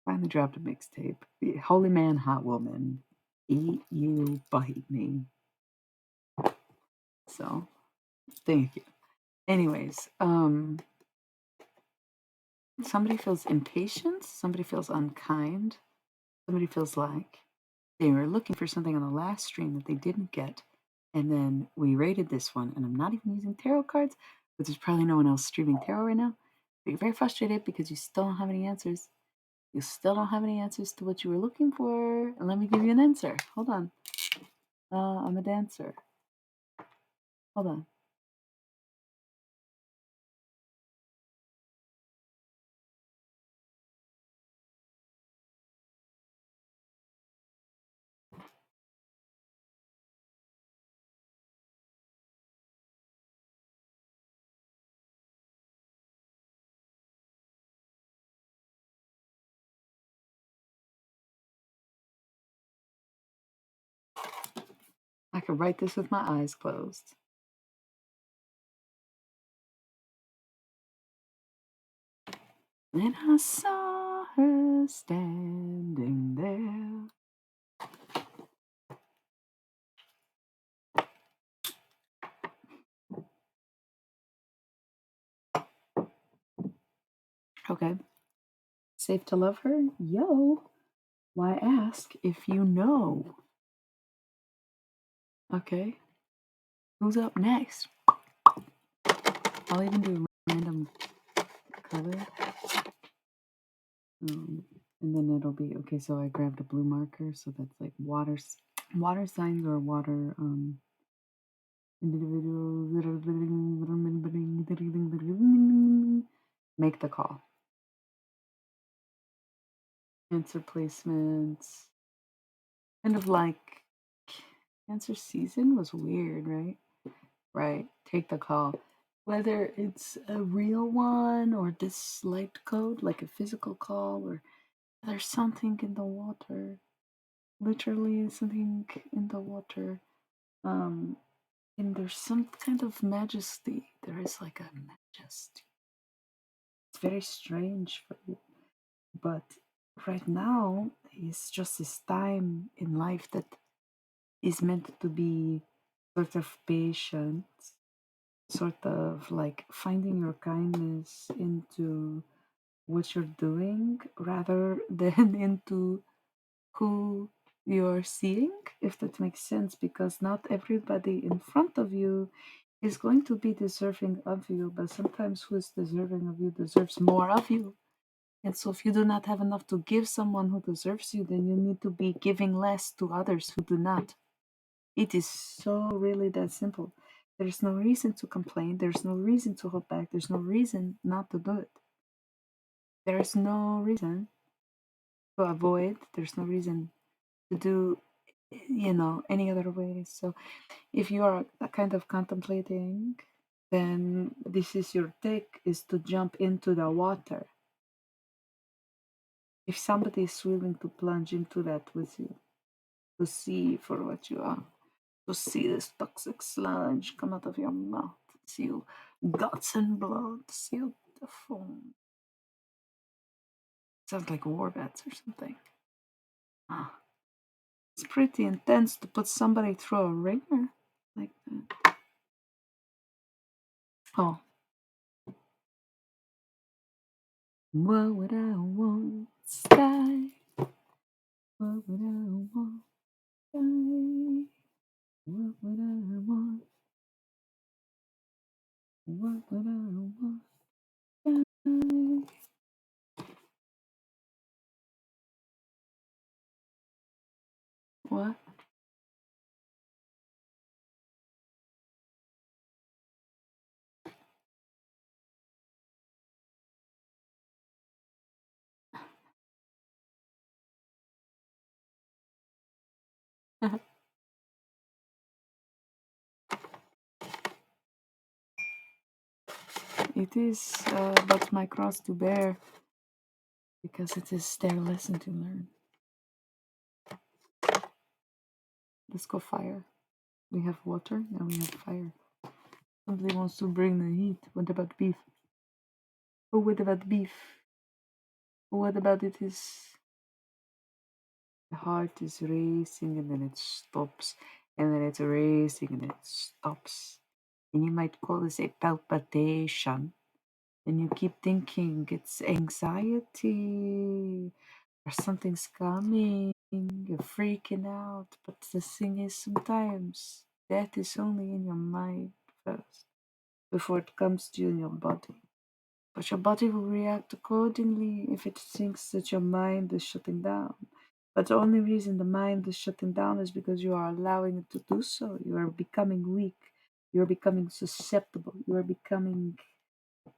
finally dropped a mixtape. The Holy Man, Hot Woman. Eat you, bite me. So, thank you. Anyways, somebody feels impatient, somebody feels unkind, somebody feels like they were looking for something on the last stream that they didn't get, and then we rated this one, and I'm not even using tarot cards, but there's probably no one else streaming tarot right now. But you're very frustrated because you still don't have any answers. You still don't have any answers to what you were looking for. And let me give you an answer. Hold on. I'm a dancer. Hold on. I could write this with my eyes closed. And I saw her standing there. Okay. Safe to love her? Yo. Why ask if you know? Okay. Who's up next? I'll even do a random color. And then it'll be okay. So I grabbed a blue marker. So that's like water signs or water individuals. Make the call. Answer placements. Kind of like Cancer season was weird, right? Right. Take the call. Whether it's a real one or this light code, like a physical call, or there's something in the water. Literally something in the water. Um, and there's some kind of majesty. There is like a majesty. It's very strange for you. But right now, it's just this time in life that is meant to be sort of patient, sort of like finding your kindness into what you're doing rather than into who you're seeing, if that makes sense, because not everybody in front of you is going to be deserving of you, but sometimes who is deserving of you deserves more of you. And so, if you do not have enough to give someone who deserves you, then you need to be giving less to others who do not. It is so really that simple. There's no reason to complain. There's no reason to hold back. There's no reason not to do it. There's no reason to avoid. There's no reason to do, any other way. So if you are kind of contemplating, then this is your take, is to jump into the water. If somebody is willing to plunge into that with you, to see for what you are, to see this toxic sludge come out of your mouth, see you guts and blood, see you the foam. Sounds like war bats or something. Ah, it's pretty intense to put somebody through a ringer like that. Oh, what would I want? Sky. What would I want? Sky. What would I want? What would I want? Sky. What? It is but my cross to bear, because it is their lesson to learn. Let's go fire. We have water, now we have fire. Somebody wants to bring the heat. What about beef? Oh, what about beef? What about it is The heart is racing and then it stops, and then it's racing and then it stops. And you might call this a palpitation. And you keep thinking it's anxiety or something's coming. You're freaking out. But the thing is, sometimes death is only in your mind first before it comes to you in your body. But your body will react accordingly if it thinks that your mind is shutting down. But the only reason the mind is shutting down is because you are allowing it to do so. You are becoming weak. You are becoming susceptible. You are becoming,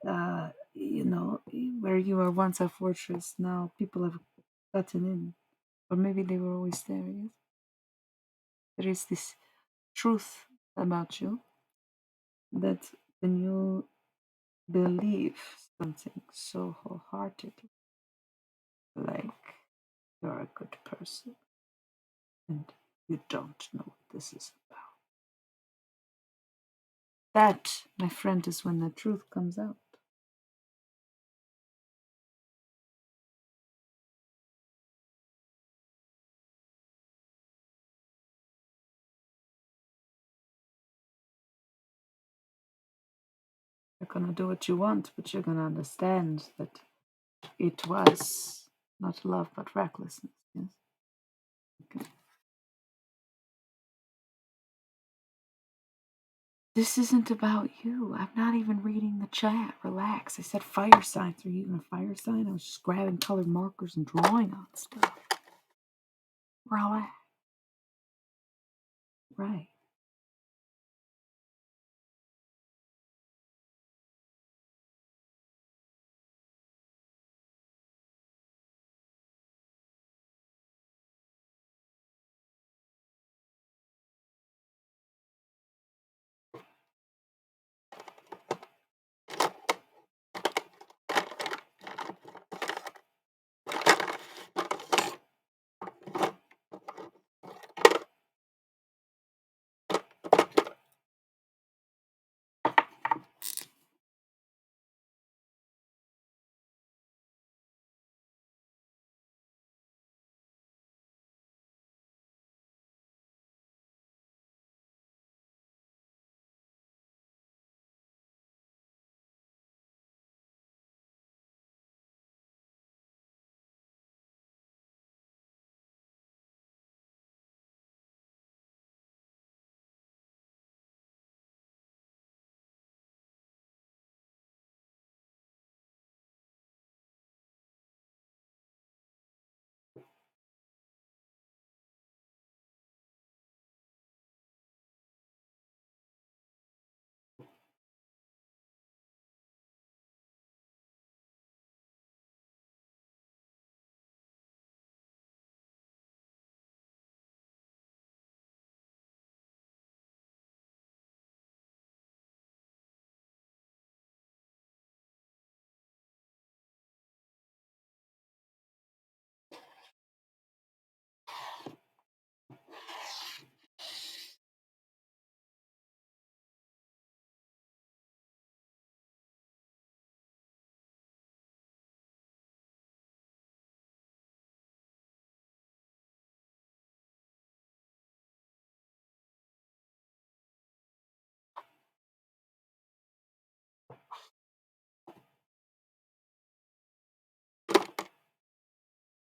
where you were once a fortress, now people have gotten in. Or maybe they were always there, yes? There is this truth about you that when you believe something so wholeheartedly, like you're a good person, and you don't know what this is about. That, my friend, is when the truth comes out. You're gonna do what you want, but you're gonna understand that it was not love but recklessness. Yes. Okay. This isn't about you. I'm not even reading the chat. Relax. I said fire signs. Are you even a fire sign? I was just grabbing colored markers and drawing on stuff. Relax. Right.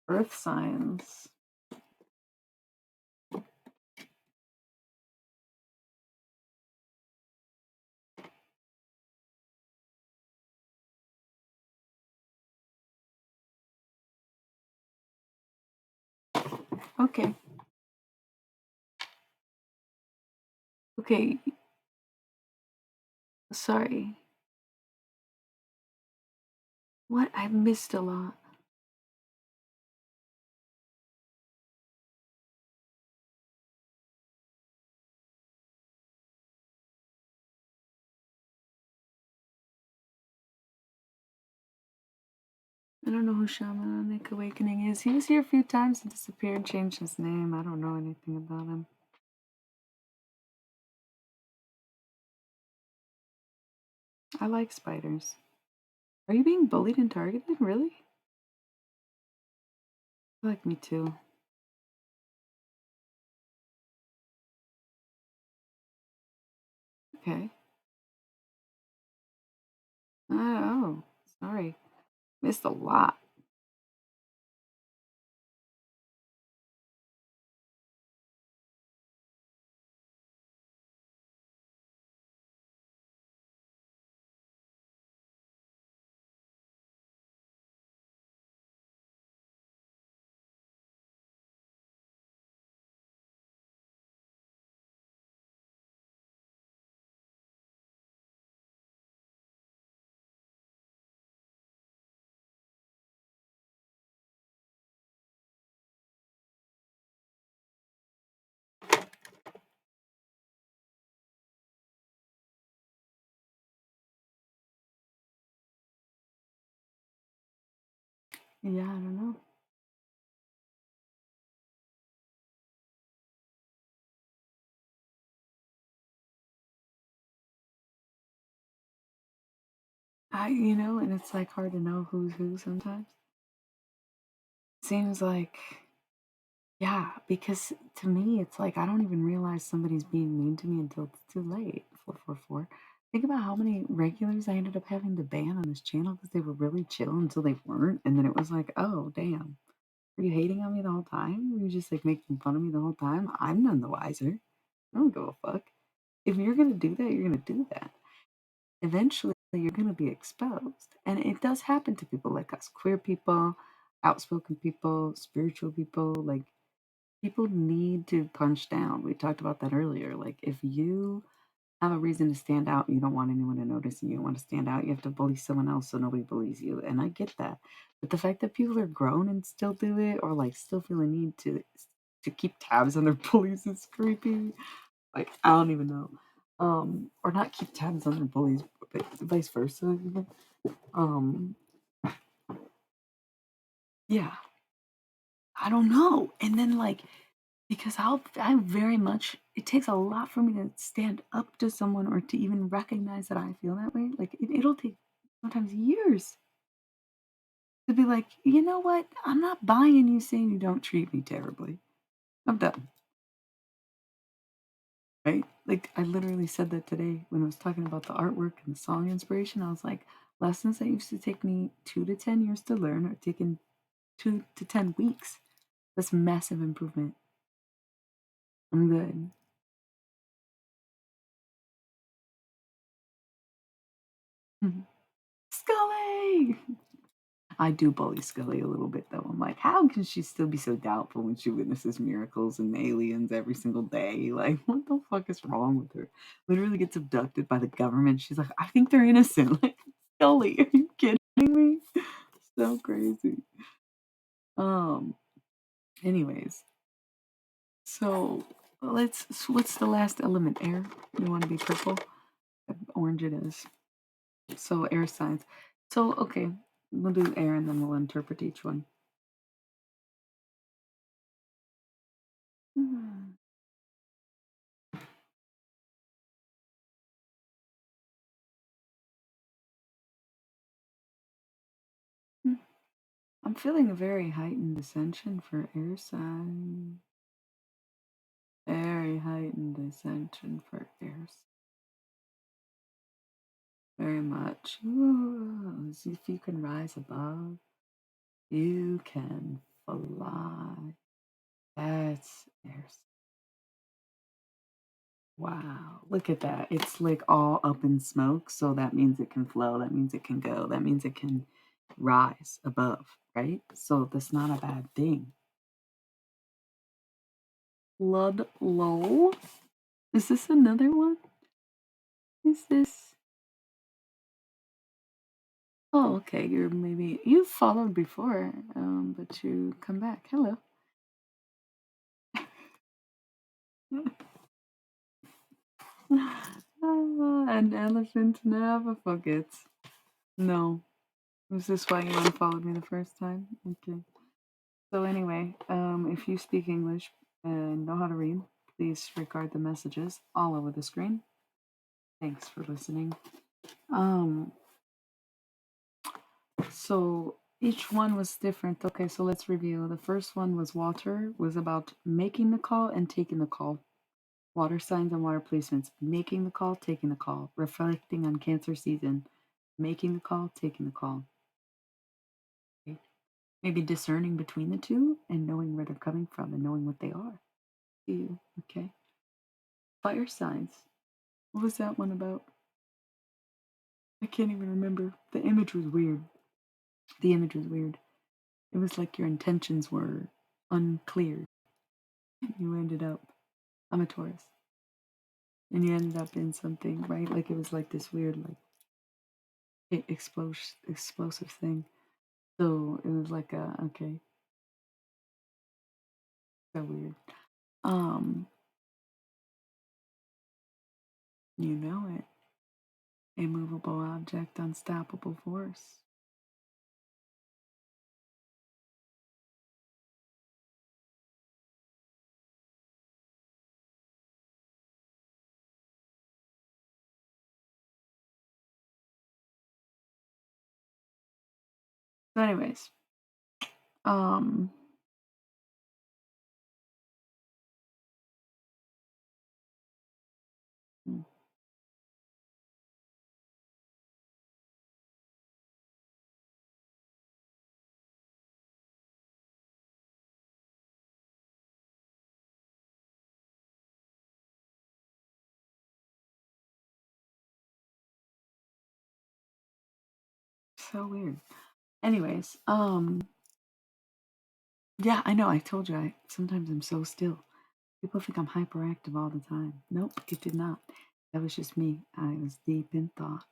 Earth signs. Okay. Okay. Sorry. What? I missed a lot. I don't know who Shamanic Awakening is. He was here a few times and disappeared, changed his name. I don't know anything about him. I like spiders. Are you being bullied and targeted? Really? I like me too. Okay. Oh, sorry. Missed a lot. Yeah, I don't know. And it's like hard to know who's who sometimes. Seems like, yeah, because to me, it's like I don't even realize somebody's being mean to me until it's too late. 444. Think about how many regulars I ended up having to ban on this channel because they were really chill until they weren't. And then it was like, oh, damn. Were you hating on me the whole time? Were you just like making fun of me the whole time? I'm none the wiser. I don't give a fuck. If you're going to do that, you're going to do that. Eventually, you're going to be exposed. And it does happen to people like us, queer people, outspoken people, spiritual people. Like, people need to punch down. We talked about that earlier. Like, if you have a reason to stand out, you don't want anyone to notice, and you don't want to stand out, you have to bully someone else so nobody bullies you. And I get that. But the fact that people are grown and still do it, or like still feel a need to keep tabs on their bullies is creepy. Like, I don't even know. Or not keep tabs on their bullies, but vice versa. Um, yeah, I don't know. And then like because I very much it takes a lot for me to stand up to someone or to even recognize that I feel that way. Like it'll take sometimes years to be like, you know what? I'm not buying you saying you don't treat me terribly. I'm done. Right? Like I literally said that today when I was talking about the artwork and the song inspiration. I was like, lessons that used to take me 2 to 10 years to learn are taking 2 to 10 weeks. That's massive improvement. I'm good. Mhm. Scully! I do bully Scully a little bit though. I'm like, how can she still be so doubtful when she witnesses miracles and aliens every single day? Like, what the fuck is wrong with her? Literally gets abducted by the government. She's like, I think they're innocent. Like, Scully, are you kidding me? So crazy. Um, anyways, so what's the last element? Air? You want to be purple? Orange it is. So air signs. So okay, we'll do air and then we'll interpret each one. Hmm. I'm feeling a very heightened ascension for air sign. Very heightened ascension for air sign. Very much. Ooh, as if you can rise above, you can fly. That's air sign. Wow, look at that. It's like all up in smoke, so that means it can flow, that means it can go, that means it can rise above, right? So that's not a bad thing. Ludlow? Is this another one? Is this? Oh, okay. You're maybe you've followed before, but you come back. Hello. An elephant never forgets. No. Is this why you unfollowed me the first time? Okay. So anyway, if you speak English and know how to read, please regard the messages all over the screen. Thanks for listening. Um, so each one was different. Okay, so let's review. The first one was water, was about making the call and taking the call. Water signs and water placements, making the call, taking the call, reflecting on Cancer season, making the call, taking the call. Okay. Maybe discerning between the two and knowing where they're coming from and knowing what they are to you. Okay. Fire signs. What was that one about? I can't even remember. The image was weird. The image was weird. It was like your intentions were unclear. You ended up, I'm a Taurus, and you ended up in something, right? Like it was like this weird, like explosive thing. So it was like okay, so weird. Um, you know it. Immovable object, unstoppable force. So, anyways, um, hmm, so weird. Anyways, yeah, I know. I told you. I sometimes I'm so still. People think I'm hyperactive all the time. Nope, it did not. That was just me. I was deep in thought.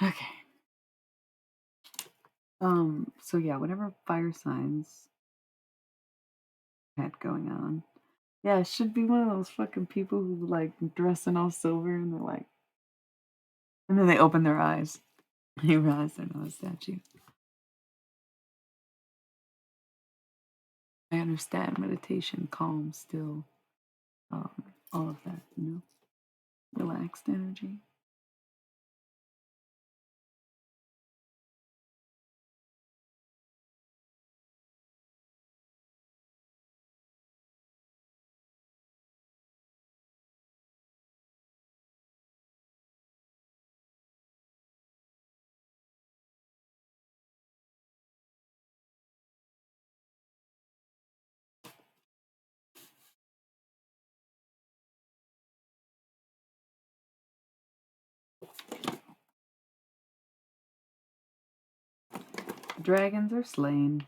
Okay. So yeah, whatever fire signs had going on. Yeah, it should be one of those fucking people who like dress in all silver and they're like, and then they open their eyes and you realize they're not a statue. I understand meditation, calm, still, all of that, relaxed energy. Dragons are slain.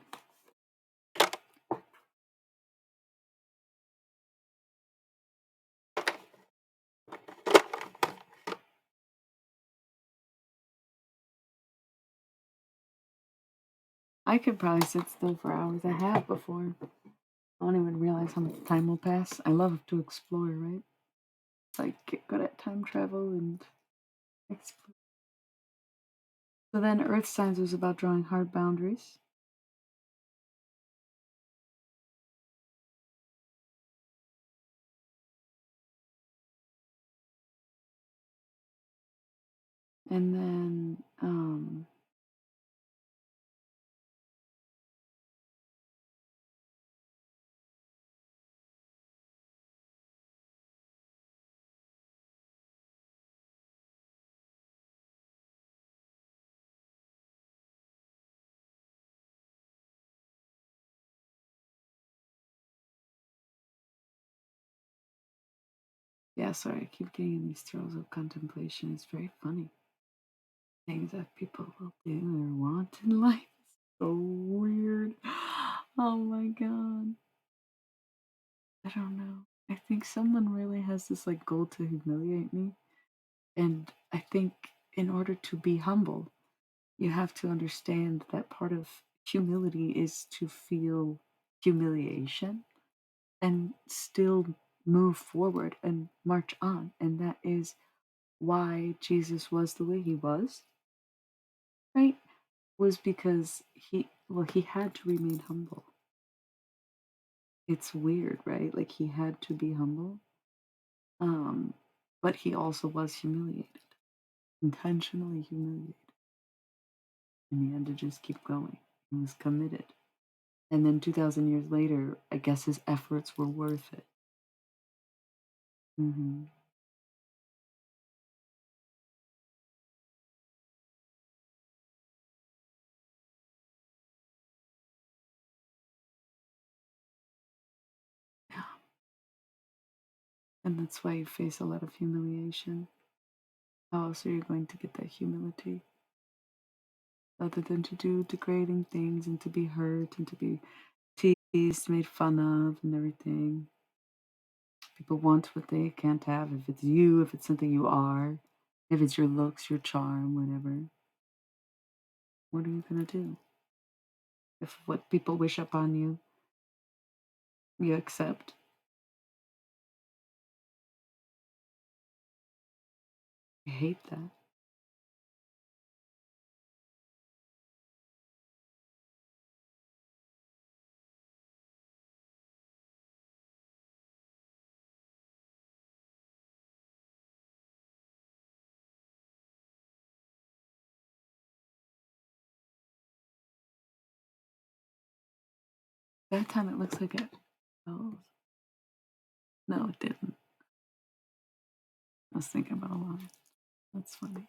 I could probably sit still for hours. I have before. I don't even realize how much time will pass. I love to explore, right? Like get good at time travel and explore. So then Earth Signs was about drawing hard boundaries. And then yeah, sorry, I keep getting in these throes of contemplation. It's very funny. Things that people will do or want in life. So weird. Oh my god. I don't know. I think someone really has this like goal to humiliate me. And I think in order to be humble, you have to understand that part of humility is to feel humiliation and still move forward and march on. And that is why Jesus was the way he was, right? Was because he had to remain humble. It's weird, right? Like he had to be humble. Um, but he also was humiliated, intentionally humiliated. And he had to just keep going. He was committed. And then 2,000 years later, I guess his efforts were worth it. Hmm. Yeah. And that's why you face a lot of humiliation. How else are you going to get that humility? Other than to do degrading things and to be hurt and to be teased, made fun of, and everything. People want what they can't have. If it's you, if it's something you are, if it's your looks, your charm, whatever, what are you going to do? If what people wish upon you, you accept. I hate that. That time it looks like it. Oh, no, it didn't. I was thinking about a lie. That's funny.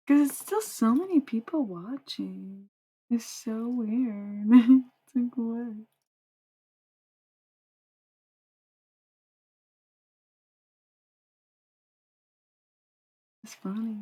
Because it's still so many people watching. It's so weird. It's like, what? It's funny.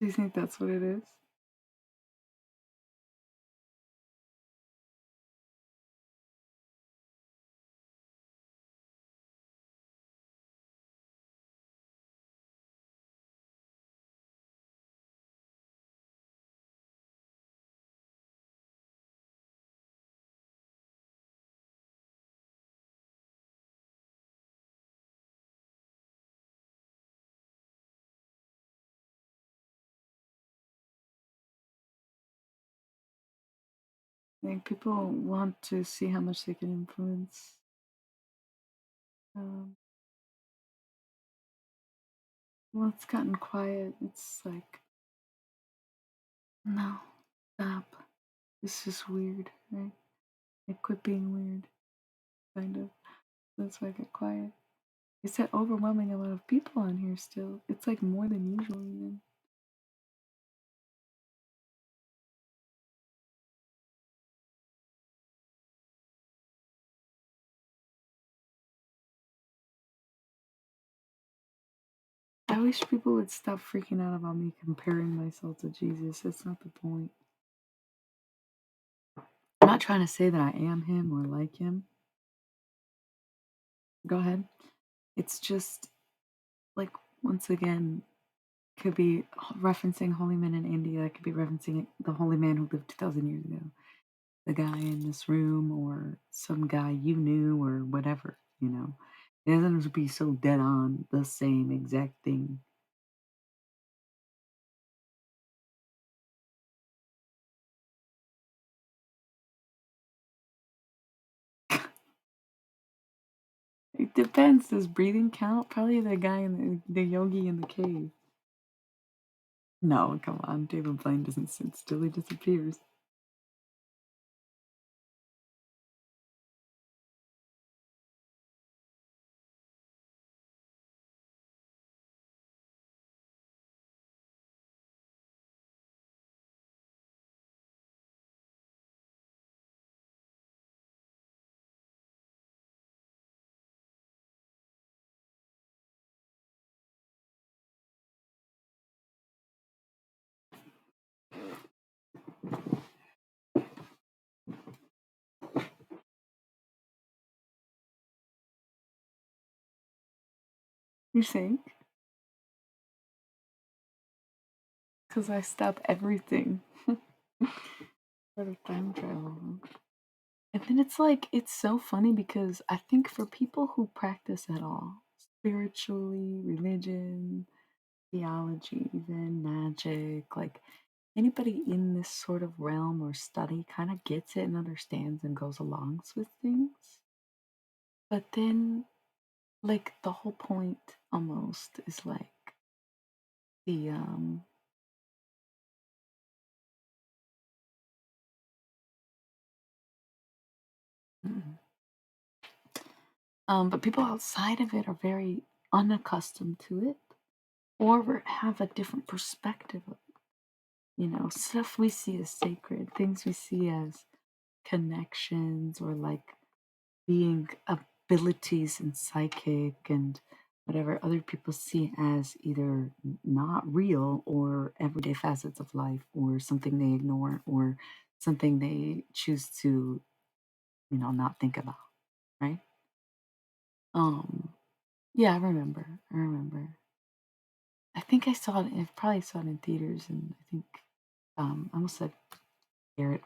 Do you think that's what it is? I think people want to see how much they can influence. Um, well, it's gotten quiet. It's like, no, stop. This is weird, right? Like, quit being weird, kind of. That's why I get quiet. It's an overwhelming amount of people on here still. It's like more than usual, even. I wish people would stop freaking out about me comparing myself to Jesus. That's not the point. I'm not trying to say that I am him or like him. Go ahead. It's just like, once again, could be referencing holy men in India. It could be referencing the holy man who lived 2,000 years ago. The guy in this room or some guy you knew or whatever, you know. It doesn't have to be so dead on the same exact thing. It depends. Does breathing count? Probably the guy in the yogi in the cave. No, come on. David Blaine doesn't sit still. He disappears. You think? Because I stop everything. For the time travel. And then it's like, it's so funny because I think for people who practice at all, spiritually, religion, theology, even magic, like anybody in this sort of realm or study kind of gets it and understands and goes along with things. But then, like, the whole point almost is like the, mm, but people outside of it are very unaccustomed to it or have a different perspective of it. You know, stuff we see as sacred, things we see as connections or like being abilities and psychic and whatever other people see as either not real or everyday facets of life or something they ignore or something they choose to, not think about, right? Um, yeah, I remember. I remember. I think I saw it. I probably saw it in theaters, and I think I almost said Garrett,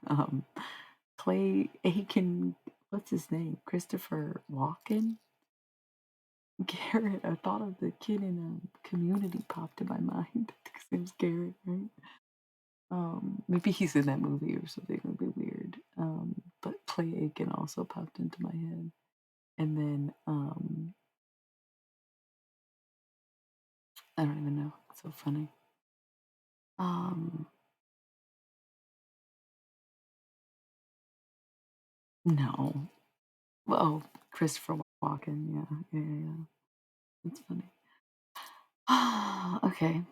um, Clay Aiken. What's his name? Christopher Walken. Garrett. I thought of the kid in Community popped in my mind. His name's Garrett, right? Maybe he's in that movie or something. It'd be weird. But Clay Aiken also popped into my head, and then I don't even know. It's so funny. Um, no. Oh, Christopher Walken. Yeah, yeah, yeah, yeah. That's funny. Okay.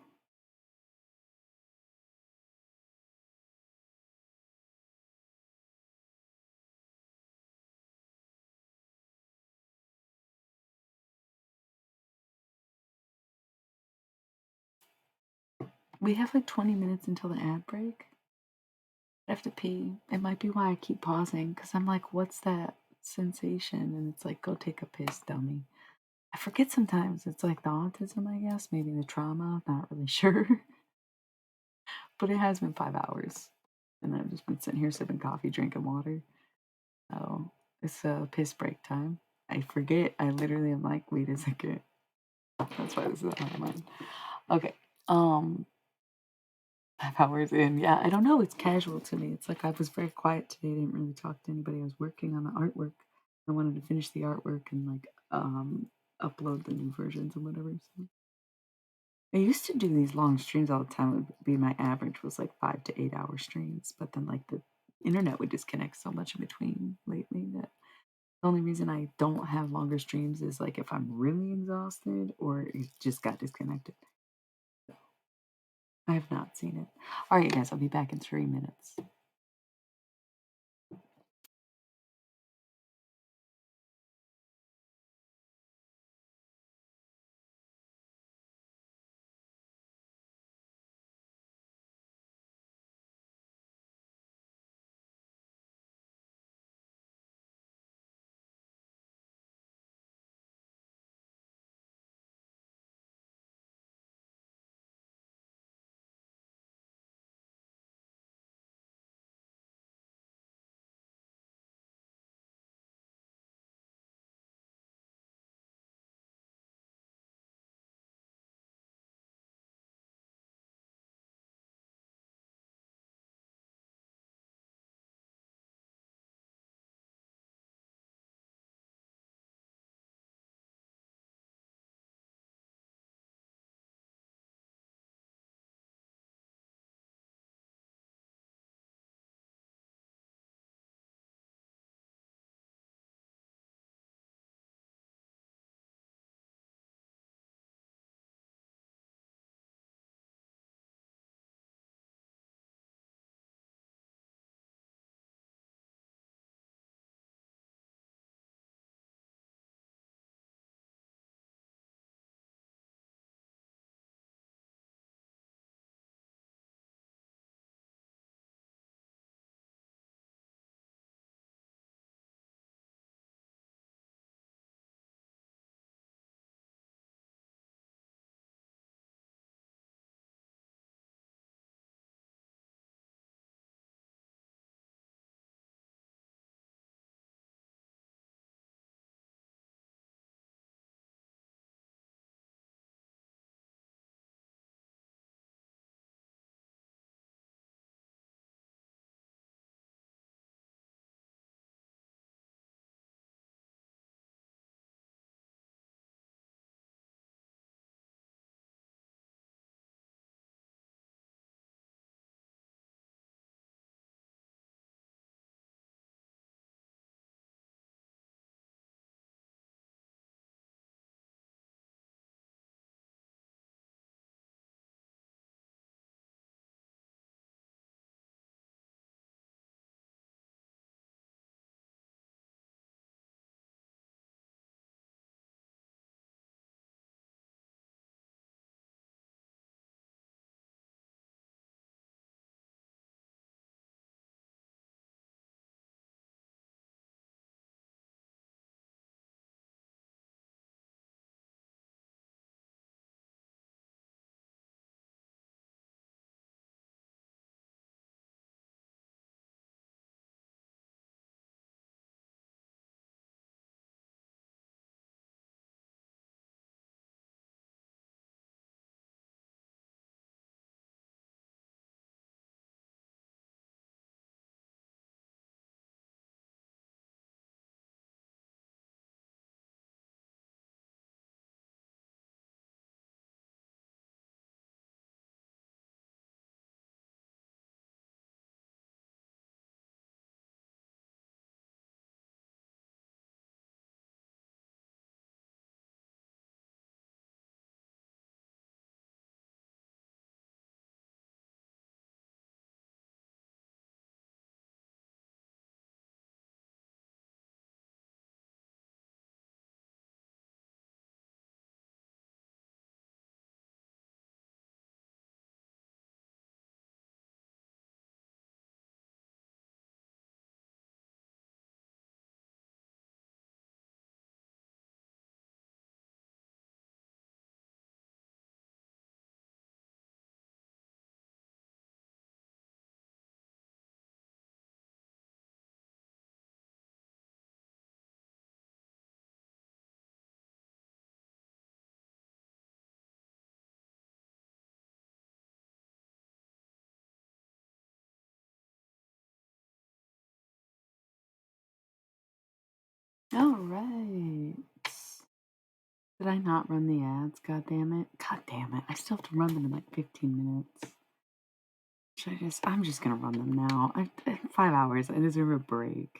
We have like 20 minutes until the ad break. I have to pee. It might be why I keep pausing because I'm like, what's that sensation? And it's like, go take a piss, dummy. I forget sometimes. It's like the autism, I guess, maybe the trauma. I'm not really sure. But it has been 5 hours. And I've just been sitting here sipping coffee, drinking water. So it's a piss break time. I forget. I literally am like, wait a second. That's why this is on my mind. Okay. Um, 5 hours in. Yeah, I don't know. It's casual to me. It's like I was very quiet today. I didn't really talk to anybody. I was working on the artwork. I wanted to finish the artwork and like upload the new versions and whatever. So I used to do these long streams all the time. It would be my average was like 5 to 8 hour streams, but then like the internet would disconnect so much in between lately that the only reason I don't have longer streams is like if I'm really exhausted or it just got disconnected. I have not seen it. All right, guys, I'll be back in 3 minutes. All right. Did I not run the ads? God damn it. God damn it. I still have to run them in like 15 minutes. Should I just, I'm just gonna run them now. 5 hours. I deserve a break.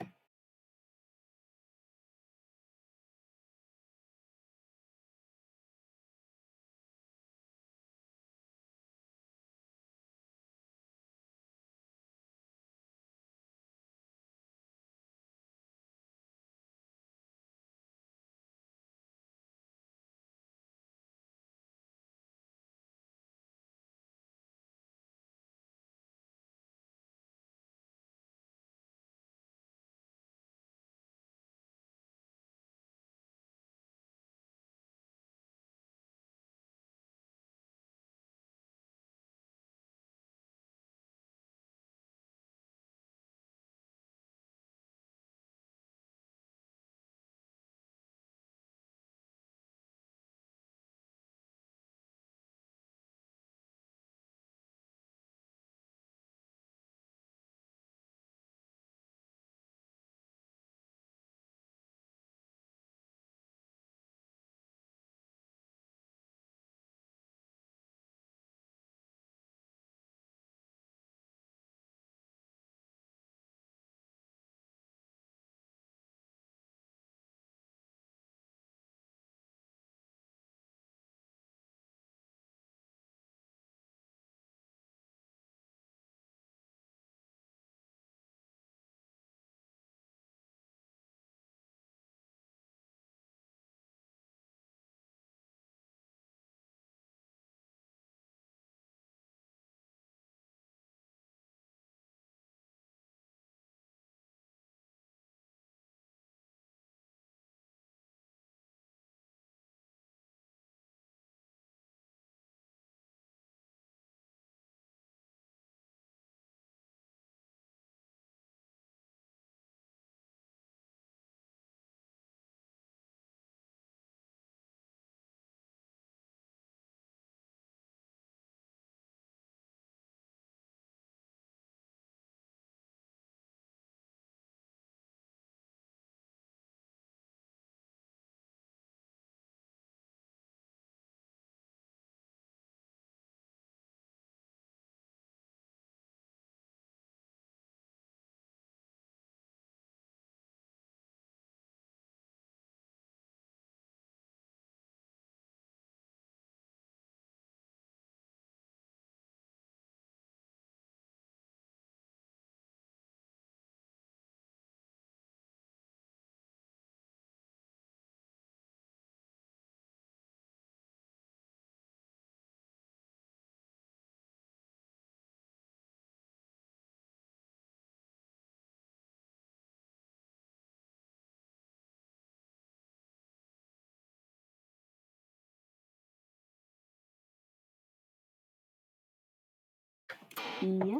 Yeah.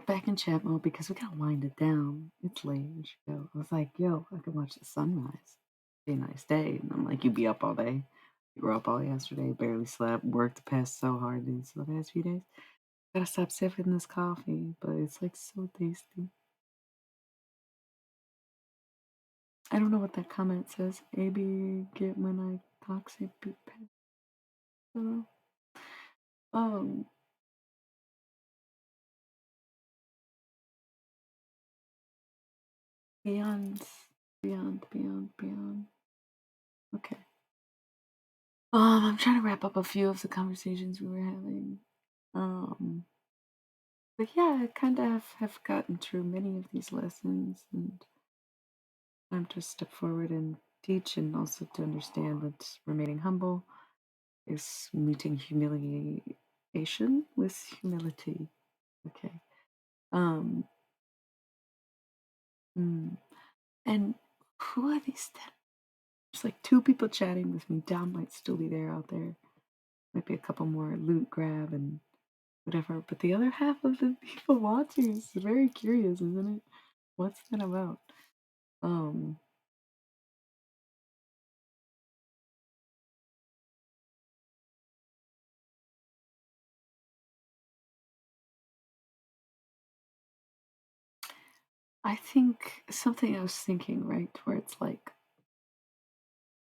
Back in chat mode because we gotta wind it down. It's late. We should go. I was like, yo, I could watch the sunrise. Be a nice day. And I'm like, you'd be up all day. You were up all yesterday, barely slept, worked past so hard these the past few days. Gotta stop sipping this coffee, but it's like so tasty. I don't know what that comment says. AB get when I toxic be pet. I don't know. Um beyond beyond. Okay. I'm trying to wrap up a few of the conversations we were having. Um, but yeah, I kind of have gotten through many of these lessons, and time to step forward and teach, and also to understand that remaining humble is meeting humiliation with humility. Okay. Um, mm, and who are these? There's like two people chatting with me. Dom might still be there out there. Might be a couple more loot grab and whatever. But the other half of the people watching is very curious, isn't it? What's that about? Um, I think something I was thinking, right, where it's like,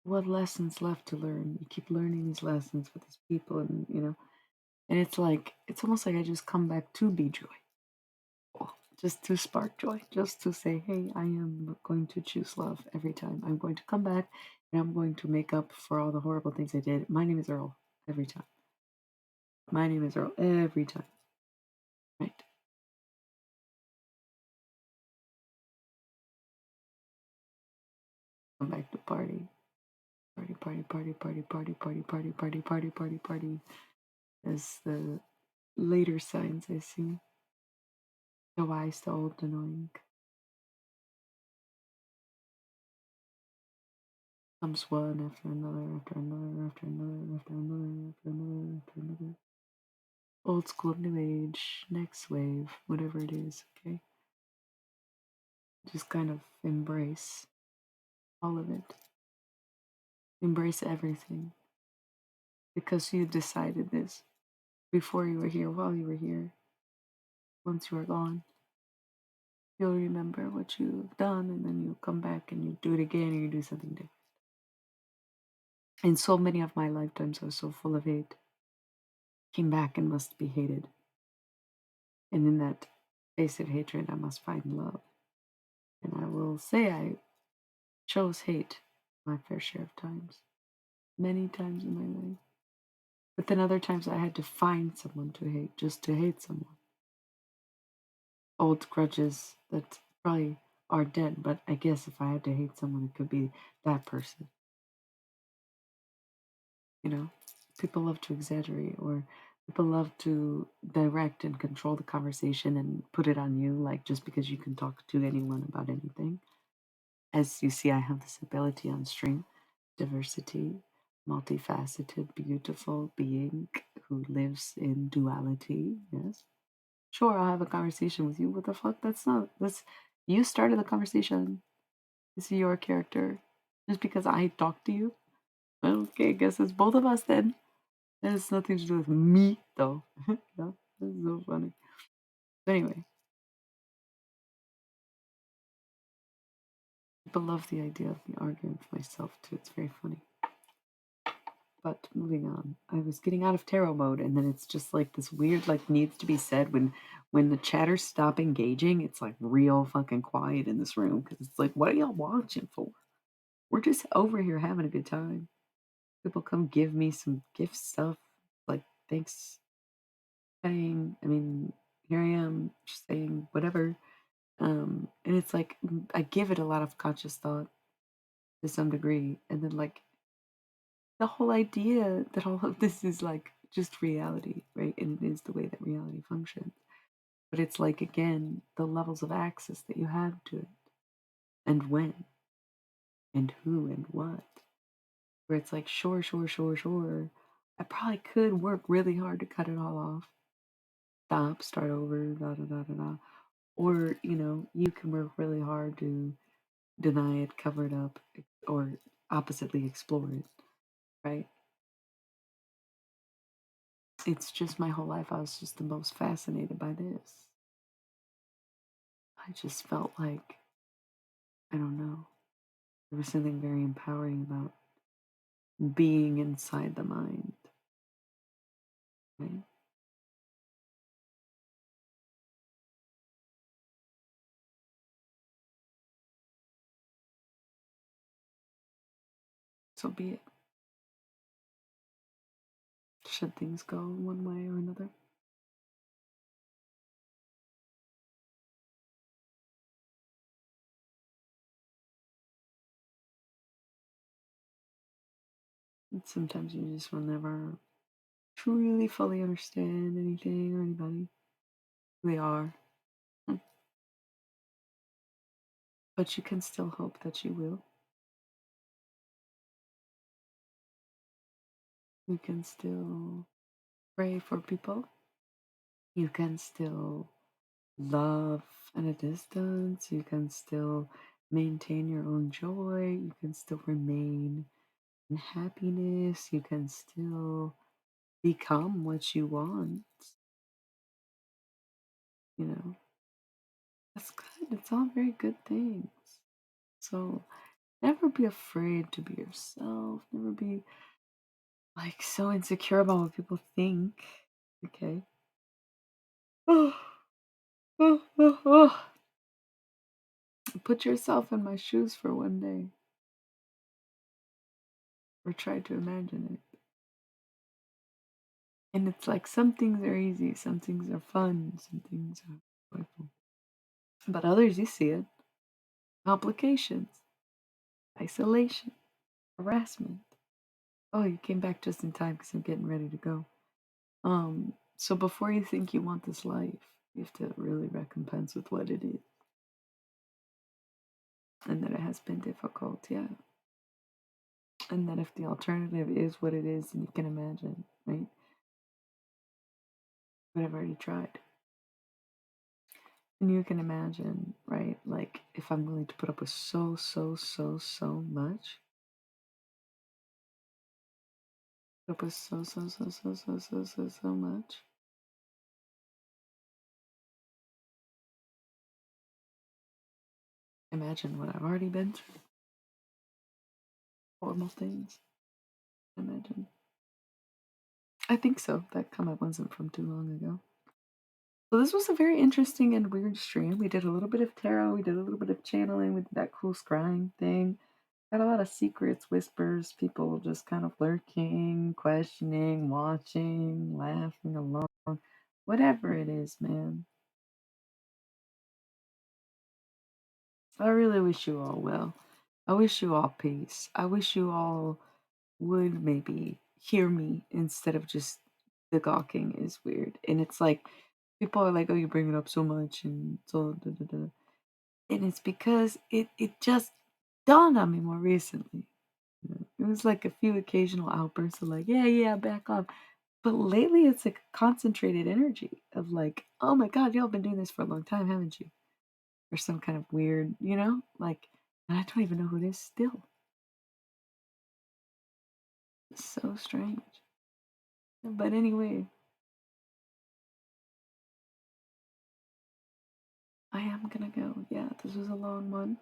what lessons left to learn? You keep learning these lessons with these people, and and it's like it's almost like I just come back to be joy, just to spark joy, just to say, hey, I am going to choose love every time. I'm going to come back, and I'm going to make up for all the horrible things I did. My name is Earl every time. My name is Earl every time, right? Come back to party, party, party, party, party, party, party, party, party, party, party, party. As the later signs I see, the wise, the old, annoying. Comes one after another, after another, after another, after another, after another, after another. Old school, new age, next wave, whatever it is, okay? Just kind of embrace all of it. Embrace everything. Because you decided this before you were here, while you were here. Once you are gone, you'll remember what you've done, and then you'll come back and you do it again, and you do something different. And so many of my lifetimes I was so full of hate. Came back and must be hated. And in that face of hatred, I must find love. And I will say I chose hate my fair share of times, many times in my life. But then other times I had to find someone to hate, just to hate someone. Old grudges that probably are dead, but I guess if I had to hate someone, it could be that person. You know, people love to exaggerate, or people love to direct and control the conversation and put it on you, like just because you can talk to anyone about anything. As you see, I have this ability on stream, diversity, multifaceted, beautiful being who lives in duality. Yes. Sure, I'll have a conversation with you. What the fuck? That's you started the conversation. This is your character. Just because I talked to you? Okay, I guess it's both of us then. It has nothing to do with me though. No, this is so funny. But anyway, people love the idea of me arguing with myself too. It's very funny. But moving on, I was getting out of tarot mode, and then it's just like this weird, like needs to be said when the chatters stop engaging. It's like real fucking quiet in this room because it's like, what are y'all watching for? We're just over here having a good time. People come give me some gift stuff, like thanks, saying. I mean, here I am, just saying whatever. And it's like I give it a lot of conscious thought to some degree, and then like the whole idea that all of this is like just reality, right? And it is the way that reality functions. But it's like, again, the levels of access that you have to it, and when, and who, and what. Where it's like, sure, sure, sure, sure. I probably could work really hard to cut it all off, stop, start over, da da da da da. Or, you can work really hard to deny it, cover it up, or oppositely explore it, right? It's just my whole life, I was just the most fascinated by this. I just felt like, I don't know, there was something very empowering about being inside the mind, right? So be it. Should things go one way or another? And sometimes you just will never truly fully understand anything or anybody. They are. Hmm. But you can still hope that you will. You can still pray for people. You can still love at a distance. You can still maintain your own joy. You can still remain in happiness. You can still become what you want. You know, that's good. It's all very good things. So never be afraid to be yourself. Never be like so insecure about what people think. Okay. Put yourself in my shoes for one day, or try to imagine it. And it's like some things are easy, some things are fun, some things are joyful. But others, you see it. Complications, isolation, harassment. Oh, you came back just in time because I'm getting ready to go. So before you think you want this life, you have to really recompense with what it is. And that it has been difficult, yeah. And that if the alternative is what it is, and you can imagine, right? But I've already tried. And you can imagine, right? Like if I'm willing to put up with so much, put up with so much. Imagine what I've already been through. Horrible things. Imagine. I think so. That comment wasn't from too long ago. So this was a very interesting and weird stream. We did a little bit of tarot, we did a little bit of channeling, we did that cool scrying thing. Got a lot of secrets, whispers, people just kind of lurking, questioning, watching, laughing along. Whatever it is, man. I really wish you all well. I wish you all peace. I wish you all would maybe hear me instead of just the gawking is weird. And it's like people are like, "Oh, you bring it up so much," and so da, da, da. And it's because it just dawned on me more recently. It was like a few occasional outbursts of like, "Yeah, yeah, back off." But lately, it's like a concentrated energy of like, "Oh my God, y'all been doing this for a long time, haven't you?" Or some kind of weird, like, and I don't even know who it is still. It's so strange. But anyway, I am gonna go. Yeah, this was a long one.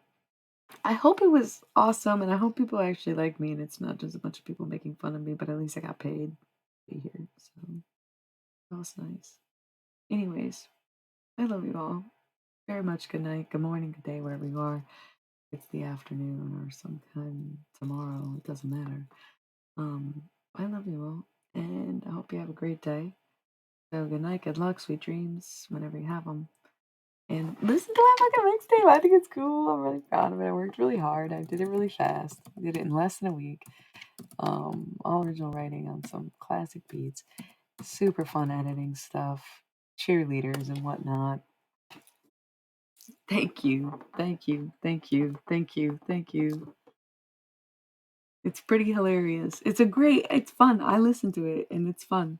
I hope it was awesome, and I hope people actually like me, and it's not just a bunch of people making fun of me. But at least I got paid to be here, so that was nice. Anyways, I love you all very much. Good night, good morning, good day, wherever you are. It's the afternoon or sometime tomorrow. It doesn't matter. I love you all, and I hope you have a great day. So good night, good luck, sweet dreams, whenever you have them. And listen to my fucking mixtape. I think it's cool. I'm really proud of it. I worked really hard. I did it really fast. I did it in less than a week. All original writing on some classic beats. Super fun editing stuff. Cheerleaders and whatnot. Thank you. Thank you. Thank you. Thank you. Thank you. It's pretty hilarious. It's fun. I listen to it and it's fun.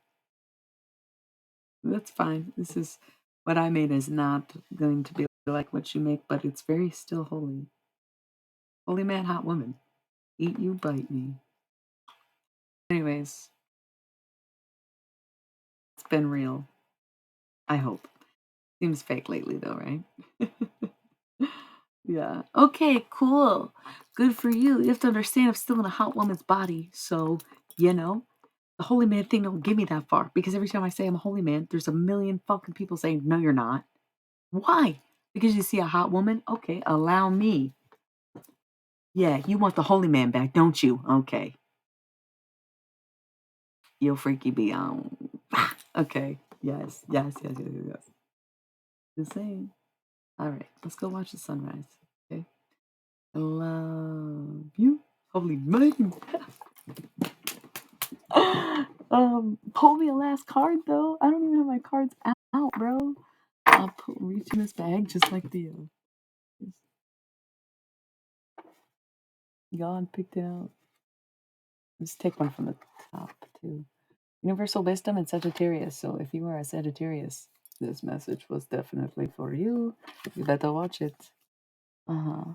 That's fine. This is what I made is not going to be like what you make, but it's very still holy. Holy man, hot woman. Eat you, bite me. Anyways, it's been real. I hope. Seems fake lately though, right? Yeah. Okay, cool. Good for you. You have to understand I'm still in a hot woman's body. So, the holy man thing don't get me that far. Because every time I say I'm a holy man, there's a million fucking people saying, no, you're not. Why? Because you see a hot woman? Okay, allow me. Yeah, you want the holy man back, don't you? Okay. You'll freaky be on. Okay. Yes, yes, yes, yes, yes, yes. Just saying. All right, let's go watch the sunrise. Okay. I love you. Holy man. Pull me a last card though. I don't even have my cards out, bro. Reach in this bag just like the God picked it out. Let's take one from the top too. Universal wisdom and Sagittarius. So if you are a Sagittarius, this message was definitely for you. You better watch it. Uh-huh.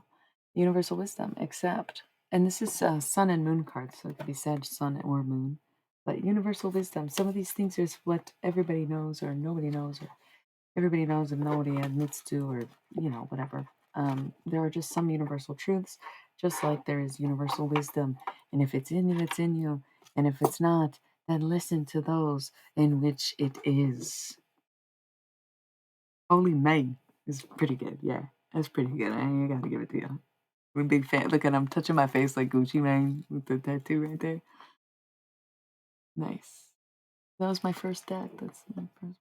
Universal wisdom, accept. And this is sun and moon cards, so it could be Sag, sun, or moon. But universal wisdom, some of these things is what everybody knows or nobody knows. Or everybody knows and nobody admits to, or whatever. There are just some universal truths, just like there is universal wisdom. And if it's in you, it's in you. And if it's not, then listen to those in which it is. Holy May is pretty good. Yeah, that's pretty good. I gotta give it to you. I'm a big fan. Look at I'm touching my face like Gucci Mane with the tattoo right there. Nice. That was my first deck. That's my first.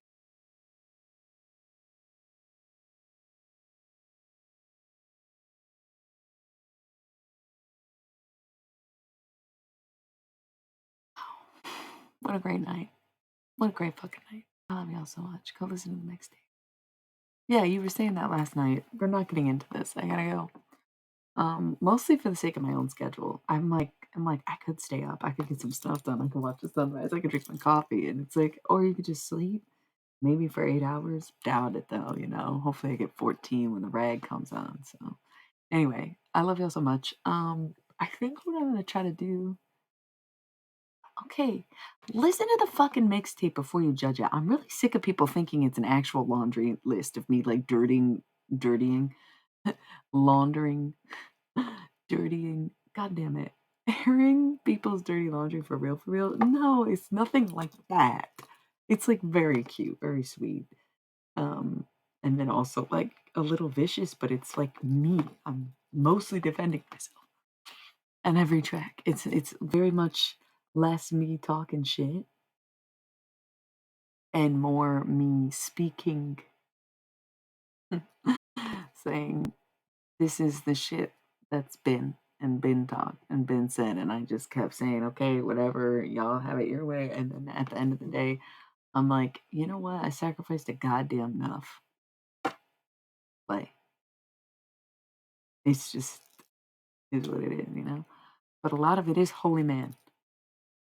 What a great night. What a great fucking night. I love y'all so much. Go listen to the mixtape. Yeah, you were saying that last night. We're not getting into this. I gotta go. Mostly for the sake of my own schedule. I'm like, I could stay up. I could get some stuff done. I could watch the sunrise. I could drink my coffee. And it's like, or you could just sleep. Maybe for 8 hours. Doubt it though. Hopefully I get 14 when the rag comes on. So anyway, I love y'all so much. I think what I'm gonna try to do. Okay, listen to the fucking mixtape before you judge it. I'm really sick of people thinking it's an actual laundry list of me like dirtying, laundering, dirtying. God damn it, airing people's dirty laundry for real, for real. No, it's nothing like that. It's like very cute, very sweet. Um, and then also like a little vicious, but it's like me. I'm mostly defending myself on every track. It's very much less me talking shit and more me speaking, saying this is the shit that's been talked and been said, and I just kept saying, okay, whatever, y'all have it your way, and then at the end of the day, I'm like, you know what? I sacrificed a goddamn enough. Like, it's just is what it is. But a lot of it is holy man.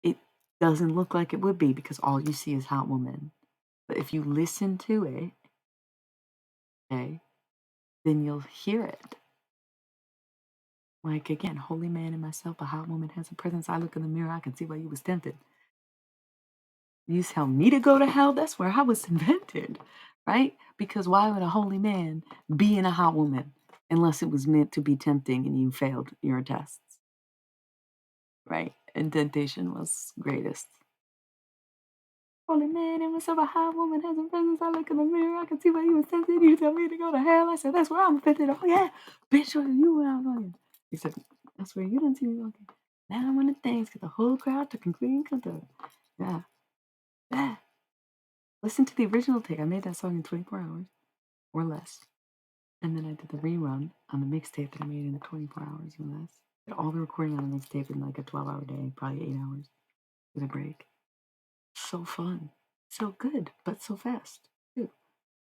It doesn't look like it would be because all you see is hot woman. But if you listen to it, okay, then you'll hear it. Like again, holy man in myself, a hot woman has a presence. I look in the mirror, I can see why you was tempted. You tell me to go to hell, that's where I was invented, right? Because why would a holy man be in a hot woman unless it was meant to be tempting and you failed your tests, right? And temptation was greatest. Holy man, it was so a hot woman has a presence. I look in the mirror, I can see why you was tempted. You tell me to go to hell. I said, that's where I'm offended. Oh, yeah, bitch, where you were fucking. Except, that's where you didn't see me walking. Now I'm on the things, get the whole crowd to conclude and conduct. Yeah, yeah. Listen to the original take. I made that song in 24 hours or less. And then I did the rerun on the mixtape that I made in the 24 hours or less. Did all the recording on the mixtape in like a 12-hour day, probably 8 hours with a break. So fun. So good, but so fast, too.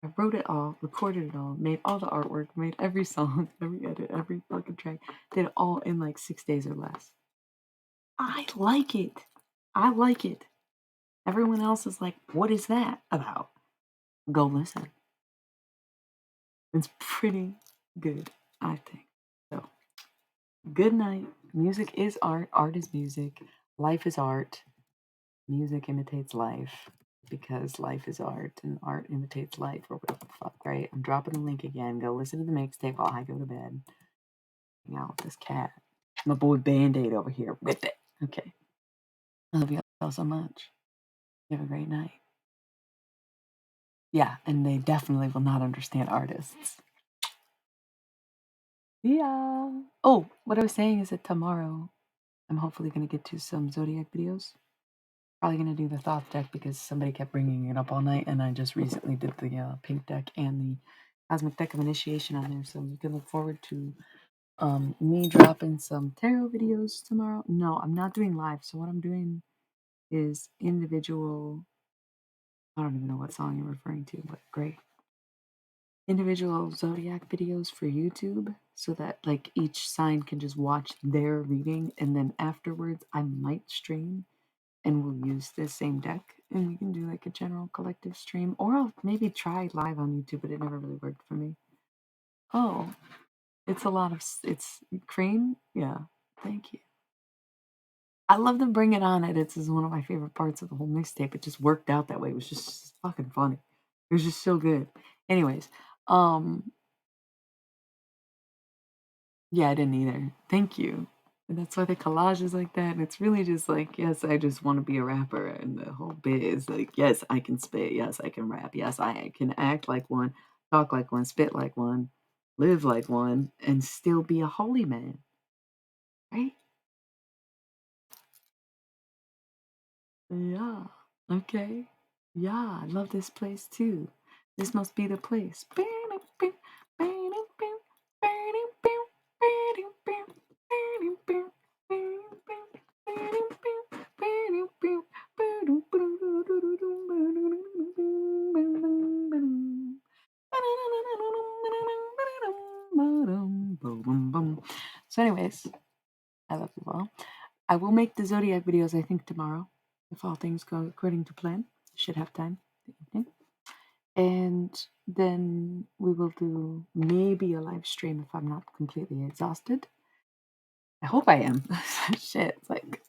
I wrote it all, recorded it all, made all the artwork, made every song, every edit, every fucking track. Did it all in like 6 days or less. I like it. I like it. Everyone else is like, what is that about? Go listen. It's pretty good, I think. So, good night. Music is art. Art is music. Life is art. Music imitates life because life is art and art imitates life or whatever the fuck, right? I'm dropping the link again. Go listen to the mixtape while I go to bed. Hang out with this cat. My boy Band-Aid over here with it. Okay. I love you all so much. You have a great night. Yeah, and they definitely will not understand artists. Yeah. Oh, what I was saying is that tomorrow I'm hopefully going to get to some Zodiac videos. Probably going to do the Thoth deck because somebody kept bringing it up all night, and I just recently did the pink deck and the Cosmic Deck of Initiation on there, so you can look forward to me dropping some tarot videos tomorrow. No, I'm not doing live, so what I'm doing is individual. I don't even know what song you're referring to, but great. Individual zodiac videos for YouTube so that like each sign can just watch their reading, and then afterwards I might stream and we'll use this same deck and we can do like a general collective stream, or I'll maybe try live on YouTube, but it never really worked for me. Oh, it's a lot of it's cream. Yeah, thank you. I love them bring it on edits is one of my favorite parts of the whole mixtape. It just worked out that way. It was just fucking funny. It was just so good. Anyways, um, yeah, I didn't either. Thank you. And that's why the collage is like that. And it's really just like, yes, I just want to be a rapper. And the whole bit is like, yes, I can spit. Yes, I can rap. Yes, I can act like one, talk like one, spit like one, live like one, and still be a holy man, right? Yeah. Okay. Yeah, I love this place too. This must be the place. So, anyways, I love you all. I will make the Zodiac videos, I think, tomorrow. If all things go according to plan. Should have time in the evening. And then we will do maybe a live stream if I'm not completely exhausted. I hope I am. Shit, it's like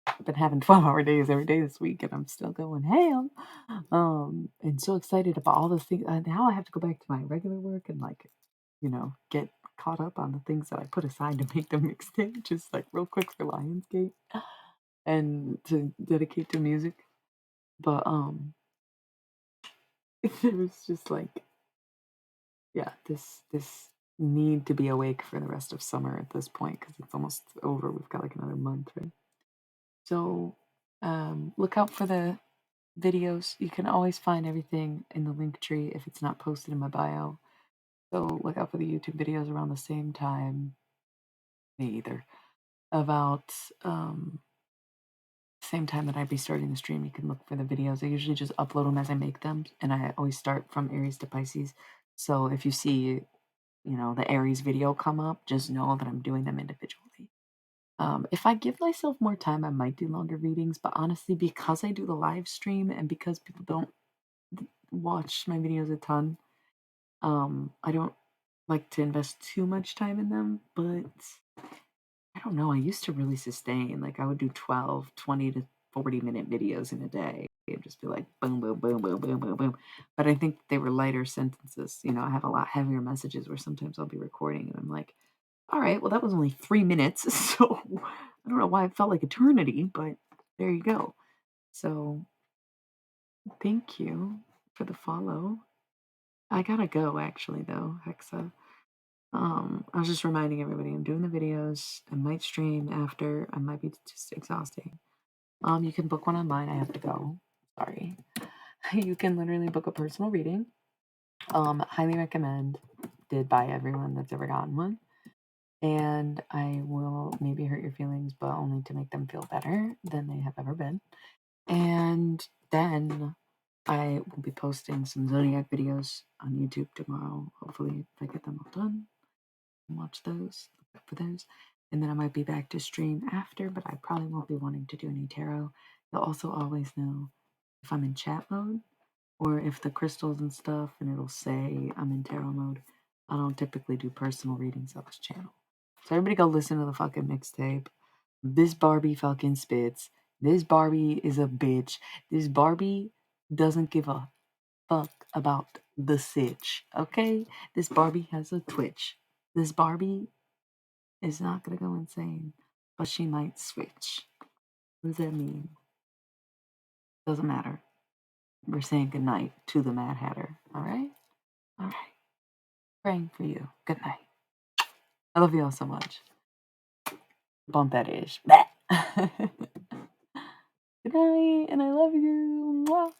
I've been having 12-hour days every day this week and I'm still going ham. And so excited about all the things. Now I have to go back to my regular work and like, get caught up on the things that I put aside to make the mixtape, just like real quick for Lionsgate and to dedicate to music. But it was just like, yeah, this need to be awake for the rest of summer at this point because it's almost over. We've got like another month, right? So look out for the videos. You can always find everything in the link tree if it's not posted in my bio. So look out for the YouTube videos around the same time. Me either. About same time that I'd be starting the stream, you can look for the videos. I usually just upload them as I make them, and I always start from Aries to Pisces. So if you see, the Aries video come up, just know that I'm doing them individually. If I give myself more time, I might do longer readings, but honestly, because I do the live stream and because people don't watch my videos a ton, I don't like to invest too much time in them, but I don't know. I used to really sustain. Like I would do 12, 20 to 40-minute videos in a day and just be like boom, boom, boom, boom, boom, boom, boom. But I think they were lighter sentences. I have a lot heavier messages where sometimes I'll be recording and I'm like, all right, well, that was only 3 minutes. So I don't know why it felt like eternity, but there you go. So thank you for the follow. I gotta go actually though, Hexa. I was just reminding everybody I'm doing the videos. I might stream after. I might be just exhausting. You can book one online. I have to go. Sorry. You can literally book a personal reading. Highly recommend. Did by everyone that's ever gotten one. And I will maybe hurt your feelings, but only to make them feel better than they have ever been. And then I will be posting some Zodiac videos on YouTube tomorrow. Hopefully, if I get them all done, watch those, look for those. And then I might be back to stream after, but I probably won't be wanting to do any tarot. You'll also always know if I'm in chat mode or if the crystals and stuff, and it'll say I'm in tarot mode. I don't typically do personal readings on this channel. So everybody go listen to the fucking mixtape. This Barbie fucking spits. This Barbie is a bitch. This Barbie doesn't give a fuck about the sitch. Okay? This Barbie has a twitch. This Barbie is not gonna go insane, but she might switch. What does that mean? Doesn't matter. We're saying goodnight to the Mad Hatter. Alright? Alright. Praying for you. Good night. I love you all so much. Bump that ish. Good night, and I love you. Mwah.